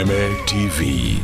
Kameme TV.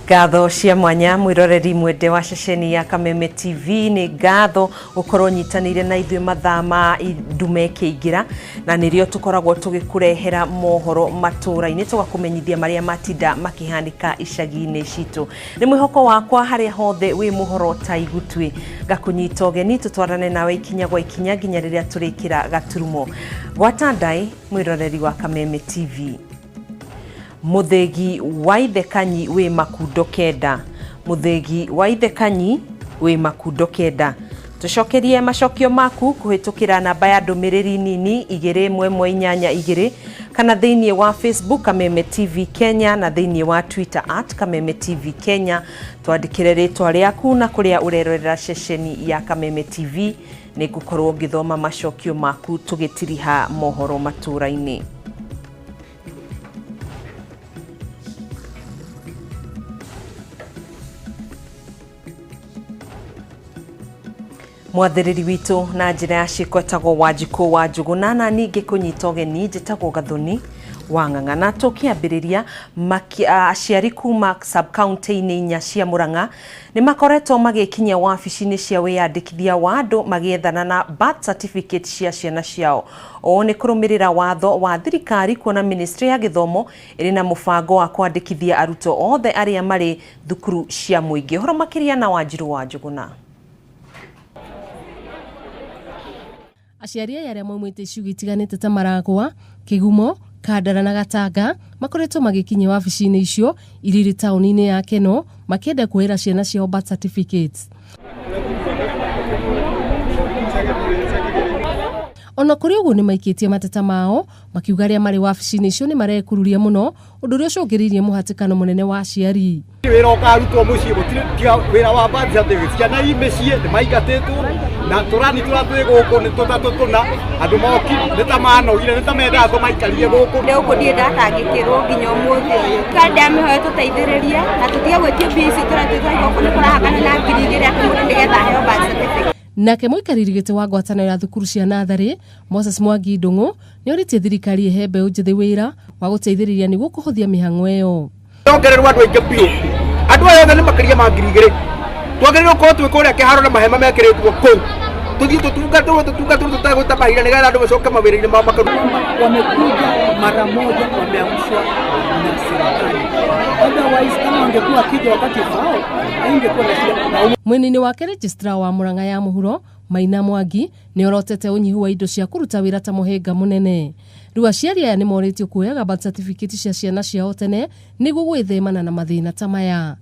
Ngatho cia mwanya mwiroreri mwende wa ceceni ya Kameme TV ni ngatho ukorwo nyitanire na ithuĩ mathaa ma ndume kĩingira na nĩrĩo tukoragwo tugikurehera mohoro matũra-inĩ tugakumenyithia maria matinda makihanika icagi-inĩ citũ. Nĩ mwĩhoko wakwa harĩa hothe wĩ mohoro ta igutwi ngakunyita ũgeni tutwarane nawe ikinya gwa ikinya nginya rĩrĩa turĩkĩra gaturumo. Gwata ndai mwiroreri wa Kameme TV. Muthegi wa Ithekanyi we makundo kenda. Muthegi wa Ithekanyi we makundo kenda. Tucokerie macokio maku kuhitukira namba ya ndumiriri nini 2112 kana thĩinĩ wa Facebook Kameme TV Kenya na thĩinĩ wa Twitter @Kameme TV Kenya. Twandikire rĩtwa rĩaku na kuria urerorera ceceni ya Kameme TV nĩ gukorwo ngithoma macokio maku tugitiriha mohoro matũra-inĩ. Mwathiriri witu na njira ya cikwetagwo Wanjikũ wa Njuguna na ningi kunyita ũgeni njĩtagwo Gathoni wa Ng'ang'ana. Tukiambĩrĩria aciari kuma sub-county-inĩ inya cia Murang'a nĩ makoretwo magĩkinyia wabici-inĩ cia wĩyandĩkithia wa andũ magĩethana na birth certificate cia ciana ciao. O nĩ kũrũmĩrĩra watho wa thirikari kuona Ministry ya Gĩthomo ĩrĩ na mũbango wa kwandĩkithia arutwo othe arĩa marĩ thukuru cia mũingĩ. Ũhoro makĩria na Wanjirũ wa Njuguna. Aciari arĩa maumĩte icigo itiganĩte ta Maragwa, Kĩgumo, Kandara na Gatanga makoretwo magĩkinyia wabici-inĩ icio irĩ taũni-inĩ ya Keno makĩenda kuoera ciana ciao birth certificates. Ona kũrĩ ũguo nĩ maikĩtie mateta mao makiuga arĩa marĩ wabici-inĩ icio nĩ marekururia mũno ũndũ ũrĩa ũcũngĩrĩirie mũhatĩkano mũnene wa aciari. Wĩra ũkarutwo mũciĩ gũtirĩ tiga wĩra wa birth certificate ciana imĩciĩ nĩ maingatĩtwo na tũrani tũratwĩ gũkũ nĩ tũtatũ tũna andũ moki nĩ ta manogire nĩ ta mendaga tũmaikarire gũkũ. Rĩu gũthiĩ ndatangĩkĩrwo nginya ũmũthĩ ũyũ. Kandi amĩhoe tũteithĩrĩria na tũtige gwĩtio mbisi tũratwĩka gũkũ nĩ kũrahakana na ngiri igĩrĩ atĩ mũndũ nĩgetha aheo birth certificate. Nake mũikarĩri gĩtĩ wa ngwatanĩro ya thukuru cia natharĩ Moses Mwangi Ndung'u nĩ oritie thirikari ihe mbeũ njĩthĩ wĩra wa gũteithĩrĩria nĩguo kũhũthia mĩhang'o ĩyo. Ongererwo andũ aingĩ biũ. Andũ aya othe nĩ makĩria ma ngiri igĩrĩ. Twagĩrĩirwo gũkorwo twĩ kũrĩa kĩharo na mahema mekĩrĩtwo kũu. Tuthiĩ tũtungatwo tũtagũta mahinda nĩgetha andũ macoke mawĩra-inĩ mao makaruta. Wamekuja mara moja wameamshwa na serikali. Otherwise kama wangekuwa kija wakati fao haingekuwa na shida. Mwena-inĩ wake registrar wa Murang'a ya mũhuro Maina Mwangi nĩ orotete ũnyihu wa indo cia kũruta wĩra ta mũhĩnga mũnene. Rĩu aciari aya nĩ morĩtio kuoyaga birth certificate cia ciana ciao tene nĩguo gwĩthemana na mathĩna ta maya.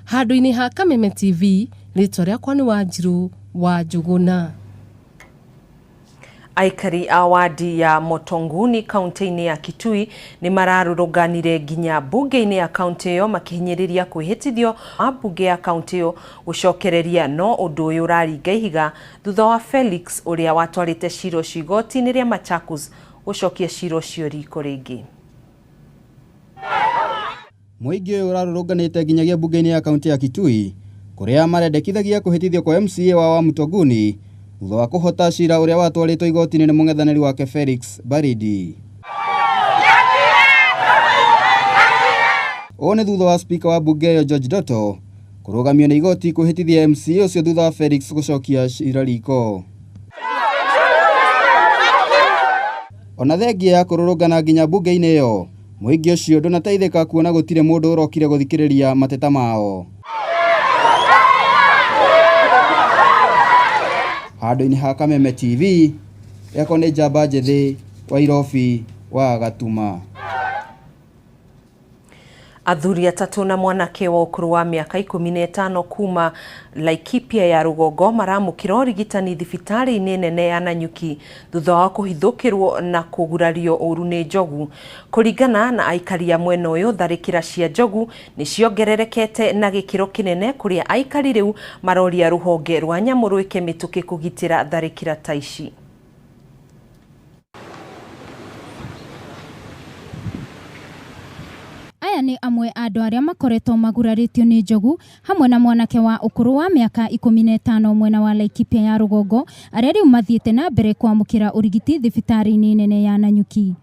Handũ-inĩ ha Kameme TV rĩtwa rĩakwa nĩ Wanjirũ wa Njuguna. Aikari a wadi ya Motonguni kaunti-inĩ ya Kitui nĩ mararũrũnganire nginya bunge-inĩ ya kaunti ĩyo makihinyĩrĩria kwĩhĩtithio a bunge ya kaunti ĩyo gũcokereria no ũndũ ũyũ ũraringa ihiga thutha wa Felix ũrĩa watwarĩte cira ũcio igoti-inĩ rĩa Machakos gũcokia cira ũcio riko rĩngĩ. Mũingĩ ũyũ ũrarũrũnganĩte nginyagia bunge-inĩ ya kaunti ya Kitui kũrĩa marendekithagia kũhĩtithio kwa MCA wa Mutonguni thutha wa kũhota cira ũrĩa watwarĩtwo igoti-inĩ nĩ mũng'ethanĩri wake Felix Baridi. O nĩ thutha wa speaker wa bunge ĩyo George Doto kũrũgamio nĩ igoti kũhĩtithia MCA ũcio thutha wa Felix gũcokia cira riko. Ona thengia ya kũrũrũngana nginya bunge-inĩ ĩyo mũingĩ ũcio ndũnateithĩka kuona gũtirĩ mũndũ ũrokire gũthikĩrĩria mateta mao. Handũ-inĩ ha Kameme TV yako nĩ njamba njĩthĩ wa Irobi wa Gatuma. Athuri atatu na mwanake wa ukuru wa miaka 15 kuma Laikipia ya Rugongo maramukira urigitani thibitari-ini nene ya Nanyuki thutha wa kuhithukirwo na kugurario uru ni njogu. Kuringana na aikari ya mwena uyu, tharikira cia njogu ni ciongererekete na gikiro kinene kuria aikari riu maroria ruhonge rwa nyamu rwike mituki kugitira tharikira ta ici. Aya ni amwe andu aria makoretwo maguraritio ni njogu hamwe na mwanake wa ukuru wa miaka 15 mwena wa Laikipia ya Rugongo aria riu mathiete na mbere kwamukira urigiti thibitari-ini nene ya Nanyuki.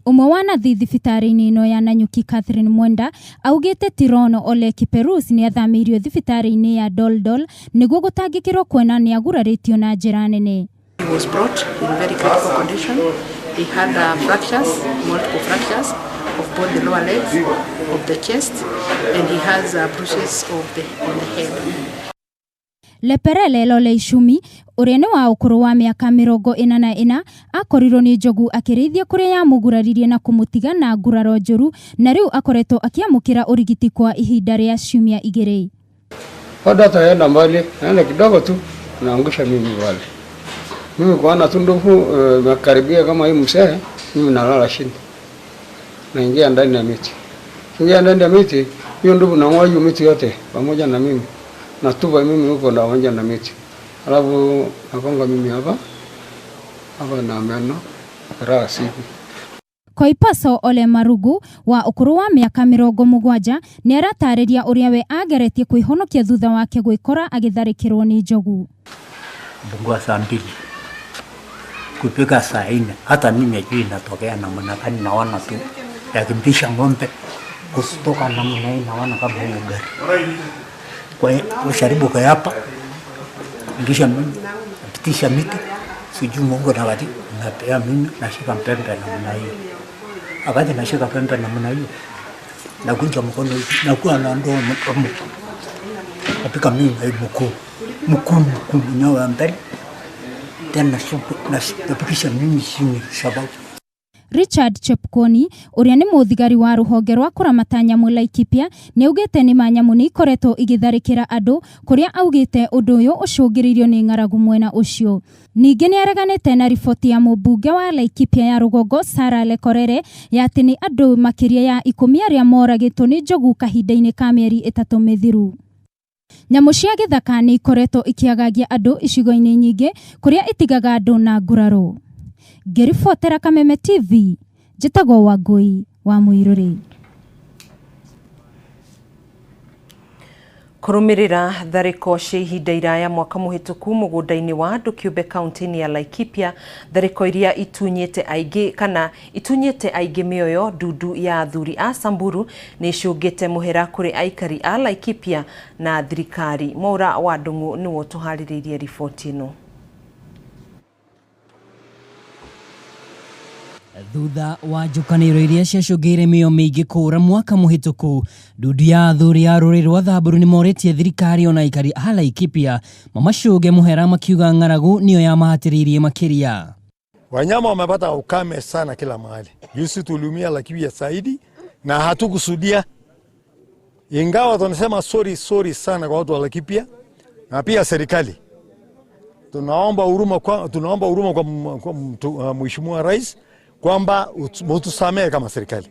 Umwe wa nathi thibitari-ini ino ya Nanyuki, Catherine Mwenda, augite Tirono Ole Kiperus ni athamirio thibitari-ini ya Doldol niguo gutangikirwo kwena ni aguraritio na njira nene. He was brought in very critical condition. He had fractures, multiple fractures of both the lower legs, of the chest, and he has bruises on the head. Leperele Lole Ishumi, urene wa ukuru wa miaka 44, akorirwo ni njogu akirithia kuria yamuguraririe na kumutiga na nguraro njuru, na riu akoretwo akiamukira urigiti kwa ihinda ria ciumia 2. Hata taenda mbali, naenda kidogo tu naangusha mimi wale. Mimi kuona tu ndovu nakaribia kama hii msee, mimi nalala chini. Naingia ndani ya miti. Ingia ndani ya miti, hiyo ndovu nang'oa hiyo miti yote pamoja na mimi. Natupa mimi huko pamoja na miti. Alafu nakonga mimi hapa na meno raha siku. Koipaso Ole Marugu wa ukuru wa miaka 70 ni aratariria uria we ageretie kwihonokia thutha wake gwikora agitharikirwo ni njogu. Bungua saa 2 kupika saa 4, hata mimi ajui natokea namna gani, naona tu yakimpisha ng'ombe kustoka namna hii, naona kama hiyo gari. Kwa hiyo usharibu kwa hapa ngisha mimi napitisha miti, sijui Mungu na wadi napea mimi nashika mpembe namna hiyo. Akati nashika pembe namna hiyo, nakunja mkono nakuwa na ndoo mkono, napika mimi mkuu nyawa mbele tena napikisha mimi chini sababu. Richard Chepkoni, uria ni muthigari wa ruhonge rwa kuramata nyamu Laikipia, ni augite ni manyamu ni ikoretwo igitharikira andu kuria augite undu uyu ucungiririo ni ng'aragu mwena ucio. Ningi ni areganite na riboti ya mubunge wa Laikipia ya Rugongo Sarah Lekorere ya ati ni andu makiria ya 10 aria moragitwo ni njogu kahinda-ini ka mieri 3 mithiru. Nyamu cia githaka ni ikoretwo ikiagagia andu icigo-ini nyingi kuria itigaga andu na nguraro. Ngiribotera Kameme TV, njitagwo Wangui wa Muiruri. Kurumirira thariko cia ihinda iraya mwaka muhituku mugunda-ini wa andu kiumbe kaunti-ini ya Laikipia, thariko iria itunyite aingĩ mioyo ndudu ya athuri a Samburu ni cungite muhera kuri aikari a Laikipia na thirikari. Mwaura wa Ndung'u niwo tuhaririirie riboti ino. Thutha wa njukaniro iria ciacungire mĩoyo mĩingĩ kũra mwaka mũhĩtũku, ndudu ya athuri a rũrĩrĩ rwa Samburu nĩ moretie thirikari ona aikari a Laikipia mamacunge muhera makiuga ng'aragu niyo yamahatĩrĩirie makiria. Wanyama wamepata ukame sana kila mahali. Juzi tuliumia Laikipia zaidi na hatukusudia. Ingawa tunasema sorry sana kwa watu wa Laikipia na pia serikali. Tunaomba huruma kwa Mheshimiwa Rais kwamba utusamee kama serikali.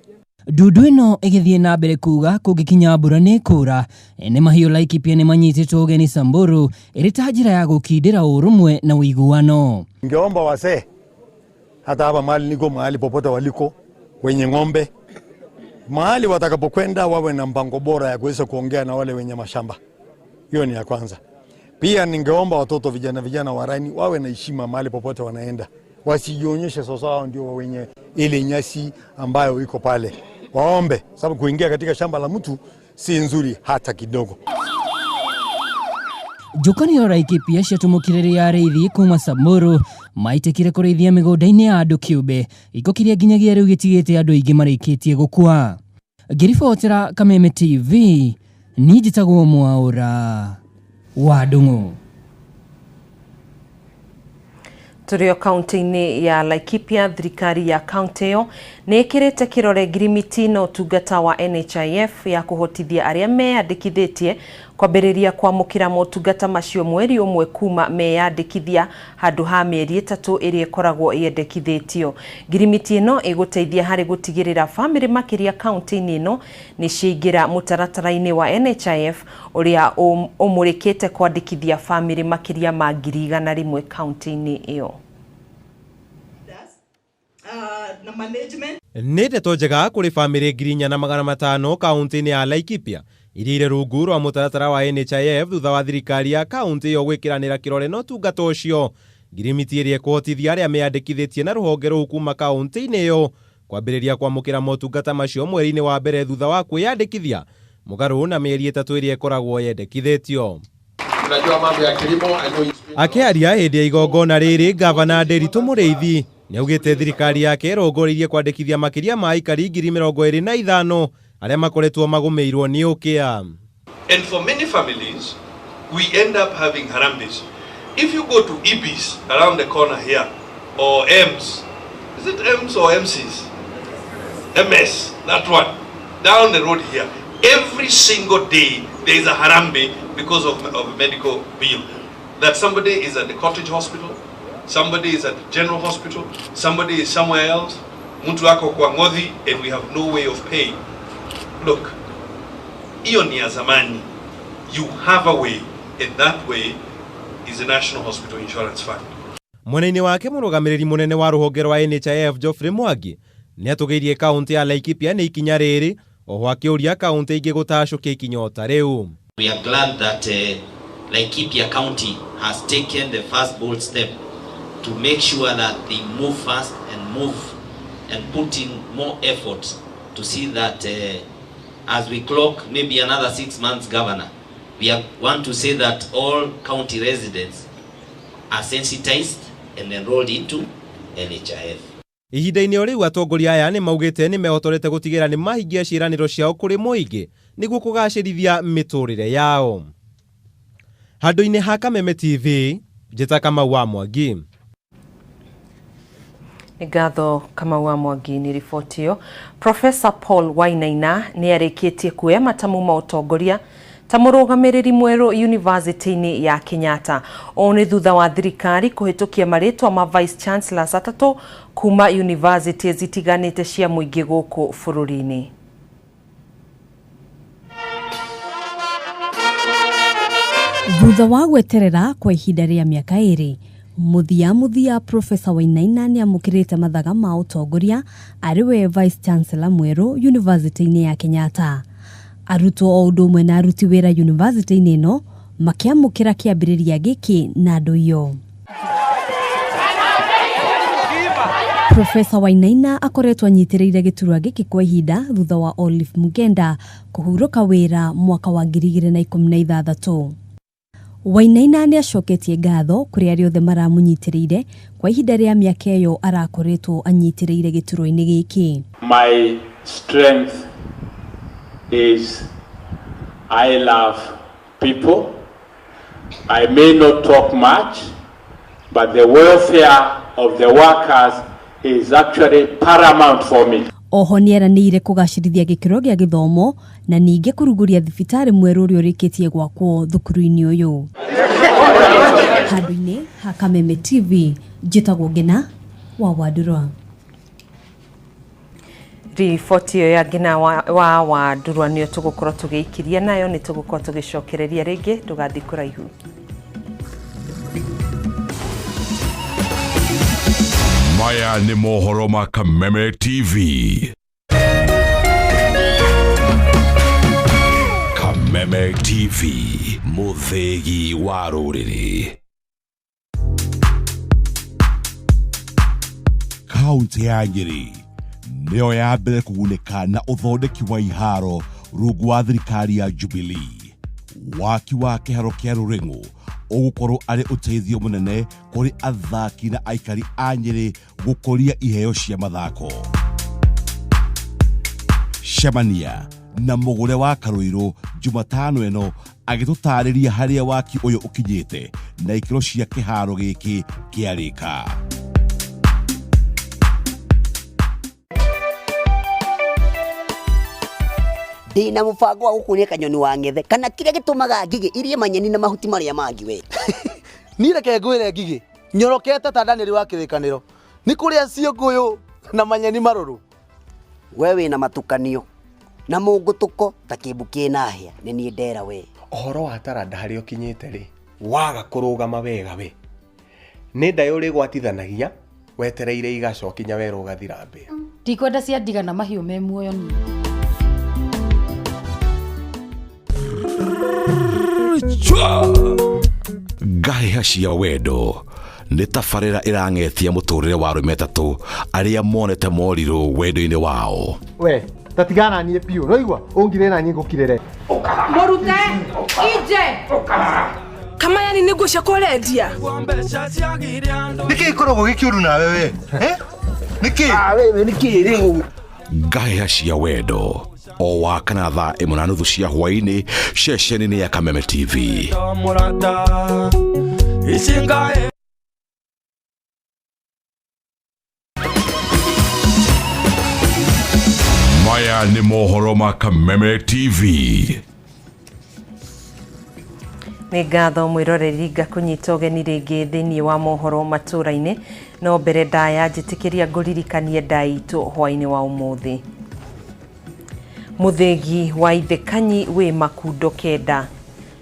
Ndudu ĩno ĩgĩthiĩ na mbere kuga kũngĩkinya mbura nĩ kũra, ene mahiũ Laikipia nĩ manyitĩtwo ũgeni Samburu ĩrĩ ta njĩra ya gũkindĩra ũrũmwe na ũiguano. Ningeomba wazee hata hapa mahali popote waliko wenye ng'ombe, mahali watakapokwenda wawe na mpango bora ya kuweza kuongea na wale wenye mashamba. Hiyo ni ya kwanza. Pia ningeomba watoto vijana warani wawe na heshima mahali popote wanaenda. Wasijionyeshe sasa ndio wenye ile nyasi ambayo iko pale. Waombe, sababu kuingia katika shamba la mtu si nzuri hata kidogo. Njukanio Laikipia ciatumũkĩrĩria arĩithi kuma Samburu maitekire kũrĩithia mĩgũnda-inĩ ya andũ kĩũmbe, iko kĩrĩa nginyagia rĩu gĩtigĩte andũ aingĩ marĩkĩtie gũkua. Ngĩribotera Kameme TV, niĩ njĩtagwo Mwaura wa Ndung'u. Turio kaunti-inĩ ya Laikipia, thirikari ya kaunti ĩyo nĩ ĩkĩrĩte kĩrore ngirimiti na ũtungata wa NHIF ya kũhotithia arĩa meyandĩkithĩtie kwambĩrĩria kwamũkĩra motungata macio mweri ũmwe kuma meyandĩkithia handũ ha mĩeri 3 ĩrĩa ĩkoragwo yendekithĩtio. Ngirimiti ĩno ĩgũteithia harĩ gũtigĩrĩra famĩlĩ makĩria kaunti-inĩ ĩno nĩ ciaingĩra mũtaratara-inĩ wa NHIF ũrĩa ũmũrĩkĩte kwandĩkithia famĩlĩ makĩria ma 100,000 kaunti-inĩ ĩyo. Nĩ ndeto njega kũrĩ famĩlĩ 4,500 kaunti-inĩ ya Laikipia iria irĩ rungu rwa mũtaratara wa NHIF thutha wa thirikari ya kaunti ĩyo gwĩkĩranĩra kĩrore na ũtungata ũcio. Ngirimiti ĩrĩa ĩkũhotithia arĩa meyandĩkithĩtie na rũhonge rũu kuma kaunti-inĩ ĩyo kwambĩrĩria kwamũkĩra motungata macio mweri-inĩ wa mbere thutha wa kwĩyandĩkithia mũgarũ na mĩeri 3 ĩrĩa ĩkoragwo yendekithĩtio. Akĩaria hĩndĩ ya igongona rĩrĩ, gavana Nderitu Mũrĩithi nĩaugĩte thirikari yake ĩrongoreirie kwandĩkithia makĩria ma aikari 25,000 arĩa makoretwo magũmĩirwo nĩ ũkĩa. And for many families, we end up having harambes. If you go to EBs around the corner here, or M's, is it M's or MC's? MS, that one, down the road here. Every single day there is a harambe because of a medical bill. That somebody is at the cottage hospital, somebody is at the general hospital, somebody is somewhere else, mtu wako kwa ngothi, and we have no way of paying. Look, iyo ni ya zamani. You have a way, and that way is the National Hospital Insurance Fund. Mwena-inĩ wake mũrũgamĩrĩri mũnene wa rũhonge rwa NHIF Geoffrey Mwangi nĩatũgĩirie kaunti ya Laikipia nĩ ikinya rĩrĩ, oho akĩũria kaunti ingĩ gũtacũkia ikinya o ta rĩu. We are glad that Laikipia County has taken the first bold step to make sure that they move fast and put in more effort to see that as we clock maybe another 6 months, Governor, we want to say that all county residents are sensitized and enrolled into NHIF. Ihinda-inĩ o rĩu atongoria aya nĩ maugĩte nĩ mehotorete gũtigĩra nĩ mahingia ciĩranĩro ciao kũrĩ mũingĩ nĩguo kũgacĩrithia mĩtũrĩre yao. Handũ-inĩ ha Kameme TV, njĩta Kamau wa Mwangi. Ngatho Kamau wa Mwangi nĩ riboti ĩyo. Professor Paul Wainaina nĩ arĩkĩtie kuoya matamu ma ũtongoria ta mũrũgamĩrĩri mwerũ university-inĩ ya Kenyatta. O nĩ thutha wa thirikari kũhĩtũkia marĩtwa ma vice chancellors atatũ kuma university zitiganĩte cia mũingĩ gũkũ bũrũri-inĩ. Thutha wa gweterera kwa ihinda rĩa mĩaka 2, muthia Professor Wainaina nĩ amũkĩrĩte mathaga ma ũtongoria arĩwe vice chancellor mwerũ university-inĩ ya Kenyatta. Arutwo o ũndũ ũmwe na aruti wĩra university-inĩ ĩno makĩamũkĩra kĩambĩrĩria gĩkĩ na andũ iyo. Professor Wainaina akoretwo anyitĩrĩire gĩturwa gĩkĩ kwa ihinda thutha wa Olive Mugenda kũhurũka wĩra mwaka wa 2016. Wainaina nĩ acoketie ngatho kũrĩ arĩa othe maramũnyitĩrĩire kwa ihinda rĩa mĩaka ĩyo arakoretwo anyitĩrĩire gĩturwa-inĩ gĩkĩ. My strength is I love people. I may not talk much, but the welfare of the workers is actually paramount for me. Oho nĩ eranĩire kũgacĩrithia gĩkĩro gĩa gĩthomo na ningĩ kũrugũria thibitarĩ mwerũ ũrĩa ũrĩkĩtie gwakwo thukuru-inĩ ũyũ. Handũ-inĩ ha Kameme TV, njĩtagwo Ngina wa Wandurwa. Riboti ĩyo ya Ngina wa Wandurwa nĩyo tũgũkorwo tũgĩikiria nayo, nĩ tũgũkorwo tũgĩcokereria rĩngĩ, ndũgathiĩ kũraihu. Maya nĩ mohoro ma Kameme TV. Kameme TV, mũthegi wa rũrĩrĩ. Kaunti ya Nyeri nĩyo ya mbere kũgunĩka na ũthondeki wa iharo rungu wa thirikari ya Jubilee. Waki wa kĩharo kĩa Rũrĩng'ũ ũgũkorwo arĩ ũteithio mũnene kũrĩ athaki na aikari a Nyeri gũkũria iheo cia mathako. Cemania na mũgũre wa Karũirũ Jumatano ĩno agĩtũtarĩria harĩa waki ũyũ ũkinyĩte na ikiro cia kiharo giki kiarika. Dina mubango wa gukunia kanyoni wa ngethe kana kire gitumaga ngige irie manyeni na mahuti maria mangi we. Ni reke ngwire ngige nyorokete ta Daniel wa kirikaniro ni kuria cio nguyu na manyeni maruru. We wina matukanio na mungutuko ta kibuki na hia ni ni ndera we. Ohoro wa taranda hari okinyite ri waga kurugama wega we ni ndayo ri gwatithanagia wetereire igacokinya wero gathira mbe ndikwenda cia ndiga na mahiu me muoyo ni Gaheha cia wendo nĩ tabarĩra ĩrang'etia mũtũrĩre wa arũme atatũ arĩa monete morirũ wendo-inĩ wao. We tatigana nie piu roigwa ungire na nyingo kirere morute ije kama yani niguo cia kũrendia niki ikoragwo gikiuru nawe we niki wewe niki rĩu Gaheha cia wendo o wakana thaa 1:30 cia hwaĩ-inĩ ceceni-inĩ ya Kameme TV. Maya nĩ mohoro ma Kameme TV. Nĩ ngatho mwĩroreri ngakũnyita ũgeni rĩngĩ thĩinĩ wa mohoro matũra-inĩ no mbere ndaya njĩtĩkĩria ngũririkanie ndaitũ hwaĩ-inĩ wa ũmũthĩ. Muthegi wa Ithekanyi we makundo kenda.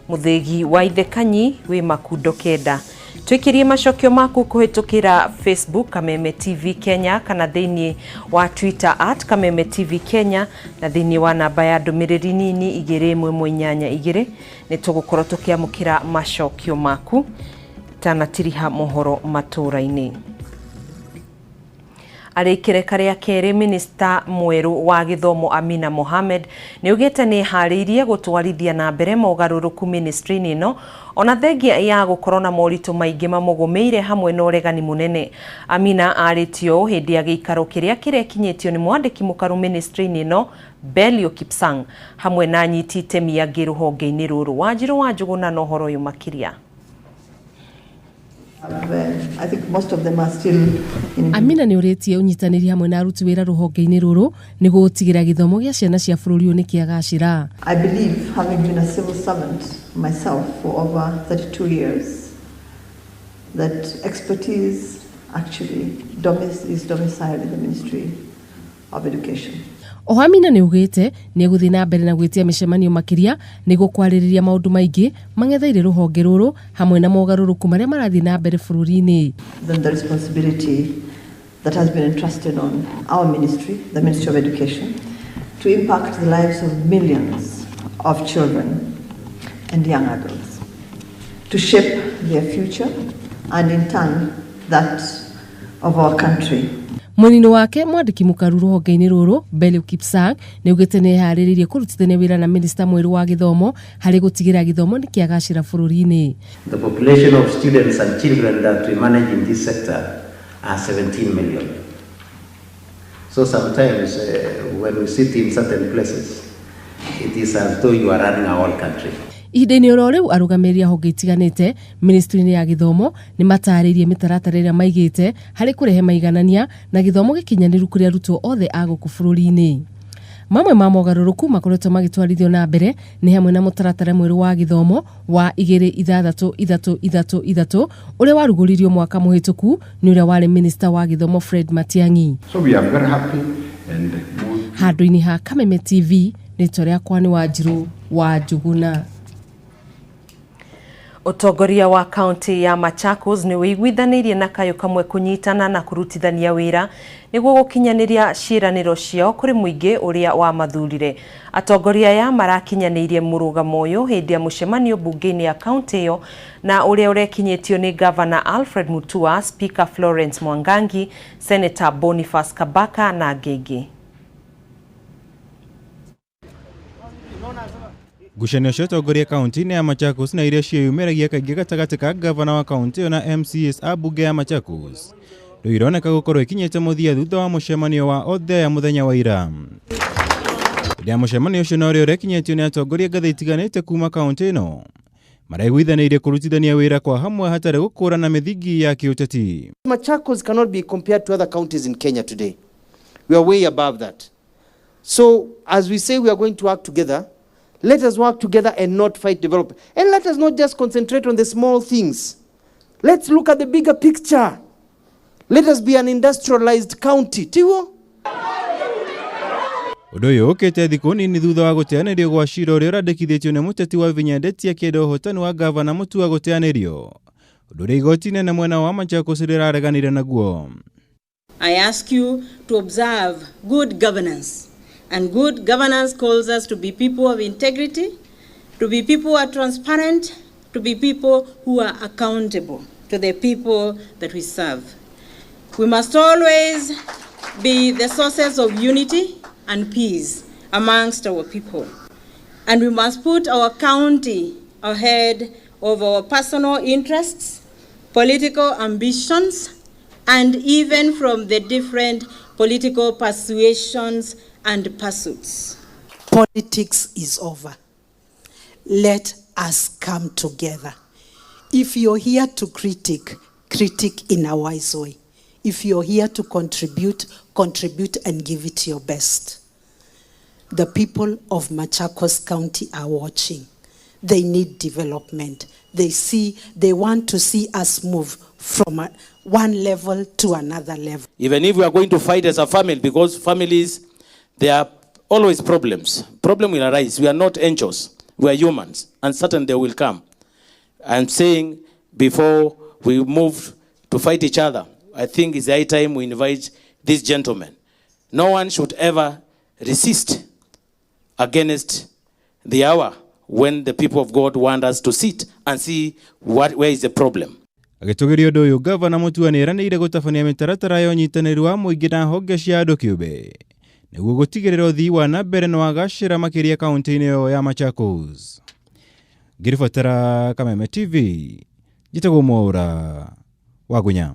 Muthegi wa Ithekanyi we makundo kenda. Twikirie macokio maku kuhitukira Facebook Kameme TV Kenya kana thĩinĩ wa Twitter @Kameme TV Kenya na thĩinĩ wa namba ya ndũmĩrĩri nini 2182 nĩ tũgũkorwo tũkĩamũkĩra macokio maku tanatiriha mohoro matũra-inĩ. Arĩkĩre karĩa kerĩ minista mweru wa gĩthomo Amina Mohamed nĩ ugĩte nĩ harĩirie gũtwarithia na mbere mogarũrũku ministry-inĩ ĩno ona thengia ya gũkorwo na moritũ maingĩ mamũgũmĩire hamwe na ũregani mũnene. Amina arĩtio hĩndĩ ya gĩikaro kĩrĩa kĩrekinyĩtio nĩ mwandĩki mũkaru ministry-inĩ ĩno Belio Kipsang hamwe na anyiti itemi angĩ rũhonge-inĩ rũrũ. Wanjirũ wa Njũgũna na ũhoro ũyũ makĩria. I think most of them are still in Amina nĩ ũrĩtie ũnyitanĩri hamwe na aruti wĩra rũhonge-inĩ rũrũ nĩguo gũtigĩra gĩthomo gĩa ciana cia bũrũri ũyũ nĩ kĩagacĩra. I believe, having been a civil servant myself for over 32 years, that expertise actually is domiciled in the Ministry of Education. O Amina nĩ ugĩte nĩ gũthiĩ na mbere na gwĩtia mĩcemanio makĩria nĩguo kwarĩrĩria maũndũ maingĩ mang'etheire rũhonge rũrũ hamwe na mogarũrũku marĩa marathiĩ na mbere bũrũri-inĩ. Then the responsibility that has been entrusted on our ministry, the Ministry of Education, to impact the lives of millions of children and young adults, to shape their future and in turn that of our country. Mũnini wake mwandĩki mũkaru rũhonge-inĩ rũrũ Belio Kipsang nĩ ugĩte nĩ harĩrĩirie kũrutithania wĩra na minista mwerũ wa gĩthomo harĩ gũtigĩra gĩthomo nĩ kĩagacĩra bũrũri-inĩ. The population of students and children that we manage in this sector are 17 million. So sometimes when we sit in certain places, it is as though you are running a whole country. Ihinda-inĩ oro rĩu arũgamĩrĩri a honge itiganĩte ministry-inĩ ya gĩthomo nĩ matarĩirie mĩtaratara ĩrĩa maigĩte harĩ kũrehe maiganania na gĩthomo gĩkinyanĩru kũrĩ arutwo othe a gũkũ bũrũri-inĩ. Mamwe ma mogarũrũku makoretwo magĩtwarithio na mbere nĩ hamwe na mũtaratara mwerũ wa gĩthomo wa 2-3-3-3 ũrĩa warugũririo mwaka mũhĩtũku nĩ ũrĩa warĩ minista wa gĩthomo Fred Matiang'i. So we are very happy and handũ-inĩ ha Kameme TV rĩtwa rĩakwa nĩ Wanjirũ wa Njũgũna. Utongoria wa kaunti ya Machakos nĩ wĩiguithanĩirie na kayũ kamwe kũnyitana na kũrutithania wĩra nĩguo gũkinyanĩria ciĩranĩro ciao kũrĩ mũingĩ ũrĩa wa mathurire. Atongoria aya marakinyanĩirie mũrũgamo ũyũ hĩndĩ ya mũcemanio bunge-inĩ ya kaunti ĩyo na ũrĩa ũrekinyĩtio nĩ Governor Alfred Mutua, Speaker Florence Mwangangi, Senator Boniface Kabaka na angĩ. Ngucanio cia ũtongoria kaunti-inĩ ya Machakos na iria ciĩyumĩragia kaingĩ gatagatĩ ka gavana wa kaunti ĩyo na MCAs a bunge ya Machakos rĩu ironeka gũkorwo ikinyĩte mũthia thutha wa mũcemanio wa othe ya mũthenya wa ira. Hĩndĩ ya mũcemanio ũcio no ũrĩa ũrekinyĩtio nĩ atongoria ngathĩ itiganĩte kuma kaunti ĩno maraiguithanirie kurutithania wira kwa hamwe hatari gukũrana mithingi ya kiũteti. Machakos cannot be compared to other counties in Kenya today. We are way above that. So as we say we are going to work together, let us work together and not fight development. And let us not just concentrate on the small things. Let's look at the bigger picture. Let us be an industrialized county. Tiwo? Ũndũ ũyũ ũkĩte thikũ nini thutha wa gũteanĩrio gwa cira ũrĩa ũrandĩkithĩtio nĩ mũteti wa Vinya Ndeti akĩenda ũhotani wa gavana Mutua gũteanĩrio. Ũndũ ũrĩa igoti inene mwena wa Machakos rĩrareganire naguo. I ask you to observe good governance. And good governance calls us to be people of integrity, to be people who are transparent, to be people who are accountable to the people that we serve. We must always be the sources of unity and peace amongst our people. And we must put our county ahead of our personal interests, political ambitions, and even from the different political persuasions and pursuits. Politics is over. Let us come together. If you're here to critique in a wise way. If you're here to contribute and give it your best. The people of Machakos County are watching. They need development. They want to see us move from one level to another level. Even if we are going to fight as a family, because families, there are always problems. Problem will arise. We are not angels. We are humans. And certainly they will come. I'm saying before we move to fight each other, I think it's high time we invite these gentlemen. No one should ever resist against the hour when the people of God want us to sit and see where is the problem. Agĩtũgĩria ũndũ ũyũ gavana Mutua nĩeranĩire gũtabania mĩtaratara ya ũnyitanĩri wa mũingĩ na honge cia andũ kĩũmbe nĩguo gũtigĩrĩra ũthii wa na mbere na wagacĩra makĩria kaunti-inĩ ĩyo ya Machakos. Ngiribatara Kameme TV, njĩtagwo Mwaura wa Gunya.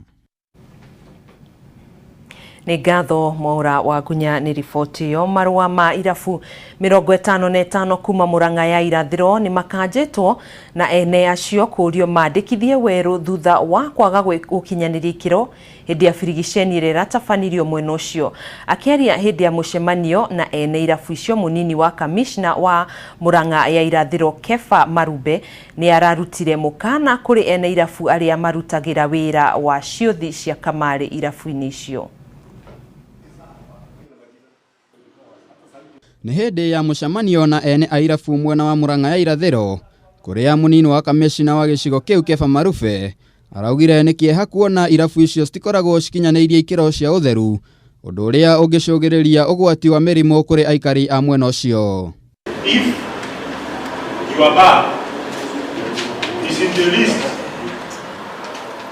Nĩ ngatho Mwaura wa Gunya nĩ riboti yo. Marũa ma irabu 55 kuma Murang'a ya irathĩro nĩ makanjĩtwo na ene acio kũrio mandĩkithie werũ thutha wa kwaga gũkinyanĩria ikĩro hĩndĩ ya birigiceni ĩrĩa ĩratabanirio mwena ũcio. Akĩaria hĩndĩ ya mũcemanio na ene irabu icio, mũnini wa kamishna wa Murang'a ya irathĩro Kefa Marube nĩ ararutire mũkana kũrĩ ene irabu arĩa marutagĩra wĩra wa ciothi cia kamarĩ irabu-inĩ icio. Nĩ hĩndĩ ya mũcemanio na ene a irabu mwena wa Murang'a ya irathĩro, kũrĩa mũnini wa kamishna wa gĩcigo kĩu Kefa Marube araugire nĩ kĩeha kuona irabu icio citikoragwo cikinyanĩirie ikĩro cia ũtheru, ũndũ ũrĩa ũngĩcũgĩrĩria ũgwati wa mĩrimũ kũrĩ aikari a mwena ũcio. If your bar is in the list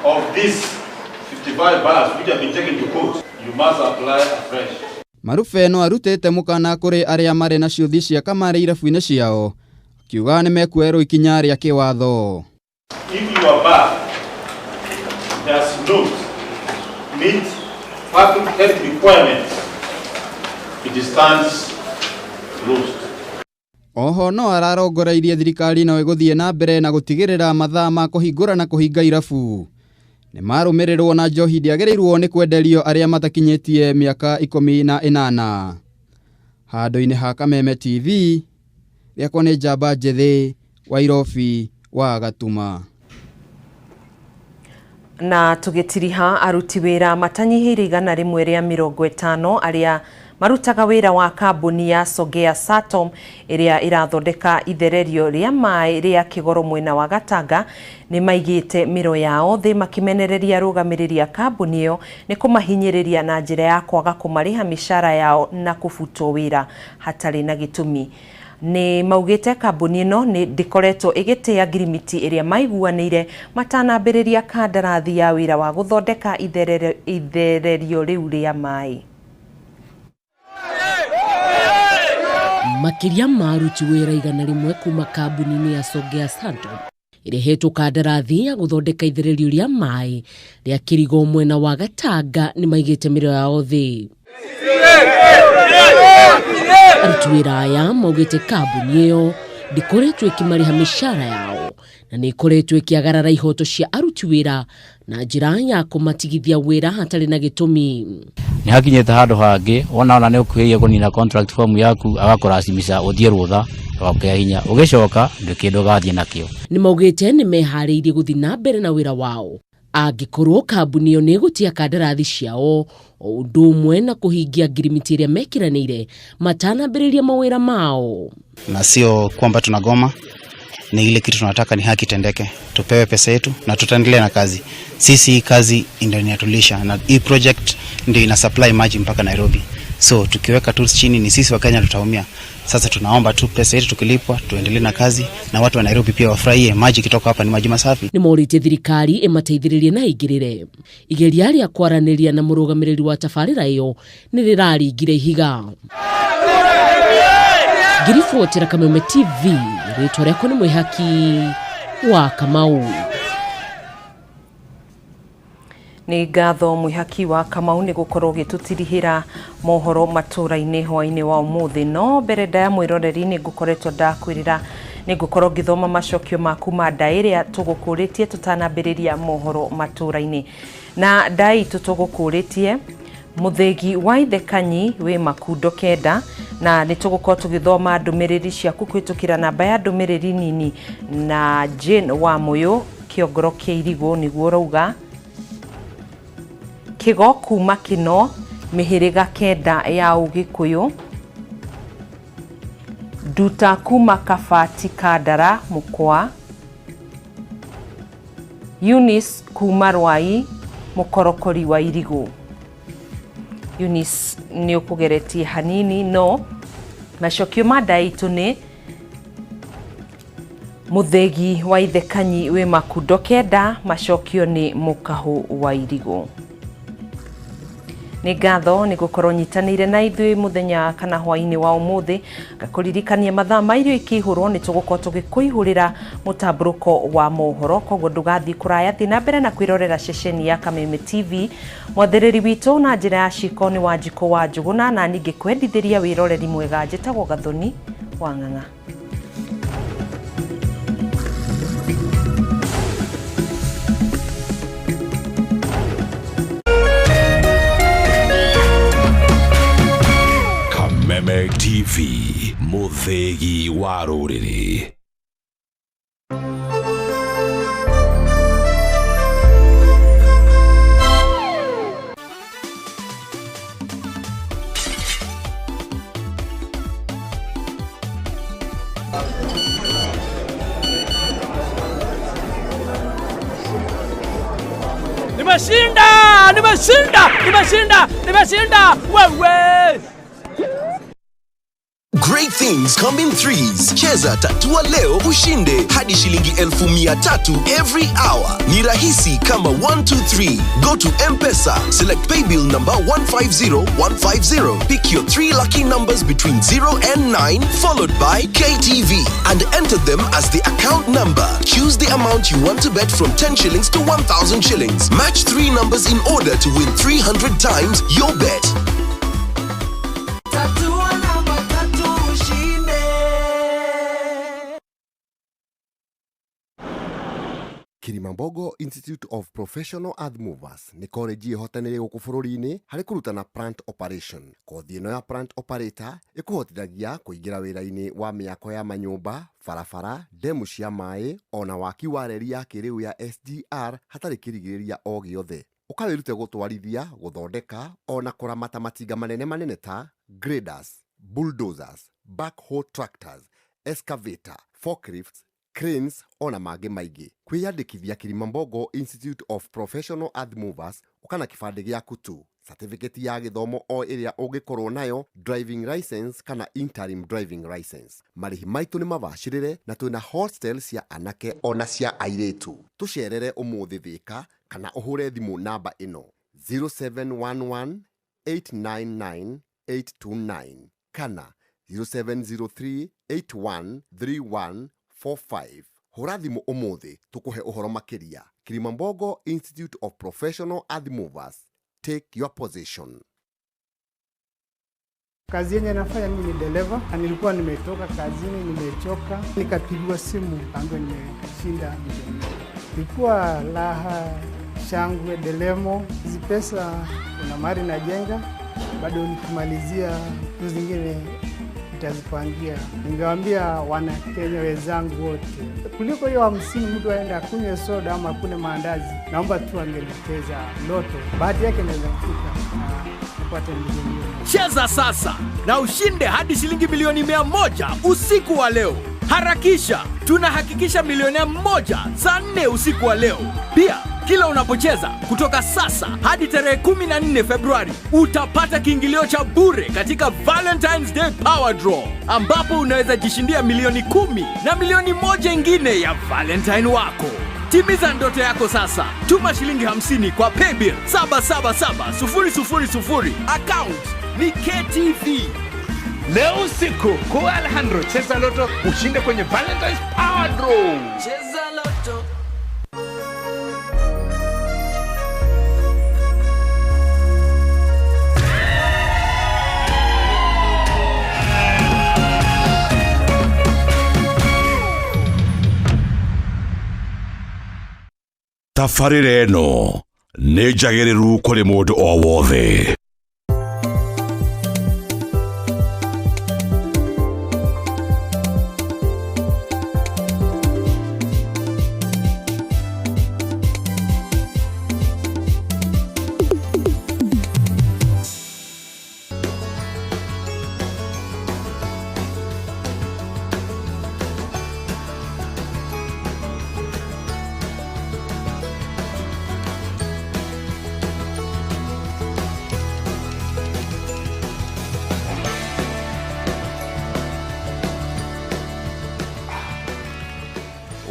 of these 55 bars which have been taken to court, you must apply afresh. Marube no arutĩte mũkana kũrĩ arĩa marĩ na ciothi cia kamarĩ irabu-inĩ ciao, akiuga nĩ mekuerwo ikinya rĩa kĩwatho. If your bar does not meet public health requirements, it stands closed. Oho no ararongoreirie thirikari no ĩgũthiĩ na mbere na gũtigĩrĩra mathaa ma kũhingũra na kũhinga irabu nĩ marũmĩrĩrwo na njohi ndĩagĩrĩirwo nĩ kwenderio arĩa matakinyĩtie mĩaka 18. Handũ-inĩ ha Kameme TV, rĩakwa nĩ Njamba Njethĩ wa Irobi wa Gatuma. Na tũgĩtiriha aruti wĩra matanyihĩire 150 arĩa marutaga wĩra wa kambuni ya Sogea Satom ĩrĩa ĩrathondeka ithererio rĩa maĩ rĩa kĩgoro mwena wa Gatanga nĩ maigĩte mĩro yao thĩ makĩmenereria rũgamĩrĩria kambuni ĩyo nĩ kũmahinyĩrĩria na njĩra ya kwaga kũmarĩha mĩcara yao na kũbutwo wĩra hatarĩ na gĩtũmi. Nĩ maugĩte kambuni ĩno nĩ ndĩkoretwo ĩgĩtĩa ngirimiti ĩrĩa maiguanĩire matanambĩrĩria kandarathi ya wĩra wa gũthondeka ithererio rĩu rĩa maĩ. Makiria maruti wĩra 100 kuma kambuni-inĩ ya Sogea Satom ĩrĩa hetwo kandarathi ya gũthondeka ithererio rĩa maĩ rĩa kĩrigo mwena wa Gatanga nĩ maigĩte mĩro yao thĩ. Aruti wĩra aya maugĩte kambuni ĩyo ndikoretwo ikimariha mishara yao na nä ikoretwo ikiagarara ihoto cia aruti wira na njira ya kumatigithia wira hatari na gitumi. Ni hakinyete handu hangi ona nä ukuhiria kunina contract form yaku agakuracimisha uthie rutha wakea hinya ugicoka ndikindu gathie nakio. Ni maugite ni mehariirie guthi na mbere na wira wao angikorwo kambuni yo negutia kandarathi ciao o undu umwe na kuhingia ngirimiti iria mekiranire matanambiriria mawira mao. Na sio kwamba tunagoma, ni ile kitu tunataka ni haki tendeke, tupewe pesa yetu na tutaendelea na kazi. Sisi kazi ndio inatulisha na hii project ndio ina supply maji mpaka Nairobi. So tukiweka tools chini ni sisi wa Kenya tutaumia. Sasa tunaomba tu pesa yetu tukilipwa tuendelee na kazi na watu wa Nairobi pia wafurahie maji kitoka hapa ni maji masafi. Ni morite thirikari emateithiririe na igirire. Igeria ria kwaraniria na murugamiriri wa tafarira iyo ni riraringire ihiga. Ngiribotera Kameme TV, ritwa riakwa ni Mwihaki wa Kamau. Ni ngatho Mwihaki wa Kamau ni gukorwo gitutirihira mohoro matura-ini hwaini wa umuthi. No mbere ndaya mwiroreri ni ngukoretwo ndakwirira ni ngukorwo ngithoma macokio maku ma ndairia tugukuritie tutanambiriria mohoro matura-ini. Na ndai tutugukuritie muthegi wa Ithekanyi we makundo kenda na nitugukorwo tugithoma ndumiriri ciaku kwitukira namba ya ndumiriri nini na Jane wa Moyo kiongoro kia irigo niguo rauga kigo kuma kino mihiriga kenda ya Ugikuyu duta kuma Kabati Kandara mukwa Eunice kuma Rwai mukorokori wa irigo. Eunice ni ukugeretie hanini no macokio ma ndaitu ni muthegi wa Ithekanyi we makundo kenda macokio ni mukahu wa irigo. Ni ngatho ni gukorwo nyitanire na ithui muthenya kana hwaini wa umuthi gakuririkania mathaa mairio ikihurwo ni tugukorwo tugikuihurira mutamburuko wa mohoro koguo ndugathi kuraya thi na mbere na kwirorera ceceni ya Kameme TV. Mwathiriri witu na njira ya ciko ni Wanjiko wa Njuguna na ningi kwendithiria wiroreri mwega njitagwo Gathoni wa Ng'ang'a. Kameme TV, muthegi wa ruriri. Nimeshinda wewe. Great things come in threes. Cheza tatua leo ushinde hadi shilingi 1,300 every hour. Ni rahisi kama 123. Go to M-Pesa, select pay bill number 150150. Pick your 3 lucky numbers between 0 and 9 followed by KTV and enter them as the account number. Choose the amount you want to bet from 10 shillings to 1,000 shillings. Match 3 numbers in order to win 300 times your bet. Kirimambogo Institute of Professional Earth Movers ni college ihotanire guku bururi-ini hari kurutana plant operation. Kothi ino ya plant operator ikuhotithagia kuingira wira-ini wa miako ya manyumba, barabara, demu cia mai ona waki wa reri ya kiriu ya SGR hatari kirigiriria o giothe. Ukawirute gutwarithia, guthondeka ona kuramata matinga manene ta graders, bulldozers, backhoe tractors, excavator, forklifts, cranes ona mangĩ maingĩ. Kwiyandĩkithia Kirimambogo Institute of Professional Earth Movers ukana kibandĩ gĩaku tu. Certificate ya gĩthomo o ĩrĩa ũngĩkorwo nayo, driving license kana interim driving license. Marĩhi maitũ nĩ mabacĩrĩre na twĩna hostel cia anake ona cia airĩtu. Tũcerere ũmũthĩ Thĩka kana ũhũre thimũ namba ĩno 0711 899 829 kana 0703 813145. Hũra thimũ ũmũthĩ tũkũhe ũhoro makĩria. Kirimambogo Institute of Professional Earth Movers. Take your position. Kazi yenye nafanya mimi ni dereva, na nilikuwa nimetoka kazini, nimechoka, nikapigiwa simu ambapo nimeshinda milioni. Ilikuwa raha, shangwe, delemo. Hizi pesa kuna mali najenga, bado nikimalizia hizo zingine nitazipangia. Ningewaambia wana Kenya wenzangu wote, kuliko hiyo 50 mtu aende akunywe soda ama akune maandazi, naomba tu angeelekeza loto, bahati yake inaweza kufika upate milioni. Cheza sasa na ushinde hadi shilingi milioni 100 usiku wa leo. Harakisha, tunahakikisha milionea mmoja saa 4 usiku wa leo. Pia kila unapocheza kutoka sasa hadi tarehe 14 Februari utapata kiingilio cha bure katika Valentine's Day Power Draw, ambapo unaweza jishindia milioni 10 na milioni 1 ingine ya Valentine wako. Timiza ndoto yako sasa. Tuma shilingi 50 kwa paybill 777000. Account ni KTV. Leo usiku kwa Alejandro, cheza loto ushinde kwenye Valentine's Power Draw. Cheza loto. Tafarĩra ĩno nĩ njagĩrĩru kũrĩ mũndũ o wothe.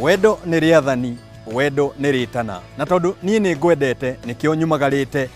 Wendo nĩ rĩathani, wendo nĩ rĩtana. Na tondũ niĩ nĩ ngwendete nĩkĩo nyumagarĩte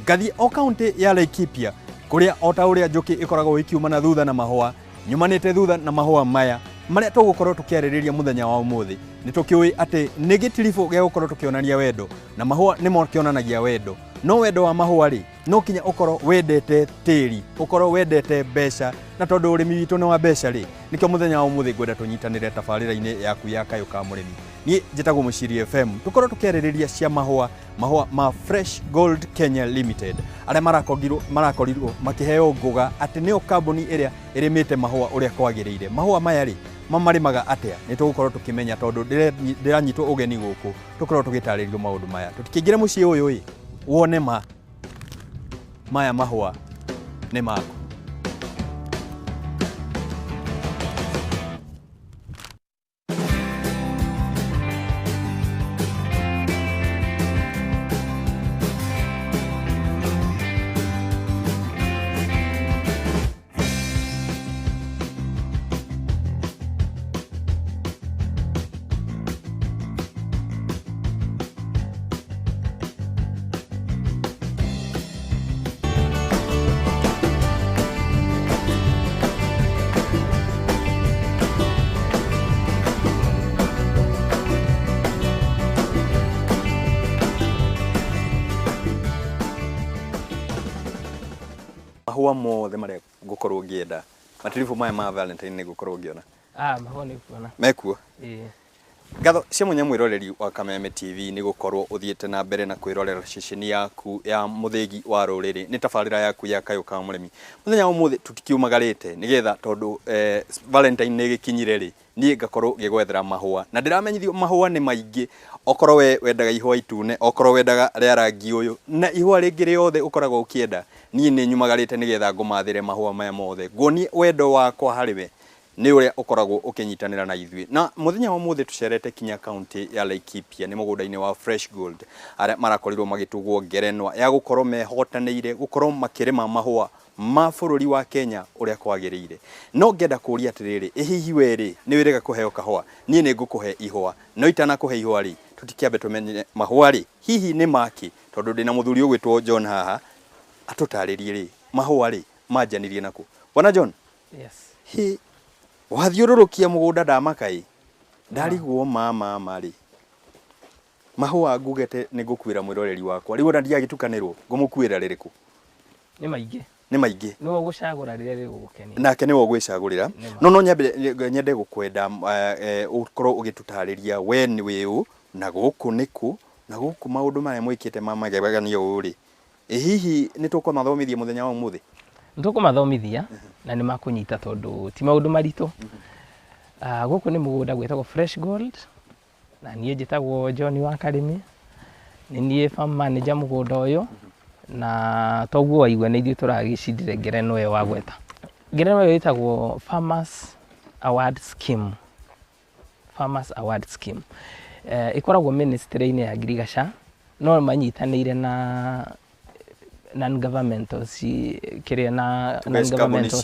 ngathi o kaunti ya Laikipia, kũrĩa o ta ũrĩa njũkĩ ĩkoragwo ikiumana thutha na mahũa, nyumanĩte thutha na mahũa maya marĩa tũgũkorwo tũkĩarĩrĩria mũthenya wa ũmũthĩ. Nĩ tũkĩũĩ atĩ nĩ gĩtiribũ gĩa gũkorwo tũkĩonania wendo, na mahũa nĩmo kĩonanagia wendo. No wendo wa mahũa rĩ, no kinya ũkorwo wendete tĩri, ũkorwo wendete mbeca, na tondũ ũrĩmi witũ nĩ wa mbeca rĩ, nĩkĩo mũthenya wa ũmũthĩ ngwenda tũnyitanĩre tabarĩra-inĩ yaku ya Kayũ ka mũrĩmi. Niĩ njĩtagwo Mũciri FM, tũkorwo tũkĩarĩrĩria cia mahũa ma Fresh Gold Kenya Limited, arĩa marakorirwo makĩheo ngũga atĩ nĩo kambuni ĩrĩa ĩrĩmĩte mahũa ũrĩa kwagĩrĩire. Mahũa maya rĩ, mamarĩmaga atĩa nĩ tũgũkorwo tũkĩmenya, tondũ ndĩranyitwo ũgeni gũkũ, tũkorwo tũgĩtarĩrio maũndũ maya. Tũtikĩingĩre mũciĩ ũyũ ĩ, wone maya mahũa nĩ maku. Mahũa mothe marĩa ngũkorwo ngĩenda, matiribu maya ma Valentine nĩ ngũkorwo ngĩona. Mahũa nĩ kuona. Mekuo? Ngatho cia mwanya mwĩroreri wa Kameme TV nĩ gũkorwo ũthiĩte na mbere na kwĩrorera ceceni yaku ya mũthĩgi wa rũrĩrĩ, nĩ tabarĩra yaku ya Kayũ ka mũrĩmi. Mũthenya wa ũmũthĩ tũtikiumagarĩte nĩgetha tondũ Valentine nĩ gĩkinyire rĩ, niĩ ngakorwo ngĩgwethera mahũa, na ndĩramenyithio mahũa nĩ maingĩ. Okorwo we wendaga ihũa itune, okorwo wendaga rĩa rangi ũyũ, na ihũa rĩngĩ rĩothe ũkoragwo ũkĩenda, niĩ nĩ nyumagarĩte nĩgetha ngũmathĩre mahũa maya mothe. Nguonie wendo wakwa harĩ we nĩ ũrĩa ũkoragwo ũkĩnyitanĩra na ithuĩ. Na mũthenya wa ũmũthĩ tũcerete kinya kaunti ya Laikipia, nĩ mũgũnda-inĩ wa Fresh Gold, arĩa marakorirwo magĩtugwo ngerenwa ya gũkorwo mehotanĩire gũkorwo makĩrĩma mahũa ma bũrũri wa Kenya ũrĩa kwagĩrĩire. No ngenda kũria atĩrĩrĩ, hihi we rĩ, nĩ wĩrĩga kũheo kahũa? Niĩ nĩ ngũkũhe ihũa, no itanakũhe ihũa rĩ, tũtikĩambe tũmenye mahũa rĩ hihi nĩ maki, tondũ ndĩna mũthuri ũgwĩtwo John haha atũtarĩrie rĩ mahũa rĩ manjanirie naku. Bwana John? Yes. Wathiũrũrũkia mũgũnda ndamaka ĩ, ndarigwo mama rĩ, mahũa ngugete nĩ ngũkuĩra mwĩroreri wakwa, rĩu ona ndiagĩtukanĩrwo ngũmũkuĩra rĩrĩkũ? Nĩ maingĩ. nĩ maingĩ no gucagura rĩrĩa rĩgũgũkenia nake nĩ wogwĩcagũrĩra no nyende gũkwenda ũkorwo ũgĩtũtarĩria we nĩ wĩũ na gũkũ nĩkũ na gũkũ maũndũ marĩa mwĩkĩte ma magegania ũũ rĩ hihi nĩ tũkũmathomithia mũthenya wa ũmũthĩ nĩ tũkũmathomithia na nĩ makũnyita tondũ ti maũndũ maritũ gũkũ nĩ mũgũnda gwĩtagwo Fresh Gold na niĩ njĩtagwo John wa Karĩmi nĩ niĩ farm manager mũgũnda ũyũ na toguo waigua nĩ ithuĩ tũragĩcindire ngerenwa ĩyo wa gweta ngerenwa ĩyo ĩtagwo Farmers Award Scheme ĩkoragwo ministry-inĩ ya Ngirigaca no manyitanĩire na non-governmental kĩrĩa na non-governmental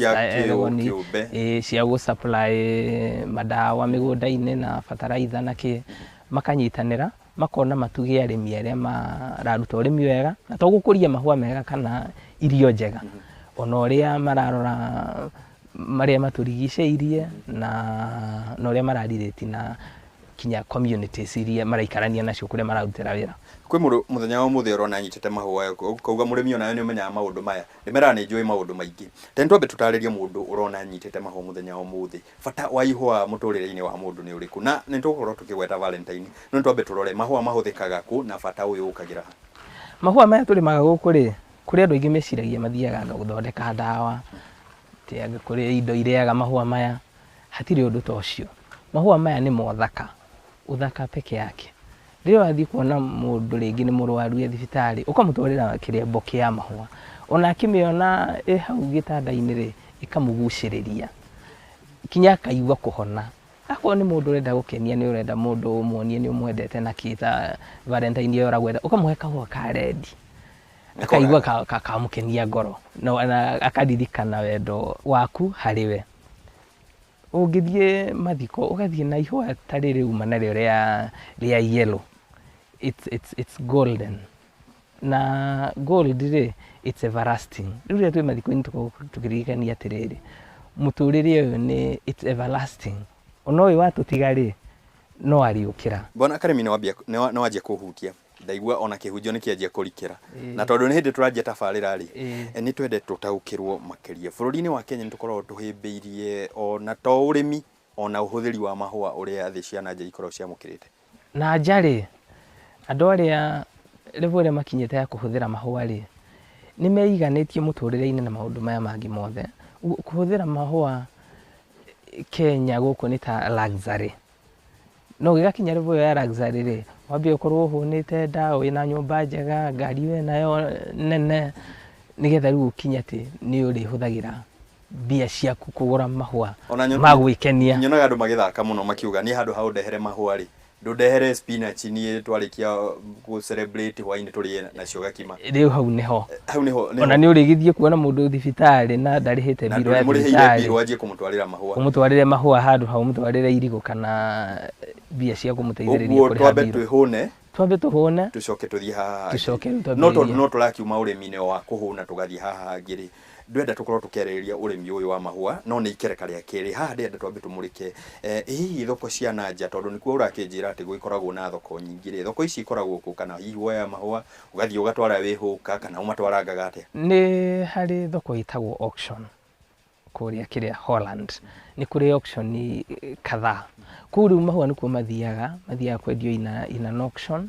cia gũ-supply madawa mĩgũnda-inĩ na bataraitha na kĩ makanyitanĩra makona matuge arĩmi arĩa mararuta ũrĩmi wega na to gũkũria mahũa mega kana irio njega ona ũrĩa mararora marĩa matũrigicĩirie na ũrĩa mararirĩti na kinya communities iria maraikarania nacio kũrĩa mararutĩra wĩra kwĩ mũthenya wa ũmũthĩ ũrona nyitĩte mahũa kauga mũrĩmi ona nĩ ũmenyaga maũndũ maya ndĩmera nĩ njũĩ maũndũ maingĩ tena twambe tũtarĩrie mũndũ ũrona nyitĩte mahũa mũthenya wa ũmũthĩ bata wa ihũa mũtũrĩre-inĩ wa mũndũ nĩ ũrĩkũ na nĩ tũgũkorwo tũkĩgweta Valentine no twambe tũrore mahũa mahũthĩkaga kũ na bata ũyũ ũkagĩra mahũa maya tũrĩmaga gũkũ rĩ kũrĩ andũ aingĩ meciragia mathiaga gũthondeka ndawa tiaga kũrĩ indo ireaga mahũa maya hatirĩ ũndũ ta ũcio mahũa maya nĩ mothaka uthaka peke yake rĩrĩa wathiĩ kuona mũndũ rĩngĩ nĩ mũrwaru e thibitarĩ ũkamũtwarĩra kĩrembo kĩa mahũa ona akĩmĩona hau gĩtanda-inĩ rĩ ĩkamũgucĩrĩria kinya akaigua kũhona akorwo nĩ mũndũ ũrenda gũkenia nĩ ũrenda mũndũ ũmuonie nĩ ũmwendete na kĩta Valentine ĩyo ũragwenda ũkamũhe kahũa ka rendi akaigua kakamũkenia ngoro na akaririkana wendo waku harĩ we ũngĩthiĩ mathiko ũgathiĩ na ihũa tarĩ rĩu manarĩo rĩa yellow it's golden na gold rĩ it's everlasting rĩu rĩrĩa twĩ mathiko-inĩ tũkĩririkania atĩrĩrĩ mũtũrĩre ũyũ nĩ it's everlasting ona ũyũ watũtiga rĩ no ariũkĩra Bwana Karĩmi nĩ wanjia kũhutia ndaigua ona kĩhunjio nĩ kĩanjia kũrikĩra na tondũ nĩ hĩndĩ tũranjia tabarĩra rĩ nĩ twende tũtaũkĩrwo makĩria bũrũri-inĩ wa Kenya nĩ tũkoragwo tũhĩmbĩirie ona to ũrĩmi ona ũhũthĩri wa mahũa ũrĩa thĩ cia nanja ikoragwo ciamũkĩrĩte na njarĩ andũ arĩa level ĩrĩa makinyĩte ya kũhũthĩra mahũa rĩ nĩ meiganĩtie mũtũrĩre-inĩ na maũndũ maya mangĩ mothe kũhũthĩra mahũa Kenya gũkũ nĩ ta luxury no gĩgakinya level ya luxury rĩ wambie ũkorwo ũhũnĩte nda wĩna nyũmba njega ngari wĩnayo nene nĩgetha rĩu ũkinya atĩ nĩ ũrĩhũthagĩra mbia ciaku kũgũra mahũa ma gwĩkenia nyonaga andũ magĩthaka mũno makiuga nĩ handũ ha ũndehere mahũa rĩ ndũndehere spinach niĩ twarĩkia gũ celebrate hwainĩ tũrĩe nacio gakima rĩu hau nĩho ona nĩ ũrĩgithie kuona mũndũ thibitarĩ na ndarĩhĩte biro ya thibitarĩ wanjie kũmũtwarĩra mahũa ũmũtwarĩre mahũa handũ ha ũmũtwarĩre irigũ kana mbia cia kũmũteithĩrĩria kũrĩha biro twambe tũhũne tucoke tũthiĩ haha no tũrakiuma ũrĩmi-inĩ wa kũhũna tũgathiĩ haha hangĩ rĩ ndwenda tũkorwo tũkĩarĩrĩria ũrĩmi ũyũ wa mahũa no nĩ ikereka rĩa kerĩ haha ndĩenda twambe tũmũrĩke hihi thoko cia nanja tondũ nĩkuo ũrakĩnjĩra atĩ gũikoragwo na thoko nyingĩ rĩ thoko ici ikoragwo kũ kana hihi woya mahũa ũgathiĩ ũgatwara wĩhũka kana ũmatwarangaga atĩa nĩ harĩ thoko itagwo auction kũrĩa kĩrĩa Holland nĩ kũrĩ auction kadhaa kũu rĩu mahũa nĩkuo mathiaga kwendio in an auction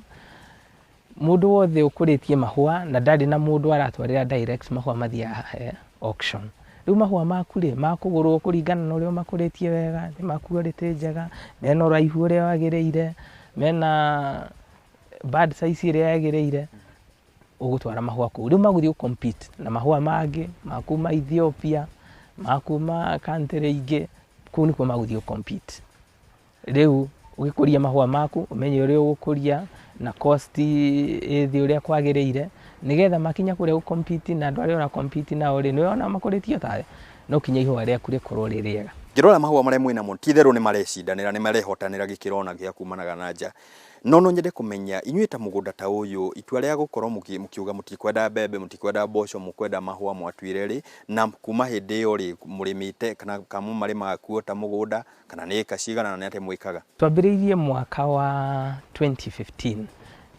mũndũ wothe ũkũrĩtie mahũa na ndarĩ na mũndũ aratwarĩra direct mahũa mathiaga auction rĩu mahũa maku rĩ makũgũrwo kũringana na ũrĩa makũrĩtie wega nĩ makuarĩte njega mena ũraihu ũrĩa wagĩrĩire mena bad size ĩrĩa yagĩrĩire ũgũtwara mahũa kũu rĩu magũthiĩ compete na mahũa mangĩ makuma Ethiopia makuma country ingĩ kũu nĩkuo magũthiĩ compete rĩu ũgĩkũria mahũa maku ũmenye ũrĩa ũgũkũria na cost thĩ ũrĩa kwagĩrĩire nĩgetha makinya kũrĩa gũcompete na andũ arĩa ũracompete nao rĩ nĩwona makũrĩtio tawe no kinya ihũa rĩaku rĩkorwo rĩ rĩega ngĩrora mahũa marĩa mwĩnamo ti-itherũ nĩ marecindanĩra nĩ marehotanĩra gĩkĩro gĩa kumanaga na nja no nyende kũmenya inyuĩ ta mũgũnda ta ũyũ itua rĩa gũkorwo mũkiuga mũtikwenda mbembe mũtikwenda mboco mũkwenda mahũa mwatuire rĩ na kuma hĩndĩ ĩyo rĩ mũrĩmĩte kana kamũ marĩmaga kuo ta mũgũnda kana nĩ ĩka cigana na nĩ atĩ mwĩkaga twambĩrĩirie mwaka wa 2015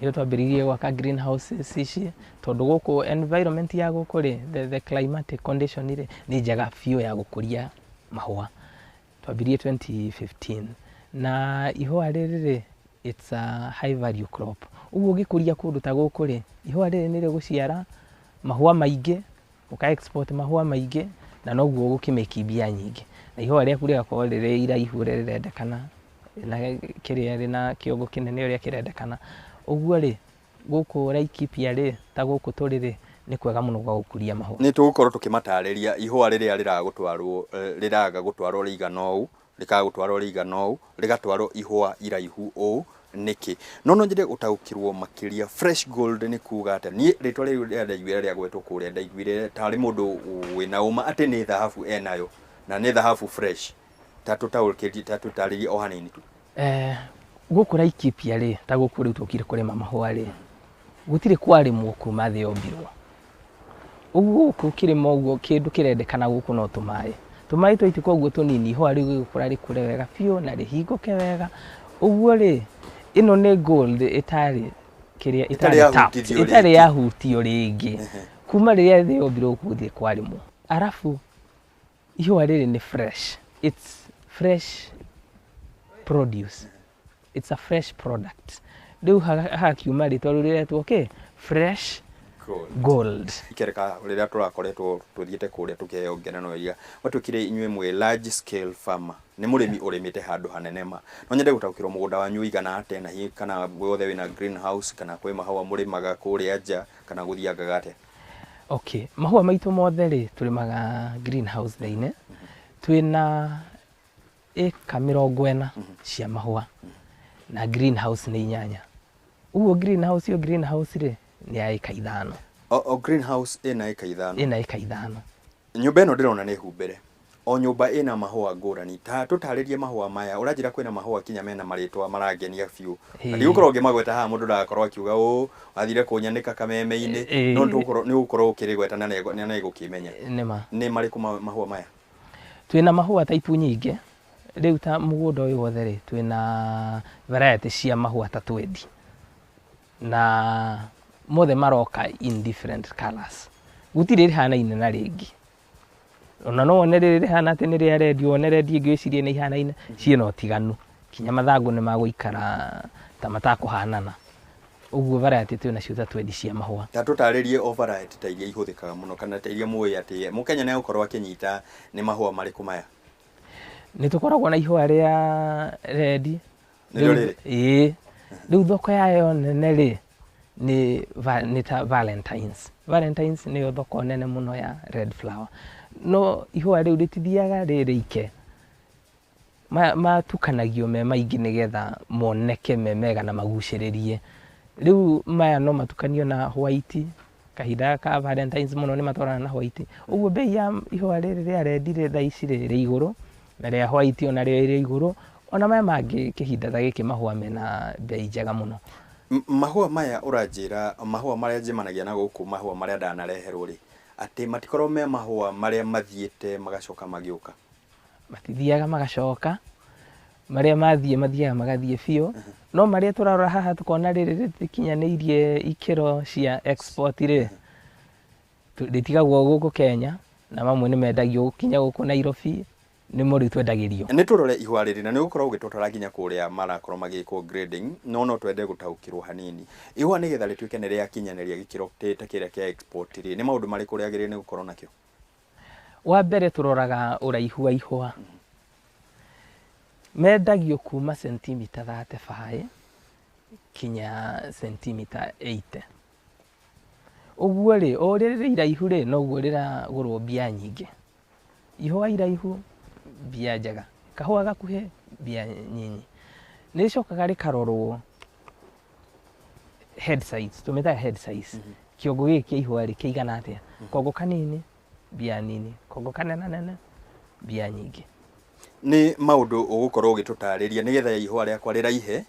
nä twambäririe gwaka greenhouses ici tondå gå kå environment ya gå kå rä the climatic condition rä nä njega biå ya gå kå ria mahåa twambärie 2015 na ihåa rä rä it's a high value crop uguo gä kå ria kå ndå ta gå kå rä ihåa rä nä rä gå ciara mahåa maingä å ka export mahåa maingä na noguo gå kä make mbia nyingä na ihåa rĩaku rĩgakorwo rĩrĩ iraihu rĩrĩa rĩrendekana na kĩrĩa rĩna kĩongo kĩnene ũrĩa kĩrendekana ũguo rĩ gũkũ Laikipia rĩ ta gũkũ tũrĩ rĩ nĩ kwega mũno gwa gũkũria mahũa nĩ tũgũkorwo tũkĩmatarĩria ihũa rĩrĩa rĩraga gũtwarwo rĩigana ũũ rĩkaga gũtwarwo rĩigana ũũ rĩgatwarwo ihũa iraihu ũũ nĩkĩ no nyende gũtaũkĩrwo makĩria fresh gold nĩ kuga atĩ niĩ rĩtwa rĩu rĩa ndaiguire rĩa gwetwo kũrĩa ndaiguire tarĩ mũndũ wĩna ũma atĩ nĩ thahabu enayo na nĩ thahabu fresh tatũtarĩrie o hanini tu gũkũ Laikipia rĩ ta gũkũ rĩu tũkire kũrĩma mahũa rĩ gũtirĩ kwarĩmwo kuma thĩ yombirwo ũguo gũkũ kĩrĩma ũguo kĩndũ kĩrendekana gũkũ no tũmaĩ tũitĩka ũguo tũnini ihũa rĩu gĩgũkũra rĩkũre wega biũ na rĩhingũke wega ũguo rĩ ĩno nĩ gold ĩtarĩ kĩrĩa ĩtarĩ yahutio rĩngĩ kuma rĩrĩa thĩ yombirwo gũthiĩ kwarĩmwo arabu ihũa rĩrĩ nĩ fresh it's fresh produce it's a fresh product rĩu hakiuma rĩtwa rĩu rĩretwo okay fresh gold ikereka rĩrĩa tũrakoretwo tũthiĩte kũrĩa tũkĩheo ngerenwa iria watwĩkire inyuĩ mwĩ large scale farmer nĩ mũrĩmi ũrĩmĩte handũ hanene ma no nyende gũtaũkĩrwo mũgũnda wanyu igana atĩa na hihi kana wothe wĩna greenhouse kana kwĩ mahũa mũrĩmaga kũrĩa nja kana gũthiangaga atĩa okay mahũa maitũ mothe rĩ tũrĩmaga greenhouse thĩinĩ twĩna ĩka 40 cia mahũa na greenhouse nĩ 8 ũguo greenhouse rĩ nĩ ya ĩka 5 o greenhouse ĩna ĩka 5 nyũmba ĩno ndĩrona nĩ humbĩre o nyũmba ĩna mahũa ngũrani ta tũtarĩrie mahũa maya ũranjĩra kwĩna mahũa kinya mena marĩtwa marangenia biũ na ndigũkorwo ngĩmagweta haha mũndũ ndagakorwo akiuga ũũ wathire kũnyanĩka Kameme-inĩ no nĩ ũgũkorwo ũkĩrĩgweta na nĩ gũkĩmenya nĩ marĩkũ mahũa maya twĩna mahũa taipu nyingĩ rĩu ta mũgũnda ũyũ wothe rĩ twĩna variety cia mahũa ta 20 na mothe maroka in different colors gũtirĩ rĩhanaine na rĩngĩ ona no wone rĩrĩ rĩhana atĩ nĩ rĩa redio wone redio ngĩcirie nĩ ihanaine ciĩna ũtiganu kinya mathangũ nĩ magũikara ta matakũhanana ũguo variety twĩna cio ta 20 cia mahũa ta tũtarĩrie o variety ta iria ihũthĩkaga mũno kana ta iria mũĩ atĩ mũkenya nĩ agũkorwo akĩnyita nĩ mahũa marĩkũ maya nĩ tũkoragwo na ihũa rĩa red rĩu thoko yayo nene rĩ nĩ ta Valentines nĩyo thoko nene mũno ya red flower no ihũa rĩu rĩtithiaga rĩrĩike matukanagio me maingĩ nĩgetha moneke me mega na magucĩrĩrie rĩu maya no matukanio na white kahinda ka Valentines mũno nĩ matwarana na white ũguo bei ya ihũa rĩrĩ rĩa red rĩ thaa ici rĩ igũrũ na rĩa white ona rĩo rĩ igũrũ ona maya mangĩ kĩhinda ta gĩkĩ mahũa mena bei njega mũno mahũa maya ũranjĩra mahũa marĩa njemanagia na gũkũ mahũa marĩa ndanareherwo rĩ atĩ matikorwo me mahũa marĩa mathiĩte magacoka magĩũka matithiaga magacoka marĩa mathiaga magathiĩ biũ no marĩa tũrarora haha tukona rĩrĩ rĩtikinyanĩirie ikĩro cia export rĩ rĩtigagwo gũkũ Kenya na mamwe nĩ mendagio gũkinya gũkũ Nairobi nĩ mũrĩ twendagĩrio nĩ tũrore ihũa rĩrĩ na nĩ gũkorwo ũgĩtwatwara nginya kũrĩa marakorwo magĩkwo grading no twende gũtaũkĩrwo hanini ihũa nĩgetha rĩtuĩke nĩ rĩakinyanĩria gĩkĩro ta kĩrĩa kĩa export rĩ nĩ maũndũ marĩkũ rĩagĩrĩire nĩ gũkorwo nakĩo wa mbere tũroraga ũraihu wa ihũa mendagio kuma sentimita 35 kinya sentimita 80 ũguo rĩ o rĩrĩ iraihu rĩ noguo rĩragũrwo mbia nyingĩ ihũa iraihu mbia njega kahũa gakuhĩ mbia nyinyi nĩ rĩcokaga rĩkarorwo head size tũmĩtaga head size kĩongo gĩkĩ kĩa ihũa rĩ kĩigana atĩa kongo kanini mbia nini kongo kanene mbia nyingĩ nĩ maũndũ ũgũkorwo ũgĩtũtarĩria nĩgetha ihũa rĩakwa rĩraihe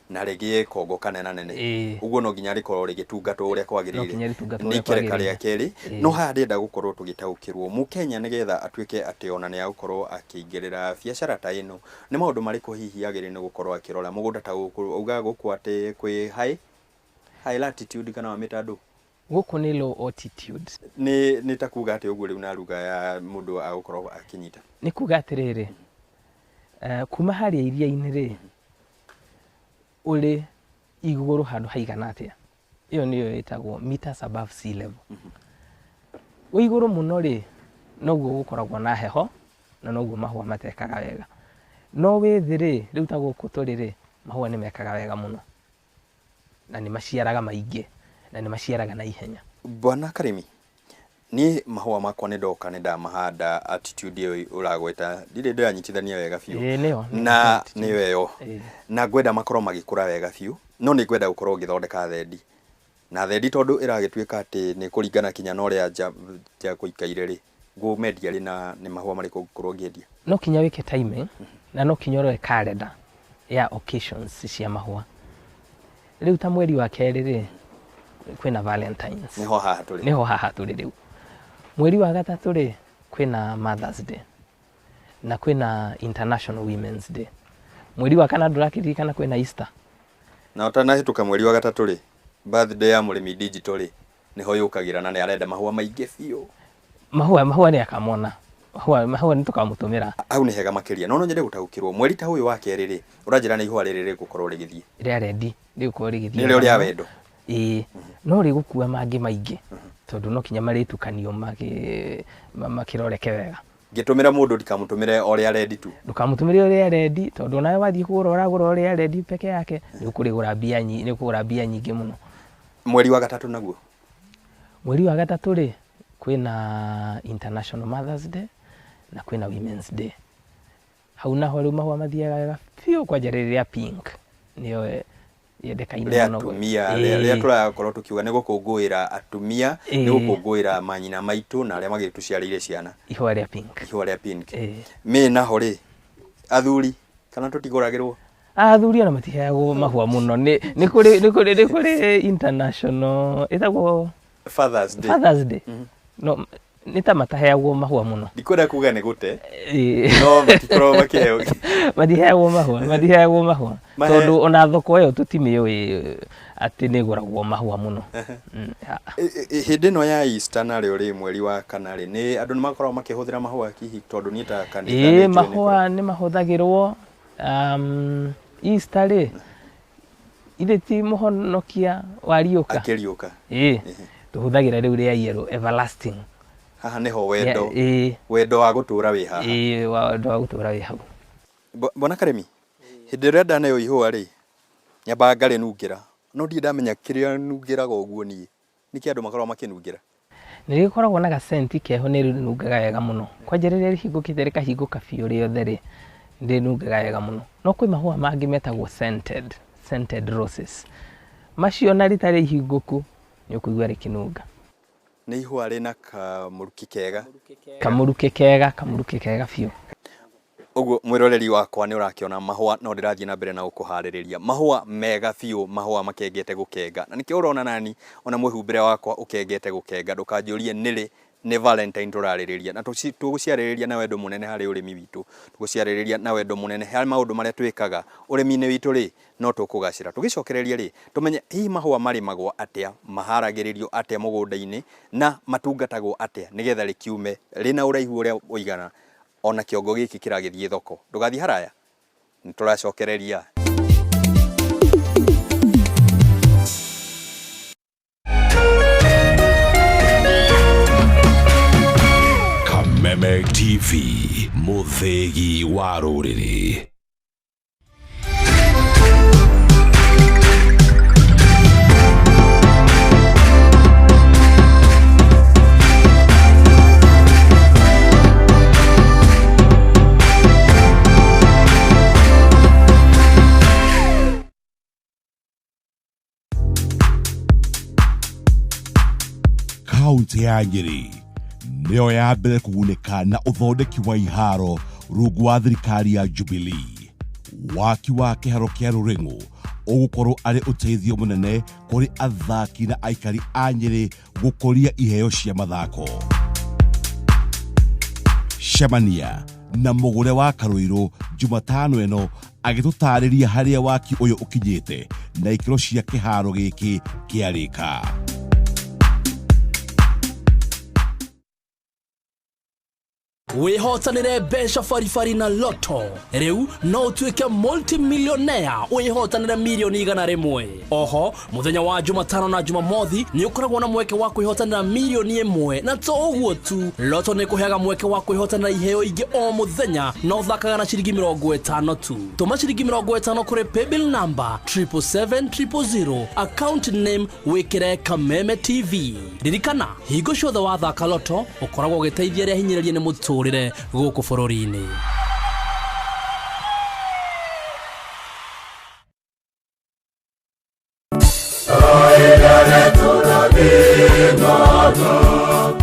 na rĩgĩe kongo kanena nene ũguo no nginya rĩkorwo rĩgĩtungatwo ũrĩa kwagĩrĩire nĩ ikereka rĩa kerĩ no haha ndĩrenda gũkorwo tũgĩtaũkĩrwo mũkenya nĩgetha atuĩke atĩ ona nĩ agũkorwo akĩingĩrĩra biacara ta ĩno nĩ maũndũ marĩkũ hihi agĩrĩire nĩ gũkorwo akĩrora mũgũnda ta gũkũ augaga gũkũ atĩ kwĩ high high latitude kana wa mitadu guku ni low altitude ni takuga ati uguo riu na ruga ya mundu agukorwo akinyita ni kuga atiriri kuma haria iria-ini ri uri iguru handu haigana atia iyo niyo itagwo meters above sea level wi iguru muno ri noguo gukoragwo na heho na noguo mahua matekaga wega no wi thi ri riu ta guku turi ri mahua ni mekaga wega muno na ni maciaraga maingi na ni maciaraga na ihenya. Bwana Karimi, ni mahua makwa ni ndoka ni ndamahanda attitude iyo uragweta ndire ndanyitithania wega biu na ni weyo na gwenda makorwo magikura wega biu no ni gwenda gukorwo ngithondeka thendi na thendi tondu iragituika ati ni kuringana kinya no ria ja kuikaire ri ngumendia ri na ni mahua mariko gukorwo ngiendia no kinya wike timing na no kinya roe calendar ya occasions cia mahua riu ta mweri wa keri ri kwina Valentines niho haha turi riu mweri wa gatatu ri kwina Mother's Day na kwina International Women's Day mweri wa kana ndurakirikana kwina Easter na utanahituka mweri wa gatatu ri birthday ya murimi digital ri niho yukagira na ni arenda mahua maingi biu mahua ni akamona mahua ni tukamutumira au ni hega makiria no nyende gutaukirwo mweri ta uyu wa keri ri uranjira ni ihua riri gukorwo rigithie ria ready rigukorwo rigithie ni ria wendo no rigukua mangi maingi tondu no kinya maritukanio makiroreke wega ngitumira mundu ndikamutumire oria ready tu ndukamutumire oria ready tondu nawe wathie kugura oria ready peke yake ni ukurigura bia nyingi muno mweri wa gatatu naguo mweri wa gatatu ri kwina International Mother's Day na kwina Women's Day hau naho riu mahua mathiaga wega biu kwanjariria pink niyo yendekaine muno atumia ria turakorwo tukiuga ni gukunguira atumia ni gukunguira manyina maitu na aria magituciarire ciana ihua ria pink me naho ri athuri kana tutiguragirwo athuri ona matiheagwo mahua muno ni kuri international itagwo Father's Day no nita mataheagwo mahua muno ndikwenda kuga ni gute no matikorwo makiheo matiheagwo mahua tondu ona thoko yo tutimiwe ati ni guragwo mahua muno hindi no ya Easter na ri mweri wa kana ri ni andu ni makorwo makihuthira mahua kihi tondu ni ta kanitha mahua ni mahuthagirwo Easter ri ile ti muhonokia wariuka akiriuka tuhuthagira riu ria yellow everlasting haha niho wendo wa gutura wi haha wendo wa gutura wi hau Bwana Karimi hindi ria ndanayo ihua ri nyamba ngari nungira no ndi ndamenya kiria nungiraga uguo niki andu makorwo makinungira nirikoragwo na gasenti keho ni nungaga wega muno kwanjiriria rihingukite rikahinguka biu riothe ri ndi nungaga wega muno no kwi mahua mangi metagwo scented roses macio na ritari ihinguku ni ukuigua rikinunga ni ihua rina kamuruki kega biu uguo mwiroreri wakwa ni urakiona mahua no ndirathie na mbere na gukuhaririria mahua mega biu mahua makengete gukenga na nikio urona nani ona mwihumbire wakwa ukengete gukenga ndukanjurie niri ni Valentine turaririria na tuguciaririria na wendo munene hari urimi witu tuguciaririria na wendo munene hari maundu maria twikaga urimi-ini witu ri no tukugacira tugicokereria ri tumenye hi mahua marimagwo atia maharagiririo atia mugunda-ini na matungatagwo atia nigetha rikiume rina uraihu uria uigana ona kiongo giki kiragithie thoko ndugathi haraya nituracokereria Kameme TV muthegi wa ruriri kaunti ya Nyeri nĩyo ya mbere kũgunĩka na ũthondeki wa iharo rungu wa thirikari ya Jubilee. Waki wa kĩharo kĩa Rũrĩng'ũ ũgũkorwo arĩ ũteithio mũnene kũrĩ athaki na aikari a Nyeri gũkũria iheo cia mathako. Cemania na Mũgũre wa Karũirũ Jumatano ĩno agĩtũtarĩria harĩa waki ũyũ ũkinyĩte na ikĩro cia kĩharo gĩkĩ kĩarĩka. Wihotanire mbeca baribari na loto. Riu no utuike multimillionaire wihotanire milioni 100. Oho, muthenya wa Jumatano na Jumamothi ni ukoragwo na mweke wa kwihotanira milioni 1 na to uguo tu. Loto ni kuheaga mweke wa kwihotanira iheo ingi o muthenya no thakaga na ciringi 50 tu. Tuma ciringi 50 kuri paybill number 77700 account name wikire Kameme TV. Ririkana hingo ciothe wa thaka loto ukoragwo giteithia ria hinyiririe ni mutu gũkũ bũrũri-inĩ.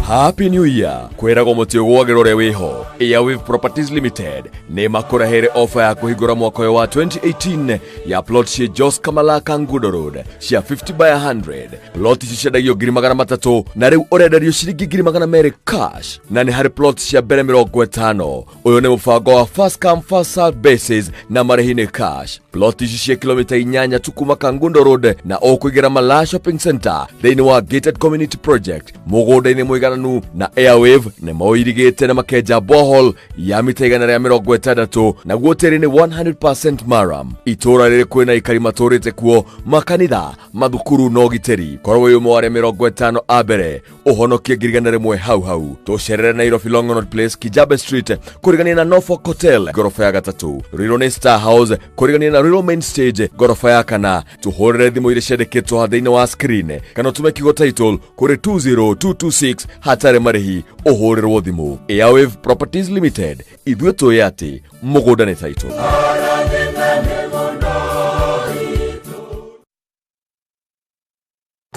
Happy New Year. Kwĩragwo mũtiũgwagĩra ũrĩa wĩho. Airwave Properties Limited nĩ makũrehere offer ya kũhingũra mwaka wa 2018 ya plot cia Jos Kamalaka Ngudo Road cia 50 by 100. Plot ici ciendagio 300,000 na rĩu ũrendario ciringi 200,000 cash na nĩ harĩ plot cia mbere 50. Ũyũ nĩ mũbango wa first come first served basis na marĩhi nĩ cash. Plot ici cia kilomita 8 tu kuma Kangundo Road na ũkũingĩra Malaya Shopping Center thĩinĩ wa Gated Community Project. Mũgũnda-inĩ mũigananu na Airwave nĩ moirigĩte na makenja borehole ya mita 160 na guoteri nĩ 100% maram. Itũra rĩrĩ kwĩna ikari matũrĩte kuo, makanitha, mathukuru no giteri. Korwo wĩ ũmwe wa 50 a mbere ũhonokie 1,000 hau. Tũcerere Nairobi Longonot Place, Kijabe Street kũrigania na Norfolk Hotel gorofa ya 3, Rirone Star House kũrigania na Rirone Main Stage gorofa ya 4. Tũhũrĩre thimũ iria ciandĩkĩtwo thĩinĩ wa screen kana ũtume kiugo title kũrĩ 20226 hatarĩ marĩhi. Ũhũrĩrwo thimũ. Airwave Properties Limited, ithuĩ tũĩ atĩ mũgũnda nĩ title.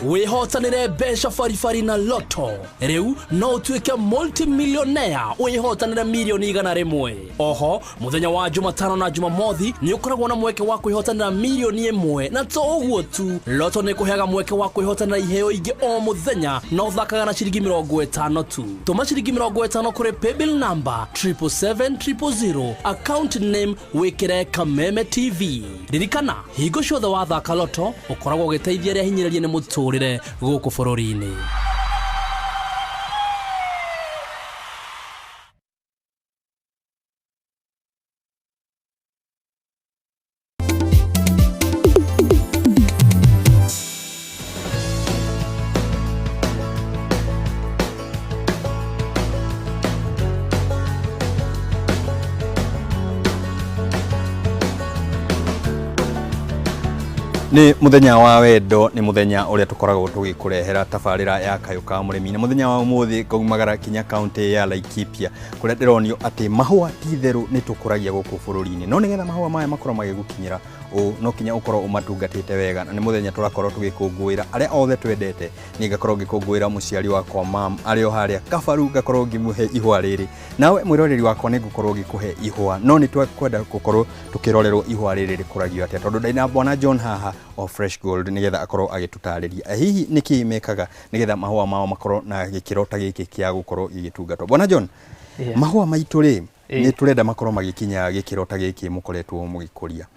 Wihotanire mbeca baribari na loto. Riu no utuike multimillionaire wihotanire milioni 100. Oho, muthenya wa Jumatano na Jumamothi ni ukoragwo na mweke wa kwihotanira milioni 1 na to uguo tu. Loto ni kuheaga mweke wa kwihotanira iheo ingi o muthenya no thakaga na ciringi 50 tu. Tuma ciringi 50 kuri paybill number 77700 account name wikire Kameme TV. Ririkana hingo ciothe wa thaka loto ukoragwo giteithia ria hinyiririe ni mutu gũkũ bũrũri-inĩ. Ni muthenya wa wendo, ni muthenya uria tukoragwo tugikurehera tabarira ya Kayuka Murimi. Ni muthenya wa umuthi ngaumagara kinya county ya Laikipia kuria ndironio ati mahua titheru ni tukuragia guku bururi-ini. No nigetha mahua maya makorwo magigukinyira no kinya ukorwo umatungatite wega. Na ni muthenya turakorwo tugikungwira aria othe twendete. Ni ngakorwo ngikungwira muciari wakwa mam ario haria Kabaru, ngakorwo ngimuhe ihwa riri. Nawe mwiroreri wakwa ni ngukorwo ngikuhe ihwa. No ni twakwenda gukorwo tukirorerwo ihwa riri rikuragio atia tondu ndaina bwana John haha o Fresh Gold nigetha akorwo agitutariria hihi niki mekaga nigetha mahua mao makorwo na gikiro ta giki kia gukorwo igitungatwo. Bwana John, mahua maitu ri ni turenda makorwo magikinya gikiro ta giki mukoretwo mugikuria.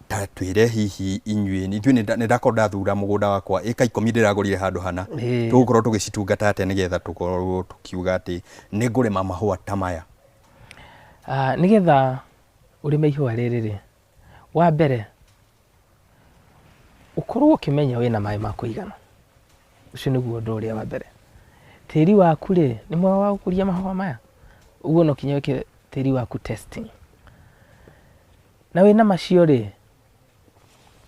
Ta twire hihi inyui ni ndakorwo ndathura mugunda wakwa eka 10 ndiragurire handu hana tugukorwo tugicitungata ate nigetha tukorwo tukiuga ati ni ngurima mahua ta maya. Nigetha urime ihua riri wa mbere ukorwo ukimenya wina mai ma kuigana. Ucio niguo ndu uria wa mbere. Tiri waku ri ni mwa wa gukuria mahua maya. Uguo no kinya weke tiri waku testing. Na wina macio ri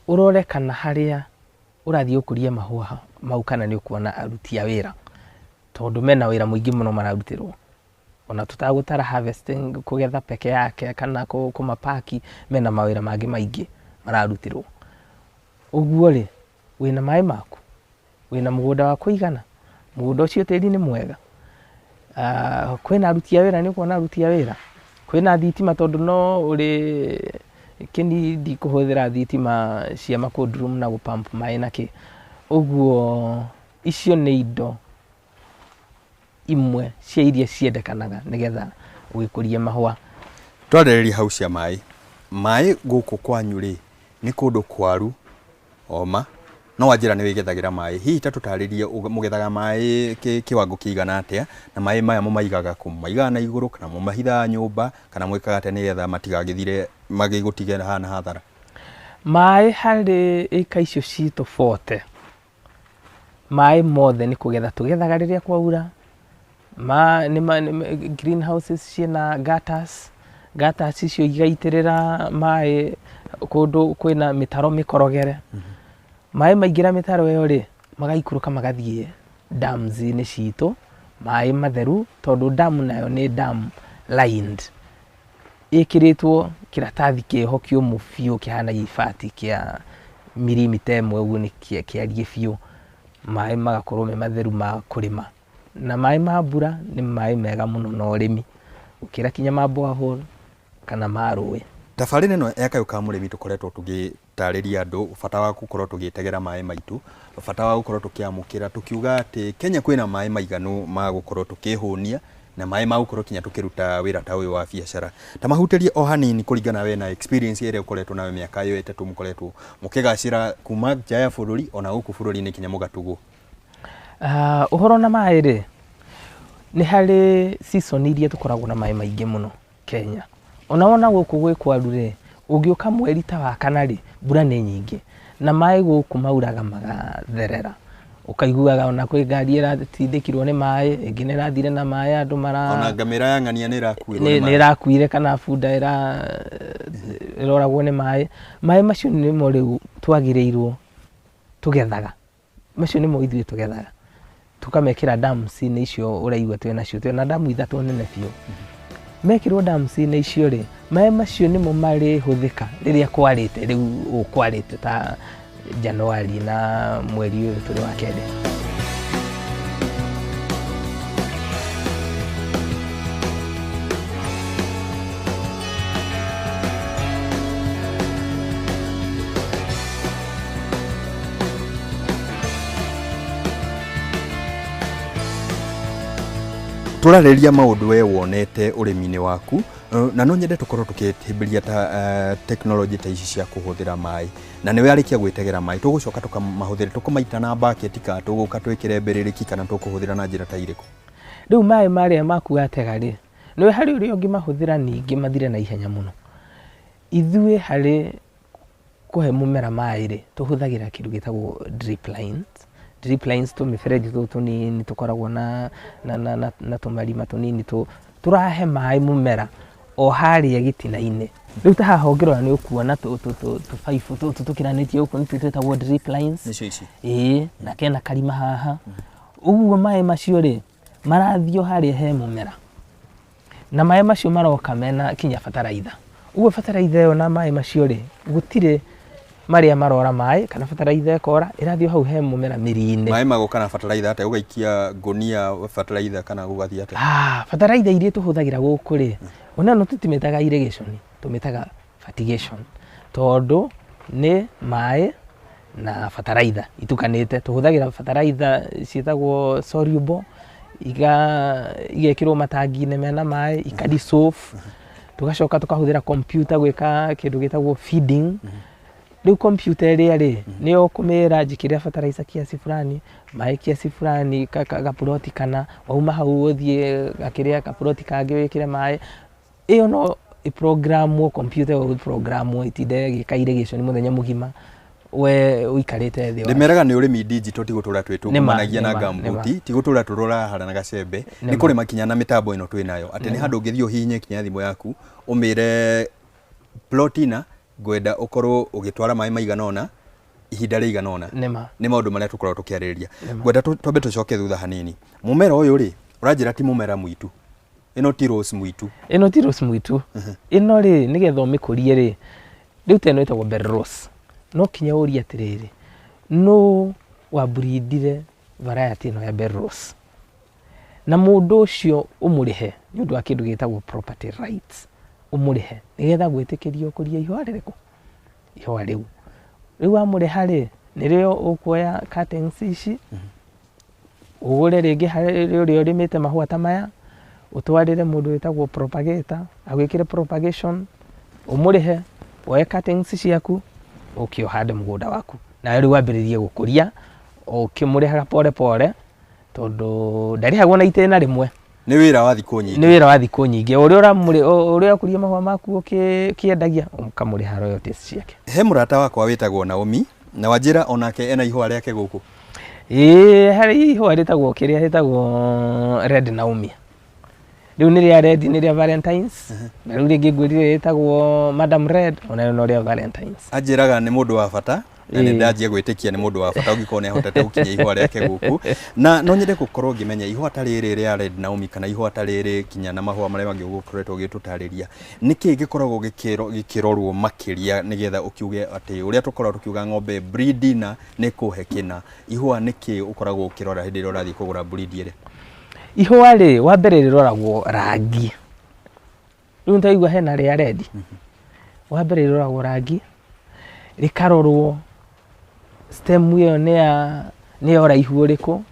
urore kana haria urathii ukuria mahua mau kana ni ukuona aruti a wira. Tondu mena wira muingi muno mararutirwo. Ona tutagutara harvesting kugetha peke yake kana kumapaki mena mawira mangi maingi mararutirwo. Uguo ri wina mai maku, wina mugunda wa kuigana, mugunda ucio tiri ni mwega. Kwina aruti a wira ni kuona aruti a wira. Kwina thitima tondu no uri kinidi kuhuthira thitima cia makundrum na gupump mai naki. Uguo icio ni indo imwe cia iria ciendekanaga nigetha gwikuria mahua Twarĩrĩria hau cia maĩ gũkũ kwanyu rĩ nĩ kũndũ kwaru oma no wanjĩra nĩ wĩgethagĩra maĩ hihi ta tũtarĩrie mũgethaga maĩ kĩwango kĩigana atĩa na maĩ maya mũmaigaga kũmaigaga na igũrũ kana mũmahithaga nyũmba kana mwĩkaga atĩa nĩgetha matigagĩthire magĩgũtige hana hathara? Maĩ harĩ ĩka icio citũ 40 maĩ mothe nĩ kũgetha tũgethaga rĩrĩa kwaura. Greenhouses ciĩna gutters icio igaitĩrĩra maĩ kũndũ kwĩna mĩtaro mĩkorogere. Maĩ maingĩra mĩtaro ĩyo rĩ magaikũrũka magathiĩ dams-inĩ citũ maĩ matheru tondũ dam nayo nĩ dam lined ĩkĩrĩtwo kĩratathi kĩho kĩũmũ biũ kĩhana gĩbati kĩa milimita ĩmwe ũguo nĩ kĩariĩ biũ. Maĩ magakorwo me matheru ma kũrĩma na maĩ ma mbura nĩ maĩ mega mũno na ũrĩmi gũkĩra kinya ma borehole kana ma rũĩ. Tabarĩra ĩno ya Kayũ ka Mũrĩmi tũkoretwo tũgĩtarĩria andũ bata wa gũkorwo tũgĩtegera maĩ maitũ, bata wa gũkorwo tũkĩamũkĩra tukiuga atĩ Kenya kwĩna maĩ maiganu ma gũkorwo tũkĩhũnia na maĩ ma gũkorwo kinya tũkĩruta wĩra ta ũyũ wa biacara. Ta mahutĩrie o hanini kũringana we na experience ĩrĩa ũkoretwo nayo mĩaka yo 3 mũkoretwo mũkĩgacĩra kuma nja ya bũrũri ona gũkũ bũrũri-inĩ kinya mũgatugwo. Ũhoro na maĩ rĩ nĩ harĩ season iria tũkoragwo na maĩ maingĩ mũno Kenya. Ona gũkũ gwĩ kwaru rĩ ũngĩũka mweri ta wa kana rĩ mbura nĩ nyingĩ na maĩ gũkũ mauraga magatherera. Ũkaiguaga ona kwĩ ngari ĩratindĩkirwo nĩ maĩ ĩngĩ nĩ ĩrathire na maĩ andũ ona ngamĩra ya ng'ania nĩ ĩrakuire kana bunda ĩroragwo nĩ maĩ. Maĩ macio nĩmo rĩu twagĩrĩirwo tũgethaga, macio nĩmo ithuĩ tũgethaga tũkamekĩra dams-inĩ icio ũraigua twĩna damu 3 nene biũ. Mekĩrwo dams-inĩ icio rĩ maĩ macio nĩmo marĩhũthĩka rĩrĩa kwarĩte, rĩu kwarĩte ta Januari na mweri ũyũ tũrĩ wa kende. Tũrarĩria maũndũ we wonete ũrĩmi-inĩ waku na no nyende tũkorwo tũkĩhĩmbĩria ta technology ta ici cia kũhũthĩra maĩ na nĩwe arĩkia gwĩtegera maĩ tũgũcoka tũkamahũthĩra tũkũmaita na bucket ka tũgũka twĩkĩre mbĩrĩrĩki kana tũkũhũthĩra na njĩra ta irĩkũ? Rĩu maĩ marĩa maku watega rĩ nĩwe harĩ ũrĩa ũngĩmahũthĩra ningĩ mathire na ihenya mũno. Ithuĩ harĩ kũhe mũmera maĩ rĩ tũhũthagĩra kĩndũ gĩtagwo drip lines tũmĩberethi tũnini tũkoragwo na tũmarima tũnini tũrahe maĩ mũmera o harĩa gĩtina-inĩ. Rĩu ta haha ũngĩrora nĩ ũkuona tũbaibũ tũtũ tũkĩranĩtie gũkũ nĩtuo twĩtagwo drip lines. Na kena karima haha. Ũguo maĩ macio rĩ marathiĩ harĩa he mũmera na maĩ macio maroka mena kinya bataraitha. Ũguo bataraitha ĩyo na maĩ macio rĩ gũtirĩ marĩa marora maĩ kana bataraitha ĩkora ĩrathiĩ hau he mũmera mĩri-inĩ. Maĩ magoka na bataraitha atĩa ũgaikia ngũnia bataraitha kana gũgathiĩ atĩa? Bataraitha iria tũhũthagĩra gũkũ rĩ ona no tũtimĩtaga irrigation tũmĩtaga fertigation tondũ nĩ maĩ na bataraitha itukanĩte. Tũhũthagĩra bataraitha ciĩtagwo soluble igekĩrwo matangi-inĩ mena maĩ ikadissolve. Tugacoka tukahũthĩra computer gwĩka kĩndũ gĩtagwo feeding. Rĩu computer ĩrĩa rĩ nĩyo ũkũmĩra njĩkĩrĩra fertilizer kiasi fulani maĩ kiasi fulani gaploti kana wauma hau ũthiĩ gakĩrĩa gaploti kangĩ wĩkĩre maĩ. Ĩyo no ĩprogramwo computer ĩyo ĩprogramwo itinde gĩka irrigation mũthenya mũgima we ũikarĩte thĩ. Ndĩmeraga nĩ ũrĩmi digital ti gũtũra twĩtũmanagia na gambuti ti gũtũra tũrora hara na gacembe nĩ kũrĩma kinya na mĩtambo ĩno twĩnayo atĩ nĩ handũ ũngĩthiĩ ũhihinye kinya thimũ yaku ũmĩre plotina ngwenda ũkorwo ũgĩtwara maĩ maigana ũna ihinda rĩigana ũna. Nĩ maũndũ marĩa tũkoragwo tũkĩarĩrĩria. Ngwenda twambe tũcoke thutha hanini. Mũmera ũyũ rĩ ũranjĩra ti mũmera mũitu, ĩno ti rose mũitu? Ĩno ti rose mũitu. Ĩno rĩ nĩgetha ũmĩkũrie rĩ rĩu ta ĩno ĩtagwo bell rose. No kinya ũria atĩrĩrĩ no wabreedire variety ĩno ya bell rose na mũndũ ũcio ũmũrĩhe nĩ ũndũ wa kĩndũ gĩtagwo property rights. Ũmũrĩhe nĩgetha gwĩtĩkĩrio kũria ihũa rĩrĩkũ? Ihũa rĩu. Rĩu wamũrĩha rĩ nĩrĩo ũkuoya cuttings ici ũgũre rĩngĩ harĩ ũrĩa ũrĩmĩte mahũa ta maya utwarire mundu witagwo propagator agwikire propagation umurihe woe cuttings ciaku ukiohande mugunda waku na riu wambiririe gukuria ukimurihaga pole pole tondu ndarihagwo na itena rimwe ni wira wa thiku nyingi ni wira wa thiku nyingi uria ukuria mahua maku ukiendagia ukamuriha royalties ciake. He murata wakwa witagwo Naomi na Wanjira onake ena ihua riake guku hari ihua ritagwo kiria hitagwo Red Naomi riu ni ria Red ni ria Valentines na riu ringi ngwirire ritagwo Madam Red ona no ria Valentines. Anjiraga ni mundu wa bata na ni ndajia gwitikia ni mundu wa bata ungikona ni ahotete gukinya ihua riake guku na no nyende gukorwo ngimenya ihua ta riri ria Red Naomi kana ihua ta riri kinya na mahua maria mangi gukoretwo gitutariria niki gikoragwo gikirorwo makiria nigetha ukiuge ati uria tukorwo tukiuga ng'ombe breed na nikuhe kina ihua niki ukoragwo ukirora hindi ria urathii kugura breed ire? Ihua ri wa mbere riroragwo rangi riu ntaigua hena ria Red wa mbere riroragwo rangi rikarorwo stem iyo ni ya uraihu uriku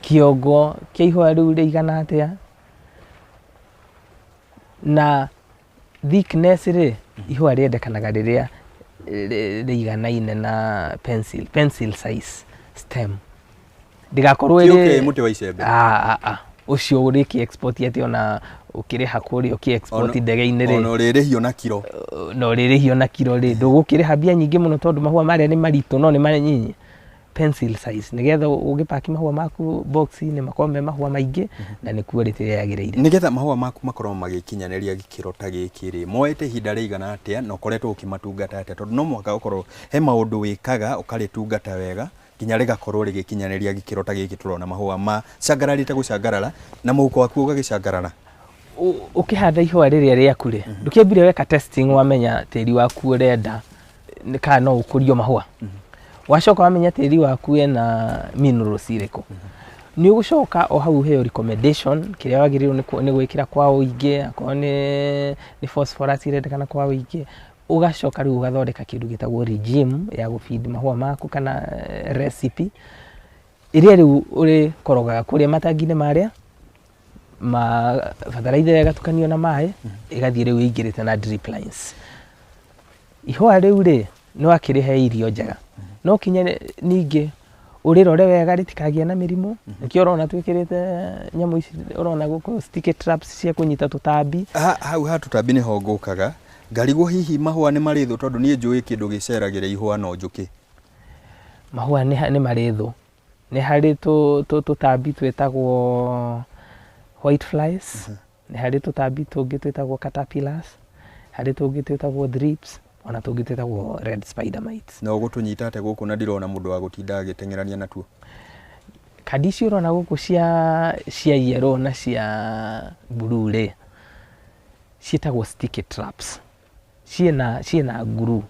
kiongo kia ihua riu rigana atia na thickness ri ihua riendekanaga riria riganaine na pencil size stem ndigakorwo iri muti wa icembe ucio uri ki export ati ona ukiriha kuri uki export ndege-ini ri ono ririhio na kilo no ririhio na kilo ri ndugukiriha bia nyingi muno tondu mahua maria ni marito no ni manyinyi pencil size nigetha ugipaki mahua maku box ni makome mahua maingi na ni quality ria yagiriire nigetha mahua maku makorwo magikinyaniria gikiro ta gikiri moete hinda rigana atia no koretwo ukimatungata atia tondu no mwaka ukorwo he maundu wikaga ukaritungata wega kinya rigakorwo rigikinyaniria gikiro ta giki turona mahua ma cangararite gucangarara na muhuko waku ugagicangarara ukihanda ihua riria riaku ri ndukiambire weka testing wamenya tiri waku urenda kana no ukurio mahua wacoka wamenya tiri waku ena minerals iriko ni ugucoka o hau heo recommendation kiria wagirirwo ni gwikira kwa uingi akwa ni phosphorus irendekana kwa uingi ugacoka riu ugathondeka kindu gitagwo regime ya gufeed mahua maku kana recipe iria riu uri korogaga kuria matangine maria fertilizer yagatukanio na mai igathie riu ingirite na drip lines ihua riu ri no akirihe irio njega no kinye ningi urirore wega ritikagie na mirimu nikio urona twikirite nyamu ici urona guku sticky traps cia kunyita tutambi hau ha tutambi ni ho ngukaga ngarigwo hihi mahua ni marithu tondu nie njui kindu giceragira ihua no njuki mahua ni marithu ni hari tutambi twetagwo white flies ni hari tutambi tungi twetagwo caterpillars hari tungi twetagwo thrips ona tungi twetagwo red spider mites no gutunyitate guku na ndirona mundu wa gutinda agitengerania natuo kadisi urona guku cia yellow na cia blue ri cietagwo sticky traps ciena nguru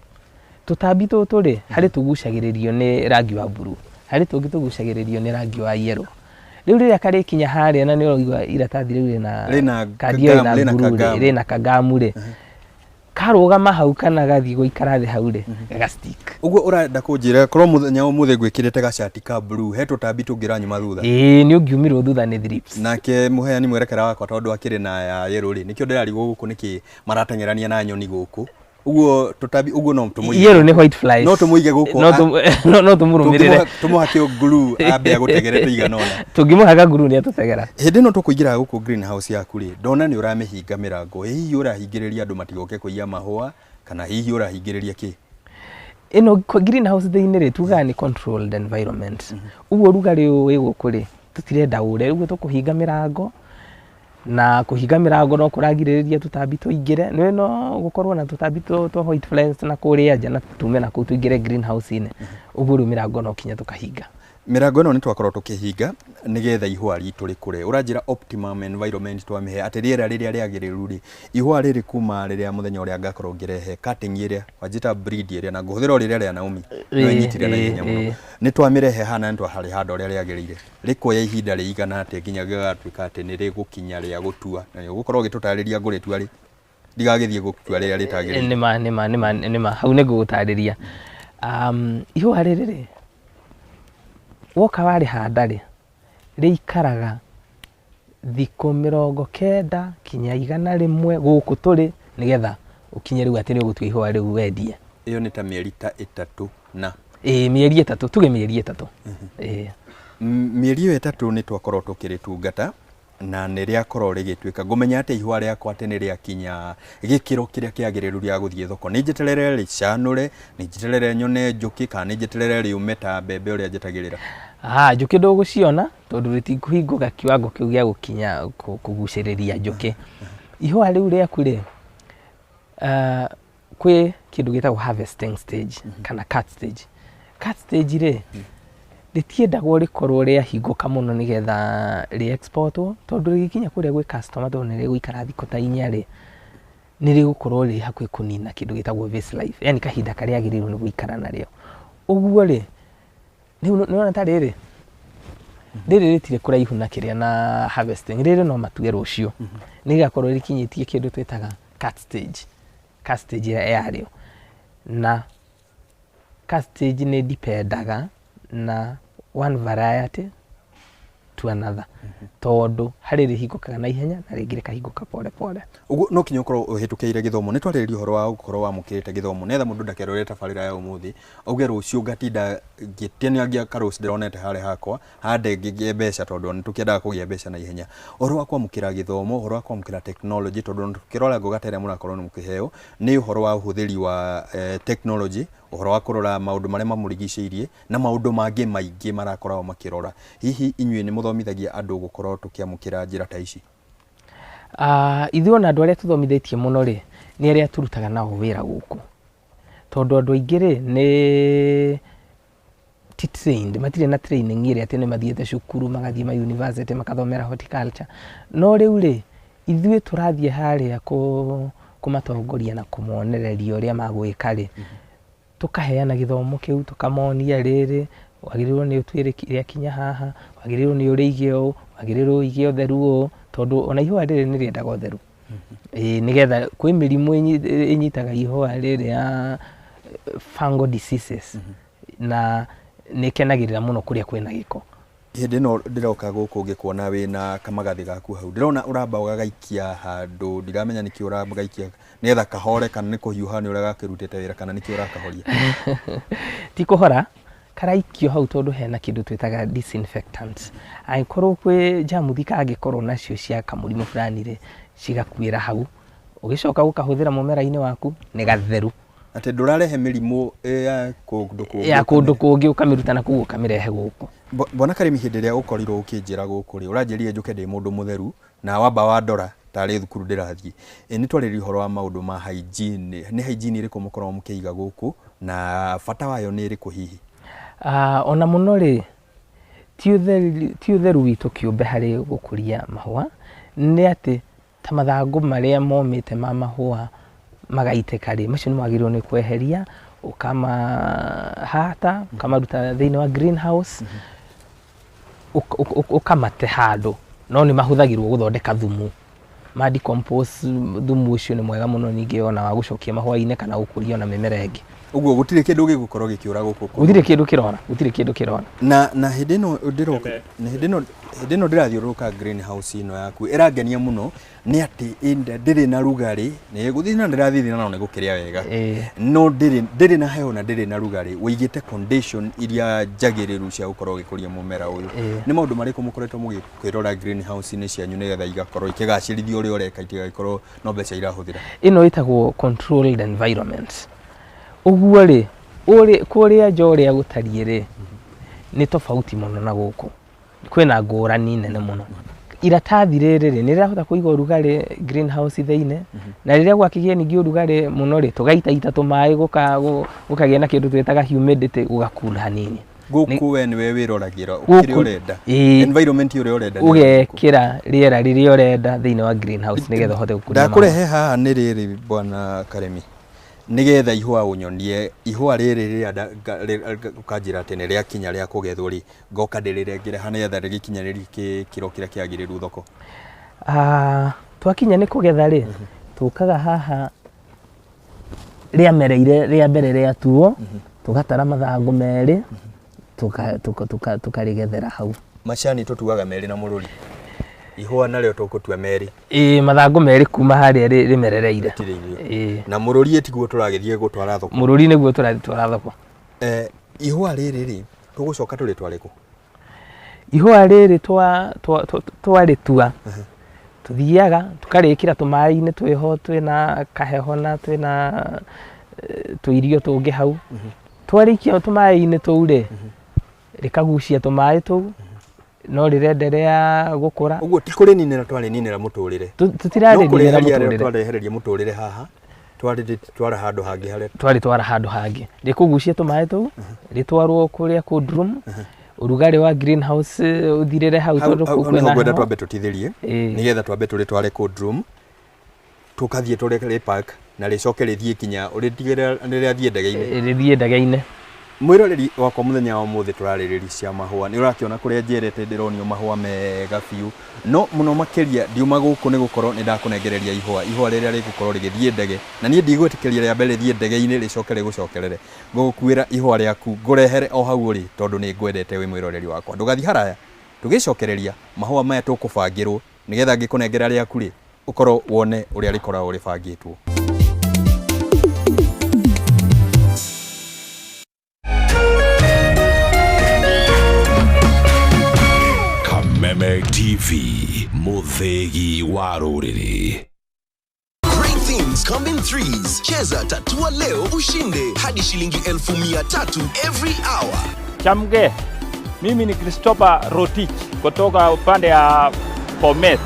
tutambi tutu ri hari tugucagiririo ni rangi wa blue hari tungi tugucagiririo ni rangi wa yellow riu riria karikinya haria na ni urigwa iratathi riu rina kadio na nguru rina kagamu ri karugama hau kana gathi guikara thi hau ri ga stick uguo urenda kunjira korwo muthenya umuthe gwikirite gacati ka blue he tutambi tungiranyuma thutha ni ungiumirwo thutha ni thrips nake muheani mwerekera wakwa tondu akiri na ya yellow ri nikio ndirarigwo guku niki maratengerania na nyoni guku uguo tutambi uguo no tumuige yellow ni white flies no tumuige guku no tumurumirire tumuhakio glue ambe agutegerete iganona tungimuhaga glue ni atutegera hindi no tukuingira guku greenhouse yaku ri ndona ni uramehinga mirango hihi urahingiriria andu matigoke kuiya mahua kana hihi urahingiriria ki ino greenhouse thini ri tuga ni controlled environment uguo rugari wi guku ri tutirenda ure uguo tukuhinga mirango na kuhinga mirango no kuragiriria tutambi tuingire no gukorwo na tutambi to white flies na kuria nja na tume na ku tuingire greenhouse ine uguo mirango no kinya tukahinga mirango ino ni twakorwo tukihinga nigetha ihua ritu rikure uranjira optimum environment twamihe ati riera riria riagiriru ri ihua riri kuma riria muthenya uria ngakorwo ngirehe cutting iria wajita breed iria na nguhithira riria ria Naomi no nyitire na ihenya muno ni twamirehe hana ntwa hari handa uria riagirire rikuoya ihinda rigana ati nginya gigatuika ati ni rigukinya ria gutua na ugukorwo gitutariria nguritua ri ndigagithie gutua riria ritagirire nima hau ni gutariria ihua riri ri woka wari handa ri ikaraga thikũ 90 kinya 100 gũkũ tũrĩ nigetha ukinye rĩu atĩ nĩ ũgũtua ihũa rĩu wendie. Iyo nĩ ta mĩeri ta 3 na mĩeri 3 tuge mĩeri 3 mĩeri ĩyo 3 nĩ twakorwo tũkĩrĩtungata na nĩ rĩakorwo rĩgĩtuĩka ngũmenya atĩ ihũa rĩakwa atĩ nĩ rĩakinya gĩkĩro kĩrĩa kĩagĩrĩru rĩa gũthiĩ thoko. Nĩ njeterere rĩcanũre, nĩ njeterere nyone njũkĩ, kana nĩ njeterere rĩume ta mbembe ũrĩa njetagĩrĩra? Njũkĩ ndũgũciona tondũ rĩtikũhingũka kiwango kĩu gĩa gũkinya kũgucĩrĩria njũkĩ. Ihũa rĩu rĩaku rĩ, kwĩ kĩndũ gĩtagwo harvesting stage kana cut stage. Cut stage rĩ, rĩtiendagwo rĩkorwo rĩahingũka mũno nĩgetha rĩ-exportwo, tondũ rĩgĩkinya kũrĩa gwĩ customer tondũ nĩ rĩgũikara thikũ ta 4 rĩ, nĩ rĩgũkorwo rĩ hakuhĩ kũnina kĩndũ gĩtagwo base life, yani kahinda karĩa agĩrĩirwo nĩ gũikara narĩo. Ũguo rĩ, nĩwona ta rĩrĩ rĩtire kũraihu na kĩrĩa na harvesting, rĩrĩ no matue rũciũ nĩgakorwo rĩkinyĩtie kĩndũ twĩtaga cut stage. Cut stage yarĩo, na cut stage nĩ dipendaga na one variety to another, tondũ harĩ rĩhingũkaga na ihenya na rĩngĩ rĩkahingũka pole pole. Ũguo no kinya ũkorwo ũhĩtũkĩire gĩthomo. Nĩ twarĩrĩria ũhoro wa gũkorwo wamũkĩrĩte gĩthomo nĩgetha mũndũ ndakerore tabarĩra ya ũmũthĩ auge rũciũ ngatinda ngĩtenia karosi ndĩronete harĩa hakwa hande ngĩgĩe mbeca, tondũ nĩ tũkĩendaga kũgĩa mbeca na ihenya. Ũhoro wa kwamũkĩra gĩthomo, ũhoro wa kwamũkĩra technology, tondũ tũkĩrora ngũgaterĩa mũrakorwo nĩ mũkĩheo, nĩ ũhoro wa ũhũthĩri wa technology, ũhoro wa kũrora maũndũ marĩa mamũrigicĩirie na maũndũ mangĩ maingĩ marakorwo makĩrora. Hihi inyuĩ nĩ mũthomithagia andũ gũkorwo tũkĩamũkĩra njĩra ta ici? Ithuĩ ona andũ arĩa tũthomithĩtie mũno rĩ, nĩ arĩa tũrutaga nao wĩra gũkũ, tondũ andũ aingĩ rĩ nĩ trained, matirĩ na training ĩrĩa atĩ nĩ mathiĩte cukuru magathiĩ ma university makathomera horticulture. No rĩu rĩ, ithuĩ tũrathiĩ harĩa kũmatongoria na kũmonereria ũrĩa magwĩka rĩ, tukaheana gĩthomo kĩu, tukamonia rĩrĩ wagĩrĩirwo nĩ ũtuĩre kĩrĩa kinya haha, wagĩrĩirwo nĩ ũrĩige ũũ, wagĩrĩirwo ũige ũtheru ũũ, tondũ ona ihũa rĩrĩ nĩ rĩendaga ũtheru. Nĩgetha kwĩ mĩrimũ ĩnyitaga ihũa rĩrĩ ya fungal diseases, na nĩ kenagĩrĩra mũno kũrĩa kwĩna gĩko. Hĩndĩ ĩno ndĩroka gũkũ ngĩkuona wĩna kamagathĩ gaku hau, ndĩrona ũramba ũgagaikia handũ, ndiramenya nĩkĩ ũragaikia nĩgetha kahore, kana nĩ kũhiũha nĩ ũrĩa gakĩrutĩte wĩra, kana nĩkĩ ũrakahoria? Ti kũhora, karaikio hau tondũ hena kĩndũ twĩtaga disinfectants. Angĩkorwo kwĩ jamuthi kangĩkorwo nacio cia kamũrimũ fulani rĩ, cigakuĩra hau, ũgĩcoka gũkahũthĩra mũmera-inĩ waku nĩ gatheru. Atĩ ndũrarehe mĩrimũ ya kũndũ kũngĩ ũkamĩruta na kũu ũkamĩrehe gũkũ. Bwana Karemi, hĩndĩ ĩrĩa ũkorirwo ũkĩnjĩra gũkũ rĩ, ũranjĩrire njũke ndĩ mũndũ mũtheru na wamba wa ndora tarĩ thukuru ndĩrathiĩ. Nĩ twarĩrĩria ũhoro wa maũndũ ma hygiene. Nĩ hygiene ĩrĩkũ mũkorwo mũkĩiga gũkũ na bata wayo nĩ ĩrĩkũ hihi? Ona mũno rĩ, ti ũtheru witũ kĩũmbe harĩ gũkũria mahũa, nĩ atĩ ta mathangũ marĩa momĩte ma mahũa magaitĩka rĩ, macio nĩ magĩrĩirwo nĩ kweheria, ũkamahata, ũkamaruta thĩinĩ wa greenhouse, ũkamate handũ, no nĩ mahũthagĩrwo gũthondeka thumu. Ma decompose thumu ũcio nĩ mwega mũno ningĩ ona wa gũcokia mahũa-inĩ kana gũkũria ona mĩmera ĩngĩ. Ũguo gũtirĩ kĩndũ gĩgũkorwo gĩkĩũra gũkũ? Gũtirĩ kĩndũ kĩrona, gũtirĩ kĩndũ kĩrona. Na hĩndĩ ĩno ndĩroka, hĩndĩ ĩno ndĩrathiũrũrũka greenhouse ĩno yaku, ĩrangenia mũno nĩ atĩ ndĩrĩ na rugarĩ, nĩ gũthiĩ na ndĩrathiĩ na nĩ gũkĩrĩa wega, no ndĩrĩ na heho na ndĩrĩ na rugarĩ, wĩigĩte condition iria njagĩrĩru cia gũkorwo gĩkũria mũmera ũyũ. Nĩ maũndũ marĩkũ mũkoretwo mũgĩkwĩrora greenhouse-inĩ cianyu nĩgetha igakorwo ikĩgacĩrithia ũrĩa ũreka, itigagĩkorwo no mbeca irahũthĩra? Ĩno ĩtagwo controlled environment. Ũguo rĩ, kũrĩa nja ũrĩa gũtariĩ rĩ, nĩ tofauti mũno na gũkũ, kwĩna ngũrani nene mũno. Iratathi rĩrĩ rĩ, nĩ rĩrahota kũiga ũrugarĩ greenhouse thĩinĩ, na rĩrĩa gwakĩgĩa ningĩ ũrugarĩ mũno rĩ, tũgaita tũmaĩ gũkagĩa na kĩndũ twĩtaga humidity, gũgakura hanini. Gũkũ we nĩwe wĩroragĩra ũkĩrĩa ũrenda, environment ũrĩa ũrenda, ũgekĩra rĩera rĩrĩa ũrenda thĩinĩ wa greenhouse nĩgetha ũhote gũkũria. Ndakũrehe haha nĩ rĩrĩ, Bwana Karemi, nĩgetha ihũa ũnyonie ihũa rĩrĩ rĩrĩa ũkanjĩra atĩ nĩ rĩakinya rĩa kũgethwo rĩ, ngoka ndĩrĩrengere hana nĩgetha rĩgĩkinyanĩrie kĩro kĩrĩa kĩagĩrĩru thoko. Twakinya nĩ kũgetha rĩ, tũkaga haha rĩamereire rĩa mbere rĩa tuo, tũgatara mathangũ merĩ, tũkarĩgethera hau. Macani tũtuaga merĩ na mũrũri? ihua naryo tukutua meri mathangu meri kuma haria rimerereire na mururi etiguo turagithie gutwara thoko mururi niguo turatwara thoko ihua riri tugucoka turi twariku ihua riri twaritua tuthiaga tukarikira tumai-ini twiho twina kaheho na twina tuirio tungi hau twarikia tumai-ini tuu ri rikagucia tumai tuu no rirenderea gukura uguo ti kuri ninira twari ninira muturire tutirari ninira muturire twarehereria muturire haha twara handu hangi haria twara handu hangi rikugucia tumai tuu ritwarwo kuria cold room urugari wa greenhouse uthirire hau tondu kukwena ngwenda twambe tutithirie nigetha twambe turi cold room tukathie turi park na ricoke rithie kinya uritigire rirathie ndege-ini mwiroreri wakwa muthenya wa muthi turariricia mahua ni urakiona kuria njerete ndironio mahua mega biu no muno makiria ndiuma guku ni gukorwo ni ndakunengereria ihua riria rigukorwo rigithie ndege na nie ndigwitikiria ria mbere rithie ndege-ini ricoke rigucokerere ngukuira ihua riaku ngurehere o hau uri tondu ni ngwendete wi mwiroreri wakwa ndugathi haraya tugicokereria mahua maya tukubangirwo nigetha ngikunengera riaku ri ukorwo wone uria rikoragwo ribangitwo. Kameme TV, muthegi wa ruriri. Great things come in threes. Cheza tatua leo ushinde hadi shilingi 1,300 every hour. Chamge, mimi ni Christopher Rotich kutoka upande ya Bomet.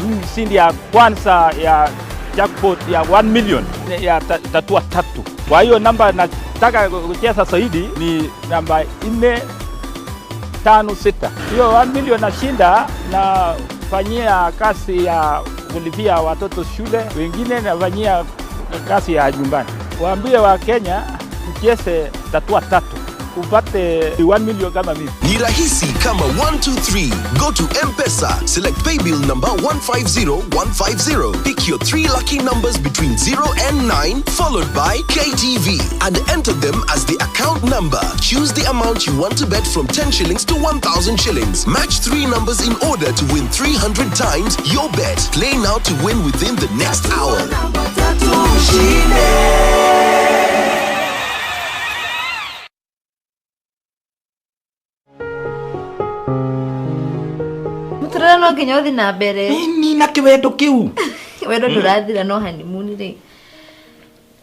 Mimi sindi ya kwanza ya jackpot ya 1 million ya tatua tatu. Kwa hiyo namba nataka kucheza zaidi ni namba 456. Hiyo 1 million nashinda na fanyia kazi ya kulipia watoto shule, wengine nafanyia kazi ya nyumbani. Waambie wa Kenya mcheze tatua tatu upate 1 million kama mimi. Ni rahisi kama 123. Go to M-Pesa, select paybill number 150150. Pick your 3 lucky numbers between 0 and 9 followed by KTV and enter them as the account number. Choose the amount you want to bet from 10 shillings to 1,000 shillings. Match 3 numbers in order to win 300 times your bet. Play now to win within the next hour. No nginya uthi na mbere ni na kiwendo kiu wendo ndurathira no honeymoon ri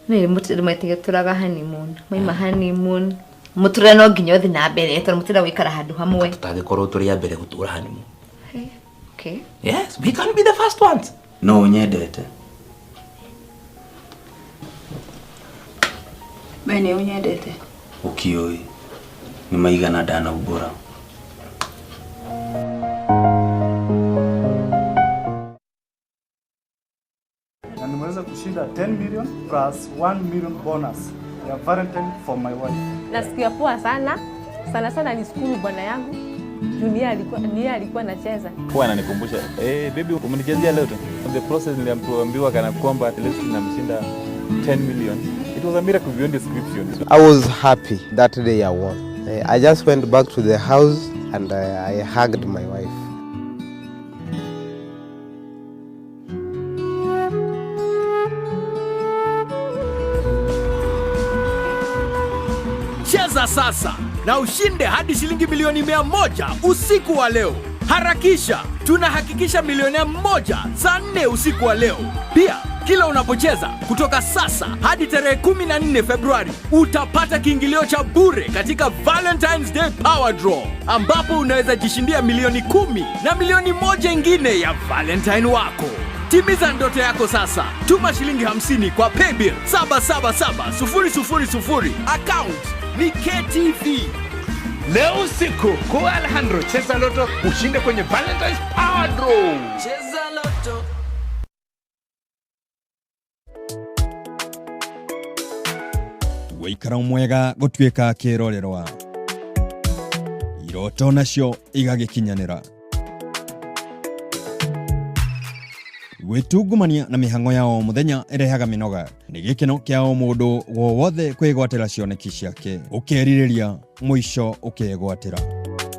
ni mutire mwetige turaga honeymoon maima honeymoon mutire no nginya uthi na mbere tondu mutire wikara handu hamwe tutagikorwo turi ya mbere gutura honeymoon. Okay, yes, we can be the first ones. No nyendete bene unyendete ukioi ni maigana dana ubora. Kushinda 10 million plus 1 million bonus ya Valentine for my wife. Nasikia poa sana. Sana sana ni shukuru bwana yangu. Dunia alikuwa anacheza. Kwa ananikumbusha, baby umenichezea leo tu. The process niliambiwa kana kwamba at least namshinda 10 million. It was a miracle beyond description. I was happy that day I won. I just went back to the house and I hugged my wife. Cheza sasa na ushinde hadi shilingi milioni 100 usiku wa leo. Harakisha, tunahakikisha milionea 1 saa 4 usiku wa leo. Pia kila unapocheza kutoka sasa hadi tarehe 14 Februari utapata kiingilio cha bure katika Valentine's Day Power Draw, ambapo unaweza jishindia milioni 10 na milioni 1 ingine ya Valentine wako. Timiza ndoto yako sasa. Tuma shilingi 50 kwa paybill 777000 account ni KTV. Leo usiku kwa Alejandro cheza loto ushinde kwenye Valentine's Power Draw. Cheza loto. Gũikara mwega gũtuĩka kĩrorerwa, iroto nacio igagĩkinyanĩra. Gwĩtungumania na mĩhang'o ya o mũthenya ĩrehaga mĩnoga. Nĩ gĩkeno kĩa o mũndũ wothe kwĩgwatĩra cioneki ciake, ũkerirĩria mũico ũkegwatĩra.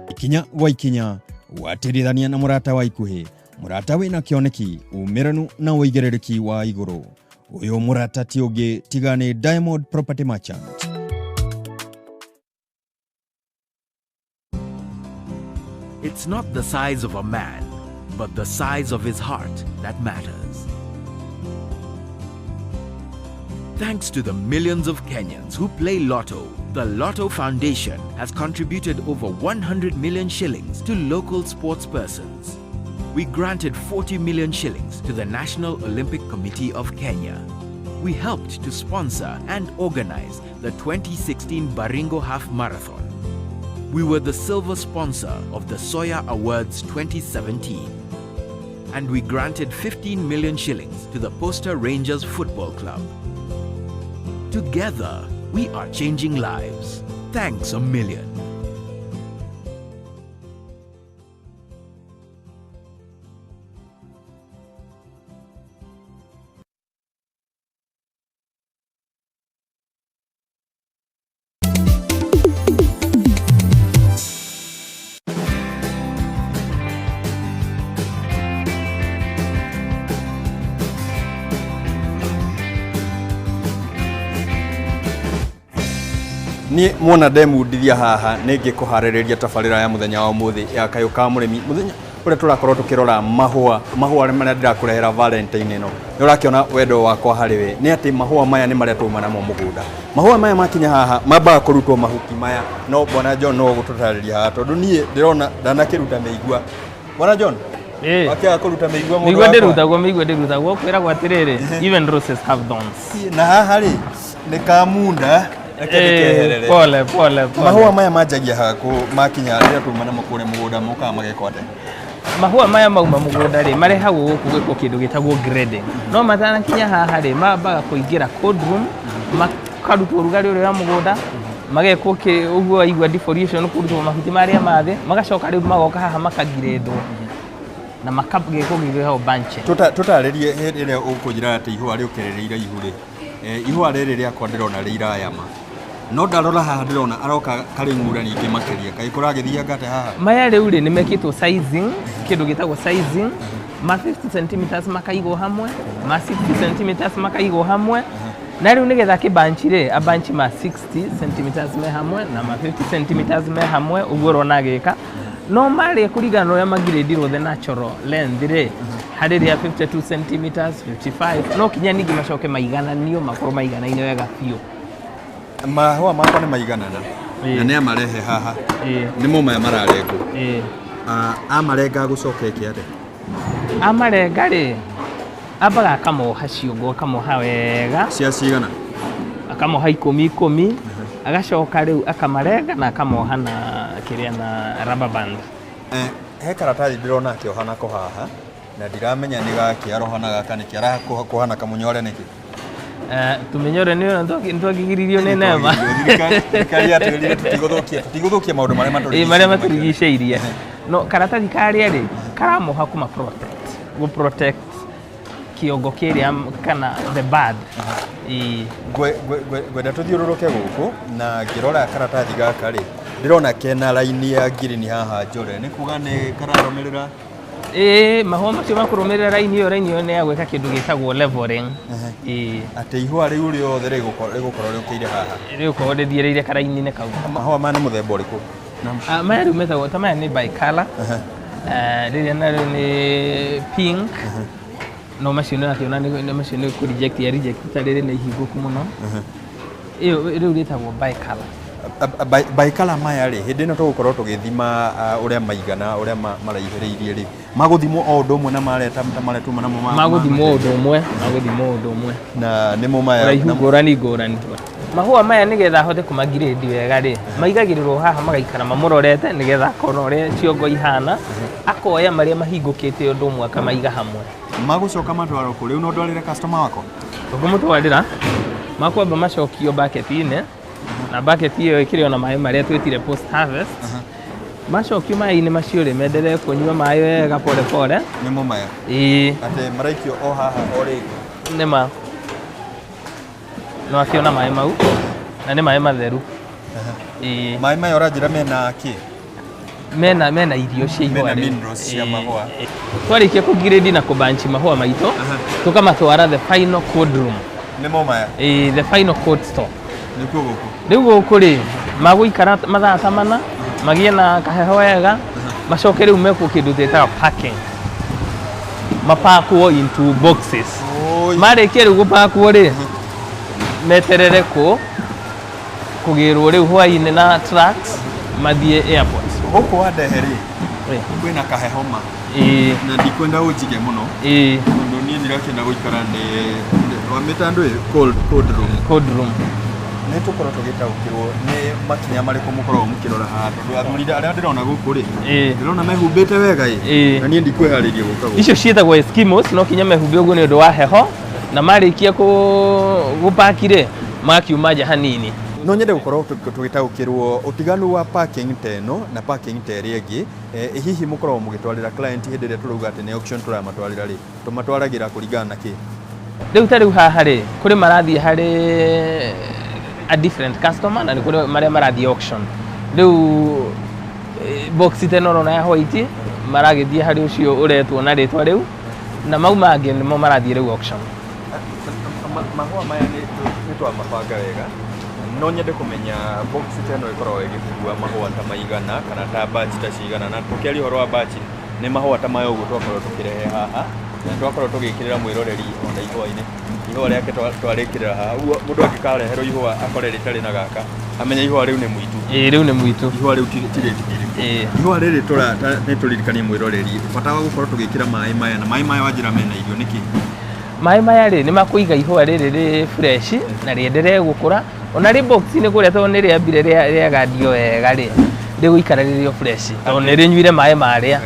Ikinya gwa ikinya, gwatĩrithania na mũrata wa ikuhĩ, Murata wina kioneki umiranu na uigiririki wa iguru. Uyo murata ti ungi tiga ni Diamond Property Merchant. It's not the size of a man, but the size of his heart that matters. Thanks to the millions of Kenyans who play Lotto, the Lotto Foundation has contributed over 100 million shillings to local sportspersons. We granted 40 million shillings to the National Olympic Committee of Kenya. We helped to sponsor and organize the 2016 Baringo Half Marathon. We were the silver sponsor of the Soya Awards 2017. And we granted 15 million shillings to the Poster Rangers Football Club. Together, we are changing lives. Thanks a million. Ni mwona ndemundithia haha ningi kuhaririria tabarira ya muthenya wa muthi ya kayo ka murimi muthenya ure turakorwo tukirora mahua maria ndirakurehera Valentine ino ni urakiona wendo wakwa hariwe ni ati mahua maya ni maria tuma namo mugunda mahua maya makinya haha mamba kurutwo mahuki maya no bwana John no gututariria haha tondu nie ndirona ndanakiruta meigua bwana John akia kuruta meigua mundu meigua ndirutagwo kwira kwa tiriri even roses have thorns na haha ri ni kamunda pole. Mahua maya majagia haku makinya rira tuma namo kure mugunda muka mageko ate mahua maya mauma mugunda ri marehagwo guku gwiko kindu gitagwo grading no matana kinya haha ri mambaga kuingira cold room makarutwo rugari uri wa mugunda mageko ke uguo igwa defoliation kurutwo mahuti maria mathe magacoka ri magoka haha makagirendwo na makabgeko gigeho banche tutaririe ire ukujira ati ihua ri ukerereire ihuri ihua riri riakwa ndirona ri irayama no ndarora haha ndirona aroka kari ngura nyingi makiria kai kuragithia ngate haha maya riu ri nimekitwo sizing kindu gitagwo sizing ma 50 cm makaigo hamwe ma 60 cm makaigo hamwe na riu nigetha kibanchi ri abanchi ma 60 cm me hamwe na ma 50 cm me hamwe uguo rona gika no mari kurigana uria magiredirwo the natural length ri hariri ya 52 cm 55 no kinya ningi macoke maigananio makoro maiganaine wega biu mahua makwa ni maiganana na ne amarehe haha ni mo maya mararengo amarenga gucoka iki ate amarenga ri abaga kamoha ciugo kamoha wega cia cigana akamoha 10 agacoka riu akamarenga na akamoha na kiria na rubber band he karatathi ndirona kiohana ko haha na ndiramenya ni gakiarohana gaka ni kiara kuhana kamunyore niki tumenyore ni ntwagigiririo ni nema kali atwirire tutiguthukia maundu maria maturigiceirie no karatathi karia ri karamoha kuma protect kiongo kiria kana the bad gwenda tuthiururuke guku na ngirora karatathi gaka ri ndirona kena line ya green haha njore ni kuga ni kararomerera mahua macio makurumirira raini iyo ni agwika kindu gitagwo leveling ate ihua riu riothe rigukorwo riukiire haha rigukorwo rithiereire karaini-ini kau mahua ma ni muthemba uriku maya riu metagwo ta maya ni bicolor riria nario ni pink no macio ni akiona ni macio ni ku reject ya reject ta riri ni ihinguku muno iyo riu ritagwo bicolor baikala maya ri hindi no tugukorwo tugithima uria maigana uria maraihiriirie ri maguthimwo o undu umwe na mareta maretuma namo maguthimwo undu umwe na nimo maya raihu ngurani mahua maya nigetha hote kumagiredi wega ri maigagirirwo haha magaikara mamurorete nigetha akona uria ciongo ihana akoya maria mahingukite undu umwe akamaiga hamwe magucoka matwaro kuri no ndwarire customer wako tugumutwarira makwamba macokio bucket-ini na bucket iyo ikirio na mai maria twitire post harvest macokio mai ni macio ri menderee kunyua mai wega pole nimo maya ate maraikio o haha ori nima no akiona mai mau na ni mai matheru mai mai ora njira mena ki mena irio cia ihũa. Mena minerals cia mahũa. Twarĩkia kũgrade na kũbanchi mahũa maitũ, tũkamatwara the final code room. Nĩmo maya? The final code store. Nĩkuo gũkũ? Rĩu gũkũ rĩ, magũikara mathaa ta mana, magĩe na kaheho wega, macoke rĩu mekwo kĩndũ twĩtaga packing. Mapakwo into boxes. Marĩkia rĩu gũpakwo rĩ, meterere kũgĩrwo rĩu hwaĩ-inĩ na trucks mathiĩ airport. Gũkũ wandehe rĩ, kwĩna kaheho ma. Na ndikwenda ũnjige mũno. Tondũ niĩ ndirakĩenda gũikara wamĩta andũ cold room. Cold room. Nĩ tũkorwo tũgĩtaũkĩrwo nĩ makinya marĩkũ mũkoragwo mũkĩrora haha, tondũ athuri arĩa ndĩrona gũkũ rĩ, ndĩrona mehumbĩte wega na niĩ ndikwĩharĩria gũka gũkũ. Icio ciĩtagwo Eskimos, no kinya mehumbe ũguo nĩ ũndũ wa heho, na marĩkia gũpaki rĩ, magakiuma nja hanini. No nyende gũkorwo tũgĩtaũkĩrwo ũtiganu wa parking ta ĩno na parking ta ĩrĩa ĩngĩ, hihi mũkoragwo mũgĩtwarĩra client hĩndĩ ĩrĩa tũrauga atĩ nĩ auction tũramatwarĩra rĩ, tũmatwaragĩra kũringana na kĩ? Rĩu ta rĩu haha rĩ, kũrĩ marathiĩ harĩ a different customer na nĩ kũrĩ marĩa marathiĩ auction. Rĩu box ta ĩno ũrona ya white maragĩthiĩ harĩ ũcio ũretwo na rĩtwa rĩu, na mau mangĩ nĩmo marathiĩ rĩu auction. Mahũa maya nĩ twamabanga wega, no nyende kũmenya box ta ĩno ĩkoragwo ĩgĩkua mahũa ta maigana kana ta batch ta cigana, na tũkĩaria ũhoro wa batch nĩ mahũa ta maya ũguo twakorwo tũkĩrehe haha na twakorwo tũgĩkĩrĩra mwĩroreri ona ihũa-inĩ. Ihũa rĩake twarĩkĩrĩra haha, ũguo mũndũ angĩkareherwo ihũa akore rĩtarĩ na gaka amenya ihũa rĩu nĩ muitu. Rĩu nĩ muitu. Ihũa rĩu ti rĩtikĩrĩ. Ihũa rĩrĩ nĩ tũririkanie mwĩroreri, bata wa gũkorwo tũgĩkĩra maĩ maya, na maĩ maya wanjĩra mena irio nĩkĩ? Maĩ maya rĩ nĩ makũiga ihũa rĩrĩ rĩ fresh na rĩenderee gũkũra, ona rĩ box-inĩ kũrĩa tondũ nĩ rĩambire rĩagandio wega rĩ, rĩgũikara rĩrĩ fresh tondũ nĩ rĩnyuire maĩ marĩa.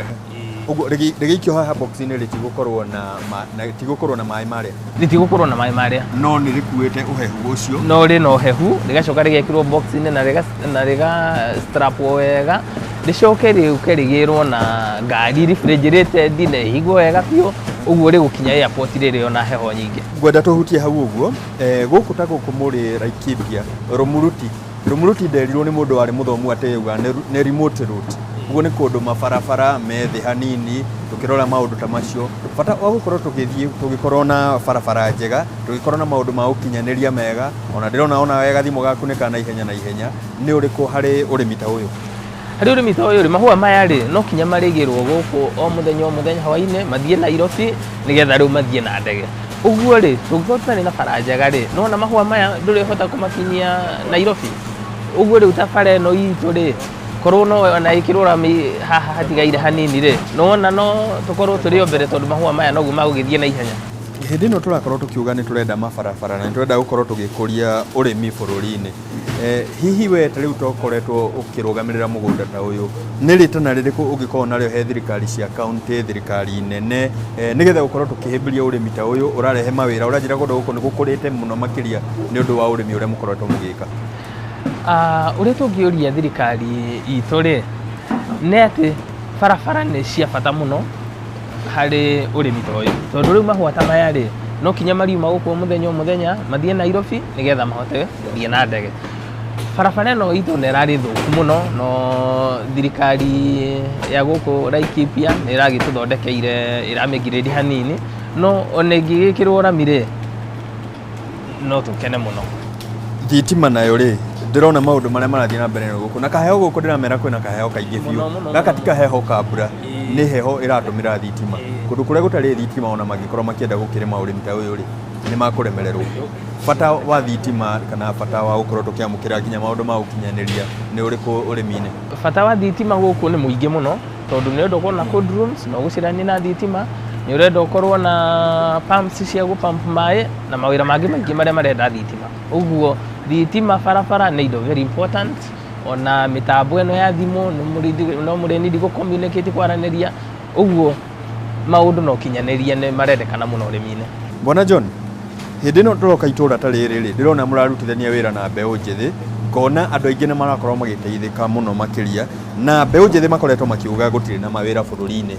Ũguo rĩgĩikio haha box-inĩ rĩtigũkorwo na maĩ marĩa? Rĩtigũkorwo na maĩ marĩa. No nĩ rĩkuĩte ũhehu ũcio? No rĩ na ũhehu, rĩgacoka rĩgekĩrwo box-inĩ na rĩga-strapwo wega, rĩcoke rĩũke rĩgĩrwo na ngari refrigerated na ĩhigwo wega biũ, ũguo rĩgũkinya airport rĩrĩ ona heho nyingĩ. Ngwenda tũhutie hau ũguo, gũkũ ta gũkũ mũrĩ Laikipia, Rumuruti nderirwo nĩ mũndũ warĩ mũthomu atĩ yuga nĩ remote route. Ũguo nĩ kũndũ mabarabara me thĩ hanini, tũkĩrora maũndũ ta macio. Bata wa gũkorwo tũgĩthiĩ tũgĩkorwo na barabara njega, tũgĩkorwo na maũndũ ma ũkinyanĩria mega, ona ndĩrona ona wega thimũ gaku nĩ kana ihenya na ihenya, nĩ ũrĩkũ harĩ ũrĩmi ta ũyũ? Harĩ ũrĩmi ta ũyũ rĩ, mahũa maya rĩ no kinya marĩgĩrwo gũkũ o mũthenya hwaĩ-inĩ mathiĩ Nairobi nĩgetha rĩu mathiĩ na ndege. Ũguo rĩ, tũngĩkorwo tũtarĩ na bara njega rĩ, nona mahũa maya ndũrĩhota kũmakinyia Nairobi. Ũguo rĩu ta bara ĩno itũ rĩ, korwo no ona ĩkĩrwo haha hatigaire hanini rĩ, nona no tũkorwo tũrĩ o mbere tondũ mahũa maya noguo magũgĩthiĩ na ihenya. Hĩndĩ ĩno tũrakorwo tũkiuga nĩ tũrenda mabarabara na nĩ tũrenda gũkorwo tũgĩkũria ũrĩmi bũrũri-inĩ. Hihi we ta rĩu tokoretwo ũkĩrũgamĩrĩra mũgũnda ta ũyũ, nĩ rĩtana rĩrĩkũ ũngĩkorwo narĩo he thirikari cia kaunti, thirikari nene, nĩgetha gũkorwo tũkĩhĩmbĩria ũrĩmi ta ũyũ, ũrarehe mawĩra, ũranjĩra kũndũ gũkũ nĩ gũkũrĩte mũno makĩria nĩ ũndũ wa ũrĩmi ũrĩa mũkoretwo mũgĩka? Ũrĩa tũngĩũria thirikari itũ rĩ, nĩ atĩ barabara nĩ cia bata mũno harĩ ũrĩmi ta ũyũ, tondũ rĩu mahũa ta maya rĩ no kinya mariuma gũkũ mũthenya mathiĩ Nairobi nĩgetha mahote gũthiĩ na ndege. Barabara ĩno itũ nĩ ĩrarĩ thũku mũno, no thirikari ya gũkũ Laikipia nĩ ĩragĩtũthondekeire ĩramĩgirĩri hanini, no ona ĩngĩgĩkĩrwo rami rĩ no tũkene mũno. Thitima nayo rĩ, ndĩrona maũndũ marĩa marathiĩ na mbere gũkũ, na kaheho gũkũ ndĩramera kwĩna kaheho kaingĩ biũ. Gaka ti kaheho ka mbura, nĩ heho ĩratũmĩra thitima. Kũndũ kũrĩa gũtarĩ thitima ona mangĩkorwo makĩenda gũkĩrĩma ũrĩmi ta ũyũ rĩ, nĩ makũremererwo. Bata wa thitima kana bata wa gũkorwo tũkĩamũkĩra nginya maũndũ ma ũkinyanĩria nĩ ũrĩkũ ũrĩmi-inĩ? Bata wa thitima gũkũ nĩ mũingĩ mũno, tondũ nĩ ũrenda ũkorwo na cold rooms na ũgũcirania na thitima, nĩ ũrenda ũkorwo na pumps cia gũpump maĩ na mawĩra mangĩ maingĩ marĩa marenda thitima. Ũguo thitima, barabara nĩ indo very important, ona mĩtambo ĩno ya thimũ no mũrĩnidi gũ-communicate kwaranĩria, ũguo maũndũ no kinyanĩria nĩ marendekana mũno ũrĩmi-inĩ. Bwana John, hĩndĩ ĩno tũroka itũũra ta rĩrĩ rĩ, ndĩrona mũrarutithania wĩra na mbeũ njĩthĩ, ngona andũ aingĩ nĩ marakorwo magĩteithĩka mũno makĩria, na mbeũ njĩthĩ makoretwo makiuga gũtirĩ na mawĩra bũrũri-inĩ.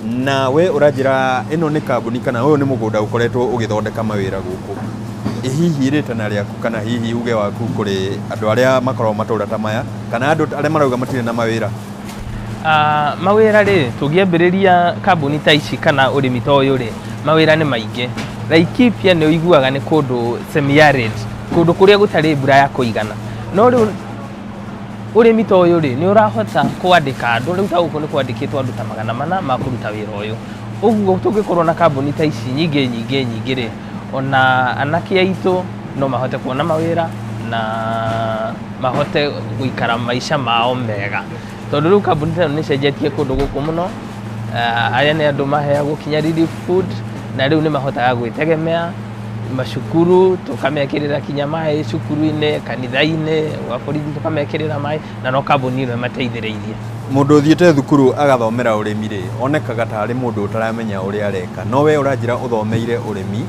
Na we ũranjĩra ĩno nĩ kambuni kana ũyũ nĩ mũgũnda ũkoretwo ũgĩthondeka mawĩra gũkũ. Hihi rĩtana rĩaku kana hihi uge waku kũrĩ andũ arĩa makoragwo matũũra ta maya kana andũ arĩa marauga matirĩ na mawĩra? mawĩra rĩ tũngĩambĩrĩria kambuni ta ici kana ũrĩmi ta ũyũ rĩ mawĩra nĩ maingĩ. Laikipia nĩ ũiguaga nĩ kũndũ semi-arid, kũndũ kũrĩa gũtarĩ mbura ya kũigana. No rĩu ũrĩmi ta ũyũ rĩ nĩ ũrahota kwandĩka andũ, rĩu ta gũkũ nĩ kwandĩkĩtwo andũ ta 400 makũruta wĩra ũyũ. Ũguo tũngĩkorwo na kambuni ta ici nyingĩ rĩ, ona anake aitũ no mahote kuona mawĩra na mahote gũikara maica mao mega. Tondũ rĩu kambuni ta nĩ cenjetie kũndũ gũkũ mũno, aya nĩ andũ maheagwo kinya relief food na rĩu nĩ mahotaga gwĩtegemea. Macukuru tũkamekĩrĩra kinya maĩ cukuru-inĩ, kanitha-inĩ, borithi tũkamekĩrĩra maĩ, na no kambuni ĩno ĩmateithĩrĩirie. Mũndũ ũthiĩte thukuru agathomera ũrĩmi rĩ onekaga tarĩ mũndũ ũtaramenya ũrĩa areka, no we ũranjĩra ũthomeire ũrĩmi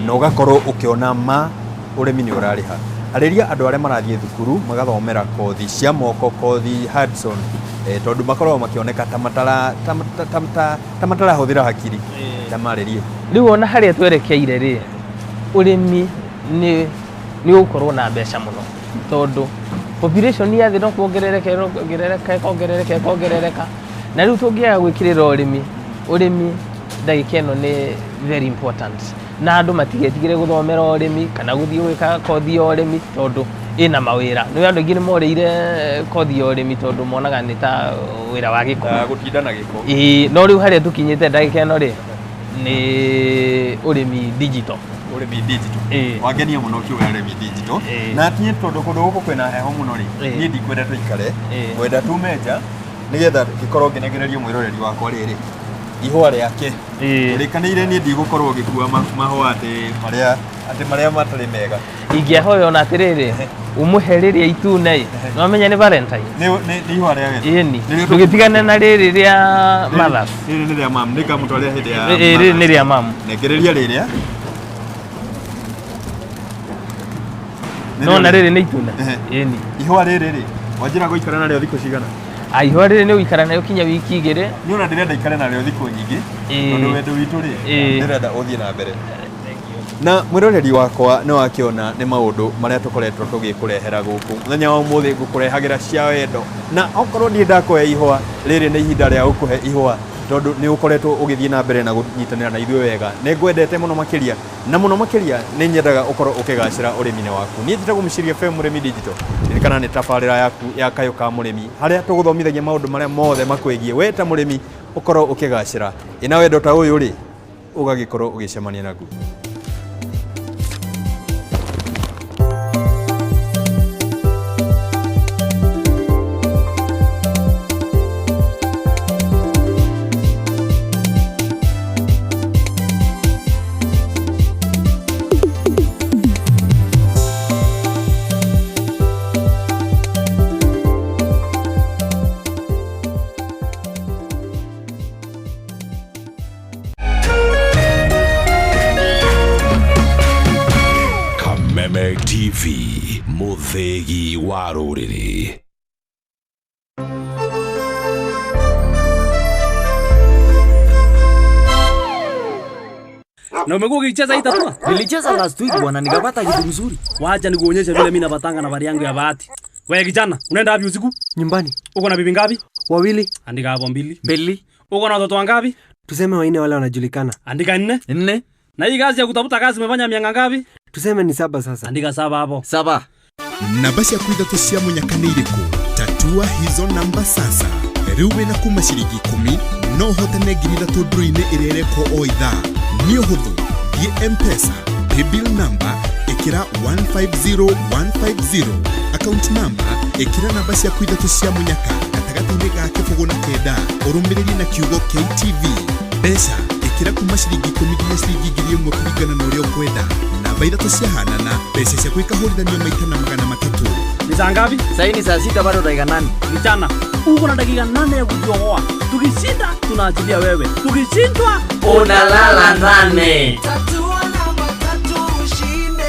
na ũgakorwo ũkĩona ma ũrĩmi nĩ ũrarĩha. Arĩria andũ arĩa marathiĩ thukuru magathomera kothi cia moko, kothi Hudson, tondũ makoragwo makĩoneka ta matarahũthĩra hakiri tamarĩrie. Rĩu ona harĩa twerekeire rĩ ũrĩmi nĩ ũgũkorwo na mbeca mũno, tondũ population ya thĩ no kuongerereka, na rĩu tũngĩaga gwĩkĩrĩra ũrĩmi ndagĩka ĩno nĩ very important, na andũ matigetigĩre gũthomera ũrĩmi kana gũthiĩ gwĩka kothi ya ũrĩmi tondũ ĩna mawĩra. Nĩ andũ aingĩ nĩ morĩire kothi ya ũrĩmi tondũ monaga nĩ ta wĩra wa gĩko, gũtindana gĩko. No rĩu harĩa tũkinyĩte ndagĩka ĩno rĩ nĩ ũrĩmi digital. Ũrĩmi digital. Wangenia mũno kiuga ũrĩmi digital. Na niĩ tondũ kũndũ gũkũ kwĩna heho mũno rĩ niĩ ndikwenda tũikare, ngwenda tume nja nĩgetha ngĩkorwo ngĩnegererio mwĩroreri wakwa rĩrĩ ihũa rĩake. Ũrĩkanĩire niĩ ndigũkorwo ngĩkua mahũa atĩ marĩa matarĩ mega. Ingĩahoya ona atĩrĩrĩ ũmũhe rĩrĩa itune no amenya nĩ Valentine. Nĩ ihũa rĩa Ĩni ndũgĩtigane na rĩrĩ rĩa mothers. Rĩrĩ nĩ rĩa mam, nĩngamũtwarĩra hĩndĩ ya rĩrĩ nĩ rĩa mam. Nengereria rĩrĩa. No na rĩrĩ nĩ itune. Ĩni ihũa rĩrĩ rĩ wanjĩra gũikara narĩo thikũ cigana? Ihũa rĩrĩ nĩ ũikara narĩo kinya wiki 2. Nĩ ona ndĩrenda ikare narĩo thikũ nyingĩ tondũ wendo witũ rĩ ndĩrenda ũthiĩ na mbere. Na mwĩroreri wakwa nĩ wakĩona nĩ maũndũ marĩa tũkoretwo tũgĩkũrehera gũkũ mũthenya wa ũmũthĩ ngũkũrehagĩra cia wendo, na okorwo ndiĩ ndakuhe ihũa rĩrĩ nĩ ihinda rĩa gũkũhe ihũa tondũ nĩ ũkoretwo ũgĩthiĩ na mbere na gũnyitanĩra na ithuĩ wega. Nĩ ngwendete mũno makĩria na mũno makĩria nĩ nyendaga ũkorwo ũkĩgacĩra ũrĩmi-inĩ waku. Niĩ njĩtagwo Mũciria FM Mũrĩmi Digital, ririkana nĩ tabarĩra yaku ya Kayũ ka Mũrĩmi harĩa tũgũthomithagia maũndũ marĩa mothe makwĩgiĩ we ta mũrĩmi ũkorwo ũkĩgacĩra. Ĩna wendo ta ũyũ rĩ ũgagĩkorwo ũgĩcemania naguo. Kameme TV, mũthĩgi wa rũrĩrĩ. Na umekuwa ukicheza hii tatua? Nilicheza last week bwana, nikapata kitu mzuri. Wacha nikuonyeshe vile mimi napatanga na bari yangu ya bahati. Wewe kijana, unaenda wapi usiku? Nyumbani. Uko na bibi ngapi? 2. Andika hapo 2. 2. Uko na watoto wangapi? Tuseme 4 wale wanajulikana. Andika 4. 4. Na hii kazi ya kutafuta kazi umefanya miaka ngapi? Tuseme ni 7 sasa. Andika 7 hapo. 7. Namba cia kwithatũ cia mũnyaka nĩ irĩkũ? Tatua hizo namba sasa. Rĩu wĩna kuma ciringi 10 no ũhotane ngiri 3 ndũrũ-inĩ ĩrĩa ĩrekwo o ithaa. Nĩ ũhũthũ, thiĩ M-Pesa, paybill number ĩkĩra 150150, account number ĩkĩra namba cia kwithatũ cia mũnyaka gatagatĩ-inĩ ga kĩbũgũ na kenda, ũrũmĩrĩri na kiugo KTV. Mbeca ĩkĩra kuma ciringi 10 nginya ciringi 1000 kũringana na ũrĩa ũkwenda. Namba ithatũ ciahanana, mbeca ciaku ikahũrithanio maita na 300. Ni saa ngapi? Sasa ni saa 6 bado dakika 8. Vijana, uko na dakika 8 ya kujiokoa. Tukishinda tunaachilia wewe. Tukishindwa unalala ndani. Tatua namba 3 ushinde.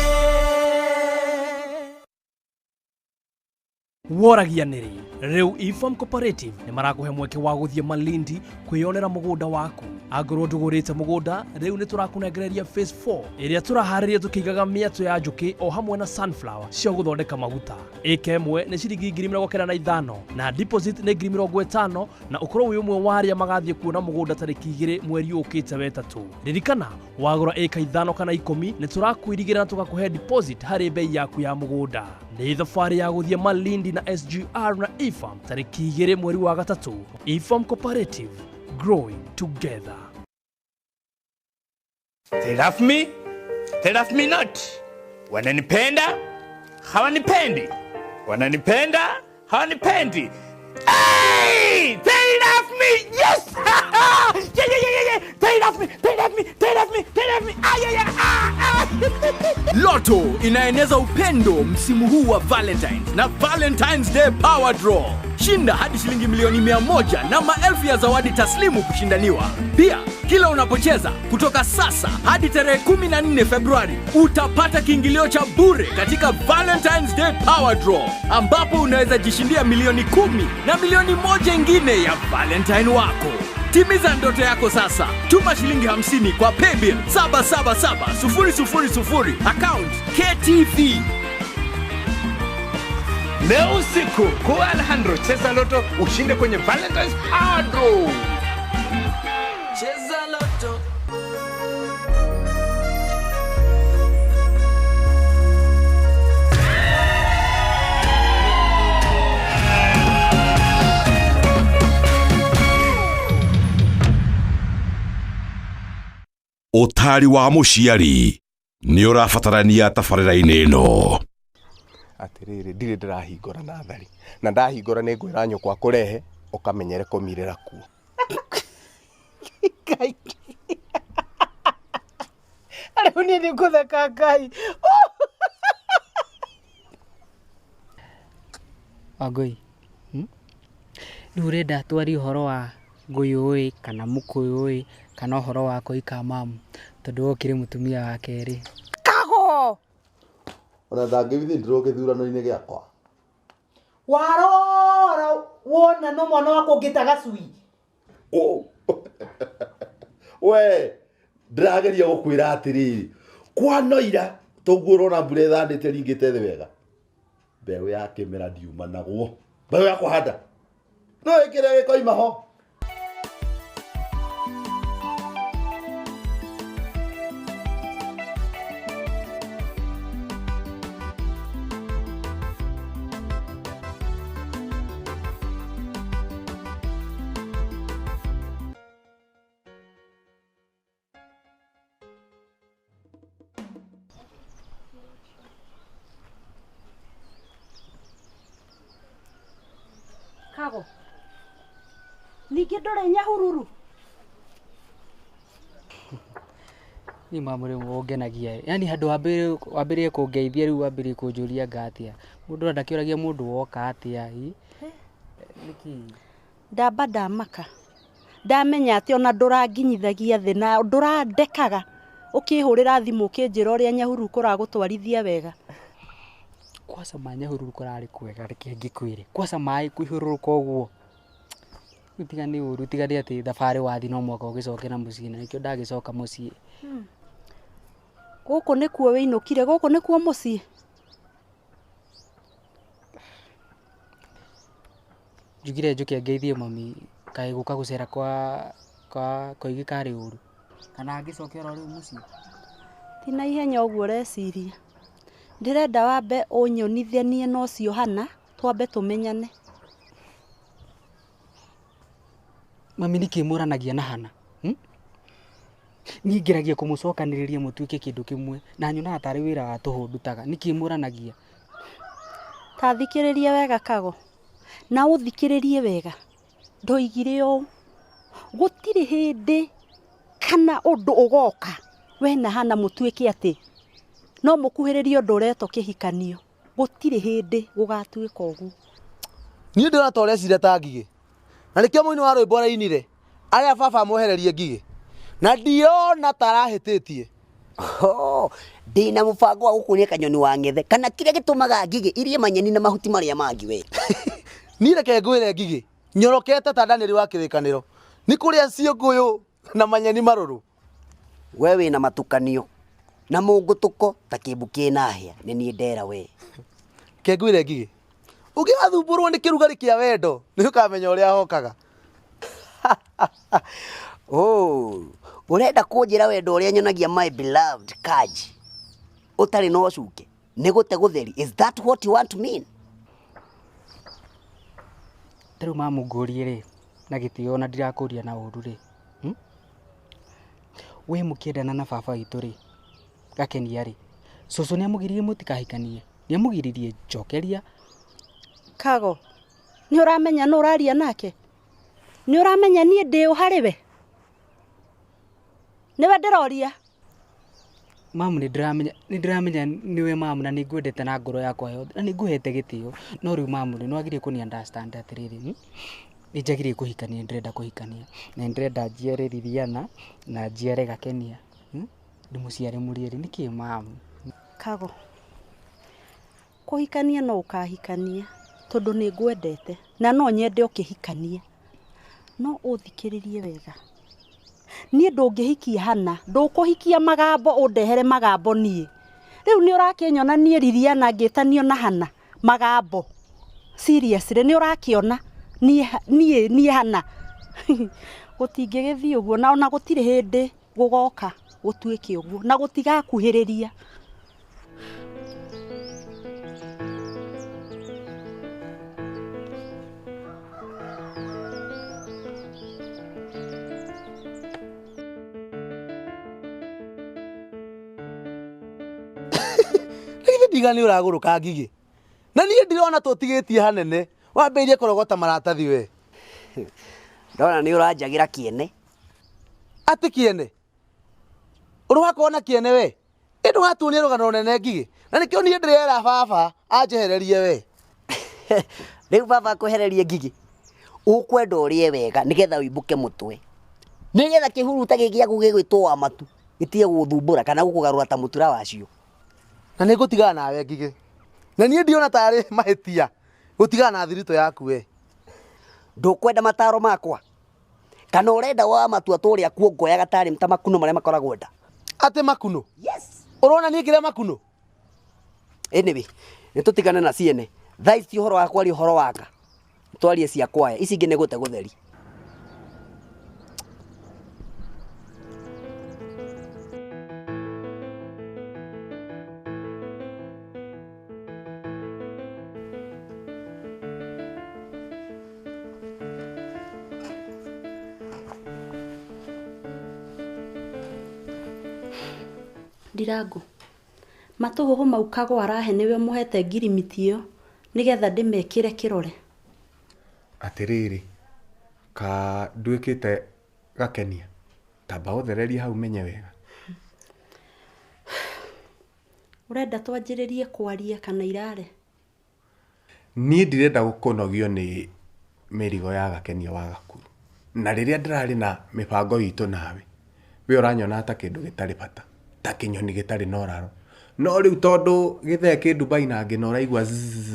Woragianĩrĩ Riu Efarm Cooperative ni marakuhe mweke wa guthie Malindi kwiyonera mugunda waku. Angorwo ndugurite mugunda, riu ni turakunengereria phase 4 iria turahariria tukigaga miato ya njuki o hamwe na sunflower cio guthondeka maguta. Eka imwe ni ciringi 75,000 na deposit ni 50,000 na ukorwo wi umwe wa aria magathie kuona mugunda tariki 2 mweri ukite wetatu. Ririkana wagura eka 5 kana 10 ni turakwirigira na tugakuhe deposit hari bei yaku ya mugunda. Ni thabari ya guthie Malindi na SGR na Efarm tariki 2 mweri wa gatatu. Efarm Cooperative, growing together. They love me, they love me not. Wananipenda, hawanipendi. Wananipenda, hawanipendi. Hey! They love me, yes! Yeah. They love me, they love me, they love me, they love me. Lotto inaeneza upendo msimu huu wa Valentine's na Valentine's Day Power Draw. Shinda hadi shilingi milioni 100 na maelfu ya zawadi taslimu kushindaniwa. Pia, kila unapocheza kutoka sasa hadi tarehe 14 Februari utapata kiingilio cha bure katika Valentine's Day Power Draw, ambapo unaweza jishindia milioni 10 na milioni 1 ingine ya Valentine wako. Timiza ndoto yako sasa. Tuma shilingi 50 kwa paybill 777000 account KTV. Leo usiku kwa Alejandro cheza loto ushinde kwenye Valentine's Power Draw. Cheza loto. Utari wa muciari ni urabatarania tabarĩra-inĩ ĩno. Atiriri ndire ndirahingũra nathari na ndahingũra nĩ ngwĩra nyũkwa kũrehe ũkamenyere kũmirĩra kuo. Ngai rĩu niĩ nĩ ngũtheka Ngai. Wangui rĩu ũrenda twarie ũhoro wa Ngũyũ kana Mũkũyũ kana ũhoro wa kũika mamu tondũ wokire mũtumia wa kerĩ. Kago ona ndangĩbithi ndirũgĩthurano-inĩ gĩakwa. Warora wona no mwana wako ũngĩtaga cui. We ndĩrageria gũkwĩra atĩrĩrĩ, kwanoira toguo ũrona mbura ĩthandĩte ringĩte thĩ wega, mbeũ ya kĩmera ndiuma naguo, mbeũ ya kũhanda no ĩkĩrĩa gĩkoima ho. Kago ningĩ ndore Nyahururu. Ni mamũrĩ mũngenagia, yani handũ wambĩrĩrie kũngeithia rĩu wambĩrĩrie kũnjũria ngatia mũndũ ndakĩũragia mũndũ woka atia nĩkĩ ndamba ndamaka ndamenya atĩ ona ndũranginyithagia thĩ na ndũrandekaga ũkĩhũrĩra thimũ ũkĩnjĩra ũrĩa Nyahururu kũragũtwarithia wega. Kwasa Nyahururu kũrarĩ kwega reke ngĩkwĩre kwasa maĩ kũihũrũrũka ũguo utiga nĩ ũru utiga nĩ atĩ thabarĩ wathi no mwaka ũgĩcoke na mũciĩ na nĩkĩo ndagĩcoka mũciĩ. Gũkũ nĩkuo wĩinũkire, gũkũ nĩkuo mũciĩ. Njugire njuke ngeithie mami kaĩ gũka gũcera kwa koigi karĩ ũru kana angĩcokera rĩu mũciĩ. Ti na ihenya ũguo reciria. Ndĩrenda wambe ũnyonithanie na ũcio hana twambe tũmenyane. Mami nĩkĩmũranagia na hana niĩ ngeragia kũmũcokanĩrĩria mũtuĩke kĩndũ kĩmwe na nyonaga tarĩ wĩra wa tũhũ ndutaga nĩkĩmũranagia. Ta thikĩrĩrie wega Kago na ũthikĩrĩrie wega ndoigire ũũ gũtirĩ hĩndĩ kana ũndũ ũgoka we na hana mũtuĩke atĩ no mũkuhĩrĩrie ũndũ ũretwo kĩhikanio. Gũtirĩ hĩndĩ gũgatuĩka ũguo. Niĩ ndĩrona ũreciria ta ngigĩ na nĩkĩo mũini wa rwĩmbo arainire arĩa baba mwehererie ngigĩ na ndiona tarahĩtĩtie. Ndĩna mũbango wa gũkuonia kanyoni wa ng'ethe kana kĩrĩa gĩtũmaga ngigĩ irie manyeni na mahuti marĩa mangĩ we. Ni reke ngwire Ngigi. Nyorokete ta Daniel wa kirikaniro. Ni kuria cio nguyu na manyeni maruru. We wina matukanio. Na mungutuko ta kibu kina hia. Ni ni ndera we. Ke ngwire Ngigi. Ungigathumburwo ni kirugari kia wendo. Ni ukamenya uria hokaga. Oh, urenda kunjira wendo uria nyonagia my beloved Kaji. Utari no cuke. Ni gute gutheri. Is that what you want to mean? Taru mamungũrie rĩ na gĩtĩo na ndirakũria na ũru rĩ. We mũkĩendana na baba witũ rĩ Gakenia rĩ. Cũcũ nĩamũgiririe mũtikahikanie. Nĩamũgiririe njokeria. Kago, nĩ ũramenya nũ ũraria nake? Nĩ ũramenya niĩ ndĩ ũ harĩ we? Nĩwe ndĩroria. Mamu nĩndĩramenya niwe mamu na nĩngwendete na ngoro yakwa yothe na nĩngũhete gĩtĩo. No rĩu mamu nĩwagire kũni understand atĩrĩrĩ. Nĩnjagire kũhikania, ndĩrenda kũhikania. Na ndĩrenda njiare Liliana na njiare Gakenia. Ndĩmũciare Mũrieri nĩkĩ mamu? Kago, kũhikania no ũkahikania tondũ nĩngwendete na no nyende ũkĩhikanie. No ũthikĩrĩrie wega. Niĩ ndũngĩhikia hana, ndũkũhikia magambo ũndehere magambo niĩ. Rĩu nĩ ũrakĩnyona niĩ Liliana ngĩtanio na hana magambo. Seriously nĩ ũrakĩona niĩ hana. Gũtingĩgĩthiĩ ũguo na ona gũtirĩ hĩndĩ gũgoka gũtuĩke ũguo na gũtigakuhĩrĩria. Ndiga ni uraguruka Ngigi. Na niĩ ndirona tũtigĩtie hanene. Wambĩirie kũrogota maratathi we. Ndona nĩ ũranjagira kiene. Ati kiene? Ũrũgakorwo kiene we. Ndũgatuonie rũgano nene Ngigi. Na nĩkĩo niĩ ndĩrera baba anjehererie we. Rĩu baba akũhererie Ngigi. Ũkwenda ũrĩe wega nĩgetha ũimbũke mũtwe. Nĩgetha kĩhuruta gĩkĩ gĩaku gĩgwĩtwo wa matu gĩtige gũthumbũra kana gũkũgarũra ta mũtura wacio. Na nĩ ngũtigana nawe Ngigi. Na niĩ ndiona tarĩ mahĩtia gũtigana na thirito yaku we. Ndũkwenda mataro makwa. Kana ũrenda wa matua tũrĩa kuongoya gatarĩ ta makuno marĩa makoragwo nda. Ate makuno? Yes. Ũrona niĩ kĩrĩa makuno? Anyway, nĩtũtigane na ciene. Thaa ici ũhoro wakwa arĩ ũhoro waka. Twarie cia kwaya. Ici ingĩ nĩ gũte gũtheri. Ndirangu. Matũhũhũ mau Kago arahe niwe mũhete ngirimiti ĩyo nĩgetha ndĩmekĩre kĩrore. Atĩrĩrĩ, ka nduĩkĩte Gakenia. Tamba ũthererie hau menye wega. Ũrenda twanjĩrĩrie kwaria kana irare? Niĩ ndirenda gũkũnogio nĩ mĩrigo ya Gakenia wa Gakuru. Na rĩrĩa ndĩrarĩ na mĩbango itũ nawe, we ũranyona ta kĩndũ gĩtarĩ bata. Ta kĩnyoni gĩtarĩ na ũraro. No rĩu tondũ gĩthee kĩ Dubai na ngĩ na ũraigua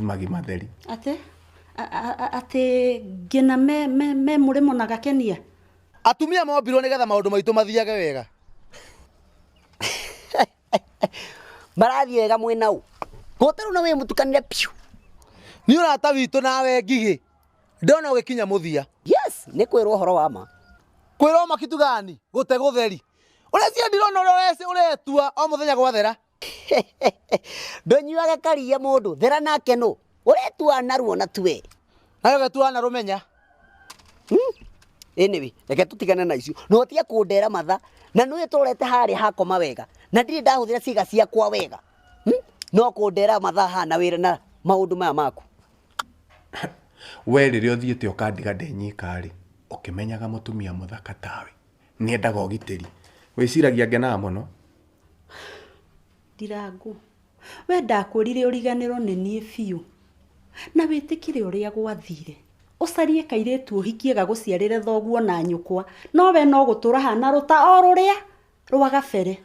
magi matheri. Ate ngina me mũrĩmo na Gakenia. Atumia mombirwo nĩgetha maũndũ maitũ mathiage wega. Marathiĩ wega mwena ũ. Gũtarũ na we mũtukanire piu. Nĩ ũrata witũ nawe Ngigi. Ndona ũgĩkinya mũthia. Yes, nĩ kwĩrwo ũhoro wa ma. Kwĩrwo makitu gani? Gũte gũtheri. Ũreciria ndirona ũrĩa ũretua o mũthenya gwathera. Ndonyuaga karia mũndũ, thera nake nũ. Ũretua naruo na tuwe. Nayo getua na rumenya. Anyway, reke tũtigane na icio. No tia kũndera matha na nĩwe tũrete harĩ hakoma wega. Na ndirĩ ndahũthĩra ciĩga ciakwa wega. No kũndera matha hana wĩra na maũndũ maya maku. We rĩrĩa ũthiĩte ũkandiga ndĩnyika rĩ, ũkĩmenyaga mũtumia mũthaka tawe. Nĩendaga ũgitĩri. Wĩciragia ngenaga mũno. Ndirangu. We ndakwĩrire ũriganĩrwo nĩ niĩ biũ. Na wĩtĩkire ũrĩa gwathire. Ũcarie kairĩtu ũhikie gagũciarĩre thoguo na nyũkwa. No we no gũtũra hana rũta o rũrĩa rwa gabere.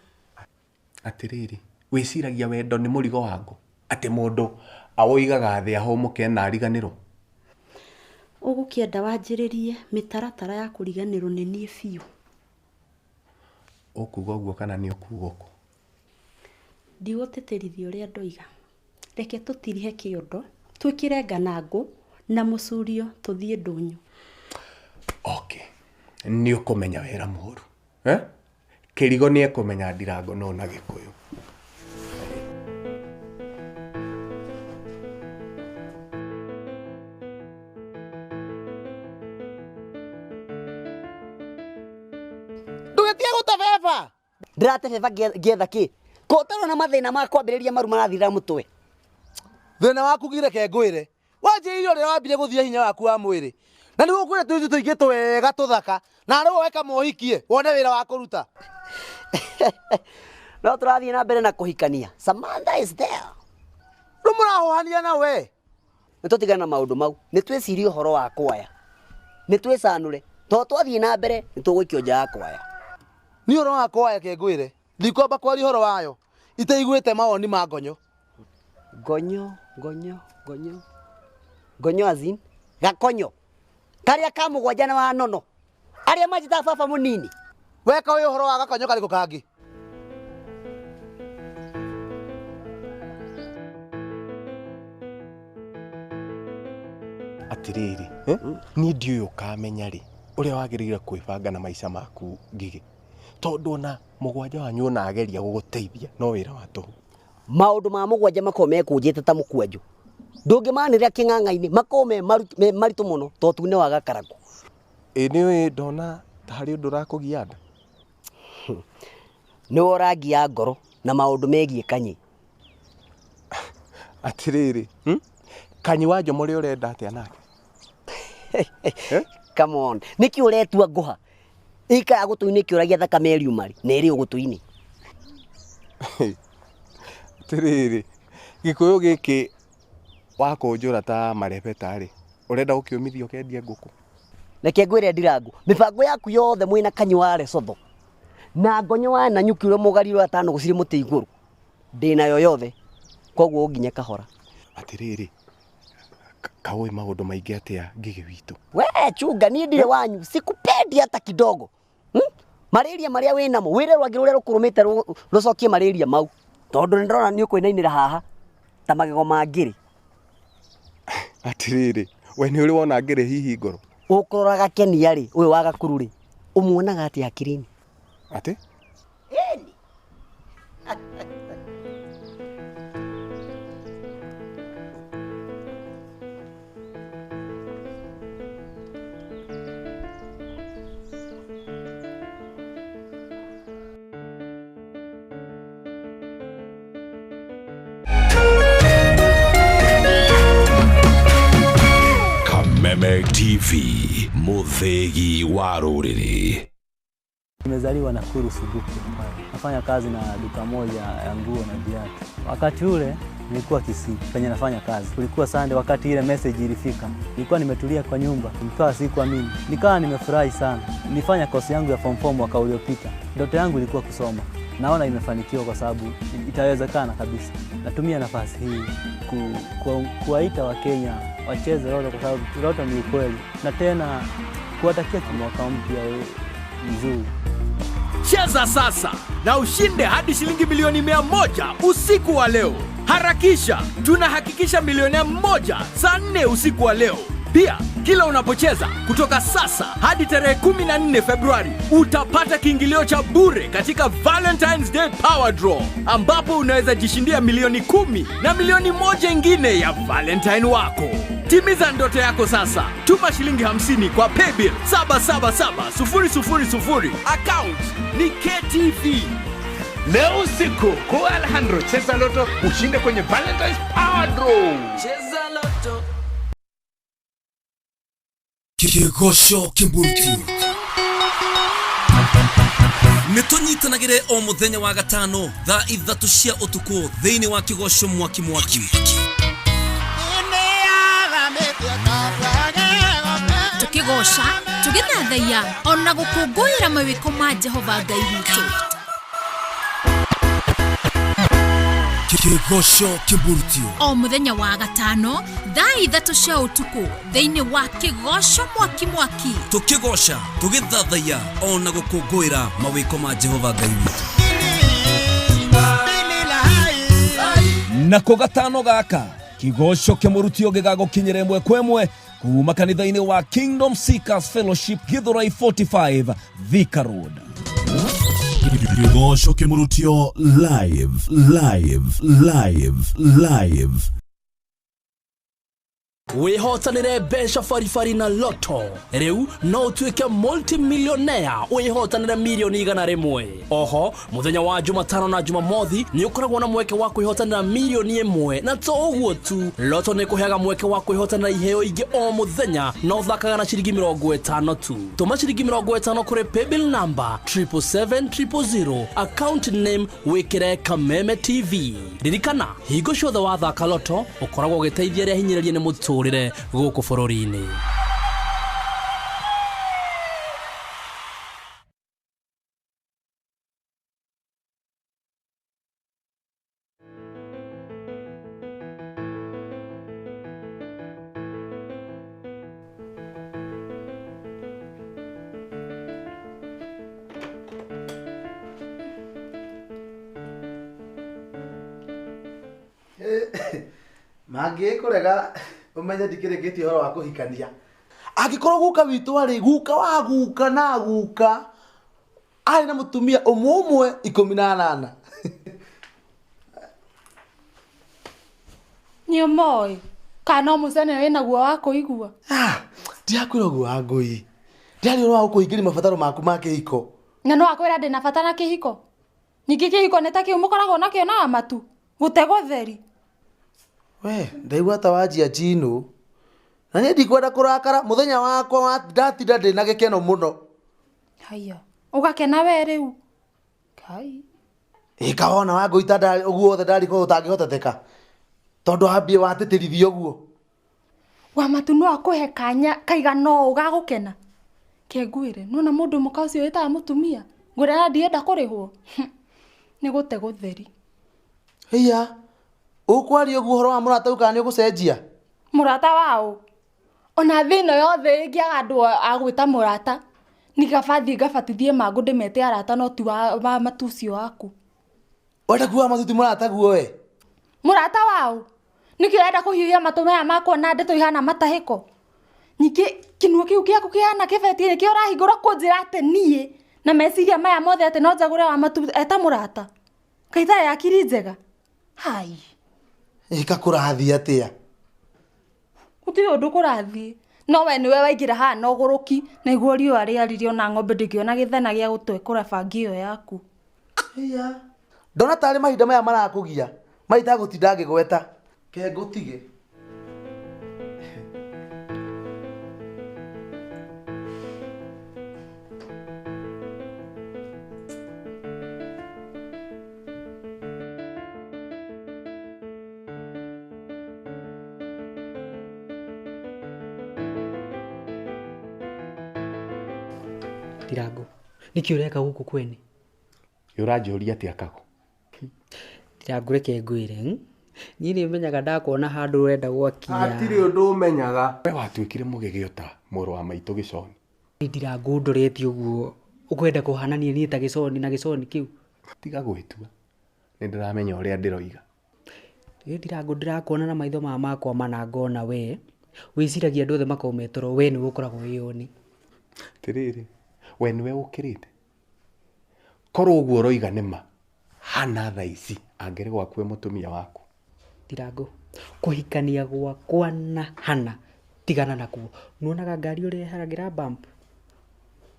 Atĩrĩrĩ, wĩciragia wendo nĩ mũrigo wangu. Atĩ mũndũ awũigaga thĩ ahũmũke na ariganĩrwo. Ũgũkĩenda wanjĩrĩrie mĩtaratara ya kũriganĩrwo nĩ niĩ biũ. Ũkuga ũguo kana nĩ ũkuga ũko? Ndigũtĩtĩrithia ũrĩa ndoiga. Reke tũtirihe kĩondo, twĩkĩre nganangũ na mũcurio tũthiĩ ndũnyũ. Okay. Nĩ ũkũmenya wĩra mũhũru. Kĩrigo nĩ ekũmenya ndirango no na Gĩkũyũ. Ndũgetie gũtabeba. Ndiratebeba ngĩetha kĩ? Kotaro na mathĩna ma kwambĩrĩria maru marathira mũtwe. Thĩna waku gireke ngwĩre. Wanjĩrĩirio rĩrĩa wambire gũthia hinya waku wa mwĩrĩ. Na nĩguo kwĩra tũici tũingĩ wega tũthaka. Na rĩu weka mohikie wone wĩra wa kũruta. No tũrathiĩ na mbere na kũhikania. Samantha is there. Rĩu mũrahohania na we. Nĩtũtigana na maũndũ mau. Nĩtwĩcirie ũhoro wa kwaya. Nĩtwĩcanũre. To twathiĩ na mbere nĩtũgũikio nja ya kwaya. Nĩ ũhoro wa kwaya ke ngwĩre. Ndikwamba kwaria ũhoro wayo. Itaiguĩte mawoni ma ngonyo. Ngonyo azin. Gakonyo. Karĩa ka mũgwanja na wa nono. Arĩa manjĩtaga baba mũnini. Weka ũyũ ũhoro wa gakonyo karĩkũ kangĩ. Atiriri, niĩ ndiũĩ ũkamenya rĩ ũrĩa wagĩrĩire kwĩbanga na maica maku Ngigĩ. Tondũ na mũgwanja wanyu ona ageria gũgũteithia no wĩra wa tũhũ. Maũndũ ma mũgwanja makoo mekũnjĩte ta mũkwenju. Ndũngĩmanĩrĩra kĩng'ang'a-inĩ makoo me maritũ mũno to tune wa gakaraku. Nĩũĩ ndona ta harĩ ũndũ ũrakũgia nda. Nĩwe ũrangia ngoro na maũndũ megiĩ Kanyi. Atiriri, Kanyi wa Njomo ũrĩa ũrenda atĩa nake? Come on. Nĩkĩ ũretua ngũha? Ika agũtũ-inĩ kĩũragia thakame riumari na ĩrĩ ũgũtũ-inĩ. Atiriri, Gĩkũyũ gĩkĩ wakũnjũra ta marebeta rĩ ũrenda gũkĩũmithia ũkendie ngũkũ. Reke ngwĩre Ndirango, mĩbango yaku yothe mwĩna Kanyi wa Lesotho na Ngonyo wa Nanyuki ũrĩa mũgariro atano gũcirĩ mũtĩ igũrũ. Ndĩnayo yothe. Koguo ũnginye kahora. Atiriri, kaũĩ maũndũ maingĩ atĩa Ngigĩ witũ? We chunga niĩ ndirĩ wanyu, sikupendi hata kidogo. Malaria marĩa wĩnamo, wĩre rwagĩ rũrĩa rũkũrũmĩte rũcokie malaria mau. Tondũ nĩndĩrona nĩ ũkwĩnainĩra haha ta magego ma ngĩrĩ. Atiriri, we nĩ ũrĩ wona ngĩrĩ hihi ngoro? Ũkũroraga Kenia rĩ, ũyũ wa Gakuru rĩ, ũmuonaga atĩ akiri-inĩ? Atĩ? Ĩni. Kameme TV, muthegi wa rũrĩrĩ. Nimezaliwa Nakuru Subuku. Nafanya kazi na duka moja ya nguo na viatu. Wakati ule nilikuwa Kisii penye nafanya kazi. Kulikuwa Sunday wakati ile message ilifika. Nilikuwa nimetulia kwa nyumba, nikawa sikuamini. Nikawa nimefurahi sana. Nilifanya kosi yangu ya form 4 mwaka uliopita. Ndoto yangu ilikuwa kusoma. Naona imefanikiwa kwa sababu itawezekana kabisa. Natumia nafasi hii kuwaita Wakenya wacheze Roto kwa sababu Roto ni ukweli. Na tena kuwatakia mwaka mpya mzuri. Cheza sasa na ushinde hadi shilingi milioni 100 usiku wa leo. Harakisha, tunahakikisha milionea 1 saa 4 usiku wa leo. Pia kila unapocheza kutoka sasa hadi tarehe 14 Februari utapata kiingilio cha bure katika Valentine's Day Power Draw ambapo unaweza jishindia milioni 10 na milioni 1 ingine ya Valentine wako. Timiza ndoto yako sasa. Tuma shilingi 50 kwa paybill 777000. Account ni KTV. Leo usiku kwa Alejandro cheza Loto ushinde kwenye Valentine's Power Draw. Cheza Loto. Kigosho Kimburuti Nĩtũnyitanagĩre o mũthenya wa gatano thaa 3 cia ũtukũ thĩinĩ wa Kigosho mwaki Tukigosha tũgĩthathaiya ona gũkũngũĩra mawĩko ma Jehova Ngai witũ. Kĩgosho kĩmurutio o mũthenya wa gatano thaa 3 cia ũtukũ thĩinĩ wa Kĩgosho mwaki tũkĩgoca tũgĩthathaiya ona gũkũngũĩra mawĩko ma Jehova Ngai witũ. Nako gatano gaka Kĩgosho kĩmurutio gĩgagũkinyĩra ĩmwe kwa ĩmwe kuma kanitha-inĩ wa Kingdom Seekers Fellowship Githurai 45 Thika Road. Kĩgosho kĩmurutio live. Wĩhotanĩre mbeca baribari na Lotto. Rĩu no ũtuĩke multimillionaire wĩhotanĩre milioni 100. Oho, mũthenya wa Jumatano na Jumamothi nĩ ũkoragwo na mweke wa kwĩhotanĩra milioni 1 na to ũguo tu. Lotto nĩ kũheaga mweke wa kwĩhotanĩra iheo ingĩ o mũthenya na ũthakaga na ciringi 50 tu. Tũma ciringi 50 kũrĩ paybill number 77700 account name wĩkĩre Kameme TV. Ririkana, hingo ciothe wathaka Lotto ũkoragwo ũgĩteithia arĩa hinyĩrĩrie nĩ mũtũrĩre gũkũ bũrũri-inĩ. Mangĩ kũrega umenye ndikĩrĩkĩtie ũhoro wa kũhikania. Angĩkorwo guka witũ arĩ guka wa guka na guka arĩ na mũtumia ũmwe 18. Nĩ ũmoĩ kana mũcene wĩna guo wa kũigua. Ndiakwĩra guo wa ngũi. Ndiarĩ ũhoro wa gũkũhingĩria mabataro maku ma kĩhiko. Na no akwĩra ndĩna bata na kĩhiko. Ningĩ kĩhiko nĩ ta kĩu mũkoragwo nakĩo na matu gũtegwo theri. We, ndaigua ta wanjia njino. Na niĩ ndikwenda kũrakara mũthenya wakwa ndatinda ndĩna gĩkeno mũno. Haya, ũgakena we rĩu. Kai. Ĩka wona wa ngũita ndari ũguo othe ndari ko ũtangĩhoteteka. Tondũ hambie watĩtĩrithio ũguo. Wa matu no akũhe kanya kaigana ũgagũkena. Kengwĩre, nona mũndũ mũka ũcio wĩtaga mũtumia. Ngwĩra ndienda kũrĩhwo. Nĩ gũte gũtheri. Hĩya. Ũkwaria ũguo ũhoro wa mũrata ũka nĩ ũgũcenjia. Mũrata wao. Ona thĩno yothe ĩngĩaga andũ a gwĩta mũrata. Ngabatithie mangũ ndĩmete arata no ti wa matucio waku. Wenda kuwa matuti mũrata guo we. Mũrata wao. Nĩkĩo enda kũhiũhia matũ maya makwa na ndeto ihana matahĩko. Ningĩ kinuo kĩu gĩaku kĩhana kĩbetie nĩkĩo ũrahingũra kũnjĩra atĩ niĩ na meciria maya mothe atĩ no njagũre wa matu eta mũrata. Kaitha ya akiri njega. Hai. Ĩka kũrathi atĩa. Gũtirĩ ũndũ kũrathi. No we nĩwe waingĩra haha na ũgũrũki na igũo riũa rĩaririo na ng'ombe ndĩngĩona gĩthena gĩa gũtwekũra bangi ĩyo yaku. Hĩya. Ndona tarĩ mahinda maya marakũgia. Maita gũtinda ngĩgweta. Ke ngũtige. Ndirango. Niki ureka guku kwene? Ũranjũria atĩa Kago? Ndirango reke ngwĩre. Niĩ nĩ menyaga ndakuona handũ urenda gwakia. Hatirĩ ũndũ ũmenyaga. We watuĩkire mũgĩgĩo ta mũrũ wa maitũ Gĩconi. Ndirango ndorete ũguo. Ũkwenda kũhanania niĩ ta Gĩconi na Gĩconi kĩu. Tiga gwĩtua. Nĩ ndĩramenya ũrĩa ndĩroiga. Ndirango ndirakuona na maitho makwa manangona we. Wĩciragia andũ othe makometoro we nĩ ũkoragwo wĩoni. Tirĩrĩ. We nĩwe ũkĩrĩte. Korwo ũguo ũroiga nĩma. Hana thaa ici angĩrĩ gwaku mũtumia waku. Ndirango. Kũhikania gwakwa na hana. Tigana nakuo. Nuonaga ngari ũrĩa haragĩra bump.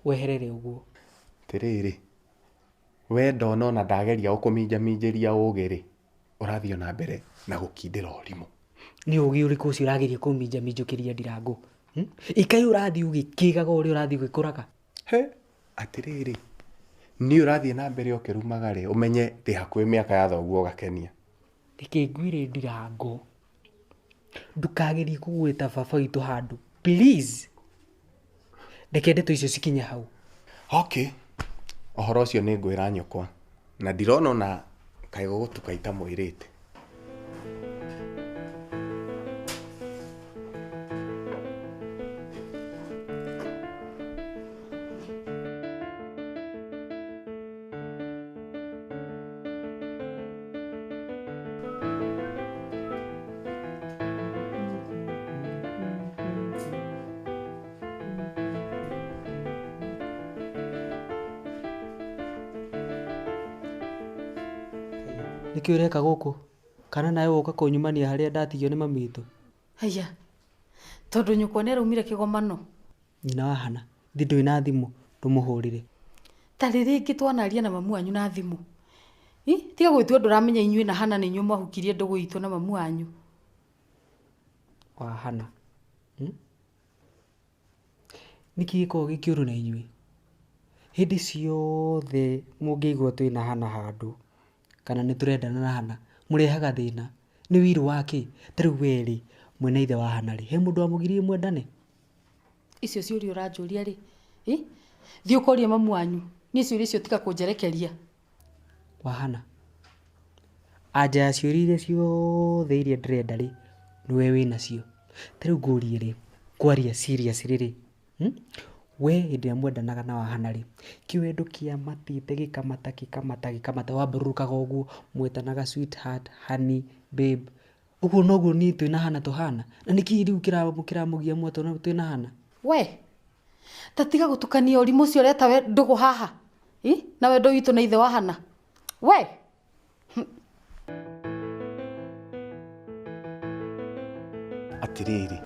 Weherere ũguo. Tirĩrĩ. We ndona na ndageria gũkũminjaminjĩria ũgĩrĩ. Ũrathiĩ na mbere na gũkindĩra ũrimũ. Nĩ ũgĩ ũrĩkũ ũcio ũrageria kũminjaminjũkĩria Ndirango? Ikai ũrathiĩ ũgĩkĩgaga ũrĩa ũrathiĩ gwĩkũraga. He, atirĩrĩ. Nĩ ũrathiĩ na mbere ũkĩrumaga rĩ, ũmenye ndĩ hakuhĩ mĩaka ya thoguo ũgakenia. Reke ngwĩre Ndirango. Ndukagerie kũgwĩta baba witũ handũ. Please. Reke ndeto icio cikinya hau. Okay. Ũhoro ũcio nĩ ngwĩra nyũkwa. Na ndirona na kaĩ gũtukaita mwĩrĩte. Niki ureka guku? Kana nawe uka kunyumania haria ndatigio ni mamitu? Haya. Tondu nyukwa ni raumire kigomano. Nyina wa Hana, thi ndui na thimu, ndumuhurire. Tari ringi twanaria na mamu wanyu na thimu. Tiga gwitwo nduramenya inyui na Hana ni nyu mwahukirie ndugu itu na mamu wanyu. Wa Hana. Niki giko gikiuru na inyui. Hindi ciothe mungigwa twina Hana handu kana ni turendana na Hana murehaga thina ni wiru wake tariu weri mwena ithe wa Hana ri he mundu amugirie mwendane icio ciuri uranjuria ri thi ukorie mamu wanyu ni ciuri icio tika kunjerekeria wa Hana aja ciuri iria ciothe iria ndirenda ri niwe wina cio tariu ngurie ri kwaria serious riri we hindi ya mwendanaga na wa Hana ri kiwendo kia matite gikamata waburukaga uguo mwetanaga sweetheart honey babe uguo noguo ni twina Hana tuhana na niki riu kiramugia mwato na twina Hana we tatiga gutukania urimu cio reta we ndugu haha na wendo witu na ithe wa Hana we atiriri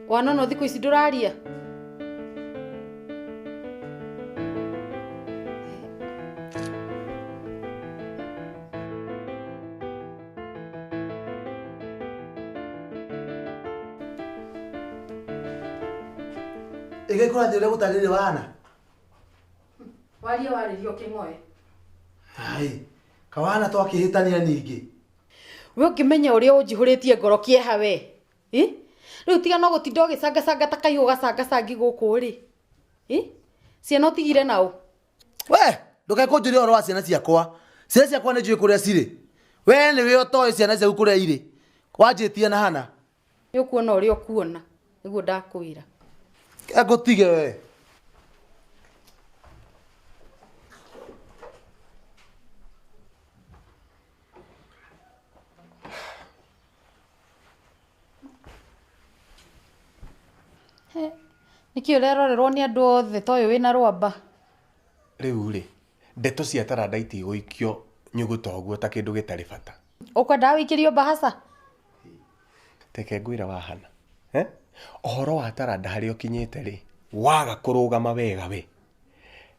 wanono thiku ici nduraria Ege kura ndire gutagirire wana waria waririo kingoe ai kawana twakihitania ningi we ukimenya uria unjihuritie ngoro kieha we riu tiga no gutinda ugicanga ta kahiu gacanga guku ri ciana utigire nao we ndukae kunjuria oro wa ciana ciakwa ni njui kuria ciri we ni we otoe ciana ciaku kuria iri wanjitie na Hana ni ukuona uria ukuona niguo ndakwira agutige we niki urerorerwo ni andu othe toyo wina rwamba riu ri ndeto cia taranda itigũikio nyuguto guo ta kindu gitari bata ukwenda wikirio bahasa teke ngwira wa Hana ohoro wa taranda hari okinyite ri waga kurugama wega we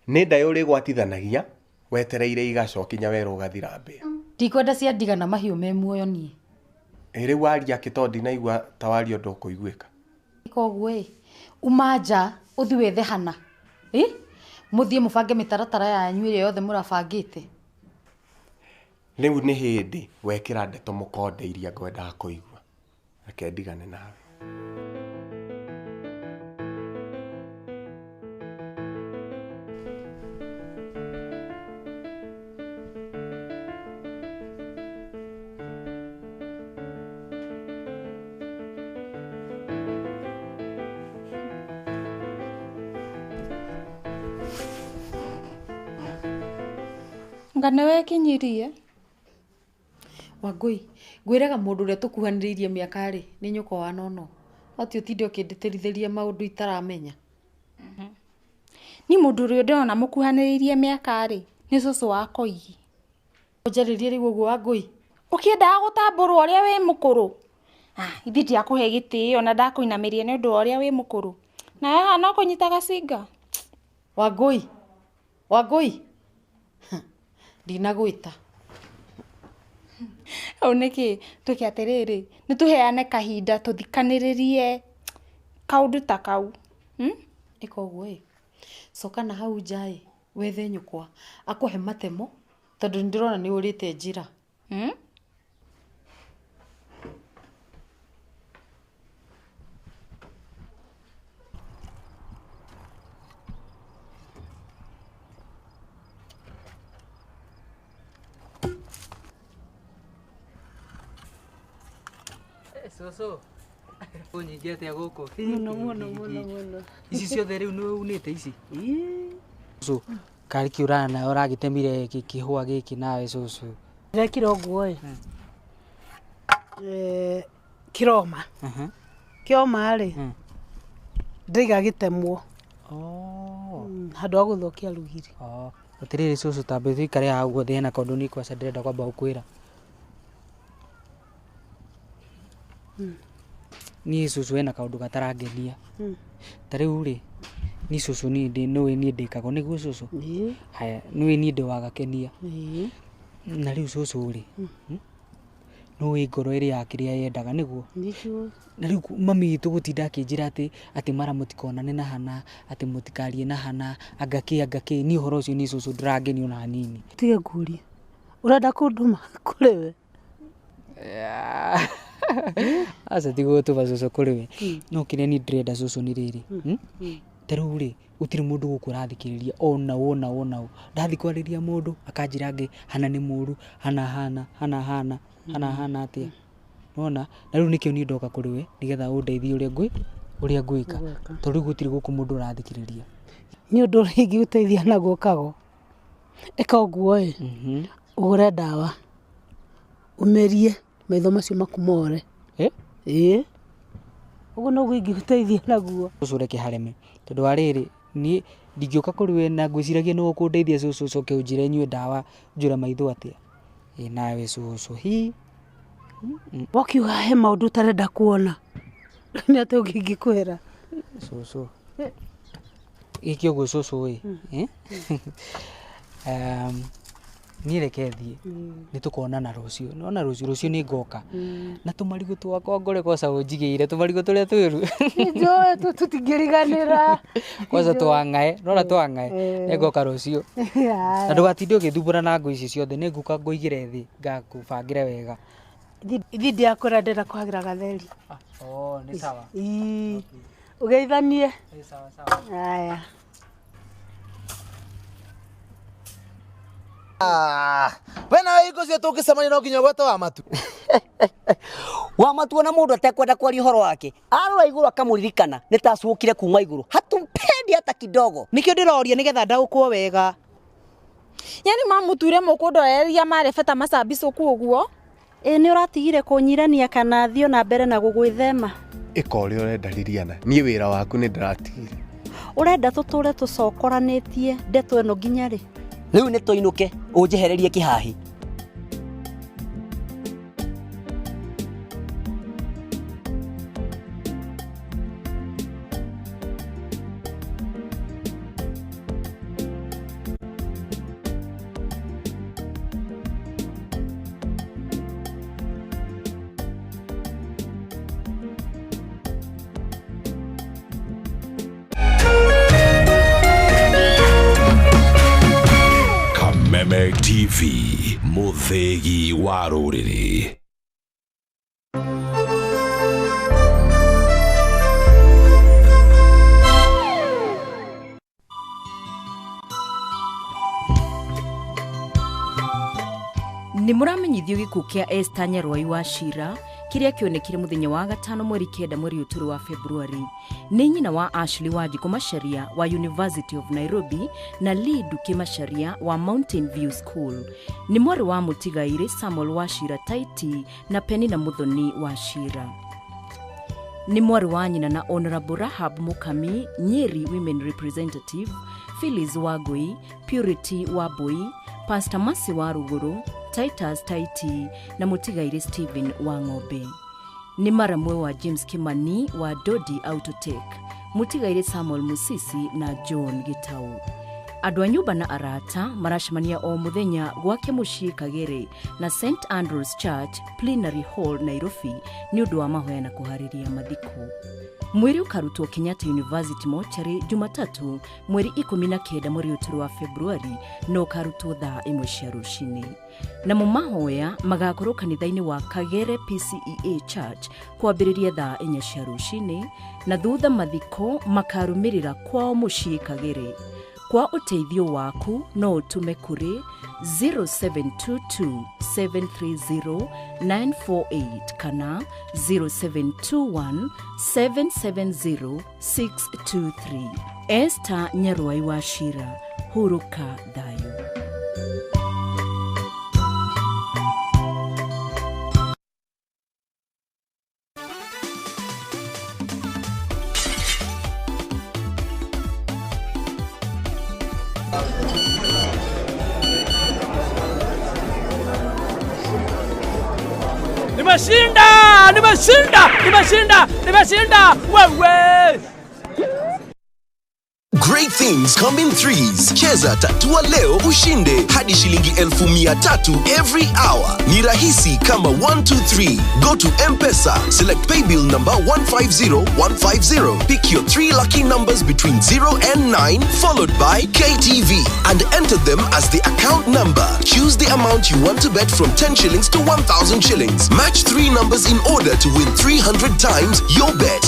ni ndayo uri gwatithanagia wetereire igacokinya weru gathira mbe ndikwenda cia ndiga na mahiu me muoyo nie ere waria kitondi na igwa tawari undu kuiguika koguo umanja uthi wethe Hana muthie mubange mitaratara yanyu ire yothe murabangite riu ni hindi wekira ndeto mukonde iria ngwenda kuigua reke ndigane nawe ngane we kinyirie Wangui ngwiraga mundu ure tukuhaniriirie miaka ri ni nyuko wa nono ati utinde ukinditirithiria maundu itaramenya ni mundu uri ndona mukuhaniriirie miaka ri ni cucu wa koigi ujaririe ri gugu Wangui ukiendaga gutamburwa uria wi mukuru ithi ndia kuhe gitio na ndakuinamirie ni undu uria wi mukuru na haha no kunyitaga singa Wangui ndinagwita au niki tuki atiriri ni tuheane kahinda tuthikaniririe kaundu ta kau ikoguo soka na hau njai wethe nyukwa akuhe matemo tondu ndirona ni urite njira Soso unyingia atia guku muno ici ciothe riu ni unite ici so kari kiurana na uragitemire kihua giki nawe soso rekira oguo kiroma kioma ri ndiga gitemwo handu ha guthokia rugiri utiriri cucu tambe thikare haguo thina kondu ni kwa ndenda kwamba ukwira ni cucu ena kaundu gatarangenia tariu ri ni cucu ni ndi no ni ndikago niguo cucu haya ni ni ndi wagakenia na riu cucu ri no ngoro iri yakiria yendaga niguo na riu mami itu gutinda akinjira ati mara mutikonane na hana ati mutikarie na hana angaki ni horo ucio ni cucu ndurangeni ona nini tige nguri urenda kunduma kuriwe asa tigo tuba cucu kuriwe no kire ni ndrenda cucu ni riri tariu ri utiri mundu gukurathikiriria ona ndathi kwariria mundu akanjira angi hana ni muru hana atia nona na riu nikio ni ndoka kuriwe nigetha undeithie uria ngwika tondu gutiri guku mundu urathikiriria ni undu ringi uteithia na gukago eka uguo ugure dawa umerie maitho macio makumore uguo no gwingi uteithia naguo ucureke hareme tondu ariri ni ndingioka kuriwe na ngwiciragia no kundeithia cucu coke unjire nyue dawa njura maitho atia nawe cucu hi wakiuga he maundu utarenda kuona ni ati ungikwira cucu giki uguo cucu ni rekethie ni tukonana rucio nona rucio ni ngoka na tumarigo twakwa ngore kosa unjigire tumarigo turia twiru njoe tutingiriganira kosa twangae nona twangae ni ngoka rucio na ndugatinde ugithumbura na ngũ ici ciothe ni nguka ngoigire thi ngakubangire wega ithi ndiakura ndenda kwagira gatheri ni sawa ugeithanie ni sawa haya wena wiko cio tukicemania no nginya gweta wa matu wa matu ona mundu atekwenda kwaria horo wake arora iguru akamuririkana nitacukire kuma iguru hatumpendi hata kidogo nikio ndiroria nigetha ndaukwo wega yani mamuture mukundoreria marebeta macabicuku uguo ni uratigire kunyirania kana thio na mbere na gugwithema ika uria urenda Liliana nie wira waku ni ndiratigire urenda tuture tucokoranitie ndeto eno nginya ri riu ni tuinuke unjehererie kihahi Kameme TV, muthegi wa ruriri. Ni muramenyithio gikuo kia Esther Nyarwai wa Shira kiria kionekire muthenya wa gatano mweri 9 mweri uturu wa February. Ni nyina wa Ashley Wanjiku Macharia wa University of Nairobi na Lee Duke Macharia wa Mountain View School. Ni mwari wa Mutigaire Samuel wa Shira Taiti na Penina Muthoni wa Shira. Ni mwari wa nyina na Honorable Rahab Mukami Nyeri Women Representative, Phyllis Wagoi, Purity Waboi, Pastor Masi wa Ruguru, Titus Taiti na Mutigaire Stephen wa Ng'ombe. Ni maramwe wa James Kimani wa Dodi Autotech, Mutigaire Samuel Musisi na John Gitau. Andũ a nyũmba na arata maracemania o muthenya gwake mucii Kagere na St Andrews Church Plenary Hall Nairobi ni ũndũ wa mahoya na kuhariria mathiko. Mweri ukarutwo Kenyatta University Mochari Jumatatu mweri 19 mweri uturu wa Februari no karutwo thaa 1 cia rucini. Na mumahoya magakorwo kanitha-ini wa Kagere PCEA Church kwambĩrĩria thaa 4 cia rucini na thutha mathiko makarumirira kwao mucii Kagere. Kwa uteithio waku no utume kuri 0722 730 948 kana 0721 770 623. Esther Nyarwai wa Shira, huruka thayo. Nimeshinda wewe. Great things come in threes. Cheza tatua leo ushinde hadi shilingi 1,300 every hour. Ni rahisi kama 123. Go to M-Pesa, select pay bill number 150150. Pick your 3 lucky numbers between 0 and 9 followed by KTV and enter them as the account number. Choose the amount you want to bet from 10 shillings to 1,000 shillings. Match 3 numbers in order to win 300 times your bet.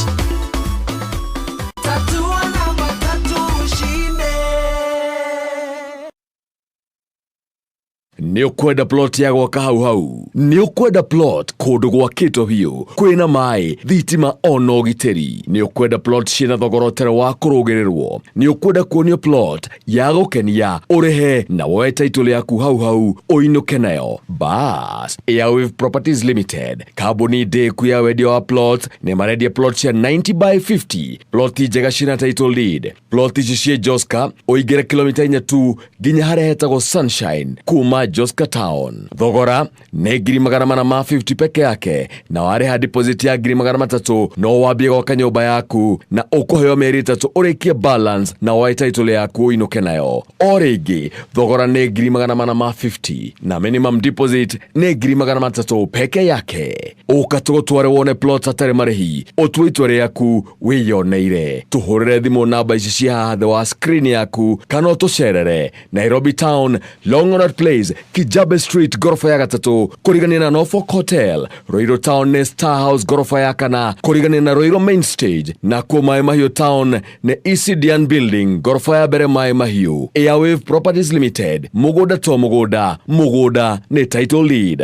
Ni ukwenda plot ya gwaka hau. Ni ukwenda plot kundu gwakitwo hiu. Kwina mai, thitima ono giteri. Ni ukwenda plot cina thogorotere wa kurugirirwo. Ni ukwenda kuonio plot ya gukenia urehe na woe title yaku hau uinuke nayo. Bas, Airwave Properties Limited. Kambuni ndeku ya wendia wa plot ni marendia plot cia 90 by 50. Plot njega cina title deed. Plot ici cie Joska uingire kilomita 4 tu nginya haria hetagwo Sunshine kuma Joska Town. Thogora ni 450 peke yake na wareha deposit ya 300 no wambie gwaka nyumba yaku na ukuheo mieri 3 urikie balance na woe title yaku uinuke nayo. O ringi thogora ni 450 na minimum deposit ni 300 peke yake. Ukatugutware wone plot atari marihi utwitwe yaku wiyoneire. Tuhurire thimu namba ici cia haha wa screen yaku kana utucerere Nairobi Town, Longonot Place, Kijabe Street, gorofa ya 3 kurigania na Norfolk Hotel. Ruiru Town ni Star House gorofa ya 4 kurigania na Ruiru Main Stage. Na kwa Mai Mahiu Town ni ECDN Building gorofa ya bere Mai Mahiu. Airwave Properties Limited, mugoda to mugoda ni title deed.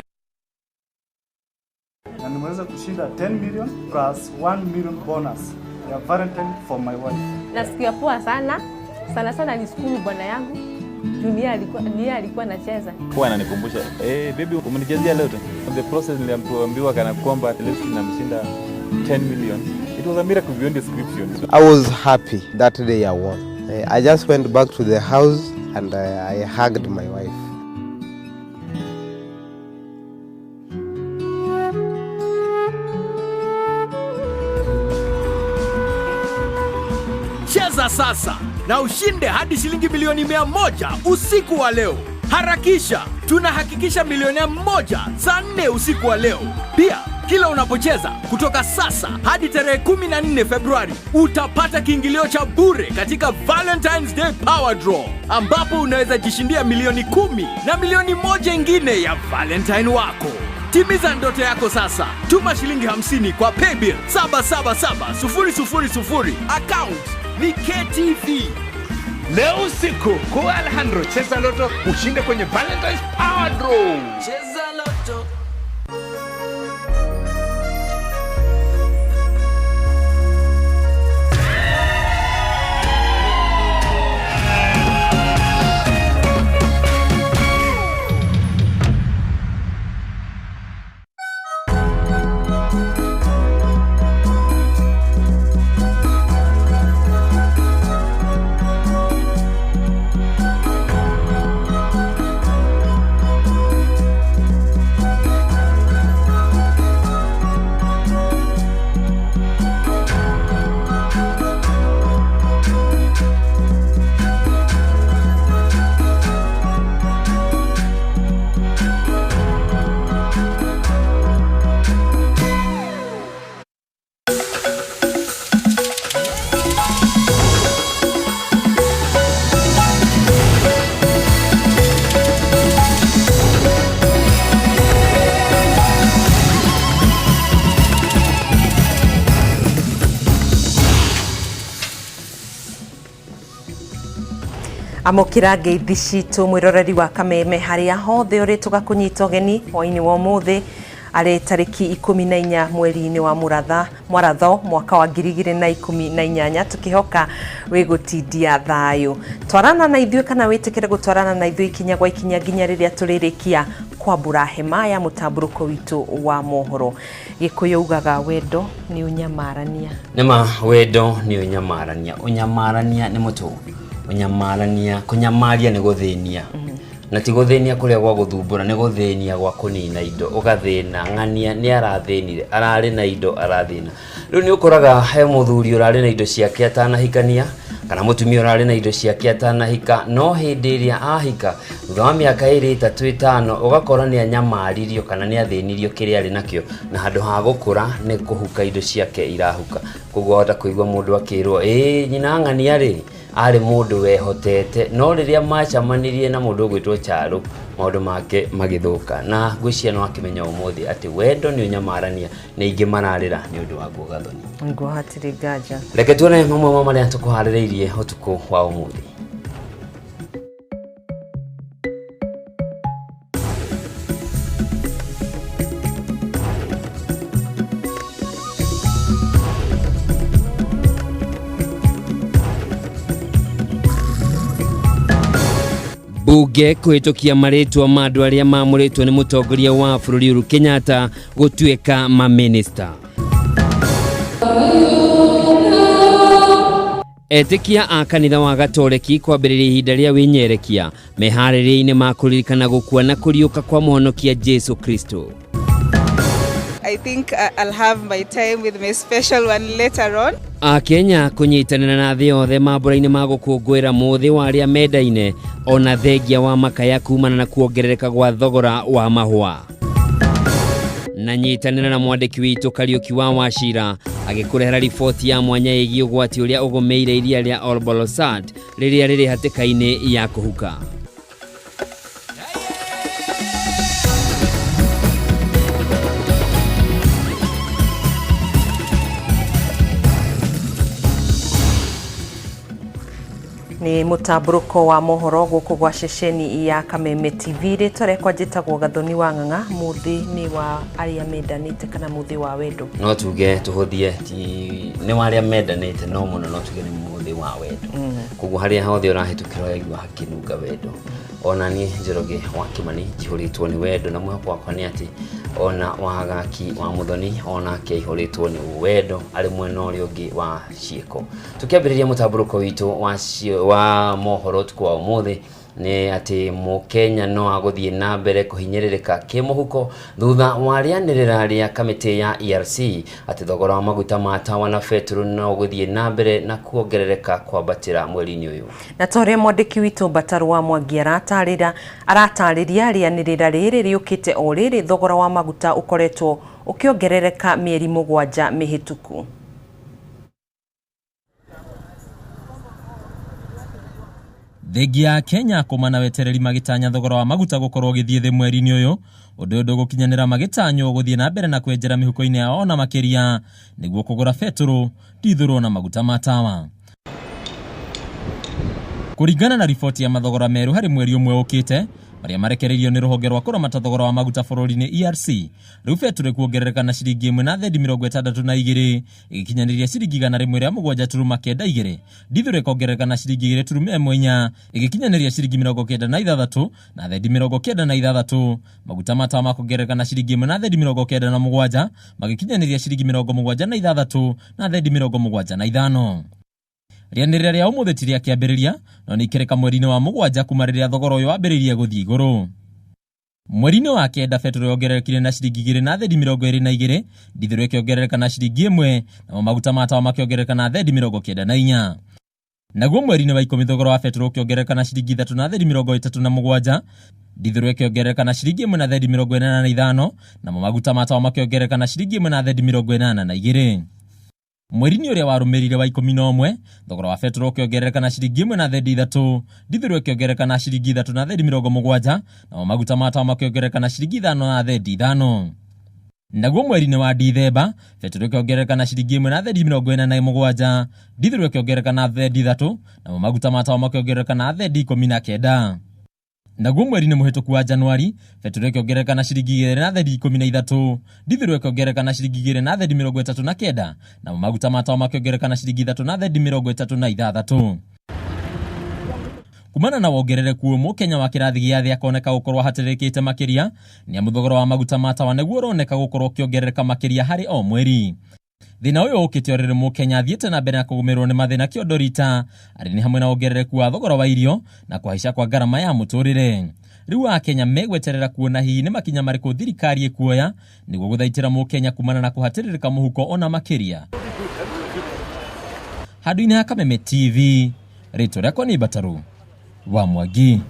Na nimeweza kushinda 10 million plus 1 million bonus ya Valentine for my wife. Nasikia poa sana. Sana nishukuru bwana yangu. Dunia alikuwa anacheza. Kwa ananikumbusha, baby umenichezea leo tu. The process niliambiwa kana kwamba at least namshinda 10 million. It was a miracle beyond description. I was happy that day I won. I just went back to the house and I hugged my wife. Cheza sasa na ushinde hadi shilingi milioni 100 usiku wa leo. Harakisha, tunahakikisha milioni 1 saa 4 usiku wa leo. Pia kila unapocheza kutoka sasa hadi tarehe 14 Februari utapata kiingilio cha bure katika Valentine's Day Power Draw, ambapo unaweza jishindia milioni 10 na milioni 1 ingine ya Valentine wako. Timiza ndoto yako sasa. Tuma shilingi 50 kwa paybill 777000 account ni KTV. Leo usiku kwa Alejandro cheza loto ushinde kwenye Valentine's Power Draw. Cheza loto. Amokira ngeithi citu mwiroreri wa Kameme haria hothe uri tugakunyita geni hoini wa muthi ari tariki 14 mweri-ini wa Mwaratho mwaka wa 2018 tukihoka wigutindia thayu. Twarana na ithuĩ kana witikire gutwarana na ithuĩ ikinya gwa ikinya nginya riria turirikia kwambura hema ya mutamburuko witu wa mohoro. Gikuyu ugaga wendo ni unyamarania. Nema wendo ni unyamarania. Unyamarania ni mutu unyamarania kunyamaria ni guthenia na ti guthenia kuria gwa guthumbura ni guthenia gwa kunina indo ugathina ng'ania ni arathinire arari na indo arathina riu ni ukoraga he muthuri urari na indo ciake atanahikania kana mutumia urari na indo ciake atanahika no hindi iria ahika thutha wa miaka 2 3 5 ugakora ni anyamaririo kana ni athinirio kiria ari nakio na handu ha gukura ni kuhuka indo ciake irahuka koguo hota kuigwa mundu akirwo nyina ng'ania ri ari mundu wehotete no riria macamanirie na mundu gwitwo Charo maundu make magithuka na ngwiciria no akimenya umuthi ati wendo ni unyamarania na ingi mararira ni undu wa gugathoni ngo hatiri gaja reke tuone mamwe maria tukuhaririirie utuku wa umuthi Bunge kuhitukia maritwa ma andu aria mamuritwo ni mutongoria wa bururi Uhuru Kenyatta gutuika ma minister. Etikia a kanitha wa Gatoleki kwambiriria ihinda ria winyerekia mehaririine ma kuririkana gukua na kuriuka kwa muhonokia Jesu Kristo. I think I'll have my time with my special one later on. Kenya kunyitanira na thĩ yothe mambura-inĩ ma gũkũngũĩra mũthĩ wa arĩa mendaine ona thengia wa makaya kumana na kuongerereka gwa thogora wa mahũa. Na nyitanira na mwandĩki witũ Kariuki wa Wachira agĩkũrehera riboti ya mwanya ĩgiĩ ũgwati ũrĩa ũgũmĩire iria rĩa Olbolosat rĩrĩa rĩrĩ hatĩka-inĩ ya kũhuka. ni mutamburuko wa mohoro guku gwa ceceni ya Kameme TV ritore kwa njitagwo Gathoni wa Ng'ang'a muthi ni wa aria mendanite kana muthi wa wendo no tuge tuhuthie ni wa aria mendanite no muno no tuge ni muthi wa wendo koguo haria hothe urahitukira igwa hakinunga wendo ona ni Njoroge wa Kimani jihuritwo ni wendo na mwako wakwa ni ati ona wagaki wa Muthoni ona ke ihuritwo ni wendo ari mwena uri ungi wa cieko tukiambiriria mutamburuko witu wa mohoro tukwa umuthi ni ati Mukenya no aguthie na mbere kuhinyiririka kimuhuko thutha wa rianirira ria kamiti ya ERC ati thogora wa maguta ma tawa na petrol no guthie na mbere na kuongerereka kwambatira mweri-ini uyu na tore mwandiki witu Bataru wa Mwangi aratariria rianirira riri riukite o riri thogora wa maguta ukoretwo ukiongerereka mieri 7 mihituku. Thegi ya Kenya kumana wetereri magitanya thogora wa maguta gukorwo githie the mweri-ini uyu undu gukinyanira magitanyo guthie na mbere na kwenjera mihuko-ini yao na makiria niguo kugura petrol dithuro na maguta ma tawa. Kuringana na ripoti ya mathogora meru hari mweri umwe ukite maria marekereirio ni ruhonge rwa kuramata thogora wa maguta bururi-ini ERC riu petrol kuongerereka na ciringi 1.62 igikinyaniria ciringi 107.92 dithuro kuongerereka na ciringi 2.14 igikinyaniria ciringi 96 na thendi 96 maguta ma tawa kuongerereka na ciringi 1.97 magikinyaniria ciringi 76 na thendi 75. Rianirira ria umuthi tiria kiambiriria no ni ikereka mweri-ini wa 7 kuma riria thogora uyu wambiriria guthie iguru. Mweri-ini wa kenda petrol yongererekire na ciringi 2.22 dithuro ikiongerereka na ciringi 1 na maguta ma tawa makiongerereka na thendi 94. Naguo mweri-ini wa 10 thogora wa petrol ukiongerereka na ciringi 3.37 dithuro ikiongerereka na ciringi 1 na thendi 85 na maguta ma tawa makiongerereka na ciringi 1 na thendi 82. Mweri-ini uria warumirire wa 11 thogora wa petrol ukiongerereka na ciringi 1 na thendi 3 dithuro ikiongerereka na ciringi 3 na thendi 70 na maguta ma tawa makiongerereka na ciringi 5 na thendi 5. Naguo mweri-ini wa Dithemba petrol ikiongerereka na ciringi 1 na thendi 47 dithuro ikiongerereka na thendi 3 na maguta ma tawa makiongerereka na thendi 19. Naguo mweri-ini muhituku wa Januari petrol ikiongerereka na ciringi 2 na thendi 13 dithuro ikiongerereka na ciringi 2 na thendi 39 na maguta ma tawa makiongerereka na ciringi 3 na thendi 36. Kumana na wongerereku Mukenya wa kirathi gia thĩ akoneka gukorwo hatiririkite makiria ni amuthogora wa maguta ma tawa niguo uroneka gukorwo ukiongerereka makiria hari o mweri. Thina uyu ukite orere Mukenya athiete na mbere na kugumirwo ni mathina kiondorita ari ni hamwe na ongerereku wa thogora wa irio na kuhaica kwa garama ya muturire. Riu Akenya megweterera kuona hihi ni makinya mariku thirikari ikuoya niguo guthaitira Mukenya kumana na kuhatiririka muhuko ona makiria. Handu-ini ha Kameme TV, rĩtwa rĩakwa ni Bataru wa Mwangi.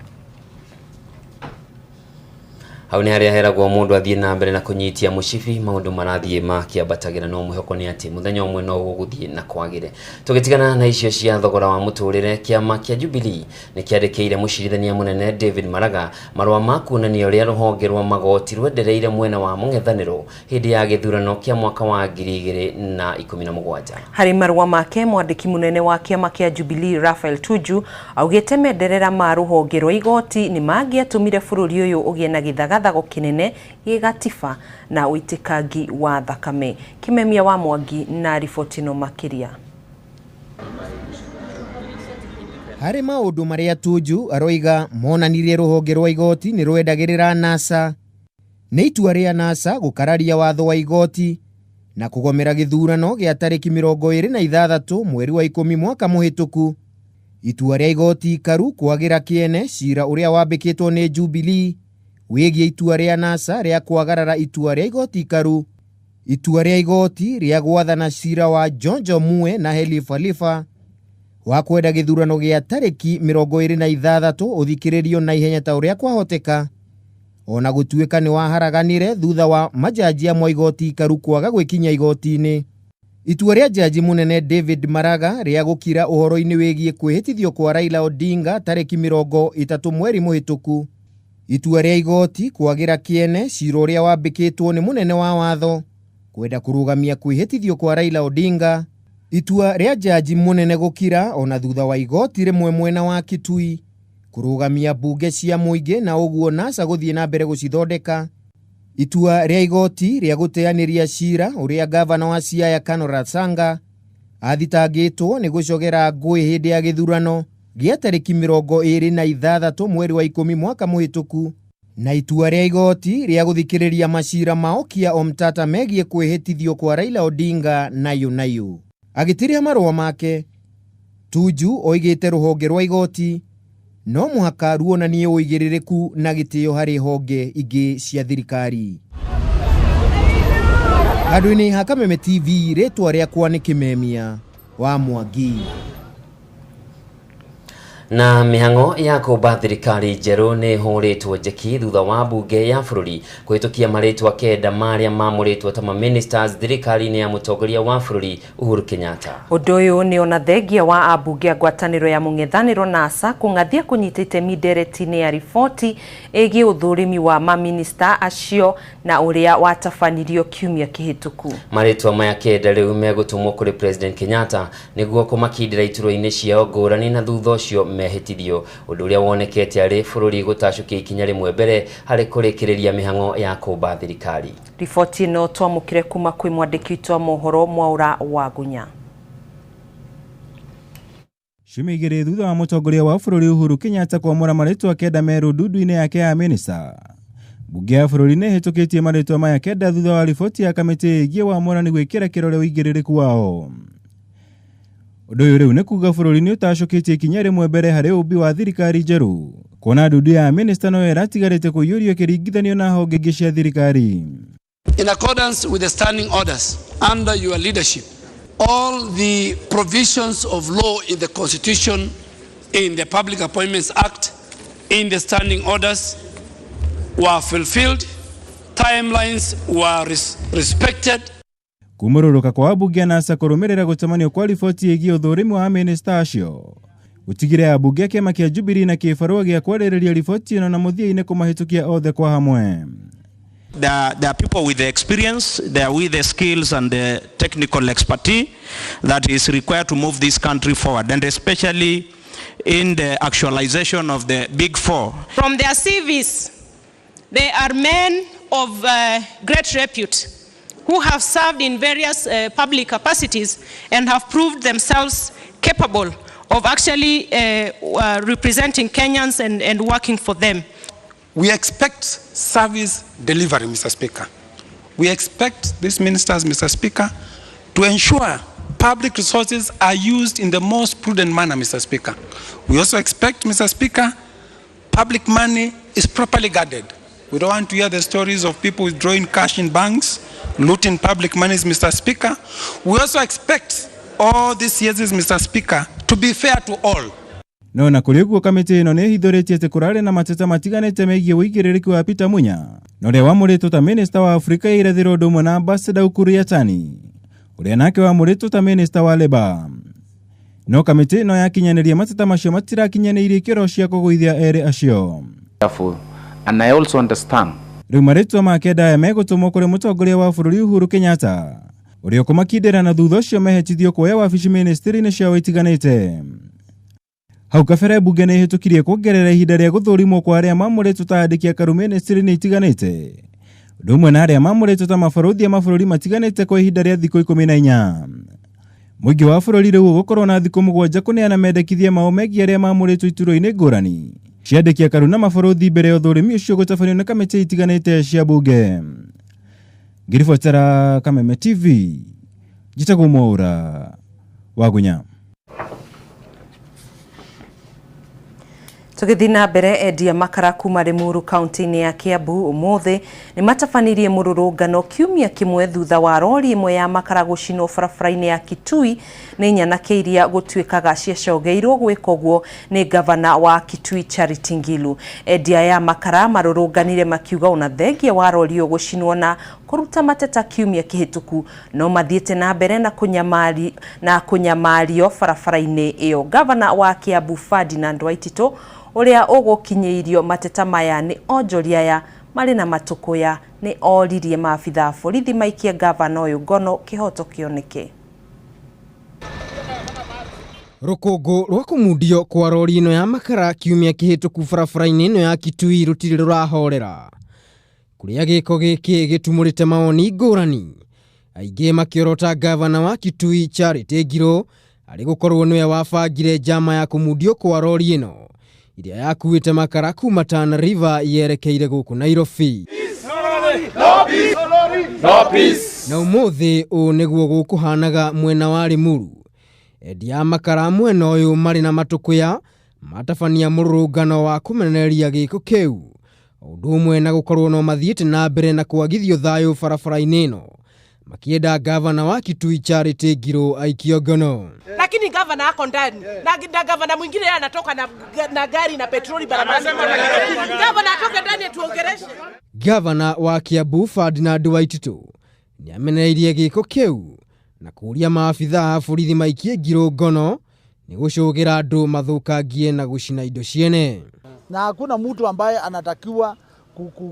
Hau ni haria heragwo mundu athie na mbere na kunyitia mushifi maundu marathie makiambatagira no mwihoko ni ati muthenya umwe no guguthie na kwagire. Tugitigana na icio cia thogora wa muturire, kiama kia Jubilee ni kiandikire mucirithania munene David Maraga marwa makunania uria ruhonge rwa magoti rwendereire mwena wa mung'ethaniro hindi ya githurano kia mwaka wa 2017. Hari marwa make mwandiki munene wa kiama kia Jubilee Raphael Tuju augite menderera ma ruhonge rwa igoti ni mangiatumire bururi uyu ugie na githaga thago kinene gigatiba na uitikangi wa thakame. Kimemia wa Mwangi na riboti no makiria. Hari maundu maria Tuju aroiga monanirie ruhonge rwa igoti ni rwendagirira NASA ni itua ria NASA gukararia watho wa igoti na kugomera githurano gia tariki 26 mweri wa 10 mwaka muhituku. Itua ria igoti karu kwagira kiene cira uria wambikitwo ni Jubilee wigie itua ria NASA ria kwagarara itua ria igoti karu. Itua ria igoti ria gwathana cira wa Jonjo Mue na Helifa wa kwenda githurano gia tariki 26 uthikiririo na ihenya ta uria kwahoteka. Ona gutuika ni waharaganire thutha wa majaji amwe igoti karu kwaga gwikinya igoti-ini. Itua ria jaji munene David Maraga ria gukira uhoro-ini wigie kwihitithio kwa Raila Odinga tariki 30 mweri muhituku. Itua ria igoti kwagira kiene cira uria wambikitwo ni munene wa watho kwenda kurugamia kwihitithio kwa Raila Odinga. Itua ria jaji munene gukira ona thutha wa igoti rimwe mwena wa Kitui kurugamia bunge cia muingi na uguo NASA guthie na mbere gucithondeka. Itua ria igoti ria guteaniria cira uria gavana wa Siaya Kano Rasanga athitangitwo ni gucogera ngui hindi ya githurano gia tariki 26 mweri wa 10 mwaka muhituku. Na itua ria igoti ria guthikiriria macira maokia omtata megie kwihitithio kwa Raila Odinga nayo. Agitiria marwa make, Tuju oigite ruhonge rwa igoti no muhaka ruonanie uigiririku na gitio hari honge ingi cia thirikari. Handu-ini ha Kameme TV, rĩtwa rĩakwa ni Kimemia wa Mwangi. Na mihango ya kumba thirikari njeru ni huritwo njeki thutha wa bunge ya bururi kuhitukia maritwa kenda maria mamuritwo ta ministers thirikari-ini ya mutongoria wa bururi Uhuru Kenyatta. Undu uyu ni ona thengia wa abunge a ngwataniro ya mung'ethaniro NASA kungathia kunyita itemi ndereti-ini ya riboti igi uthurimi wa maminister acio na uria watabanirio kiumia kihituku. Maritwa maya kenda riu megutumwo kuri President Kenyatta niguo kumakindira iturwa-ini ciao ngurani na thutha ucio mehitithio undu uria wonekete ari bururi gutacukia ikinya rimwe mbere hari kurikiriria mihango ya kumba thirikari. Riboti no twamukire kuma kwi mwandiki twa mohoro Mwaura wa Gunya. Shumigire thutha wa mutongoria wa bururi Uhuru Kenyatta kwamura maritwa kenda meru ndudu-ini yake ya minister. Bunge ya bururi ne hitukitie maritwa maya kenda thutha wa riboti ya kamiti igie wamura ni gwikira kirore uigiririku wao. Undu uyu riu ni kuga bururi ni utacukitie ikinya rimwe mbere hari ubi wa thirikari njeru kuona ndudu ya minister no eratigarite kuyurio kiringithanio na honge ingi cia thirikari. In accordance with the standing orders under your leadership, all the provisions of law in the Constitution, in the Public Appointments Act, in the standing orders were fulfilled, timelines were respected. Kumururuka kwa abunge NASA kurumirira gutamanio kwa riboti igie uthurimi wa minister acio gutigire abunge kiama kia Jubilee na kibarua gia kwaririria riboti ino na muthia-ini kumahitukia othe kwa hamwe. There are people with the experience, they are with the skills and the technical expertise that is required to move this country forward, and especially in the actualization of the Big Four. From their CVs, they are men of great repute who have served in various public capacities and have proved themselves capable of actually representing Kenyans and working for them. We expect service delivery, Mr. Speaker. We expect these ministers, Mr. Speaker, to ensure public resources are used in the most prudent manner, Mr. Speaker. We also expect, Mr. Speaker, public money is properly guarded. We don't want to hear the stories of people withdrawing cash in banks, looting public monies, Mr. Speaker. We also expect all these years, Mr. Speaker, to be fair to all. No na kuri guo kamiti ino ni hithoretie ati kurare na mateta matiganite megie wigiririku wa Peter Munya no ria wamuritwo ta minister wa Afrika ya irathiro ndumo na ambassador Ukuru Yatani uria nake wamuritwo ta minister wa Labour. No kamiti ino yakinyaniria mateta macio matirakinyanirie ikiro cia kuguithia eri acio. And I also understand. Riu maritwa makenda ya megutumwo kuri mutongoria wa bururi Uhuru Kenyatta uria kumakindira na thutha ucio mehetithio kuoya wabici ministry-ini cia witiganite. Hau kabere bunge nĩ hĩtũkirie kuongerera ihinda rĩa gũthũrimwo kwa arĩa maamũrĩtwo ta andĩki a karu ministry-inĩ itiganĩte. Ũndũ ũmwe na arĩa maamũrĩtwo ta mabarũthi a mabũrũri matiganĩte kwa ihinda rĩa thikũ 14. Mũingĩ wa bũrũri rĩu ũgũkorwo na thikũ 7 kũneana mendekithia mao megiĩ arĩa maamũrĩtwo iturwa-inĩ ngũrani cia andĩki a karu na mabũrũthi mbere ya ũthũrimi ũcio gũtabanio nĩ kamĩtĩ itiganĩte cia bunge. Ngiribotera Kameme TV, njĩtagwo Mwaura wa Gunya. Tugithina mbere endia makara kuma Limuru kaunti-inĩ ya Kiambu umuthi ni matabanirie mururungano kiumia kimwe thutha wa rori imwe ya makara gucinwo barabara-inĩ ya Kitui ni nyanake iria gũtuĩkaga ciacogeirwo gwĩka ũguo ni gavana wa Kitui Charity Ngilu. Endia ya makara marurunganire makiuga ona thengia wa rori yo gucinwo na kuruta mateta kiumia kihituku no mathiĩte na mbere na kunyamario barabara-inĩ iyo. Gavana wa Kiambu Ferdinand Waitito uria ugukinyeirio mateta maya ni onjoria ya mari na matukuya ni oririe maabitha borithi maikie gavana uyu ngono kihoto kioneke. Rukungu rwa kumudio kwa rori ino ya makara kiumia kihituku barabara-inĩ ino ya Kitui rutire rurahorera kuria giko giki gitumurite maoni ngũrani. Aingĩ makiorota gavana wa Kitui Charity Ngilu ari gukorwo niwe wabangire njama ya kumudio kwa rori ino iria yakuite makara kuma Tana River yerekeire guku Nairobi. No peace. Na umuthi u niguo gukuhanaga mwena wa Limuru. Endia makara mwena uyu mari na matukuya matabania mururungano wa kumenereria giko kiu. Ũndũ ũmwe na gukorwo no mathiĩte na mbere na kwagithio thayũ barabara-inĩ ino makienda gavana wa Kitui Charity Ngilu aikio ngono. Lakini gavana ako ndani na gavana mwingine yeye anatoka na gari na petroli barabarani. Gavana atoke ndani atuongereshe. Gavana wa Kiambu Ferdinand Waitito ni amenereirie giko kiu na kuria maabitha borithi maikie Ngilu ngono ni gucũgĩra andũ mathukangie na gucina indo ciene. Na hakuna mtu ambaye anatakiwa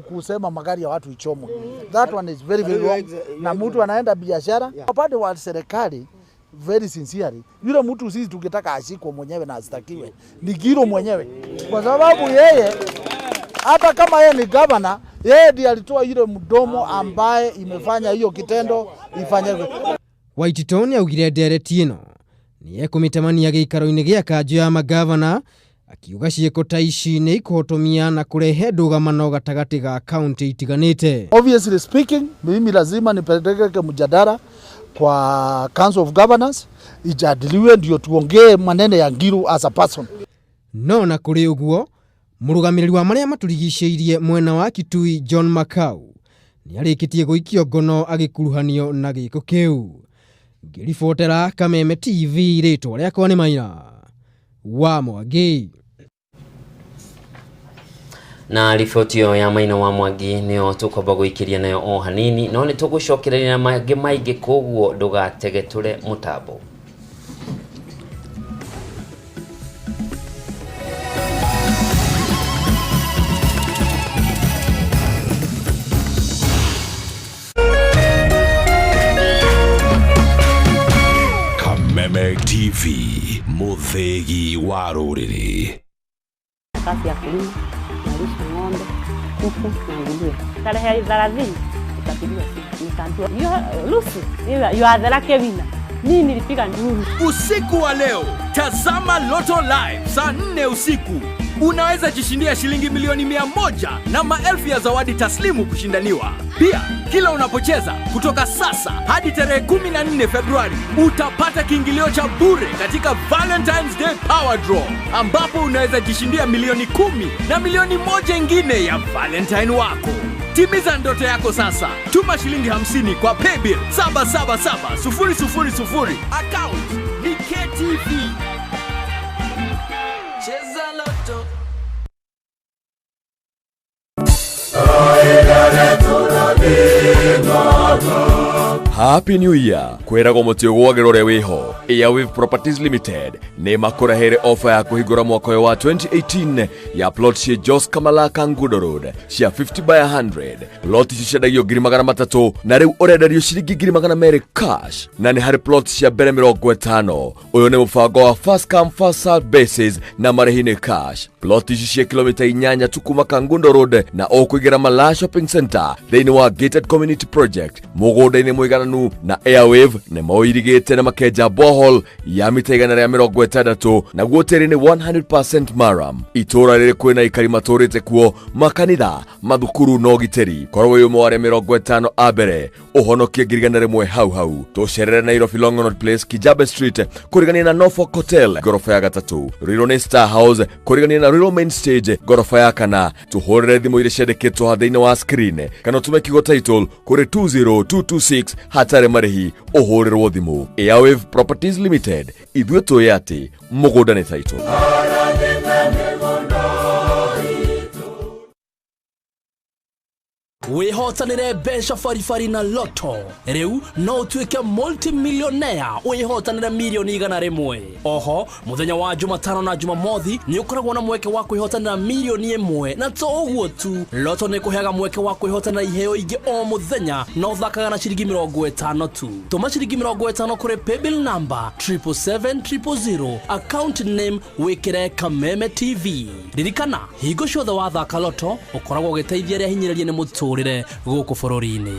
kusema magari ya watu ichomwe. That one is very wrong. Na mtu anaenda biashara upande wa serikali very sincerely. Yule mtu sisi tukitaka ashikwe mwenyewe na astakiwe ni Ngilu mwenyewe, kwa sababu yeye hata kama yeye ni governor, yeye ndiye alitoa ile mdomo ambaye imefanya hiyo kitendo ifanywe. Waitito ni augire ndereti ino ni ekumitamania giikaro-inĩ gĩa kanjũ ya magavana akiuga ciĩko ta ici nĩ ikotomia na kurehe ndũgamano gatagatĩ ga kaunti itiganĩte. Obviously speaking, mimi lazima nipeleke mjadala kwa Council of Governors ijadiliwe ndio tuongee maneno ya Ngilu as a person. No na kuri ũguo mũrũgamĩrĩri wa marĩa maturigicĩirie mwena wa Kitui John Makau ni arĩkĩtie gũikio ngono agĩkuruhanio na gĩko kĩu. Ngiribotera Kameme TV rĩtwa rĩakwa nĩ Maina wa Mwangi. Na riboti ya Maina wa Mwangi nĩyo tũkwamba gũikĩria nayo o hanini, no nĩ tũgũcokereria na maingĩ koguo ndũgatege tũre mũtambo. Kameme TV, muthegi wa rũrĩrĩ. Kazi ya kulima, nalisha ng'ombe, kuku na nguruwe. Tarehe 30 utapigiwa simu. Nikaambiwa, you are the lucky winner. Mimi nilipiga nduru. Usiku wa leo, tazama Lotto Live saa 4 usiku. unaweza jishindia shilingi milioni 100 na maelfu ya zawadi taslimu kushindaniwa. Pia, kila unapocheza kutoka sasa hadi tarehe 14 Februari, utapata kiingilio cha bure katika Valentine's Day Power Draw, ambapo unaweza jishindia milioni 10 na milioni 1 ingine ya Valentine wako. Timiza ndoto yako sasa. Tuma shilingi 50 kwa paybill 777000. Account ni KTV. Cheza Loto. Happy New Year. Kwiragwo mutio gwagirore wiho. Airwave Properties Limited ne makorahere offer ya kuhigura mwaka wa 2018 ya plot cia Jos Kamalaka Ngudo Road cia 50 by 100. Plot cicendagio 300 na riu urendario ciringi 200 cash na ni hari plot cia mbere 50. Uyu ni mubango wa first come first served basis na marihi ni cash. Plot ici cia kilomita 8 tu kuma Kangundo Road na okuigira Mala Shopping Center thini wa gated community project. Mugunda-ini muigananu na Airwave ne moirigite na makeja borehole ya mita 160 na guoteri ni 100% maram. Itura riri kwina ikari maturite kuo makanitha mathukuru no giteri korwo uyu mware 50 abere uhonokie 100 hau tucerere Nairobi Longonot Place Kijabe Street kurigania na Norfolk Hotel gorofa ya 3 Rirone Star House kurigania na Rirone Main Stage gorofa ya 4 tuhorere thimu ire ciandikitwo hathini wa screen kana tume kigo title kuri 20226 hatare marihi uhurirwo thimu. Airwave Properties Limited ithwe toyati mugunda ni title. Wihotanire besha farifari na loto. Riu no utuike multimillionaire wihotanire milioni 100. Oho, muthenya wa Jumatano na Jumamothi ni ukoragwo na mweke wa kwihotanira milioni 1 na to uguo tu. Loto ni kuheaga mweke wa kwihotanira iheo ingi o muthenya na uthakaga na shiringi 50 tu. Tuma shiringi 50 kuri paybill number 77700. Account name wikire Kameme TV. Ririkana higo ciothe wa thaka loto ukoragwo giteithia ria hinyiririe ni mutu guku bũrũri-inĩ.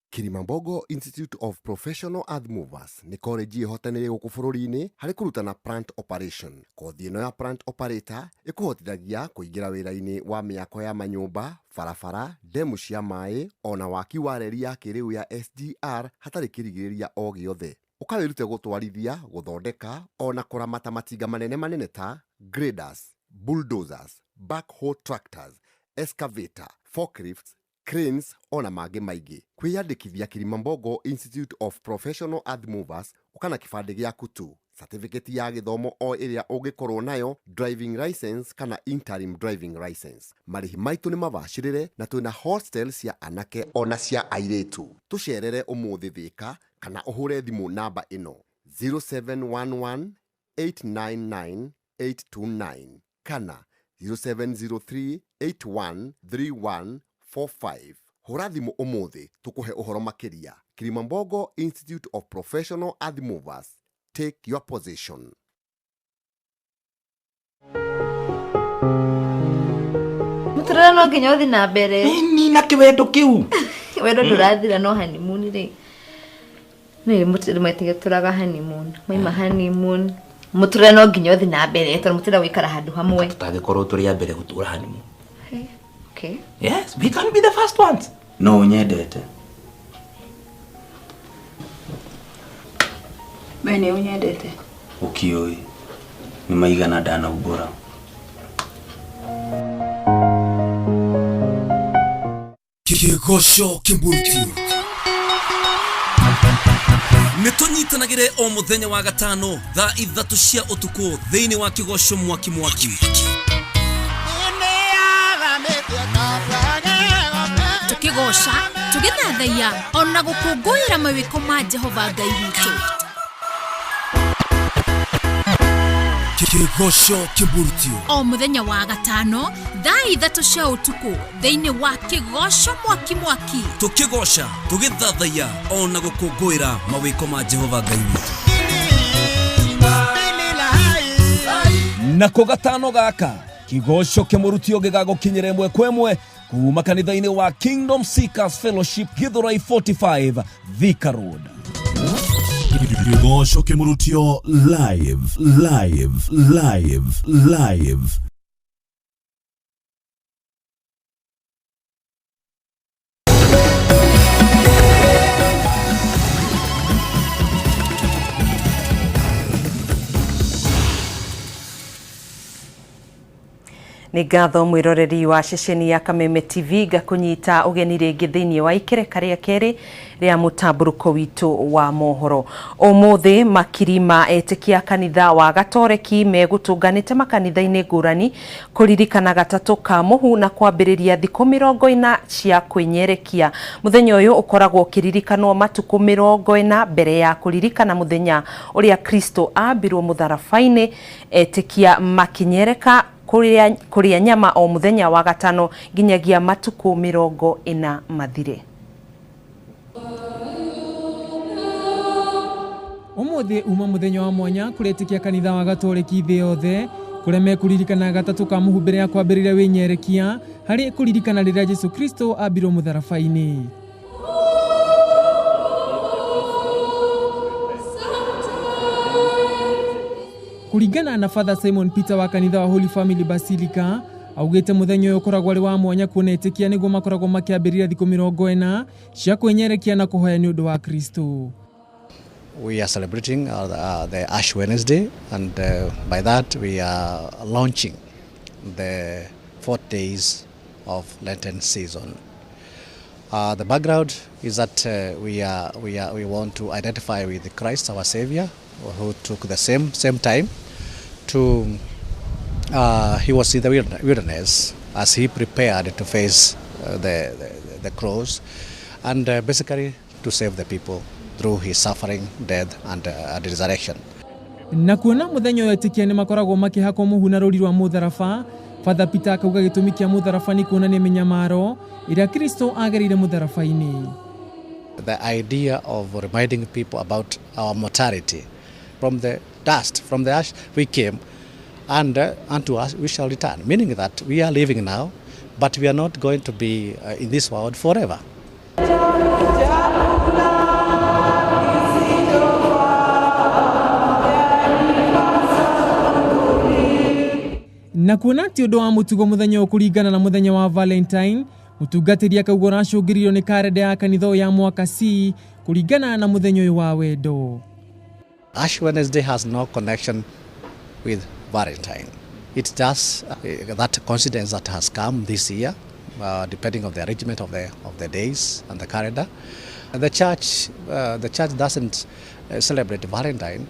Kilimambogo Institute of Professional Earth Movers ni college ihotanire guku bũrũri-inĩ harĩ kurutana plant operation. Kothi ĩno ya plant operator ĩkũhotithagia kũingĩra wĩra-inĩ wa mĩako ya manyũmba, barabara, demu cia maĩ ona waki wa reri ya kĩrĩu ya SGR hatarĩ kĩrigĩrĩria o gĩothe. Ukawirute gutwarithia, guthondeka ona kuramata matinga manene ta graders, bulldozers, backhoe tractors, excavator, forklifts, cranes ona mangĩ maingĩ. Kwiyandĩkithia Kilimambogo Institute of Professional Earth Movers ukana kibande gĩaku tu. Certificate ya gĩthomo o ĩrĩa ũngĩkorwo nayo, driving license kana interim driving license. Marĩhi maitũ nĩ mabacĩrĩre na twĩna hostel cia anake ona cia airĩtu. Tucerere ũmũthĩ Thĩka kana uhure thimu namba ino 0711 899 829 kana 0703 813145. Hura thimu umuthi tukuhe uhoro makiria. Kilimambogo Institute of Professional Earth Movers. Take your position. Muturana no nginya uthi na mbere. Ni na kiwendo kiu. Wendo ndurathira no honeymoon ri. Ni mutire maitige turaga honeymoon. Maima honeymoon. Muturana no nginya uthi na mbere. Tondũ mutira wikara handu hamwe. Tutagikorwo turi ya mbere gutura honeymoon. Okay. Yes, we can be the first ones. No nyendete. Mene unyendete. Ukioi. Ni maigana dana ubora. Kigosho kimbuti. Nitunyitanagire o muthenya wa gatano thaa 3 cia utuku thiini wa kigosho mwaki. Tukigosha, tugithathaiya ona gukungũĩra mawĩko ma Jehova Ngai witũ. Kigosho kimburutio o muthenya wa gatano thaa 3 cia utuku thiini wa kigosho mwaki. Tukigosha, tugithathaiya ona gukungũĩra mawĩko ma Jehova Ngai witũ. Na gatano gaka kigosho kimurutio gigagukinyire imwe kwa imwe kuma kanitha-ini wa Kingdom Seekers Fellowship Githurai 45 Thika Road. Kigosho kimurutio live. Nĩ ngatho mwĩroreri wa ceceni ya Kameme TV gakunyita ugeni rĩngĩ thĩinĩ wa ikereka rĩa kerĩ rĩa mũtambũrũko witũ wa mohoro. Ũmũthĩ makiri ma etĩkia kanitha wa Gatoreki megũtũnganĩte makanitha-inĩ ngũrani kũririkana gatatũ ka mũhu na kwambĩrĩria thikũ 40 cia kwĩnyerekia. Mũthenya ũyũ ũkoragwo ũkĩririkanwo matukũ 40 mbere ya kũririkana mũthenya ũrĩa Kristo ambirwo mũtharaba-inĩ, etĩkia makinyereka kuria nyama o muthenya wa gatano nginyagia matuku 40 mathire. Umuthi uma muthenya wa mwanya kuretikia kanitha wa Gatoreki thĩ yothe kuria mekuririkana gatatu ka muhu mbere ya kwambĩrĩria wĩnyerekia harĩ kuririkana rĩrĩa Jesu Kristo ambirwo mũtharaba-inĩ. Kuringana na Father Simon Peter wa kanitha wa Holy Family Basilica, augite muthenya uyu ukoragwo ari wa mwanya kuona etikia niguo makoragwo makiambĩrĩria thikũ 40 cia kwĩnyerekia na kũhoya nĩ ũndũ wa Kristo. We are celebrating the Ash Wednesday, and by that we are launching the 4 days of Lenten season. The background is that we want to identify with Christ, our Savior, who took the same time to he was in the wilderness as he prepared to face the cross, and basically to save the people through his suffering, death and resurrection. Na kuona muthenya uyu etikia ni makoragwo makihakwo muhu na rũri rwa mũtharaba, Father Peter akauga gĩtũmi kĩa mũtharaba ni kuonania mĩnyamaro ĩrĩa Kristo agerire mũtharaba-inĩ. The idea of reminding people about our mortality, from the dust, from the ash we came, and unto us we shall return, meaning that we are living now, but we are not going to be in this world forever. Na kuona ti ũndũ wa mũtugo mũthenya ũkũringana na mũthenya wa Valentine, mũtungatĩri akauga ũracũngĩrĩirio nĩ karenda ya kanitha ya mwaka C kũringana na mũthenya ũyũ wa wendo. Ash Wednesday has no connection with Valentine. It's just that coincidence that has come this year, depending on the arrangement of the days and the calendar. The church doesn't celebrate Valentine.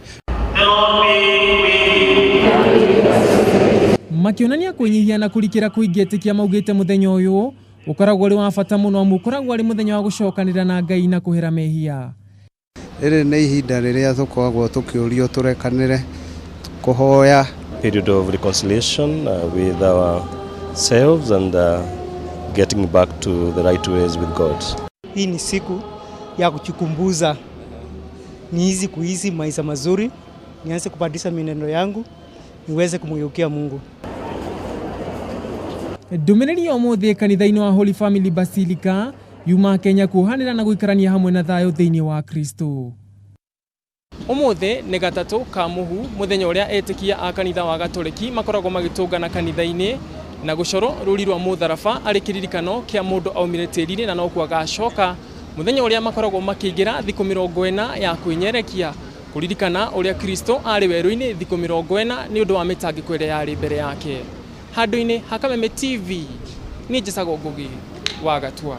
Makionania kwĩnyihia na kũrikĩra kũingĩtĩkia maugĩte mũthenya ũyũ ũkoragwo ũrĩ wa bata mũno amu ũkoragwo arĩ mũthenya wa gũcokanĩra na Ngai na kũhera mehia. Ĩrĩ nĩ ihinda rĩrĩa tũkoragwo tũkĩũrio tũrekanĩre kũhoya. Period of reconciliation with ourselves and getting back to the right ways with God. Hii ni siku ya kujikumbuza niizi kuishi maisha mazuri, nianze kubadilisha mienendo yangu, niweze kumgeukia Mungu. Ndũmĩrĩri ya ũmũthĩ kanitha-inĩ wa Holy Family Basilica yuma Kenya kuhanĩra na gũikarania hamwe na thayũ thĩinĩ wa Kristo. Ũmũthĩ nĩ gatatũ ka mũhu mũthenya ũrĩa etĩkia a kanitha wa Gatoreki makoragwo magĩtũngana kanitha-inĩ na gũcorwo rũri rwa mũtharaba arĩ kĩririkano kĩa mũndũ aumire tĩri-inĩ na no kuo agacoka, mũthenya ũrĩa makoragwo makĩingĩra thikũ 40 ya kwĩnyerekia kũririkana ũrĩa Kristo arĩ werũ-inĩ thikũ 40 nĩ ũndũ wa mĩtangĩko ĩrĩa yarĩ mbere yake. Handũ-inĩ ha Kameme TV nĩ njĩcagwo Ngugi wa Gatua.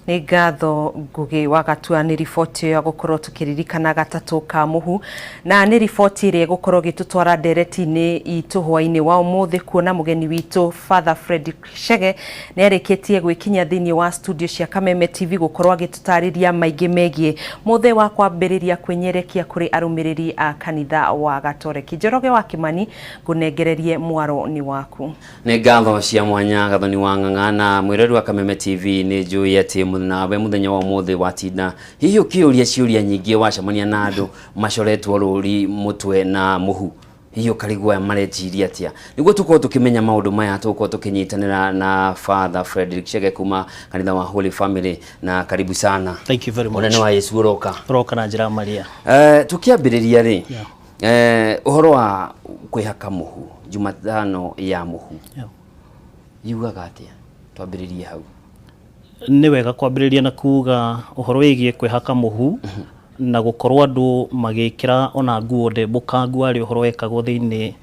Nĩ ngatho Ngugi wa Gatua nĩ riboti ya gũkorwo tũkĩririkana gatatũ ka mũhu, na nĩ riboti ĩrĩa gũkorwo gĩtũtwara ndereti-inĩ itũ hwainĩ wa ũmũthĩ kuona mũgeni witũ Father Fredrick Chege nĩ arĩkĩtie gwĩkinya thĩinĩ wa studio cia Kameme TV gũkorwo agĩtũtarĩria maingĩ megiĩ mũthenya wa kwambĩrĩria kwĩnyerekia kũrĩ arũmĩrĩri a kanitha wa Gatoreki. Njoroge wa Kimani ngũnengererie mwaro ni waku. Nĩ ngatho cia mwanya Gathoni wa Ng'ang'ana mwĩrori wa Kameme TV nĩ njũĩ atĩ nawe muthenya wa ũmũthĩ watinda hihi ũkĩũria ciũria nyingĩ wacemania na andũ macoretwo rũri mũtwe na mũhu, hiyo karigwa ya mareciria atia niguo tukorwo tukimenya maundu maya tukorwo tukinyitanira na Father Frederick Chege kuma kanitha wa Holy Family na karibu sana. Thank you very much. Munene wa Yesu roka na njira Maria. Tukiambiriria ri uhoro wa kwihaka muhu Jumatano ya muhu yugaga atia twambiririe hau. Ni wega kwambiriria na kuga uhoro wigie kwihaka muhu na gukorwo andu magikira ona nguo ndembuka nguo ari uhoro wekagwo thiini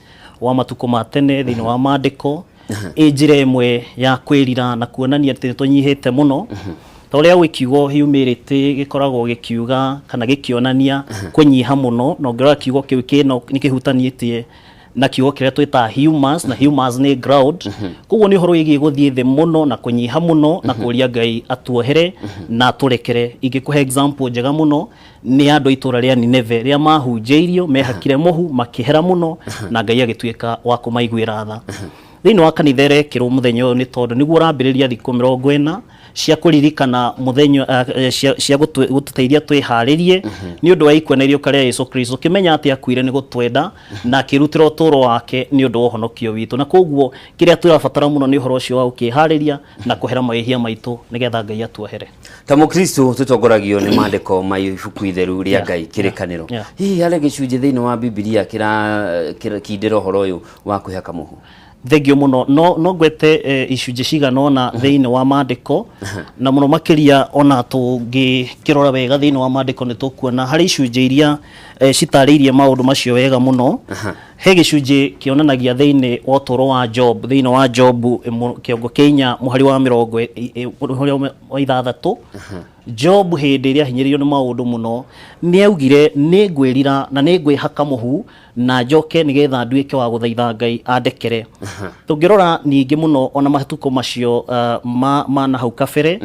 wa matuko ma tene thiini wa maandiko njira imwe ya kwirira na kuonania ati tunyihite muno toria wikiugo humility gikoragwo gikiuga kana gikionania kunyiha muno no ngira kiugo kiu kino nikihutanietie na kiugo kiria twita humans na humans ni ground koguo ni horo igi guthie the muno na kunyiha muno na kuria Ngai atuohere na turekere ingikuhe example njega muno ni andu itura ria Nineve ria mahunjeirio mehakire muhu makihera muno na Ngai agituika wa kumaiguira tha thiini wa kanitha rekirwo muthenya uyu ni tondu niguo urambiriria thiku 40 cia kuririkana muthenya cia gututeithia twiharirie ni undu wa ikwenerio karia Yesu Kristo kimenya ati akuire ni gutwenda na kirutira uturo wake ni undu wa honokio witu na koguo kiria turabatara muno ni uhoro ucio wa ukihariria na kuhera mahia maitu nigetha Ngai atuohere ta mukristo tutongoragio ni maandiko ma ibuku itheru ria Ngai kirikaniro hihi ale gicunje thiini wa Biblia kira kindiro horo uyu wa kwihaka muhu thegio muno no gwete icunje ciganona thiini wa maandiko na muno makiria ona tungikirora wega thiini wa maandiko ni tukuona hari icunje iria citariirie maundu macio wega muno he gicunje kionanagia thiini wa uturo wa Job thiini wa Job kiongo Kenya muhari wa 60 Job hindi iria hinyiririo ni maundu muno ni augire ni ngwirira na ni ngwihaka muhu na njoke nigetha nduike wa guthaitha Ngai andekere tungirora ningi muno ona mahatuko macio ma na hau kabere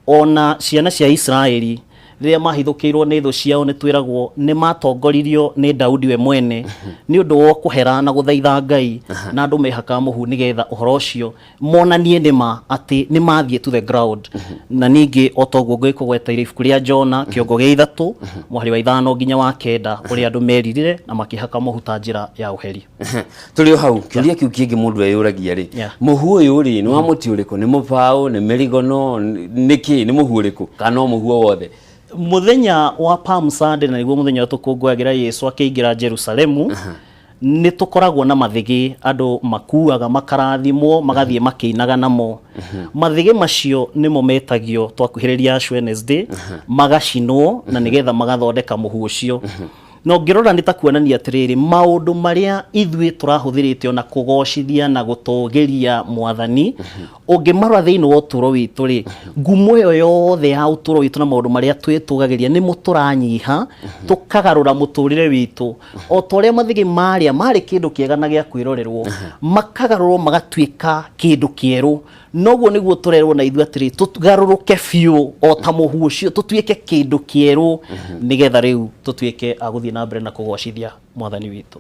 ona ciana cia Israeli riria mahithukirwo ni thu ciao ni twiragwo ni matongoririo ni Daudi we mwene ni undu wa kuhera na guthaitha Ngai na andu mehaka muhu nigetha uhoro ucio monanie nima ati ni mathie to the ground na ningi otoguo ngikugweta ibuku ria Jona kiongo gia 3 muhari wa 5 nginya wa 9 uri andu meririre na makihaka muhu ta njira ya uheri tuli hau kiuria kiu kingi mundu eyuragia ri muhu uyu ri ni wa muti uriku ni mubao ni merigono niki ni muhu uriku kana muhu wothe muthenya wa Palm Sunday na niguo muthenya tukungwagira Yesu akiingira Jerusalemu ni tukoragwo na mathigi andu makuaga makarathimwo magathie makiinaga namo mathigi macio nimo metagio twakuhiriria Ash Wednesday magacinwo na nigetha magathondeka muhu ucio no ngirora nitakuonania atiriri maundu maria ithui turahuthirite ona kugocithia na gutogeria mwathani ungimarwa thiini wa uturo witu ri ngumo yo yothe ya uturo witu na maundu maria twitugagiria ni muturanyiha tukagarura muturire witu o toria mathigi mari kindu kiega na gia kwirorerwo makagarurwo magatuika kindu kieru noguo niguo turerwo na ithui atiri tugaruruke fiu o ta muhu ucio tutuike kindu kieru nigetha riu tutuike aguthie na mbere na kugocithia mwathani witu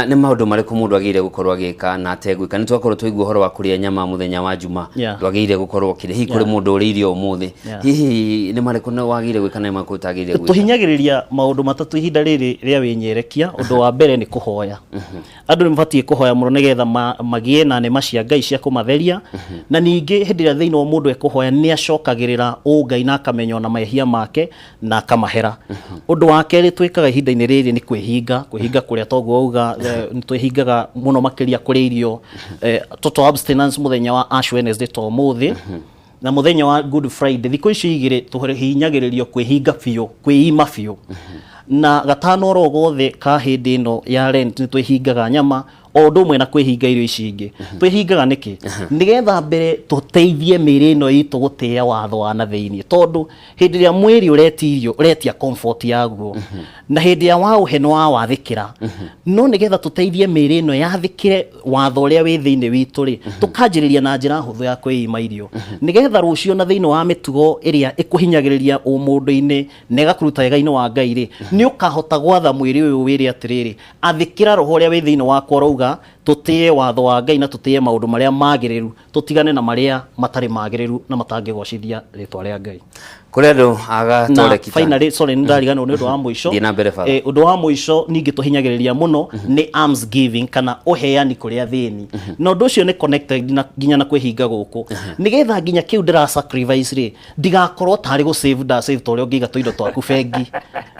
ni maundu mariku mundu agire gukorwo agika na ategwika ni twakorwo twaigua horo wa kuria nyama muthenya wa Juma twagire gukorwo kire hi kuri mundu uririo umuthi hihi ni mariku na wagire gwika na maku tagire gwika tuhinyagiriria maundu matatu ihinda riri ria winyerekia undu wa mbere ni kuhoya andu nimabatie kuhoya muno nigetha magie na nema cia Ngai cia kumatheria na ningi hindi ria thiini wa mundu ekuhoya ni acokagirira Ngai na akamenya na mahia make na akamahera undu wa keri twikaga ihinda-ini riri ni kwihinga kuria toguo auga ni twihingaga muno makiria kuri irio toto abstinence muthenya wa Ash Wednesday to muthi na muthenya wa Good Friday thiko icio igire tuhinyagiririo kwihinga fiu kwiima fiu na gatano ro gothe ka hindi ino ya Lent ni twihingaga nyama o ndumwe na kwihinga irio ici ingi twihingaga niki nigetha mbere tuteithie miri ino itu gutia watho wa na thiini tondu hindi ria mwiri uretirio uretia comfort yaguo na hindi ya wa uheno wa wathikira no nigetha tuteithie miri ino yathikire watho uria wi thiini witu ri tukanjiriria na njira huthu ya kwiima irio nigetha rucio na thiini wa mitugo iria ikuhinyagiriria umundu-ini nega kuruta wega-ini wa Ngai ri ni ukahota gwatha mwiri uyu wiri atiriri athikira roho uria wi thiini wakwa rauga tutie watho wa Ngai na tutie maundu maria magiriru tutigane na maria matari magiriru na matangigocithia ritwa ria Ngai kuri andu agatoreki finally sorry ndarigana ni undu wa muico undu wa muico ningi tuhinyagiriria muno ni arms giving kana uheani kuri athini na undu ucio ni connected na ginya na kwihinga guku nigetha ginya kiu ndira sacrifice ri ndigakorwo tari gu save da save tore ngiga tuindo twaku bengi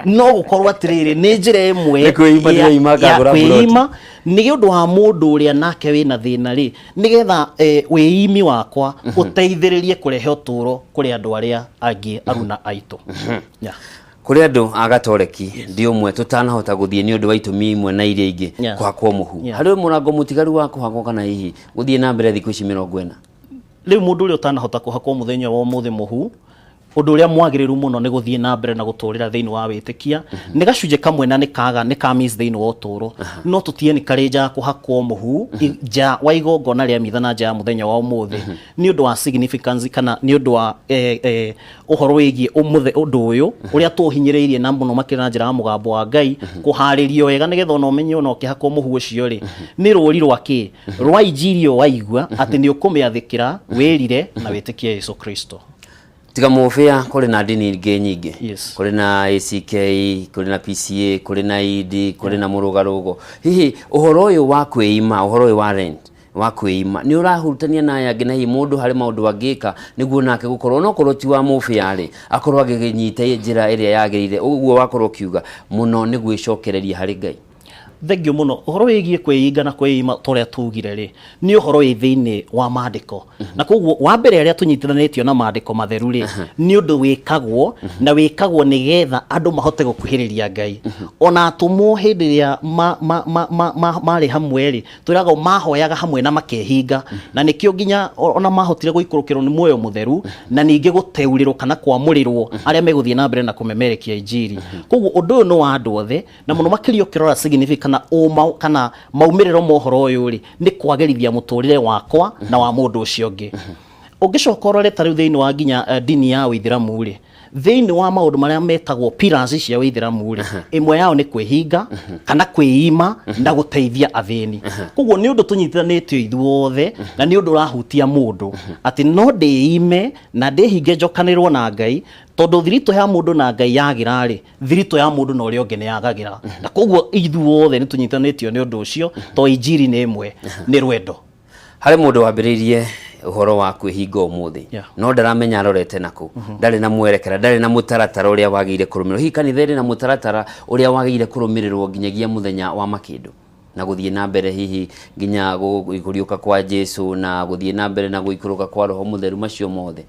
no gukorwo atiriri ni njira imwe ya kwima ni undu wa mundu uria nake wina thina ri nigetha wiimi wakwa uteithiririe kurehe uturo kuri andu aria angi aruna aitu kuri andu agatoreki ndi umwe tutanahota guthie ni undu wa itumi imwe na iria ingi kwakwo muhu hari murango mutigaru wa kuhakwo kana hihi guthie na mbere thiku ici 40 riu mundu uria utanahota kuhakwo muthenya wa umuthi muhu undu uria mwagiriru muno ni guthie na mbere na guturira thiini wa witikia ni gacunje kamwe na ni ka miss thiini wa uturo no tutieni kareja kuhakwo muhu ja wa igongona ria mithana ja muthenya wa umuthi ni undu wa significance kana ni undu wa uhoro wigie umuthe undu uyu uria tuhinyiriirie na muno makira njira mugambo wa Ngai kuharirio wega nigetha no menye no kihakwo muhu ucio ri ni ruri rwaki rwa injirio waigua ati ni ukumiathikira wirire na witikia Yesu Kristo tiga mufia kuri na dini ingi nyingi kuri na ACK kuri na PCA kuri na ID kuri na murugarugo hihi uhoro uyu wa kwiima uhoro uyu wa rent wa kwiima ni urahurutania na yangi na hi mundu hari maundu angika niguo nake gukorwo no koroti wa mufia ri akorwo aginyita njira iria yagirire uguo wakorwo kiuga muno ni gwicokereria hari Ngai thengio muno uhoro wigie kwiinga na kwiima toria tugire ri ni uhoro wi thiini wa maandiko na koguo wa mbere aria tunyitiranitio na maandiko matheru ri ni undu wikagwo na wikagwo nigetha andu mahote gukuhiriria Ngai ona atumo hindi ya mari hamwe ri turaga mahoyaga hamwe na makehinga na nikio ginya ona mahotire guikurukirwo ni muoyo mutheru na ningi guteurirwo kana kwamurirwo aria meguthie na mbere na kumemerekia injiri koguo undu no wa andu othe na muno makirio kirora significant kana maumiriro mohoro uyu ri ni kwagirithia muturire wakwa na wa mundu ucio ngi ungicokorore tari thiini wa ginya dini ya Uithiramu ri thiini wa maundu maria metagwo pillars cia Uithiramu ri imwe yao ni kwihinga kana kwiima na guteithia athini koguo ni undu tunyitiranitio ithuothe na ni undu rahutia mundu ati no ndiime na ndihinge njokanirwo na Ngai tondu thirito ya mundu na Ngai yagira ri thirito ya mundu no ri onge ni yagagira na koguo ithuothe ni tunyitanitio ni undu ucio to injiri ni imwe ni rwendo hari mundu wambiririe uhoro wa kwihinga umuthi no ndaramenya arorete naku ndari na mwerekera ndari na mutaratara uria wagire kurumirwo hi kanitheri na mutaratara uria wagire kurumirirwo ginyagia muthenya wa makindu na guthie na mbere hihi ginya gukuriuka kwa Jesu na guthie na mbere na guikuruka kwa roho mutheru macio mothe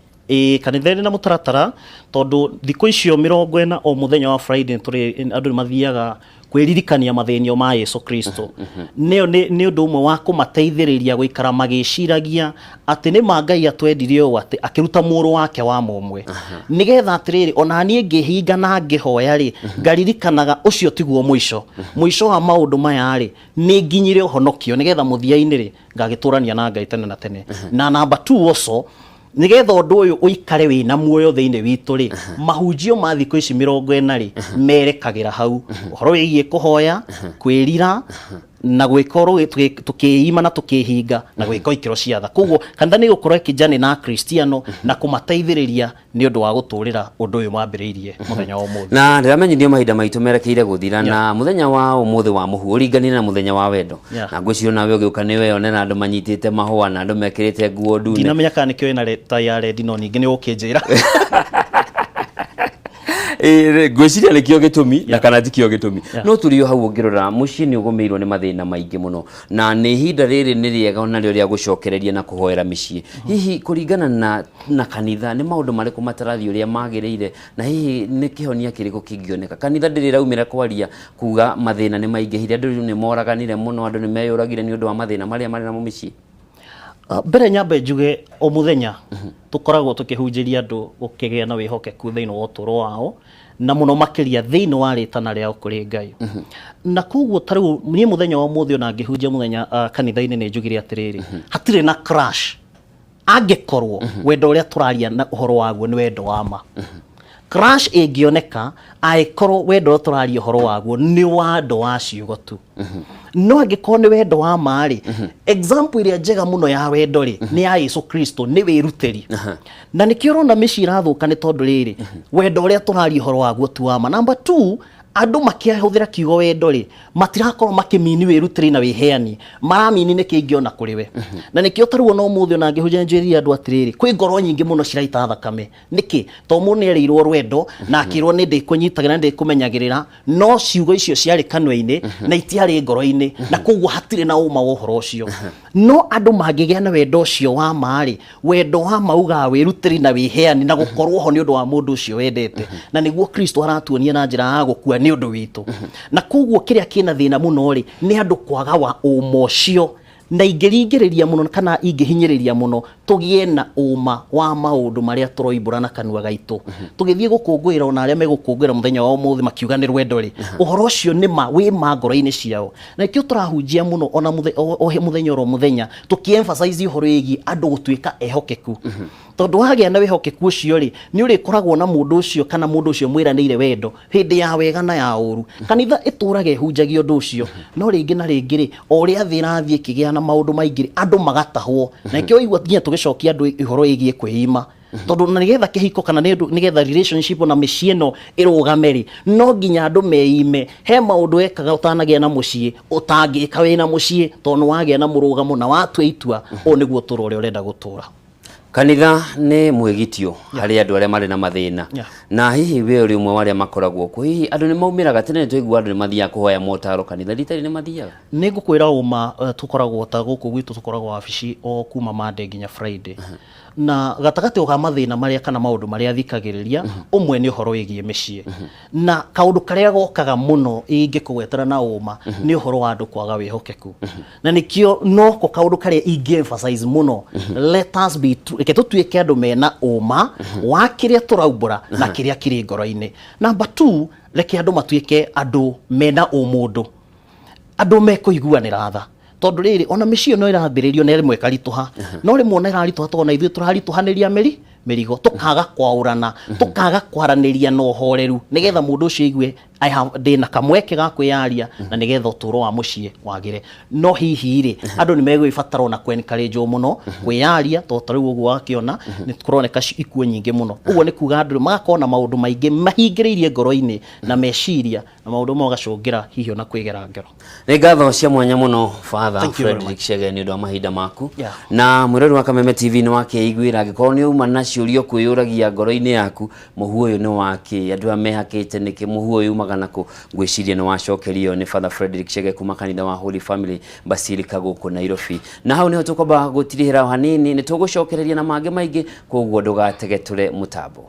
kanitheri na mutaratara tondu thiku icio 40 o muthenya wa Friday turi andu mathiaga kwiririkania mathenio ma Yesu Kristo ni undu umwe wa kumateithiriria guikara magiciragia ati ni Ngai atwendirie o ati akiruta muru wake wa momwe nigetha atiriri ona nie ngihinga na ngihoya ri ngaririkanaga ucio tiguo muico wa maundu maya ri ni nginyire uhonokio nigetha muthia-ini ri ngagiturania na Ngai tene na tene na number 2 also nigetha undu uyu uikare wina muoyo thiini witu ri mahunjio ma thiku ici 40 ri merekagira hau uhoro wigie kuhoya kwirira na gwikoro tukiima na tukihinga na gwika ikiro cia tha koguo kanitha ni gukorwo kijani na Kristiano na kumateithiriria ni undu wa guturira undu uyu mambiriirie muthenya wa umuthi na ndiramenyithio mahinda maitu merekeire guthira na muthenya wa umuthi wa muhu uringani na muthenya wa wendo na ngwicio nawe ugiuka ni weyone na andu manyitite mahua na andu mekirite nguo ndune ndinamenya kana nikio ina leta ya red no ningi ni ukinjira gwiciria ni kio gitumi na kana ti kio gitumi no turio hau ngirora muci ni ugumirwo ni mathina maingi muno na ni hinda riri ni riega ona rio ria gucokereria na kuhoera micii hihi kuringana na kanitha ni maundu mariku matarathio ria magirire na hihi ni kihonia kiriko kingioneka kanitha ndiraumira kwaria kuga mathina ni maingi hiri andu ni moraganire muno andu ni meyuragire ni undu wa mathina maria mari na mumicii mbere nyambe njuge o muthenya tukoragwo tukihunjiria andu gukigea na wihokeku thiini wa uturo wao na muno makiria thiini wa ritana riao kuri Ngai na koguo tariu ni muthenya wa muthi ona ngihunjia muthenya kanitha-ini ni njugire atiriri hatire na crash angikorwo wendo uria turaria na uhoro waguo ni wendo wa ma crash ingioneka aikoro wendo turaria horo waguo ni wando wa ciugo tu no angĩkorwo nĩ wendo wa mari example iria njega muno ya wendo ri ni ya Yesu Kristo ni wiruteri na nikio rona mĩcira thũka nĩ tondũ rĩrĩ wendo ũrĩa turaria horo waguo tu wa ma. Number 2, andu makiahuthira kiugo wendo ri matirakorwo makimini wiruteri na wiheani maramini ne kĩingĩona kũrĩ we na nikio taruo no muthio na ngĩhunjanjĩria andu atiriri kwĩ ngoro nyingĩ muno ciraita thakame niki to mũndũ nĩ erirwo rwendo na akirwo nĩ ndĩkũnyitagĩra ndĩkũmenyagĩrĩra no ciugo icio ciarĩ kanua-inĩ na itiarĩ ngoro-inĩ na koguo hatirĩ na ũma wa ũhoro ũcio no andu mangĩgĩa na wendo ũcio wa mari wendo wa mauga wiruteri na wiheani na gũkorwo ho nĩ ũndũ wa mũndũ ũcio wendete na nĩguo Kristo aratuonia na njĩra ya gũkua nĩ ũndũ witũ na koguo kĩrĩa kĩna thĩna mũno rĩ nĩ andũ kwaga wa ũma ũcio na ingĩringĩrĩria mũno kana ingĩhinyĩrĩria mũno tũgĩe na ũma wa maũndũ marĩa tũroimbũra na kanua gaitũ tũgĩthiĩ gũkũngũĩra ona arĩa megũkũngũĩra mũthenya wa ũmũthĩ makiuga nĩ rwendo rĩ ũhoro ũcio nĩ ma wĩ ma ngoro-inĩ ciao na kĩo tũrahunjia mũno ona mũthenya oro mũthenya tũkĩ-emphasize ũhoro wĩgiĩ andũ gũtuĩka ehokeku tondu wagĩa na wĩhokeku ũcio rĩ nĩ ũrĩkoragwo na mũndũ ũcio kana mũndũ ũcio mwĩranĩire wendo hĩndĩ ya wega na ya ũru kanitha ĩtũraga ĩhunjagia ũndũ ũcio no rĩngĩ na rĩngĩ rĩ o ũrĩa thĩ ĩrathiĩ ĩkĩgĩa na maũndũ maingĩ andũ magatahwo na kĩo igua nginya tũgĩcokia andũ ũhoro wĩgiĩ kwĩima tondu na nigetha kĩhiko kana nigetha relationship na mĩciĩ ĩno ĩrũgame rĩ no nginya andũ meime he maũndũ ekaga ũtanagĩa na mũciĩ ũtangĩka wĩna mũciĩ tondu wagĩa na mũrũgamo na watua itua o nĩguo tũra ũrĩa ũrenda gũtũra. Kanitha nĩ mwĩgitio harĩ andũ arĩa marĩ na mathĩna na hihi we uri umwe warĩa makoragwo kuo hihi andũ nĩ maumĩraga tene nĩ tũigua andũ nĩ mathiaga kũhoya motaro kanitha ritarĩ nĩ mathiaga nĩ ngũkwĩra ũma tũkoragwo ta gũkũ gwitũ tũkoragwo wabici o kuma Monday nginya Friday na gatagatĩ ga mathĩna marĩa kana maũndũ marĩa thikagĩrĩria ũmwe nĩ ũhoro wĩgiĩ mĩciĩ na kaũndũ karĩa gokaga mũno ingĩkũgwetera na ũma nĩ ũhoro wa andũ kwaga wĩhokeku na nĩkĩo noko kaũndũ karĩa ingĩ-emphasize mũno let us be true reke tũtuĩke andũ mena ũma wa kĩrĩa tũraumbũra na kĩrĩa kĩrĩ ngoro-inĩ. Number 2, reke andũ matuĩke andũ mena ũmũndũ andũ mekũiguanĩra tha tondu rĩrĩ ona mĩciĩ no ĩrambĩrĩrio na rĩmwe ĩkaritũha no rĩmwe ona ĩraritũha tondũ na ithuĩ tũraritũhanĩria mĩrigo tũkaga kwaũrana tũkaga kwaranĩria na ũhoreru nĩgetha mũndũ ũcio aigue ndĩna kamweke ga kwĩyaria na nĩgetha ũtũũro wa mũciĩ wagĩre no hihi rĩ andũ nĩ megwĩbatara ona kwencourage mũno kwĩyaria tondũ ta rĩu ũguo wakĩona nĩ kũroneka ikuũ nyingĩ mũno ũguo nĩ kuga andũ magakorwo na maũndũ maingĩ mahingĩrĩirie ngoro-inĩ na meciria na maũndũ magacũngĩra hihi ona kwĩgera ngero. Nĩ ngatho cia mwanya mũno Father Frederick Chege nĩ ũndũ wa mahinda maku na mwĩrori wa Kameme TV nĩ wakĩiguĩra angĩkorwo nĩ uma na ciũria kwĩyũragia ngoro-inĩ yaku mũhu ũyũ nĩ wake andũ mehakĩte nĩkĩ mũhu ũyũ umaga nako ngwĩciria nĩ wacokerio nĩ Father Frederick Chege kuma kanitha wa Holy Family Basilica gũkũ Nairobi na hau nĩho tũkwamba gũtirihĩra hanini nĩ tũgũcokereria na mangĩ maingĩ koguo ndũgatege tũre mũtambo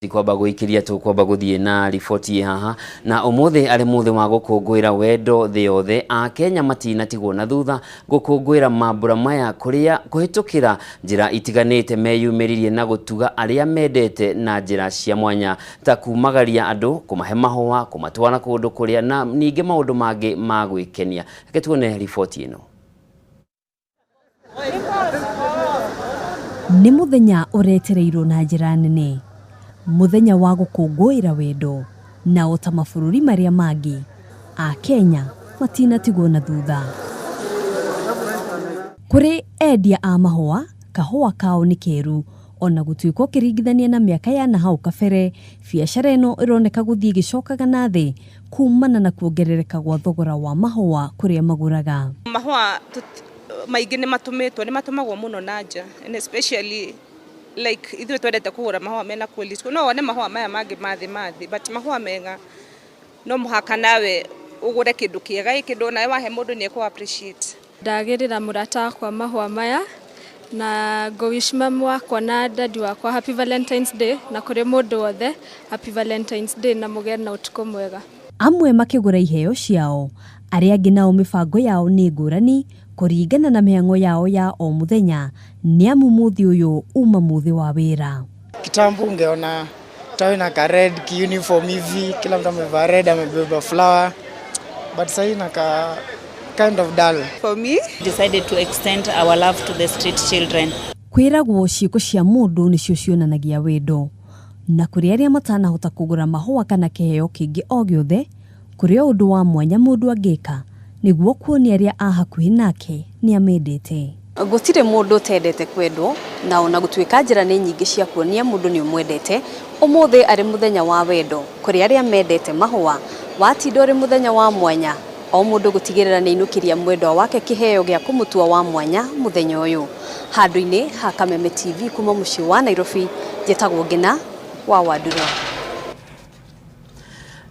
kwamba gũikiria tũkwamba gũthiĩ na riboti haha na ũmũthĩ arĩ mũthĩ wa gũkũngũĩra wendo thĩ yothe a Kenya matinatigwo na thutha gũkũngũĩra mambura maya kũrĩa kũhĩtũkĩra njĩra itiganĩte meyumĩririe na gũtuga arĩa mendete na njĩra cia mwanya ta kumagaria andũ kũmahe mahũa kũmatwara kũndũ kũrĩa na ningĩ maũndũ mangĩ ma gwĩkenia. Reke tuone riboti ĩno. Nĩ mũthenya ũretereirwo na njĩra nene muthenya wa gũkũngũĩra wendo na ota mabũrũri marĩa mangĩ a Kenya matinatigwo na thutha. Kũrĩ endia a mahũa kahũa kao nĩ keru ona gũtuĩka ũkĩringithania na mĩaka ya nahau kabere biacara ĩno ĩroneka gũthiĩ gĩcokaga na thĩ kumana na kuongerereka gwa thogora wa mahũa kũrĩa magũraga. Mahũa maingĩ nĩ matumagwo mũno na nja and especially like ithuĩ twendete kũgũra mahũa mena quality no one mahũa maya mangĩ mathĩ but mahũa mega no mũhaka nawe ũgũre kĩndũ kĩega kĩndũ nawe wahe mũndũ nĩ ekũ appreciate. Ndagĩrĩra mũrata wakwa mahũa maya na go-wish mami wakwa na dadi wakwa happy Valentine's Day na kũrĩ mũndũ wothe happy Valentine's Day na mũgĩe na ũtukũ mwega. Amwe makĩgũra iheo ciao arĩa angĩ nao mĩbango yao nĩ ngũrani kũringana na mĩhang'o yao ya o mũthenya nĩ amu mũthĩ ũyũ uma mũthĩ wa wĩra. Kitambo ungeona tawe na ka red ki uniform hivi kila mtu amevaa red amebeba flower but sasa na kind of dull. For me, decided to extend our love to the street children. kwiragwo ciiko cia mundu nicio cionanagia wendo, na kuri aria matanahota kugura mahua kana kiheo kingi o giothe, kuri undu wa mwanya mundu angika niguo kuonia aria ahakuhi nake ni amendete. Gutire mundu tendete kwendwo, na ona gutwika njira ni nyingi cia kuonia mundu ni umwendete. Umuthi ari muthenya wa wendo kuri aria mendete mahua, watinda uri muthenya wa mwanya, o mundu gutigirira ni inukiria mwendwa wake kiheo gia kumutua wa mwanya muthenya uyu. Handu-ini ha Kameme TV kuma mucii wa Nairobi, jetagwo Ngina wa Wadura.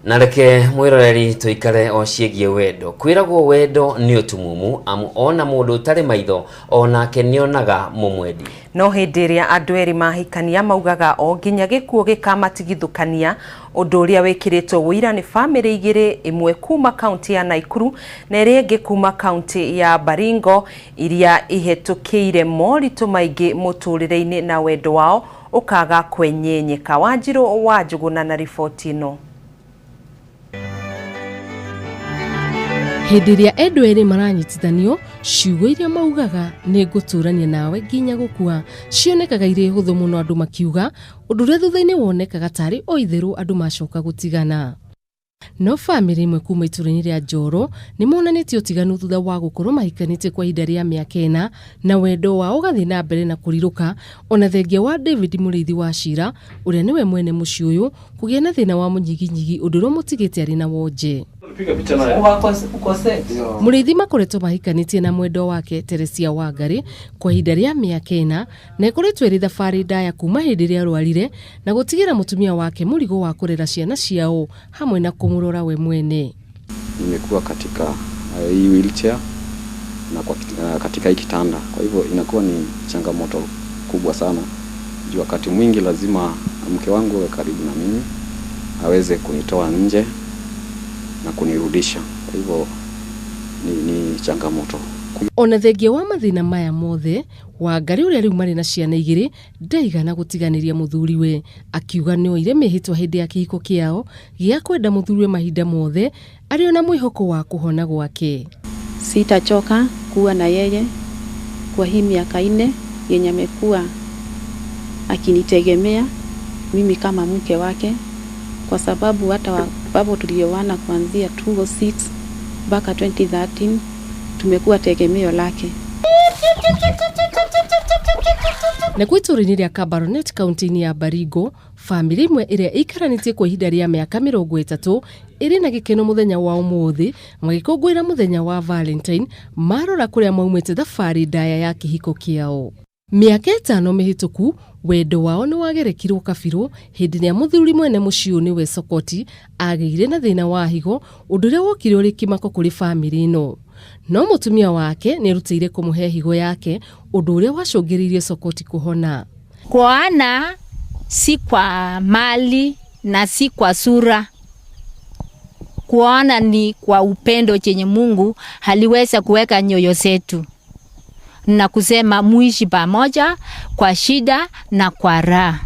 Na reke mwiroreri tuikare o ciegie wendo. Kwiragwo wendo ni utumumu, amu ona mundu utari maitho onake nionaga mumwendi. No hindi iria andu eri mahikania maugaga o nginya gikuo gikamatigithukania, undu uria wikiritwo wira ni family igiri, imwe kuma kaunti ya Naikuru na iria ingi kuma kaunti ya Baringo, iria ihetukiire moritu maingi muturire-ini na wendo wao ukaga kwenyenyeka. Wanjiru wa Njuguna na riboti ino. Hindi iria endu eri maranyitithanio, ciugo iria maugaga ni nguturania nawe nginya gukua cionekaga iri huthu muno, andu makiuga undu uria thutha-ini wonekaga tari o itheru andu macoka gutigana. No family imwe kuma ituri-ini ria Njoro ni monanitie utiganu thutha wa gukorwo mahikanitie kwa ihinda ria miaka 4 na wendo wao ugathii na mbere na kuriruka, ona thengia wa David Muriithi wa Cira uria niwe mwene mucii uyu kugia na thina wa munyiginyigi undu uria mutigite ari na wonje. Muriithi makoretwo mahikanitie na mwendo wake Teresia Wangari kwa ihinda ria miaka 4 na ikoretwo iri thabari ndaya kuma hindi ria arwarire na gutigira mutumia wake murigo wa kurera ciana ciao hamwe na kumurora we mwene. Nimekuwa katika hii wheelchair na katika hii kitanda, kwa hivyo inakuwa ni changamoto kubwa sana. Juu wakati mwingi lazima mke wangu awe karibu na mimi, aweze kunitoa nje na kunirudisha. Kwa hivyo ni changamoto. Ona thengia wa mathina maya mothe, Wangari uria riu mari na ciana igiri ndaigana gutiganiria muthuriwe, akiuga ni oire mihitwa hindi ya kihiko kiao gia kwenda muthuriwe mahinda mothe, ari ona mwihoko wa kuhona gwake. Sitachoka kuwa na yeye kwa hii miaka 4 yenye amekuwa akinitegemea mimi kama mke wake, kwa sababu hata babo tulioana kuanzia 2006 mpaka 2013 tumekuwa tegemeo lake. Na kwituri-ini ria Kabarnet kaunti-ini ya Baringo, family imwe iria ikaranitie kwa ihinda ria miaka 30 iri na gikeno muthenya wa umuthi magikungwira muthenya wa Valentine marora kuria maumite thabari ndaya ya kihiko kiao. Miaka 5 mihituku wendo wao ni wagerekirwo kabiru hindi ria muthuri mwene mucii niwe Sokoti ageire na thina wa higo, undu uria wokire uri kimako kuri family ino. No mutumia wake ni rutire kumuhe higo yake, undu uria wacungiririe Sokoti kuhona. Kuoana si kwa mali na si kwa sura. Kuoana ni kwa upendo chenye Mungu haliweza kuweka nyoyo zetu, na kusema muishi pamoja kwa shida na kwa raha.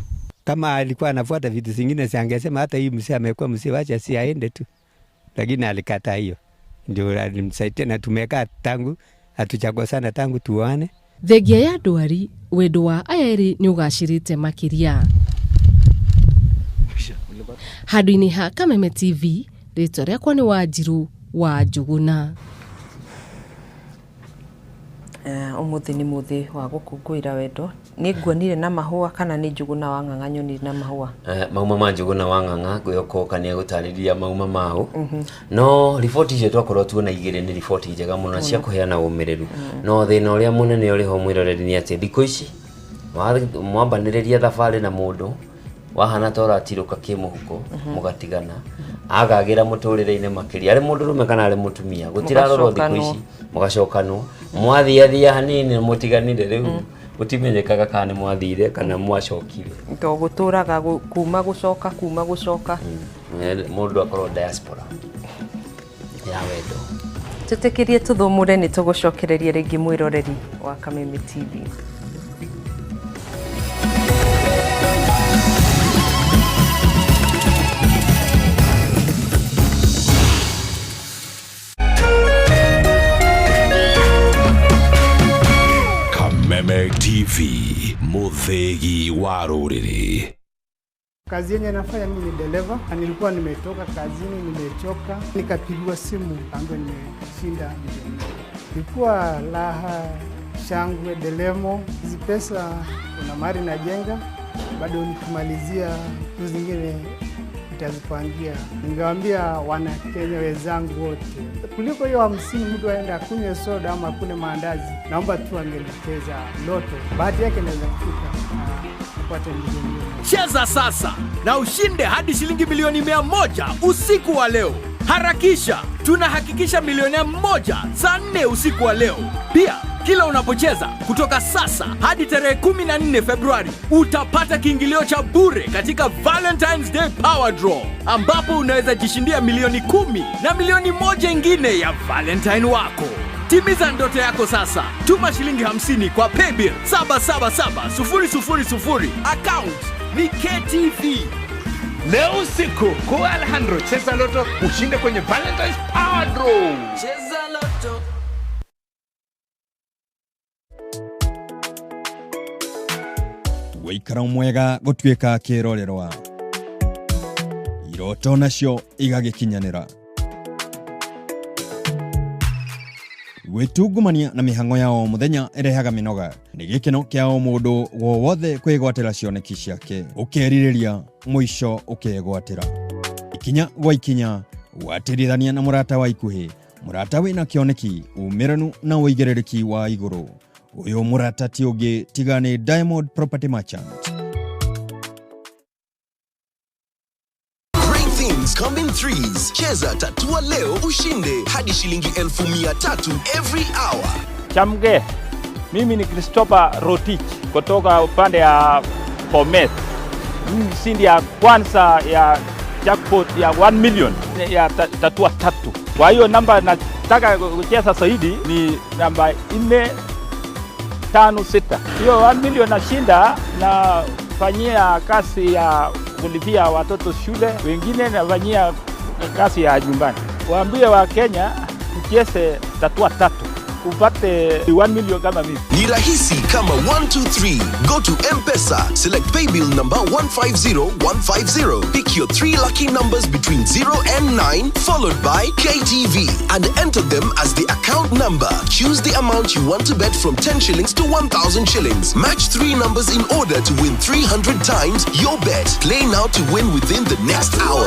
Kama alikuwa anafuata vitu zingine angesema hata hii mzee amekuwa mzee, wacha si aende tu, lakini alikataa hiyo. Ndio alimsaidia na tumekaa tangu hatuchagosana tangu tuone. Thengia ya ndwari wendo wa ayeri ni ugacirite makiria. Handu-ini ha Kameme TV, ritwa riakwa ni Wanjiru wa Njuguna. Umuthi ni muthi wa gukungwira wendo. Ni nguonire na mahua kana ni Njuguna wa Ng'ang'a nyonire na mahua? Mauma ma Njuguna wa Ng'ang'a guyoko ni gutariria mauma mao. No riboti icio twakorwo tuona igire ni riboti njega muno cia kuheana umireru. No thina uria munene uri ho mwiroreri ni ati thikũ ici mwambanĩrĩria thabari na mundu wahana tora tiruka kimuhuko mugatigana agagira muturire-ini makiria ari mundu rume kana ari mutumia gutirarorwo thikũ ici mugacokanwo mwathiathia hanini mutiganire riu gutimenyekaga kana mwathire kana mwacokire to guturaga kuma gucoka mundu akorwo diaspora ya wendo. Tutikirie tuthumure ni tugucokereria ringi mwiroreri wa Kameme TV. Kameme TV. muthegi wa ruriri. Kazi yenye nafanya mimi ni dereva, na nilikuwa nimetoka kazini nimechoka, nikapigiwa simu ambapo nimeshinda milioni. Ilikuwa raha, shangwe, delemo. Hizi pesa kuna mali najenga, bado nikimalizia vitu zingine nitazipangia. Ningewaambia wana Kenya wenzangu wote, kuliko hiyo 50 mtu aenda kunywa soda ama kule maandazi, naomba tu angeelekeza loto, bahati yake inaweza kufika kupata milioni. Cheza sasa na ushinde hadi shilingi milioni 100 usiku wa leo. Harakisha, tunahakikisha milionea mmoja saa 4 usiku wa leo. Pia kila unapocheza kutoka sasa hadi tarehe 14 Februari utapata kiingilio cha bure katika Valentine's Day Power Draw, ambapo unaweza jishindia milioni 10 na milioni 1 ingine ya Valentine wako. Timiza ndoto yako sasa. Tuma shilingi 50 kwa paybill 777000. Account ni KTV. Leo usiku kwa Alejandro cheza loto ushinde kwenye Valentine's Power Draw. Cheza loto. Waikara mwega gutwika kirorerwa. Iroto nacio igagikinyanira. Gwitungumania na mihango yao muthenya irehaga minoga. Ni gikeno kiao mundu wothe kwigwatira cioneki ciake. Ukeririria mwisho ukegwatira. Ikinya gwa ikinya watirithania na murata wa ikuhi. Murata wina kioneki umiranu na uigiririki wa iguru. Uyo murata ti ungi tiga ni Diamond Property Merchant. Come in threes. Cheza tatua leo ushinde hadi shilingi 1300 every hour. Chamge, mimi ni Christopher Rotich kutoka upande ya Bomet. Mimi mshindi ya kwanza ya jackpot ya 1 million ya tatua 3. Kwa hiyo namba nataka kucheza zaidi ni namba 456. Hiyo 1 million nashinda na fanyia kazi ya kulipia watoto shule, wengine nafanyia kazi ya nyumbani. Waambie wa Kenya tucheze tatua 3 upate 1 million kama mimi. Ni rahisi kama 123. Go to M-Pesa, select paybill number 150150. Pick your 3 lucky numbers between 0 and 9 followed by KTV and enter them as the account number. Choose the amount you want to bet from 10 shillings to 1,000 shillings. Match 3 numbers in order to win 300 times your bet. Play now to win within the next hour.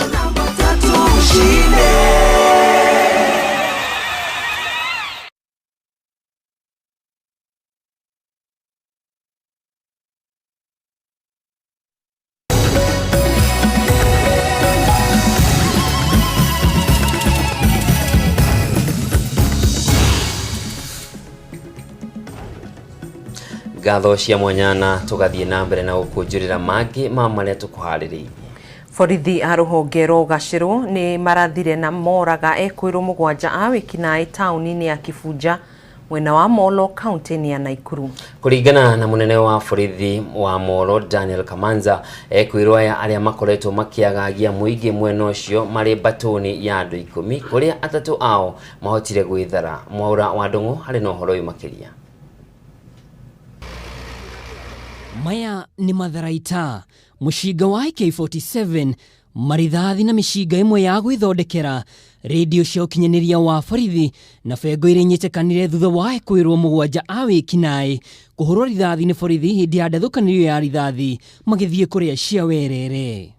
Gatho cia mwanyana tugathie na mbere na gukunjurira mangi mamaria tukuhariririe. Borithi a ruhonge rwa Gaciru ni marathire na moraga ekwiru 7 a wikinaĩ taũni-inĩ ya Kifunja mwena wa Molo kaunti-inĩ ya Naikuru. Kuringana na munene wa borithi wa Molo Daniel Kamanza, ekwiru aya aria makoretwo makiagagia muingi mwena ucio mari batoni ya andu 10 kuria 3 ao mahotire gwithara. Mwaura wa Ndung'u hari na uhoro uyu makiria. Maya ni matharaita mushinga wa AK47 marithathi na mishinga imwe ya gwithondekera radio cia ukinyaniria wa borithi na bengo iria nyitekanire thutha wa kwirwo 7 a wikinaĩ kuhurwo rithathi ni borithi hindi ya ndathukanirio ya rithathi magithie kuria cia werere.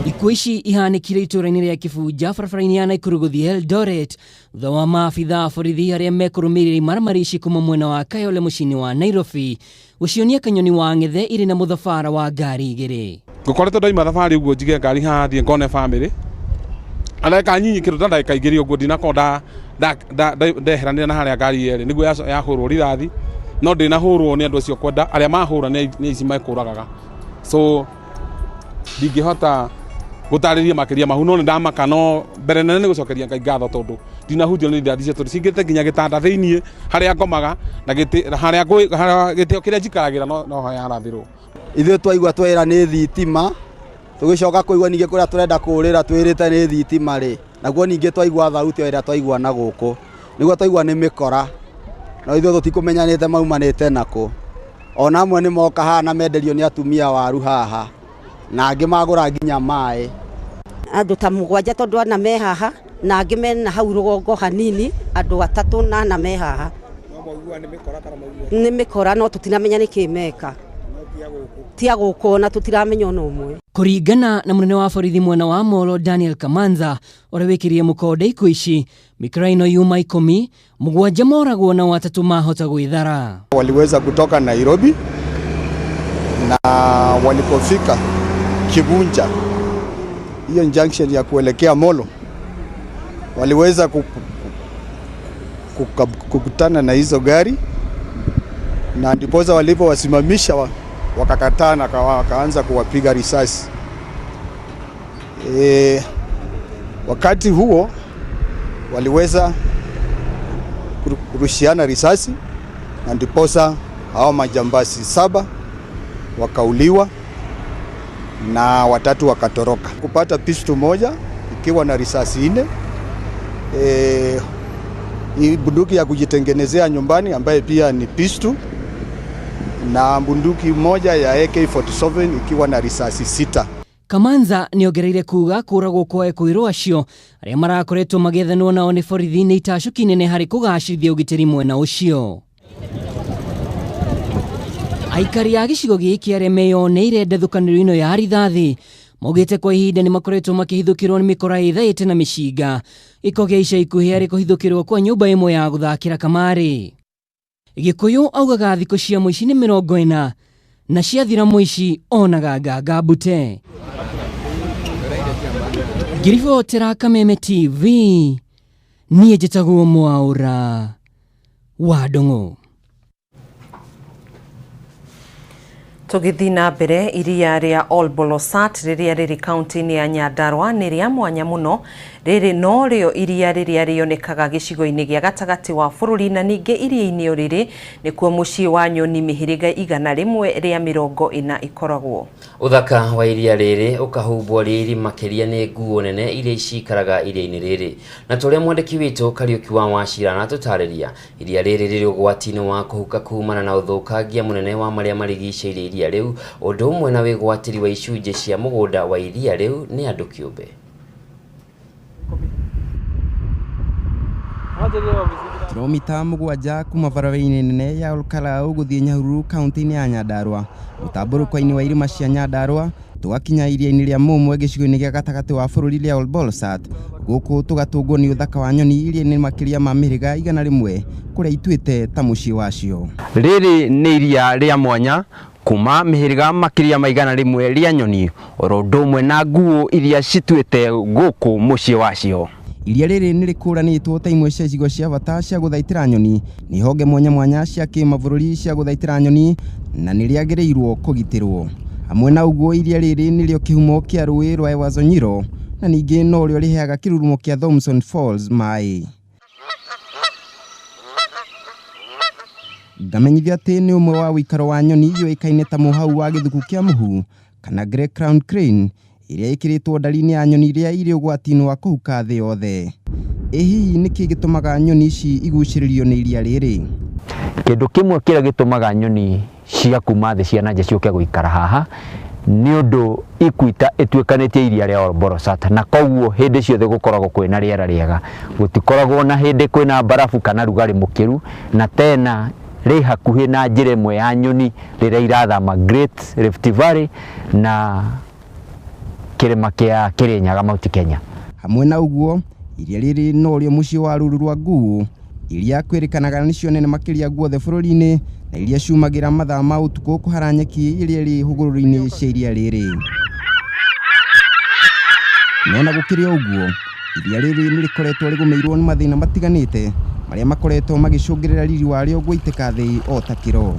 Ikuũ ici ihanĩkire itũra-inĩ rĩa Kifunja barabara-inĩ ya Naikuru gũthiĩ Eldoret thutha wa maabitha a borithi arĩa mekũrũmĩrĩra imaramari ici kuma mwena wa Kayole mũciĩ-inĩ wa Nairobi gũcionia kanyoni wa ng'ethe irĩ na mũthabara wa ngari igĩrĩ. Ngũkoretwo ndoima thabarĩ ũguo njige ngari haha thiĩ ngone family areka nyinyi kĩndũ ta ndagĩka igĩrĩ ũguo ndinakorwo ndeheranĩra na harĩa ngari yerĩ nĩguo yahũrwo rithathi no ndĩnahũrwo nĩ andũ acio kwenda arĩa mahũra nĩ ici mekũragaga so ndingĩhota gutariria makiria mahuno ni ndamaka no mbere nene ni gucokeria ngai ngatho tondu ndinahutio ni ndathi cia cingite nginya gitanda thiinie haria ngomaga na haria gitio kiria njikaragira no hayarathirwo ithuĩ twaigua twĩra nĩ thitima tũgĩcoka kũigua ningĩ kũrĩa tũrenda kũrĩra twĩrĩte nĩ thitima rĩ naguo ningĩ twaigua thauti ĩrĩa twaigua na gũkũ nĩguo twaigua nĩ mĩkora no ithuĩ tũtikũmenyanĩte maumanĩte nako. Ona amwe nĩ moka haha na menderio nĩ atumia waru haha na angĩ magũra nginya maĩ. Andũ ta 7 tondũ ana me haha na angĩ mena hau rũgongo hanini, andũ 3 na ana me haha. Nĩ mĩkora no tũtiramenya nĩkĩ meka. Tia gũkũ na tũtiramenya ona ũmwe. Kũringana na mũnene wa borithi mwena wa Molo Daniel Kamanza ũrĩa wĩkĩrĩe mũkonde iku ici, mĩkora-ino yuma 10, 7 moragwo na 3 mahota gwĩthara. Waliweza kutoka Nairobi na walipofika Kibunja, hiyo junction ya kuelekea Molo, waliweza kukutana na hizo gari na ndiposa walipowasimamisha wakakataa na wakaanza kuwapiga risasi. Wakati huo waliweza kurushiana risasi na ndiposa hao majambazi 7 wakauliwa na 3 wakatoroka. Kupata pistu moja ikiwa na risasi 4, bunduki ya kujitengenezea nyumbani ambaye pia ni pistu, na bunduki moja ya AK47 ikiwa na risasi 6. Kamanza nĩongereire kuga kũragwo kwa ekũirwo acio arĩa marakoretwo magĩethanwo nao nĩ borithi nĩ itacuki nene harĩ kũgacĩrithia ũgitĩri mwena ũcio. Aikari a gĩcigo gĩkĩ arĩa meyoneire ndethũkanĩro-ino ya rithathi maugĩte kwa ihinda nĩ makoretwo makĩhithũkĩrwo nĩ mĩkora ĩthaĩte na mĩcinga. Gĩko gĩa ica ikuhĩ harĩ kũhithũkĩrwo kwa nyũmba ĩmwe ya gũthakĩra kamarĩ. Gĩkũyũ augaga thikũ cia mũici nĩ 40 na ciathira mũici onaga nganga mbute. Ngiribotera Kameme TV, niĩ njĩtagwo Mwaũra wa Ndong'o. Tũgĩthiĩ na mbere, iria rĩa Olbolosat rĩrĩa rĩrĩ kaunti-inĩ ya Nyandarua nĩ rĩa mwanya mũno. Rĩrĩ no rĩo iria rĩrĩa rĩonekaga gĩcigo-inĩ gĩa gatagatĩ wa bũrũri, na ningĩ iria-inĩ rĩrĩ nĩkuo mũciĩ wa nyoni mĩhĩrĩga 100 rĩa 40 ikoragwo. Uthaka wa iria rĩrĩ ũkahumbwo rĩrĩ makĩria nĩ nguo nene iria icikaraga iria-inĩ rĩrĩ. Na tũrĩa mwandĩki witũ Kariuki wa Wachira na tũtarĩria, iria rĩrĩ rĩrĩ ũgwati-inĩ wa kũhuka kumana na ũthũkangia mũnene wa marĩa marigicĩirie iria rĩu, ũndũ ũmwe na wĩgwatĩri wa icunjĩ cia mũgũnda wa iria rĩu nĩ andũ kĩũmbe. Kilomita 7 kuma barabara-inĩ nene ya Olkalau gũthiĩ Nyahururu kaunti-inĩ ya Nyandarua, mũtambũrũko-inĩ wa irĩma cia Nyandarua, tũgakinya iria-inĩ rĩa Mũmwe gĩcigo-inĩ gĩa gatagatĩ wa bũrũri rĩa Olbolosat. Gũkũ tũgatũngwo nĩ ũthaka wa nyoni iria-inĩ makĩria ma mĩhĩrĩga 100 kũrĩa ituĩte ta mũciĩ wacio. Rĩrĩ nĩ iria rĩa mwanya kuma mĩhĩrĩga makĩria ma 100 rĩa nyoni, oro ũndũ ũmwe na nguo iria cituĩte gũkũ mũciĩ wacio. Iria rĩrĩ nĩ rĩkũranĩtwo ta imwe cia icigo cia bata cia gũthaitĩra nyoni nĩ honge mwanya mwanya cia kĩmabũrũri cia gũthaitĩra nyoni, na nĩ rĩagĩrĩirwo kũgitĩrwo. Hamwe na ũguo, iria rĩrĩ nĩrĩo kĩhumo kĩa rũĩ rwa Ewazonyiro, na ningĩ no rĩo rĩheaga kĩrurumo kĩa Thompson Falls maĩ. Ngamenyithia atĩ nĩ ũmwe wa ũikaro wa nyoni yũĩkaine ta mũhau wa gĩthuku kĩa mũhu kana Grey Crown Crane, iria ĩkĩrĩtwo ndari-inĩ ya nyoni iria irĩ ũgwati-inĩ wa kũhuka thĩ yothe. Hihi nĩkĩ gĩtũmaga nyoni ici igucĩrĩrio nĩ iria rĩrĩ? Kĩndũ kĩmwe kĩrĩa gĩtũmaga nyoni cia kuma thĩ cia nanja ciũke gũikara haha nĩ ũndũ ikuita ĩtuĩkanĩtie iria rĩa Olbolosat, na koguo hĩndĩ ciothe gũkoragwo kwĩna rĩera rĩega, gũtikoragwo na hĩndĩ kwĩna barafu kana rugarĩ mũkĩru, na tena rĩ hakuhĩ na njĩra ĩmwe ya nyoni rĩrĩa irathama Great Rift Valley na kĩrĩma kĩa Kĩrĩnyaga Mount Kenya. Hamwe na ũguo, iria rĩrĩ no rĩo mũciĩ wa rũru rwa nguũ iria kwĩrĩkanaga nĩcio nene makĩria guothe bũrũri-inĩ, na iria ciumagĩra mathaa ma ũtukũ kũhara nyeki iria rĩ hũgũrũrũ-inĩ cia iria rĩrĩ. Nona gũkĩrĩ ũguo, iria rĩrĩ nĩ rĩkoretwo rĩgũmĩirwo nĩ mathĩna matiganĩte marĩa makoretwo magĩcũngĩrĩra riri warĩo gũitĩka thĩ o ta kĩro.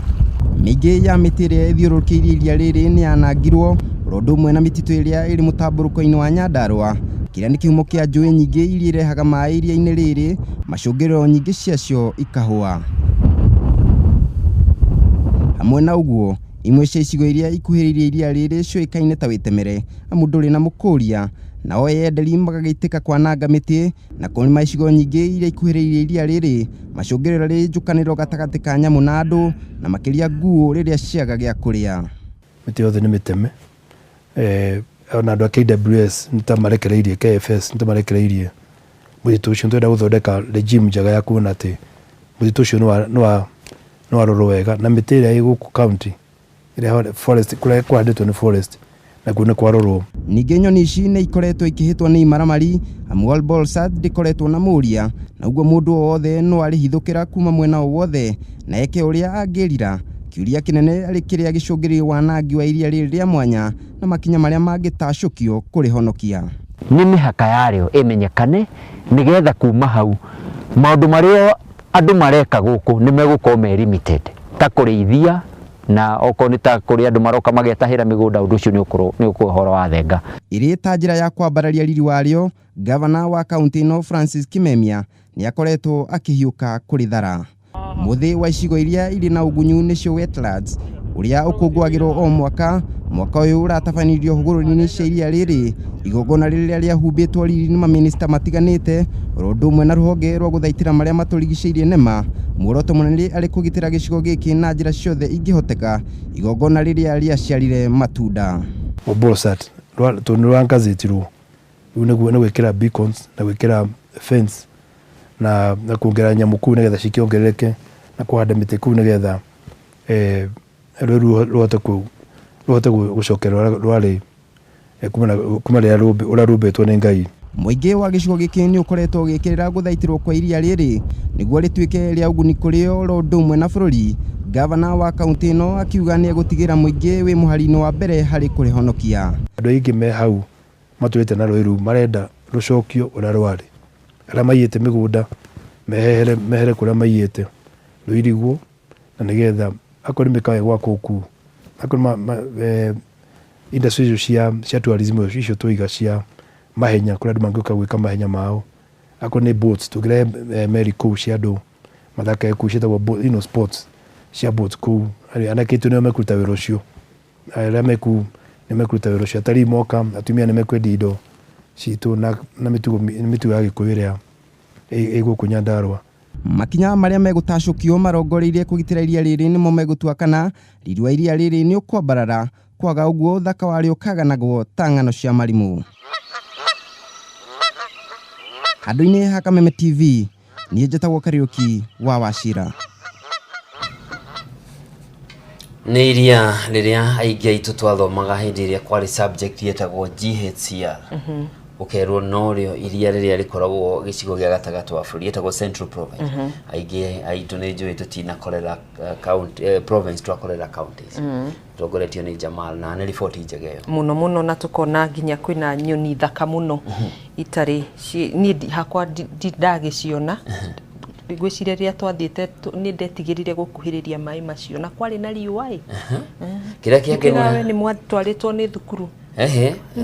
Mĩingĩ ya mĩtĩ ĩrĩa ĩthiũrũrũkĩirie iria rĩrĩ nĩ yanangirwo, oro ũndũ ũmwe na mĩtitũ ĩrĩa ĩrĩ mũtambũrũko-inĩ wa Nyandarua, kĩrĩa nĩ kĩhumo kĩa njũĩ nyingĩ iria irehaga maĩ iria-inĩ rĩrĩ, macũngĩrĩro nyingĩ ciacio ikahũa. Hamwe na ũguo, imwe cia icigo iria ikuhĩrĩirie iria rĩrĩ cioĩkaine ta Wĩtemere, amu ndũrĩ na Mũkũria, nao enderi magagĩtĩka kwananga mĩtĩ na kũrĩma icigo nyingĩ iria ikuhĩrĩirie iria rĩrĩ macũngĩrĩro rĩ njũkanĩro gatagatĩ ka nyamũ na andũ na makĩria nguũ rĩrĩa ciaga gĩa kũrĩa. Mĩtĩ yothe nĩ mĩteme, ona andũ a KWS nĩtamarekereirie, KFS nĩtamarekereirie mũtitũ ũcio. Nĩtwenda gũthondeka regime njega ya kuona atĩ mũtitũ ũcio nĩ warorwo wega, na mĩtĩ ĩrĩa ĩ gũkũ county ĩrĩa forest kũrĩa kũhandĩtwo nĩ forest nakuo nĩ kwarorwo. Ningĩ nyoni ici nĩ ikoretwo ikĩhĩtwo nĩ imaramari, amu Olbolsat ndĩkoretwo na mũria, na ũguo mũndũ o wothe no arĩhithũkĩra kuma mwena o wothe na eke ũrĩa angĩrira. Kĩũria kĩnene arĩ kĩrĩa gĩcũngĩrĩirie wanangi wa iria rĩrĩ rĩa mwanya na makinya marĩa mangĩtacũkio kũrĩhonokia. Nĩ mĩhaka yarĩo ĩmenyekane nĩgetha kuma hau maũndũ marĩa andũ mareka gũkũ nĩ megũkorwo me limited, ta kũrĩithia na okorwo nĩ ta kũrĩ andũ maroka magetahĩra mĩgũnda, ũndũ ũcio nĩ ũkũhoro wa thenga. Ĩrĩ ta njĩra ya kwambararia riri warĩo, gavana wa kaunti ĩno Francis Kimemia nĩ akoretwo akĩhiũka kũrĩthara. Mũthĩ wa icigo iria irĩ na ũgunyu nĩcio wetlands ũrĩa ũkũngũagĩrwo o mwaka ũyũ ũratabanirio hũgũrũrũ-inĩ cia iria rĩrĩ, igongona rĩrĩa rĩahumbĩtwo riri nĩ mamĩnĩsta matiganĩte, oro ũndũ ũmwe na rũhonge rwa gũthaitĩra marĩa matũrigicĩirie NEMA. Muoroto mũnene arĩ kũgitĩra gĩcigo gĩkĩ na njĩra ciothe ingĩhoteka, igongona rĩrĩa rĩaciarire matunda. Olbolsat nĩrwangathĩtirwo rĩu nĩ gwĩkĩra beacons na gwĩkĩra fence na kuongerera nyamũ kũu nĩgetha cikĩongerereke na kũhanda mĩtĩ kũu nĩgetha rũhote gũcokera rwarĩ kuma rĩrĩa rũrũmbĩtwo nĩ Ngai. Mũingĩ wa gĩcigo gĩkĩ nĩ ũkoretwo ũgĩkĩrĩra gũthaitĩrwo kwa iria rĩrĩ nĩguo rĩtuĩke rĩa ũguni kũrĩ o ũndũ ũmwe na bũrũri. Gavana wa kaunti ĩno akiuga nĩ egũtigĩra mũingĩ wĩ mũhari-inĩ wa mbere harĩ kũrĩhonokia. Andũ aingĩ me hau matũrĩte na rũĩ rũu marenda rũcokio ũrĩa rwarĩ. Arĩa maiyĩte mĩgũnda mehere kũrĩa maiyĩte rũirigwo, na nĩgetha akorwo nĩ mĩkawa gwakwo kũu, akorwo industry icio cia tourism icio tũiga cia mahenya kũrĩa andũ mangĩũka gwĩka mahenya mao, akorwo nĩ boats tũgĩre meri kũu cia andũ mathakae kũu ciĩtagwo sports cia boats kũu. Anake aitũ nĩo mekũruta wĩra ũcio, arĩa nĩ mekũruta wĩra ũcio, atarii moka, atumia nĩ mekwendia indo citũ na mĩtugo ya Gĩkũyũ ĩrĩa ĩgũkũ Nyandarua. Makinya marĩa megũtacũkio marongoreirie kũgitĩra iria rĩrĩ nĩmo megũtua kana riri wa iria rĩrĩ nĩ ũkwambarara, kwaga ũguo thaka warĩo kaganagwo ta ng'ano cia marimũ. Handũ-inĩ ha Kameme TV, niĩ njĩtagwo Kariũki wa Wachira. Nĩ iria rĩrĩa aingĩ aitũ twathomaga hĩndĩ ĩrĩa kwarĩ subject yetagwo GHCR. Ũkerwo no rĩo iria rĩrĩa rĩkoragwo gĩcigo gĩa gatagatĩ wa bũrũri yetagwo Central Province. Aingĩ aitũ nĩ njũĩ tũtinakorera province, twakorera counties. Tũtongoretio nĩ Jamal na nĩ riboti njega ĩyo. Mũno na tukona nginya kwĩna nyoni thaka mũno itarĩ niĩ hakwa ndagĩciona. Gwĩciria rĩrĩa twathiĩte nĩ ndetigĩrire gũkuhĩrĩria maĩ macio na kwarĩ na riũa. Kĩrĩa kĩangenia nĩ mwatwarĩtwo nĩ thukuru.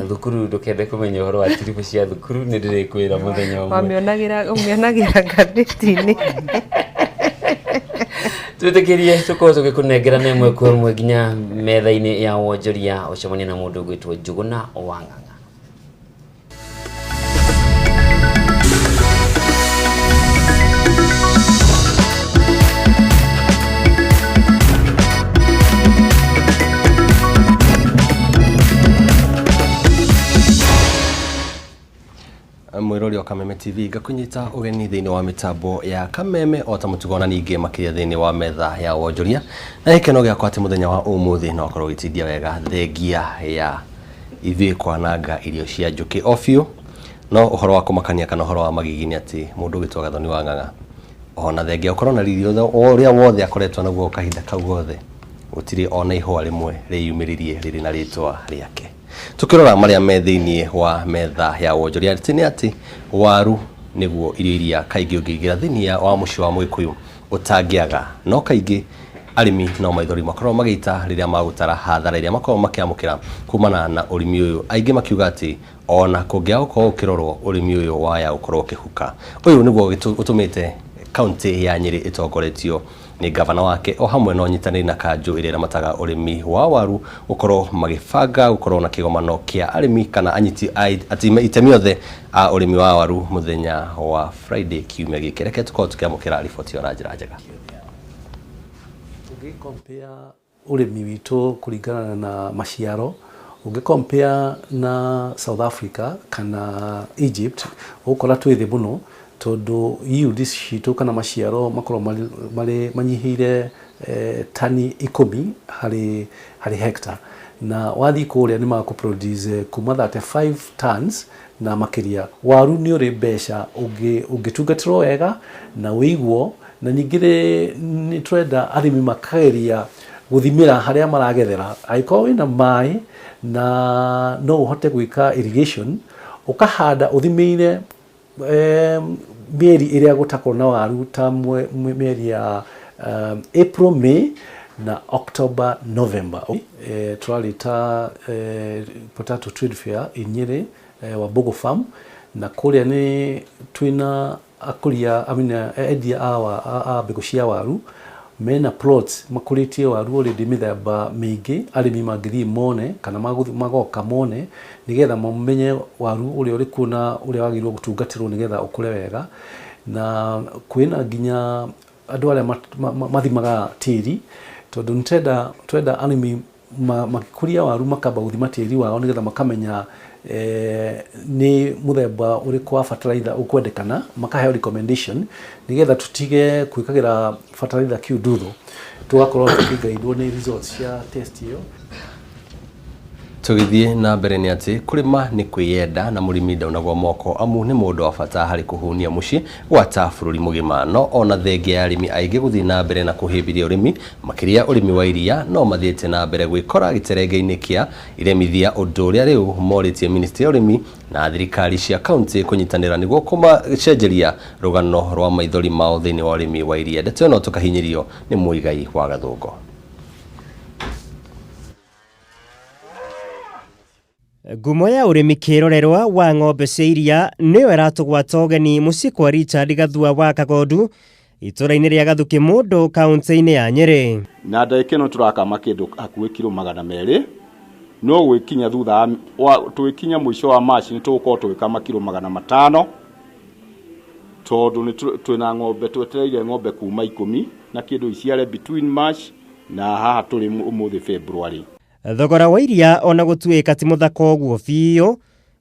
Thukuru ndũkende kũmenya ũhoro wa tiribu cia thukuru, nĩ ndĩrĩkwĩra mũthenya ũmwe. Wamĩonagĩra ngathĩti-inĩ. Twĩtĩkĩrie tũkorwo tũgĩkũnengera na ĩmwe kwa ĩmwe nginya metha-inĩ ya wonjoria ũcemania na mũndũ ũgwĩtwo Njũgũna Wang'ang'a. Mwirori wa Kameme TV gakunyita ugeni thĩinĩ wa mitambo ya Kameme o ta mũtugona ningĩ makĩria thĩinĩ wa metha ya wonjoria, na gĩkeno gĩakwa atĩ mũthenya wa ũmũthĩ no ũkorwo ũgĩteithia wega thengia ya ithuĩ kwananga irio cia njũkĩ o biũ, no ũhoro wa kũmakania kana ũhoro wa magigi atĩ mũndũ ũgĩtwo Gathoni wa Ng'ang'a ona thengia ũkorwo na riri ũrĩa wothe akoretwo naguo kahinda kau gothe gũtirĩ ona ihũa rĩmwe rĩyumĩririe rĩrĩ na rĩtwa rĩake. Tukirora marĩa me thĩinĩ wa metha ya wonjoria nĩ atĩ waru nĩguo irio iria kaingĩ ũngĩigĩra thĩinĩ wa mũciĩ wa Mũgĩkũyũ ũtangĩaga, no kaingĩ arĩmi no maithori makorwo magĩita rĩrĩa magũtara hathara iria makorwo makĩamũkĩra kumana na ũrĩmi ũyũ. Aingĩ makiuga atĩ ona kũngĩaga gũkorwo ũkĩrorwo ũrĩmi ũyũ waya ũkorwo ũkĩhuka. Ũyũ nĩguo ũtũmĩte kaunti ya Nyĩrĩ ĩtongoretio ni gavana wake o hamwe no nyitanĩri na kanjũ ĩrĩa ĩramataga ũrĩmi wa waru gũkorwo magĩbanga gũkorwo na kĩgomano kĩa arĩmi kana anyiti itemi othe a ũrĩmi wa waru mũthenya wa Friday kiumia gĩkĩ. Reke tũkorwo tũkĩamũkĩra riboti ĩyo na njĩra njega. Compare urimi witũ kũringana na maciaro compare na South Africa kana Egypt ukora twĩ thĩ mũno tondu yields citũ kana maciaro makorwo marĩ manyihĩire tani 10 harĩ hectare, na wathi kũrĩa nĩ makũproduce kuma 35 tons na makĩria. Waru nĩ ũrĩ mbeca ũngĩtungatĩrwo wega na wĩiguo, na ningĩ nĩ twenda arĩmi makageria guthimira haria maragethera. Aiko wina mai na no uhote gwika irrigation ukahanda uthimire mieri iria gutakorwo na waru ta mieri ya April, May na October, November. Twalita potato trade fair inyere wa Bogo Farm, na kuria ni twina akuria endia a mbegu cia waru mena plots makuritie waru already mithemba mingi arimi mangithii mone kana magoka mone nigetha mamenye waru uria uri kuna uria wagirwo gutungatirwo nigetha ukure wega. Na kwina nginya andu aria mathimaga tiri tondu twenda arimi makikuria waru makamba guthima tiri wao nigetha makamenya ni muthemba uriku wa fertilizer ukwendekana, makaheo recommendation nigetha tutige kwikagira fertilizer kiudutho tugakorwo tukigaidwo ni results cia test iyo. Tugithie na mbere ni ati kurima ni kwiyenda na murimi ndaunagwo moko amu ni mundu wa bata hari kuhunia muci gwata bururi mugima, no ona thenge ya arimi aingĩ guthii na mbere na kuhimbiria urimi makiria urimi wa iria no mathiete na mbere gwikora giterenge-ini kia iremithia undu uria riu moritie ministry ya urimi na thirikari cia county kunyitanira niguo kumacenjeria rugano rwa maithori mao thiini wa urimi wa iria. Ndeto no tukahinyirio ni Muigai wa Gathungo. Ngumo ya urimi kirorerwa wa ng'ombe cia iria niyo iratugwata ugeni mucii kwa Richard Gathua wa Kagondu itũra-inĩ rĩa Gathuki Mũndũ kaunti-inĩ ya Nyeri. Na ndagĩka ĩno turakama kĩndũ hakuhĩ kilo 200, no gwĩkinya thutha twĩkinya mũico wa March nĩ tũgũkorwo tũgĩkama kilo 500 tondũ twĩna ng'ombe twetereire ng'ombe kuma 10 na kĩndũ iciare between March na haha tũrĩ ũmũthĩ February. Thogora wa iria ona gũtuĩka ti mũthaka ũguo biũ,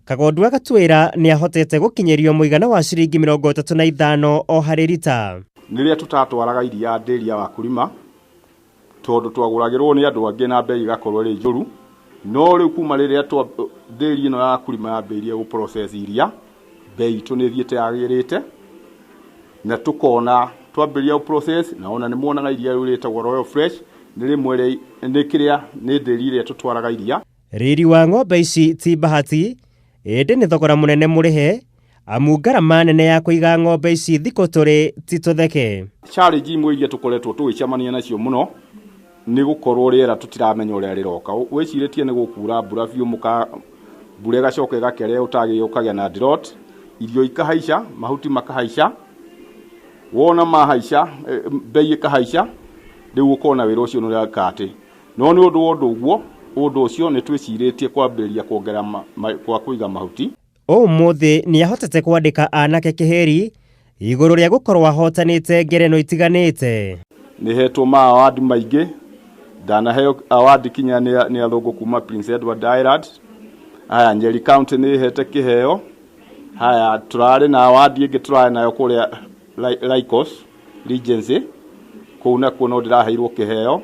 Kagondu agatwĩra nĩ ahotete gũkinyerio mũigana wa ciringi 35 o harĩ rita. Rĩrĩa tũtatwaraga iria ndĩri ya wakulima tondũ twagũragĩrwo nĩ andũ angĩ na bei igakorwo ĩrĩ njũru, no rĩu kuma rĩrĩa ndĩri ĩno ya wakulima yambĩrĩrie gũ process iria, bei itũ nĩ thiĩte yagĩrĩte na tũkona twambĩrĩria gũ process na ona nĩ muonaga iria rĩu rĩtagwo Royal Fresh nĩ rĩmwe nĩ kĩrĩa nĩ ndĩri iria tũtwaraga iria. Riri wa ng'ombe ici ti bahati, ĩndĩ nĩ thogora mũnene mũrĩhe amu ngarama nene ya kũiga ng'ombe ici thikũ tũrĩ ti tũtheke. Challenge imwe iria tũkoretwo tũgĩcemania nacio mũno nĩ gũkorwo rĩera tũtiramenya ũrĩa rĩroka. Wĩcirĩtie nĩ gũkura mbura biũ mbura ĩgacoka ĩgakere ũtagĩrĩire ũkagĩa na drought, irio ikahaica, mahuti makahaica, wona mahaica bei ĩkahaica, rĩu ũkona wĩra ũcio nĩ ũrakate. No nĩ ũndũ wa ũndũ ũguo, ũndũ ũcio nĩ twĩcirĩtie kwambĩrĩria kuongerera kwa kũiga mahuti. Ũmũthĩ nĩ ahotete kwandĩka anake kĩheri igũrũ rĩa gũkorwo ahotanĩte ngerenwa itiganĩte. Nĩ hetwo award maingĩ, ndanaheo award kinya nĩ athũngũ kuma Prince Edward Island. Haya, Nyeri County nĩ hete kĩheo. Haya, tũrarĩ na award ĩngĩ tũrarĩ nayo kũrĩa Laikos Regency, kũu nakuo no ndĩraheirwo kĩheo,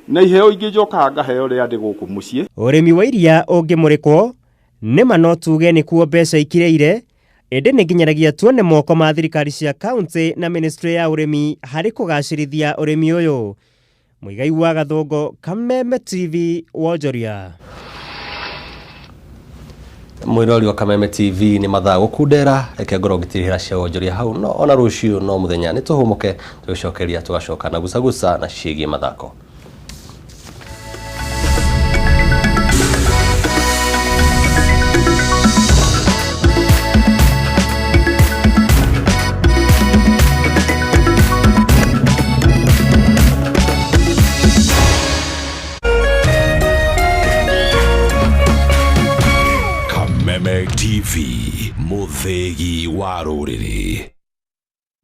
na iheo ingĩ njokaga ngaheo rĩa ndĩ gũkũ mũciĩ. Ũrĩmi wa iria ũngĩmũrĩkwo nĩma no tuge nĩ kuo mbeca ikireire, ĩndĩ nĩ nginyaragia tuone moko ma thirikari cia county na ministry ya ũrĩmi harĩ kũgacĩrithia ũrĩmi ũyũ. Muigai wa Gathungo, Kameme TV, Wonjoria. Mwirori wa Kameme TV ni mathaa gukundera reke ngoro gitirira cia Wonjoria hau no ona rucio no muthenya ni tuhumuke tucokeria tugacoka na gucaguca na ciĩgiĩ mathako. TV, muthegi wa ruriri.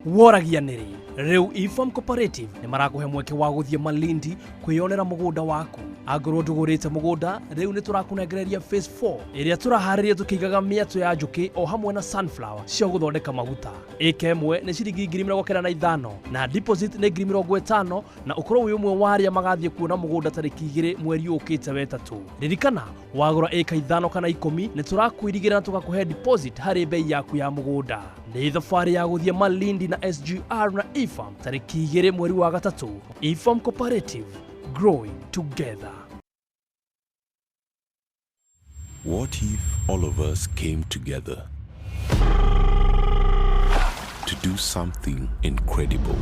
Woragianiri Riu Ifam Cooperative ni marakuhe mweke wa guthie Malindi kwiyonera mugunda waku. Agorwo ndugurite mugunda riu ni turakunegereria phase 4 iria turahariria tukigaga miato ya njuki o hamwe na sunflower cio guthondeka maguta. Eka imwe ni ciringi 75,000 na deposit ni 50,000 na ukorwo wi umwe waria magathie kuona mugunda tariki 2 mweri ukite wetatu. Ririkana wagura eka 5 kana 10 ni turakuirigira na tugakuhe deposit hari bei yaku ya mugunda. Ni thafari ya guthie Malindi na SGR na Ifam tariki 2 mweri wa gatatu. Ifam Cooperative, growing together. What if all of us came together to do something incredible?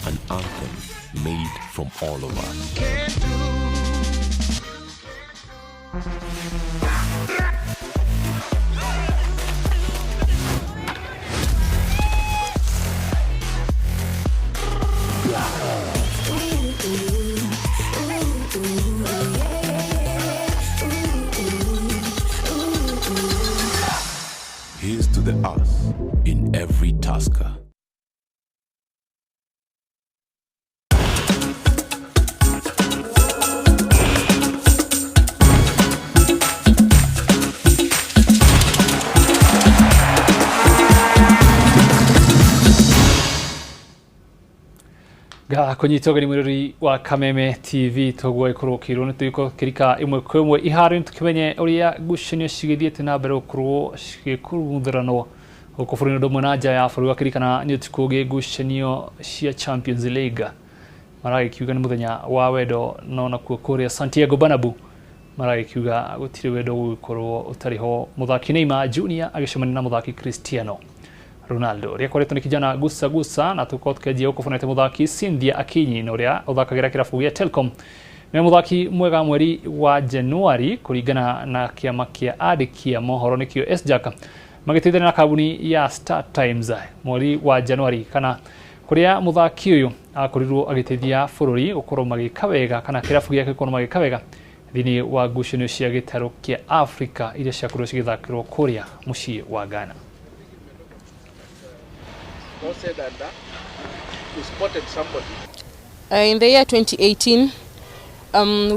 An anthem made from all of us. Here's to the us in every tasker. Kunyita ugeni mwirori wa Kameme TV togwa ikurukirwo ni tuyiko kirika imwe kwemwe ihari tukimenye uria gushinyo shigithiete na mbere ukurwo shigikurundirano ukufurino domwe na nja ya bũrũri kirikana ni tukuge gushinyo cia Champions League maragikiuga ni muthenya wa wendo no na kuokoria Santiago Bernabeu maragikiuga gutire wendo gukorwo utariho muthaki Neymar Junior agicemania na muthaki Cristiano Ronaldo. Ria koretwo ni kijana gusa na tuko tukejia ukufunete muthaki Cynthia Akinyi no ria uthakagira kirabu gia Telcom. Ni muthaki mwega mweri wa Januari kuringana na kiama kia adikia mohoro nikio SJAK. Magiteithania na kabuni ya Star Times mweri wa Januari kana kuria muthaki uyu akorirwo agiteithia bũrũri gukorwo magika wega kana kirabu giake gukorwo magika wega thini wa ngucanio cia gitaro kia Africa iria ciakorwo cigithakirwo kuria mucii wa Ghana. Said that you spotted somebody. In the year 2018,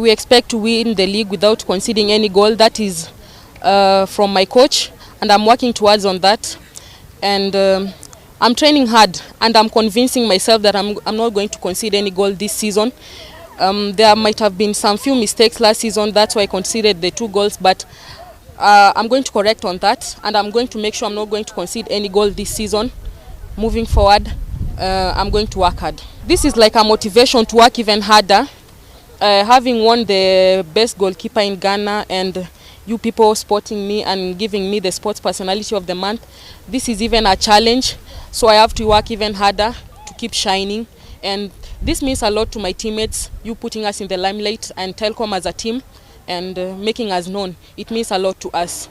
we expect to win the league without conceding any goal. That is from my coach, and I'm working towards on that. And I'm training hard, and I'm convincing myself that I'm not going to concede any goal this season. There might have been some few mistakes last season. That's why I conceded the 2 goals, but I'm going to correct on that, and I'm going to make sure I'm not going to concede any goal this season. Moving forward, I'm going to work hard. This is like a motivation to work even harder. Having won the best goalkeeper in Ghana and you people supporting me and giving me the sports personality of the month, this is even a challenge. So I have to work even harder to keep shining. And this means a lot to my teammates, you putting us in the limelight and Telcom as a team and making us known. It means a lot to us.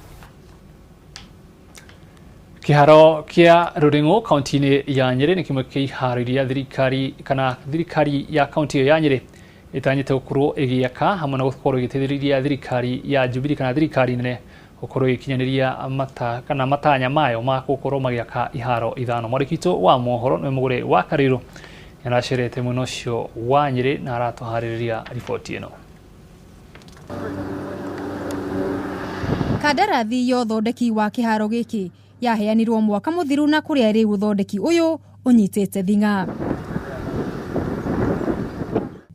Kiharo kia Ruringo kaunti ya Nyeri ni kimwe kihariria thirikari ya kaunti ya Nyeri itanyite gukorwo igiaka hamwe na gukorwo igiteithiriria thirikari ya Jubilee kana thirikari nene gukorwo ikinyaniria matanya mayo ma gukorwo magiaka iharo 5 mwarikito wa mohoro ni mugure wa Kariro yarashirete muno cio wa Nyeri na aratuhaririria ripoti ino. Kandarathi yo thondeki wa kiharo giki yaheanirwo mwaka muthiru na kuria ri uthondeki uyu unyitete thinga.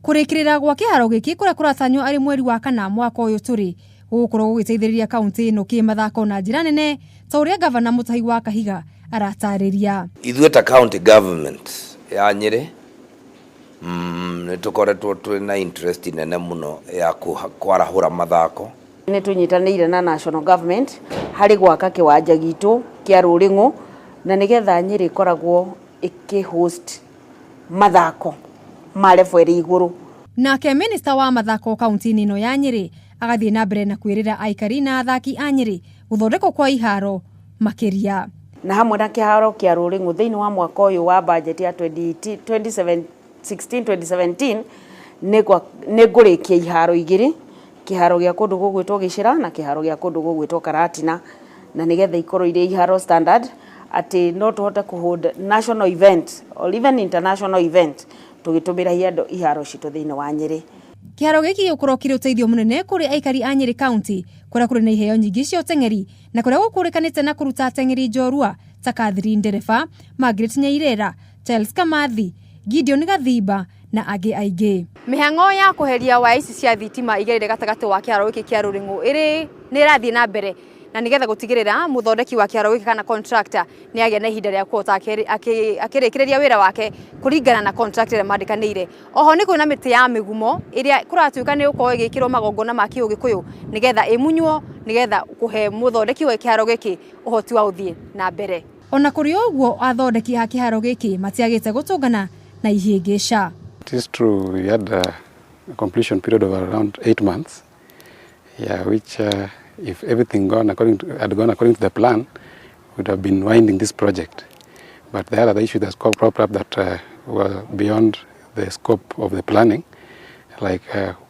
Kurikirira gwa kiharo giki kuria kuratanywo ari mweri wa kana mwaka uyu turi gukorwo gugiteithiriria kaunti ino kimathako na njira nene ta uria gavana Mutahi wa Kahiga aratariria. Ithuĩ ta county government ya Nyeri ni tukoretwo twina interest nene muno ya kwarahura mathako. Ni tunyitanĩire na national government hari gwaka kiwanja gitu kia Ruringo na nigetha Nyeri koragwo iki-host mathako ma level iguru. Nake minister wa mathako kaunti ino ya Nyeri agathie na mbere na kwirira aikari na athaki a Nyeri guthondekwo kwa iharo makiria. na hamwe na kiharo kia Ruringu thiini wa mwaka uyu wa budget ya 2016-2017 nĩ ngũrĩkia iharo igĩrĩ, kiharo gĩa kũndũ gũgwĩtwo Gĩcĩra na kiharo gĩa kũndũ gũgwĩtwo Karatina, na nĩgetha ikorwo irĩ iharo standard atĩ no tũhote kũhold national event or even international event tũgĩtũmĩra iharo citũ thĩinĩ wa Nyĩrĩ. Kĩharo gĩkĩ gĩgũkorwo kĩrĩ ũteithio mũnene kũrĩ aikari a Nyĩrĩ County kũrĩa kũrĩ na iheo nyingĩ cia ũteng'eri na kũrĩa gũkũrĩkanĩte na kũruta ateng'eri njorua ta Catherine Ndereba, Margaret Nyairera, Charles Kamathi, Gideon Gathimba na angĩ aingĩ. Mĩhang'o ya kũheria wa ici cia thitima igerire gatagatĩ wa kĩharo gĩkĩ kĩa Ruring'u nĩ ĩrathiĩ na mbere na nigetha gũtigĩrĩra muthondeki wa kĩharo gĩkĩ kana contractor nĩ agĩa na ihinda rĩa kũhota akĩrĩkĩrĩria wĩra wake kũringana na contract ĩrĩa mandĩkanĩire. Oho nĩ kwĩna mĩtĩ ya mĩgumo ĩrĩa kũratuĩka nĩ gũkorwo ĩgĩkĩrwo magongona ma Kĩũgĩkũyũ nigetha ĩmunywo nigetha kũhe muthondeki wa kĩharo gĩkĩ ũhoti wa gũthiĩ na mbere. Ona kũrĩ ũguo athondeki a kĩharo gĩkĩ matiagĩte gũtũngana na ihĩngĩca. It is true, we had a completion period of around 8 months, which if everything had gone according to the plan, would have been winding this project. But there are other issues that cropped up that were beyond the scope of the planning. Like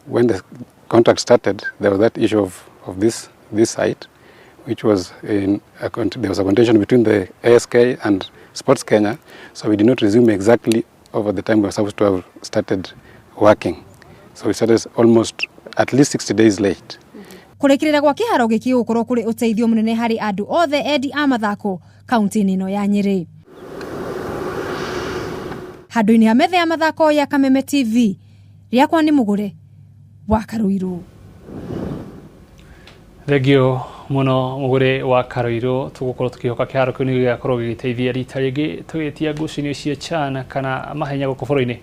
when the contract started, there was that issue of this site, which was there was a contention between the ASK and Sports Kenya, so we did not resume exactly over the time we were supposed to have started working. So we started almost at least 60 days late. Kũrĩkĩrĩra gwa kĩharo gĩkĩ gũkorwo kũrĩ ũteithio mũnene harĩ andũ othe endi a mathako kaunti-inĩ ĩno ya Nyĩrĩ. Handũ-inĩ ha metha ya mathako ya Kameme TV, rĩakwa nĩ Mũgũre wa Karuiru. Thengio mũno Mũgũre wa Karuiru, tũgũkorwo tũkĩhoka kĩharo kĩu nĩ gĩgakorwo gĩgĩteithia rita rĩngĩ tũgĩtia ngucanio cia CHAN kana mahenya gũkũ bũrũri-inĩ.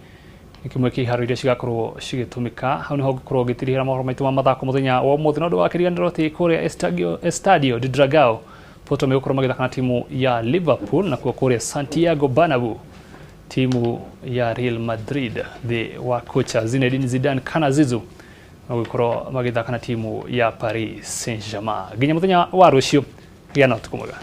Nĩ kĩmwe kĩa iharo iria cigakorwo cigĩtũmĩka. Hau nĩho ngũkorwo ngĩtirihĩra mohoro maitũ ma mathako mũthenya wa ũmũthĩ na ũndũ wa kĩriganĩro atĩ kũrĩa Estadio de Dragao Porto megũkorwo magĩthaka na timu ya Liverpool, na kuo kũrĩa Santiago Bernabeu timu ya Real Madrid thĩ wa kocha Zinedine Zidane kana Zizou magũkorwo magĩthaka na timu ya Paris Saint-Germain. Nginya mũthenya wa rũciũ, gĩa na ũtukũ mwega.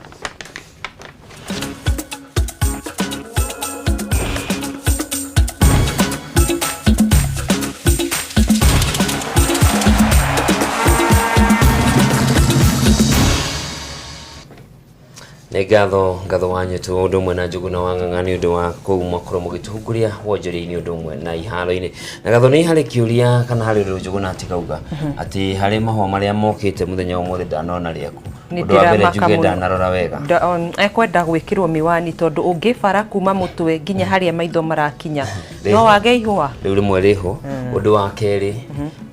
ngatho wanyu tu undu mwe na Njuguna wa Ng'ang'ani undu wa kuuma kuro mugituhuguria wonjori-ini undu mwe na iharo-ini na gatho ni hari kiuria kana hari undu Njuguna atikauga ati hari mahwa maria mokite muthenya umwe ndanona riaku undu wa mbere njuge ndanarora wega ekwenda gwikirwo miwani tondu ungibara kuma mutwe nginya haria maitho marakinya no wage ihwa riu rimwe riho undu wa keri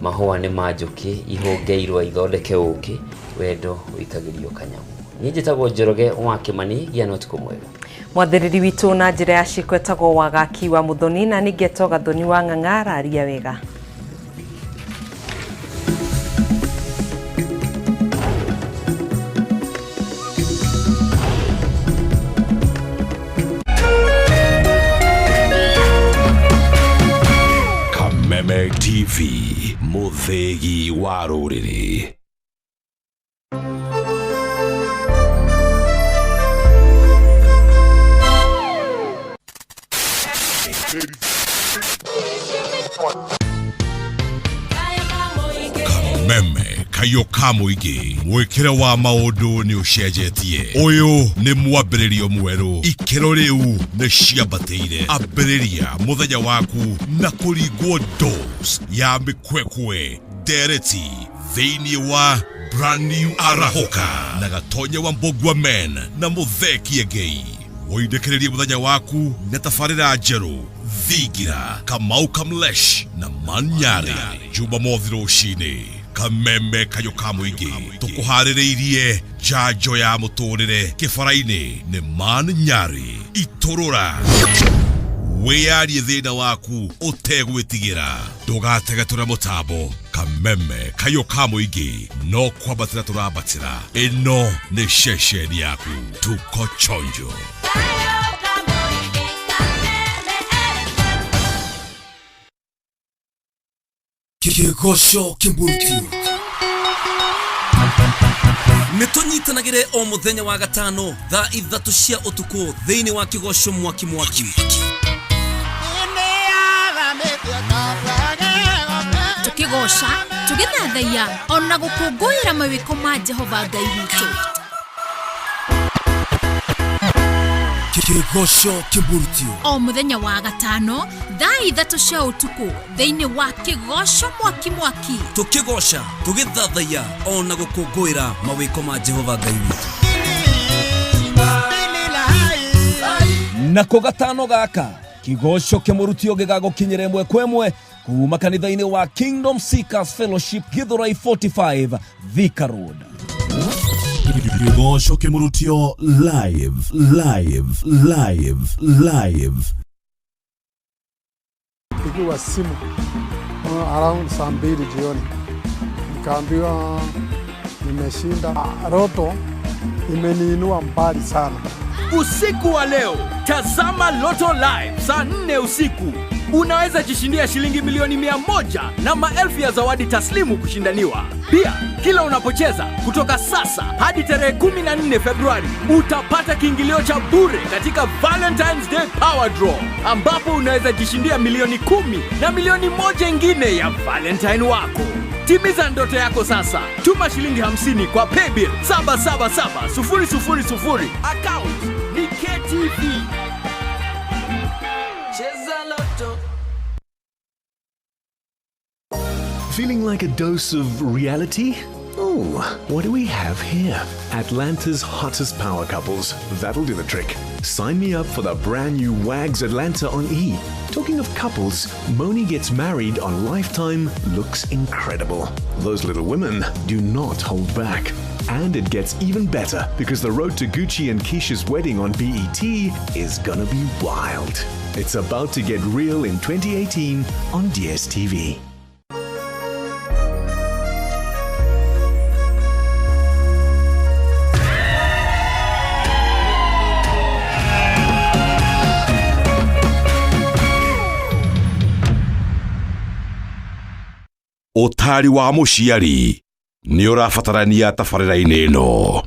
mahwa ni manjuki ihongeirwo ithondeke uki wendo wikagirio kanyamu. Nijitagwo Njoroge wa Kimani, gĩa na ũtukũ mwega. Mwathĩrĩri witũ na njĩra ya ciĩko etagwo Wagaki wa Muthoni na nĩngetwo Gathoni wa Ng'ang'a aria wega. Kameme TV, mũthĩgi wa rũrĩrĩ. Kameme kayo kamuigi mwikire wa maundu ni ucenjetie uyu ni mwambiririo mweru ikiro riu ni ciambatĩire ambĩrĩria muthenya waku na kũringwo dose ya mikwekwe dereti thĩinĩ wa brand new Arahoka na Gatonye wa Mbogwa Men na Mutheki Engei woindekererie muthenya waku na tabarĩra njerũ Thigira Kamau Kamlesh na Manyari Jumamothi rũcinĩ Kameme kayo kamuigi tukuharĩrĩirie njanjo ya mũtũrĩre kĩbara-inĩ nĩ Manyari iturura wĩyarie thĩna waku ũtegwĩtigĩra ndũgatege tũra mũtambo Kameme kayo kamuigi no kwambatĩra tũrambatĩra ĩno nĩ ceceni yaku tuko chonjo. Kikosho Kimbuti Nĩtũnyitanagĩre o mũthenya wa gatano thaa 3 cia ũtukũ thĩinĩ wa kĩgoco mwaki. Tukigosha, tugithathaiya ona gũkũngũĩra mawĩko ma Jehova Ngai witũ. Kĩgoco kĩmurutio O mũthenya wa gatano thaa 3 cia ũtukũ thĩinĩ wa kĩgoco mwaki. Tukigosha, tugithathaiya ona gũkũngũĩra mawĩko ma Jehova Ngai witũ. Na gatano gaka kigoco kĩmurutio gĩgagũkinyĩra ĩmwe kwa ĩmwe kuma kanitha-inĩ wa Kingdom Seekers Fellowship Githurai 45 Thika Road. Kigoco kĩmurutio live. Pigiwa simu around saa 2 jioni, nikaambiwa nimeshinda. Roto imeniinua mbali sana. Usiku wa leo tazama Loto Live saa 4 usiku. Unaweza jishindia shilingi milioni 100 na maelfu ya zawadi taslimu kushindaniwa. Pia kila unapocheza kutoka sasa hadi tarehe 14 Februari utapata kiingilio cha bure katika Valentine's Day Power Draw, ambapo unaweza jishindia milioni 10 na milioni 1 ingine ya Valentine wako. Timiza ndoto yako sasa. Tuma shilingi 50 kwa paybill 777000. Account ni KTV. Cheza Loto. Feeling like a dose of reality? Oh, what do we have here? Atlanta's hottest power couples. That'll do the trick. Sign me up for the brand new Wags Atlanta on E. Talking of couples, Moni gets married on Lifetime looks incredible. Those little women do not hold back. And it gets even better because the road to Gucci and Keisha's wedding on BET is gonna be wild. It's about to get real in 2018 on DSTV. Ũtari wa mũciari nĩ ũrabatarania tabarĩra-inĩ ĩno.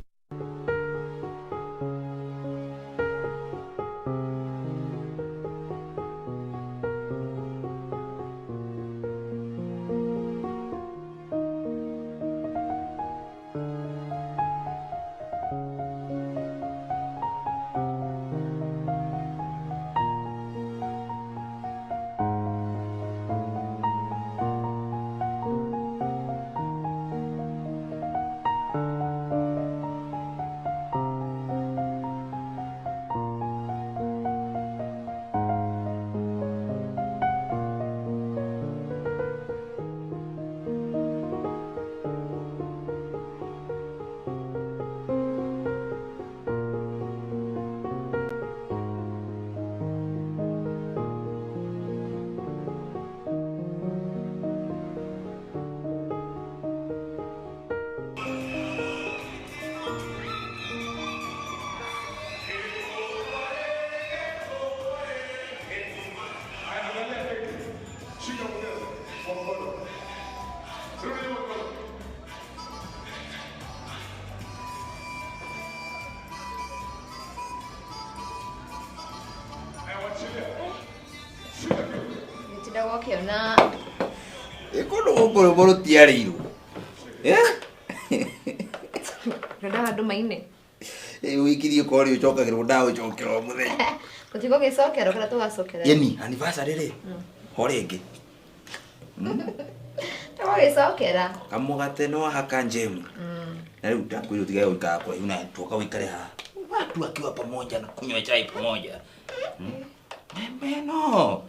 Ukiona ikono boro tiariru Renda handu maine wikirie kori ucokagirwo ndawe ucokero muthenya Kutiko gicokero kana tugacokera Yeni anniversary ri horengi Tawa gicokera Kamugate no haka njemu na riu takwiri tigaye uikara kwa una tuka uikare ha watu akiwa pamoja na kunywa chai pamoja no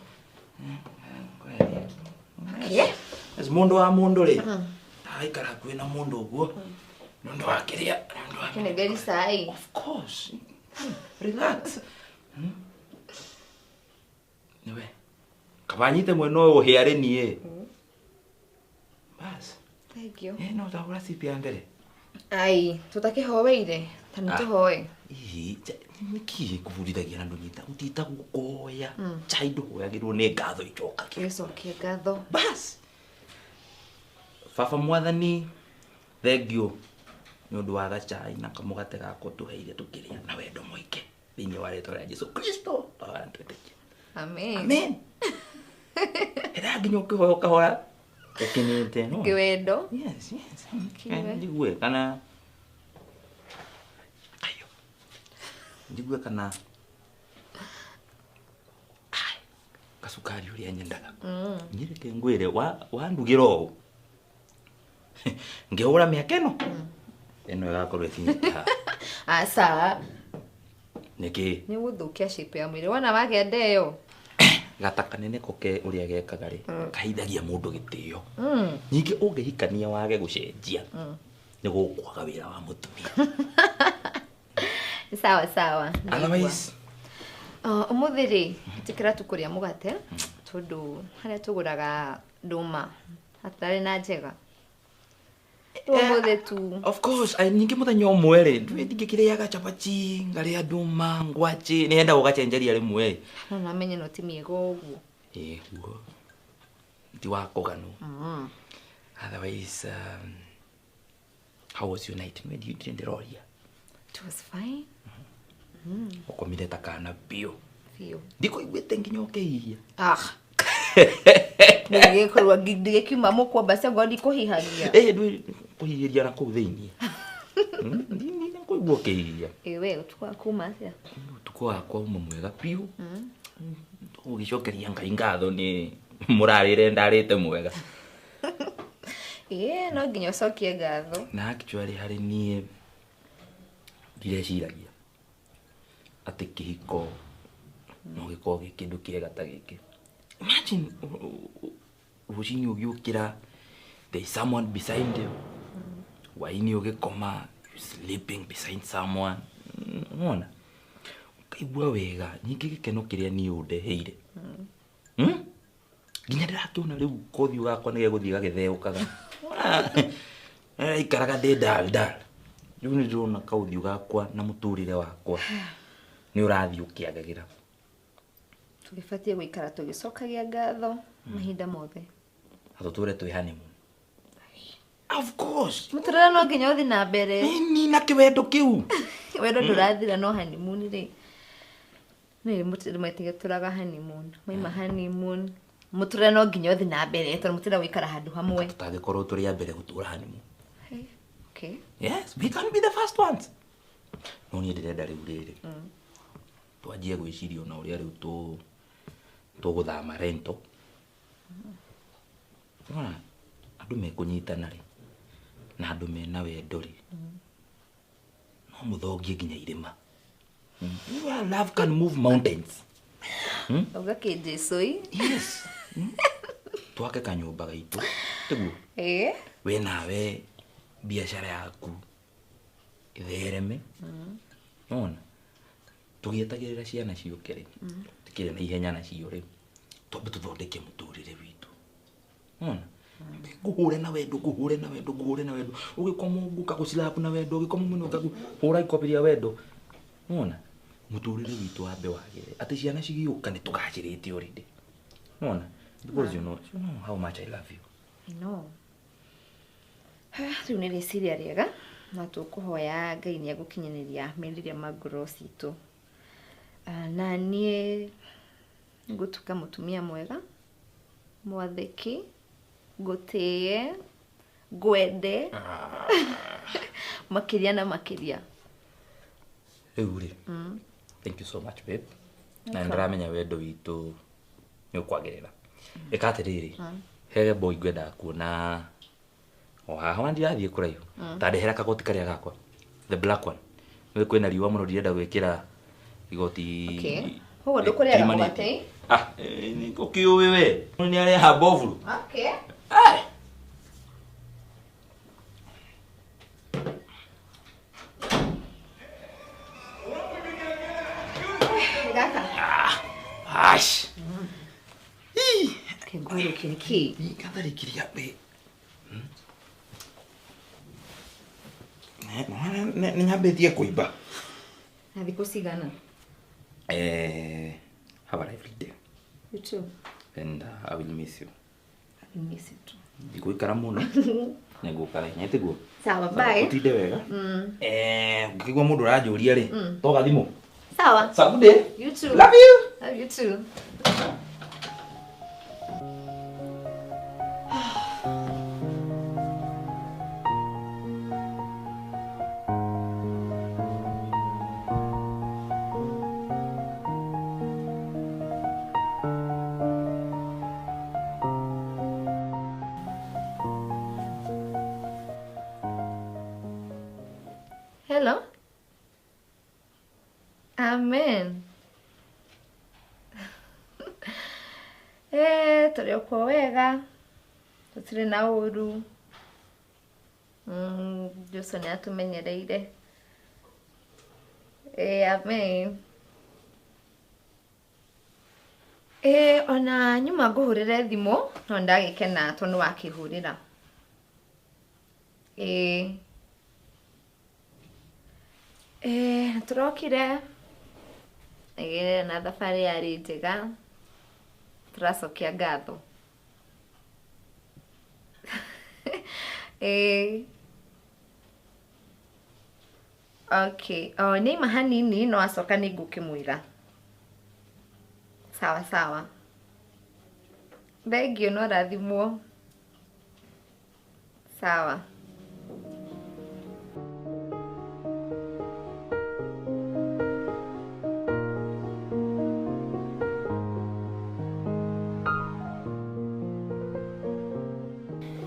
As mundu wa mundu ri aikara kwina mundu uguo ndo akiria ndo akine gari sai of course relax niwe kabanyite mweno uhiare nie bas thank you no tawura sipi ambere ai tutakihoweire tani tuhoe niki kuvurithagia andu nyita utita gukoya chai nduhoyagirwo ni ngatho icoka kicokia ngatho bas Fafa mwathani thank you nĩ ũndũ wa gacai na kamũgate gako tũheire tũkĩrĩa na wendo mũingĩ thĩinĩ wa rĩĩtwa rĩa Jesũ Kristo twetĩkia. Amen. Amen. Era nginya ũkĩhoya ũkahoya ũkenete no Kĩwendo. Yes. Ndigue kana ndigue kana kasukari ũrĩa nyendaga nyireke ngwĩre wandugĩra ũũ ngĩhũra mĩaka ĩno ĩgakorwo ĩkinyĩte haha. Asa nĩkĩ nĩ gũthũkia shape ya mwĩrĩ wona wagenda ĩyo gata kanene koke ũrĩa gekaga rĩ kahithagia mũndũ gĩtĩo. Ningĩ ũngĩhikania wage gũcenjia nĩ gũkwaga wĩra wa mũtumia. Sawa otherwise ũmũthĩ rĩ tikĩra tũkũrĩa mũgate tondũ harĩa tũgũraga ndũma hatarĩ na njega. Ũmũthĩ tu of course ningĩ mũthenya ũmwe rĩ ndingĩkĩrĩaga chapati ngarĩa ndũma ngwaci nĩenda gũgacenjeria rĩmwe. No namenye no ti mĩega ũguo. Guo ti wa kũganwo. Otherwise how was your night? When you didn't roria? It was fine. Ukomire ta kana bio. Ndiko igwete nginya ũkĩhihia. Nĩgĩkorwo ngĩkiuma mũkwa basi ngo ndikũhihagia. Ndwĩ kũhihĩria na kũu thĩinĩ. Ndĩ kũigua ũkĩhihia. We ũtukũ waku uma atĩa? Ũtukũ wakwa uma mwega biũ. Ũgĩcokeria Ngai ngatho nĩ mũrarĩre ndarĩte mwega. No nginya ũcokie ngatho. Na actually harĩ niĩ ndireciiragia atĩ kĩhiko no gĩkorwo gĩ kĩndũ kĩega ta gĩkĩ. Imagine rũcinĩ ũgĩũkĩra there is someone beside you. Hwainĩ ũgĩkoma sleeping beside someone. Unaona? Ũkaigua wega ningĩ gĩkeno kĩrĩa niĩ ũndeheire. Nginya ndĩrakĩona rĩu kothiũ gakwa nĩ gegũthiĩ gagĩtheũkaga. Ikaraga ndĩ dal. Rĩu nĩ ndĩrona kaũthiũ gakwa na mũtũrĩre wakwa nĩ ũrathiĩ ũkĩagagĩra. Tũgĩbatiĩ gũikara tũgĩcokagia ngatho mahinda mothe. Tũtũre twĩ honeymoon. Of course. Mũtũrĩre no nginya ũthiĩ na mbere. Ni na kĩwendo kĩu. Wendo ndũrathira no honeymoon rĩ. Nĩ mũtũrĩre tũraga honeymoon. Maima honeymoon. Mũtũrĩre no nginya ũthiĩ na mbere tondũ mũtũrĩre gũikara handũ hamwe. Tũtangĩkorwo tũrĩ a mbere gũtũra honeymoon. Okay. Yes, we can be the first ones. No niĩ ndĩrenda rĩu rĩrĩ. Twanjie gwĩciria ona ũrĩa rĩu tũgũthama rento. Andũ mekũnyitana rĩ na andũ mena wendo rĩ no mũthongie nginya irĩma. Love can move mountains. Uga kĩjesũi. Yes. Twake kanyũmba gaitũ. Tiguo. We nawe biashara yaku ithereme. Nona tũgĩetagĩrĩra ciana ciũke rĩ tikĩrĩ na ihenya nacio rĩ twambe tũthondeke mũtũrĩre witũ. Nona ngũhũre na wendo ũgĩkoma ũguka gũcilapu na wendo ũgĩkoma mũno ũkahũra ikopi rĩa wendo. Nona mũtũrĩre witũ wambe wagĩre atĩ ciana cigĩũka nĩ tũgacĩrĩte already. Nona because you know how much I love you. I know. Rĩu nĩ rĩciria rĩega na tũkũhoya Ngai nĩ agũkinyanĩria merirĩria ma ngoro citũ. Na niĩ ngũtuĩka mũtumia mwega mwathĩki ngũtĩe ngwende makĩria na makĩria. Rĩu rĩ thank you so much babe. Na ndĩramenya wendo witũ nĩ ũkwagĩrĩra. Ĩka atĩrĩrĩ he boy ngwendaga kuona haha wandirathiĩ kũraihu ta ndehera kagoti karĩa gakwa the black one. Nĩ kwĩna riũa mũno ndirenda gwĩkĩra igoti. Okay. Huo ndũkũrĩaga mũgate? Nĩ ũkĩũĩ we nĩ areha mbovuru. Okay. Ash. Kĩngũrũ kĩrĩ katharĩkĩria be. Nĩ nyambĩtie kũimba. Na thikũ cigana? Have a lively day. You too. And I will miss you. Miss you too. Ndikuikara muno. Negukara nyetiguo. Sawa, bye. Utinde wega. Ngikigwa mundu rajuria ri. Toga thimu. Sawa. Good day. You too. Love you. Love you too. Hello? Amen. Turi okwo wega. Tutire na uru. Jesu ni atumenyereire. Amen. Ona nyuma nguhurire thimu, no ndagikena tonu wakihurira. Turokire na thabari yari njega, turacokia ngatho. Okay, ni mahanini no acoka ni ngukimwira. Sawa sawa. Thank you, no rathimwo. Sawa.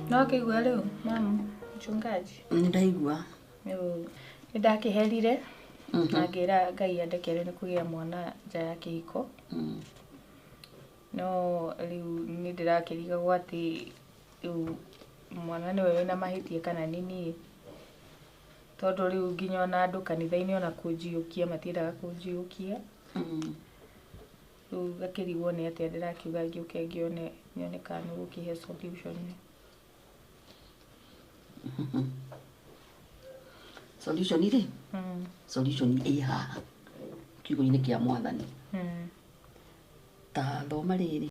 No kigwa leo mama mchungaji ndaigua ndakiherire ngira Ngai andekere ni kugia mwana nja ya kihiko no riu ni ndirakiriga gwati mwana ni wewe na mahitie kana nini tondu riu nginya na andu kanitha-ini ona kunjiukia matiendaga kunjiukia riu gakirigwo ni atia ndirakiuga ngiuke ngione nyone kana gukihe solution. Solution ire solution iha kiugo-ini kia mwathani ta thoma riri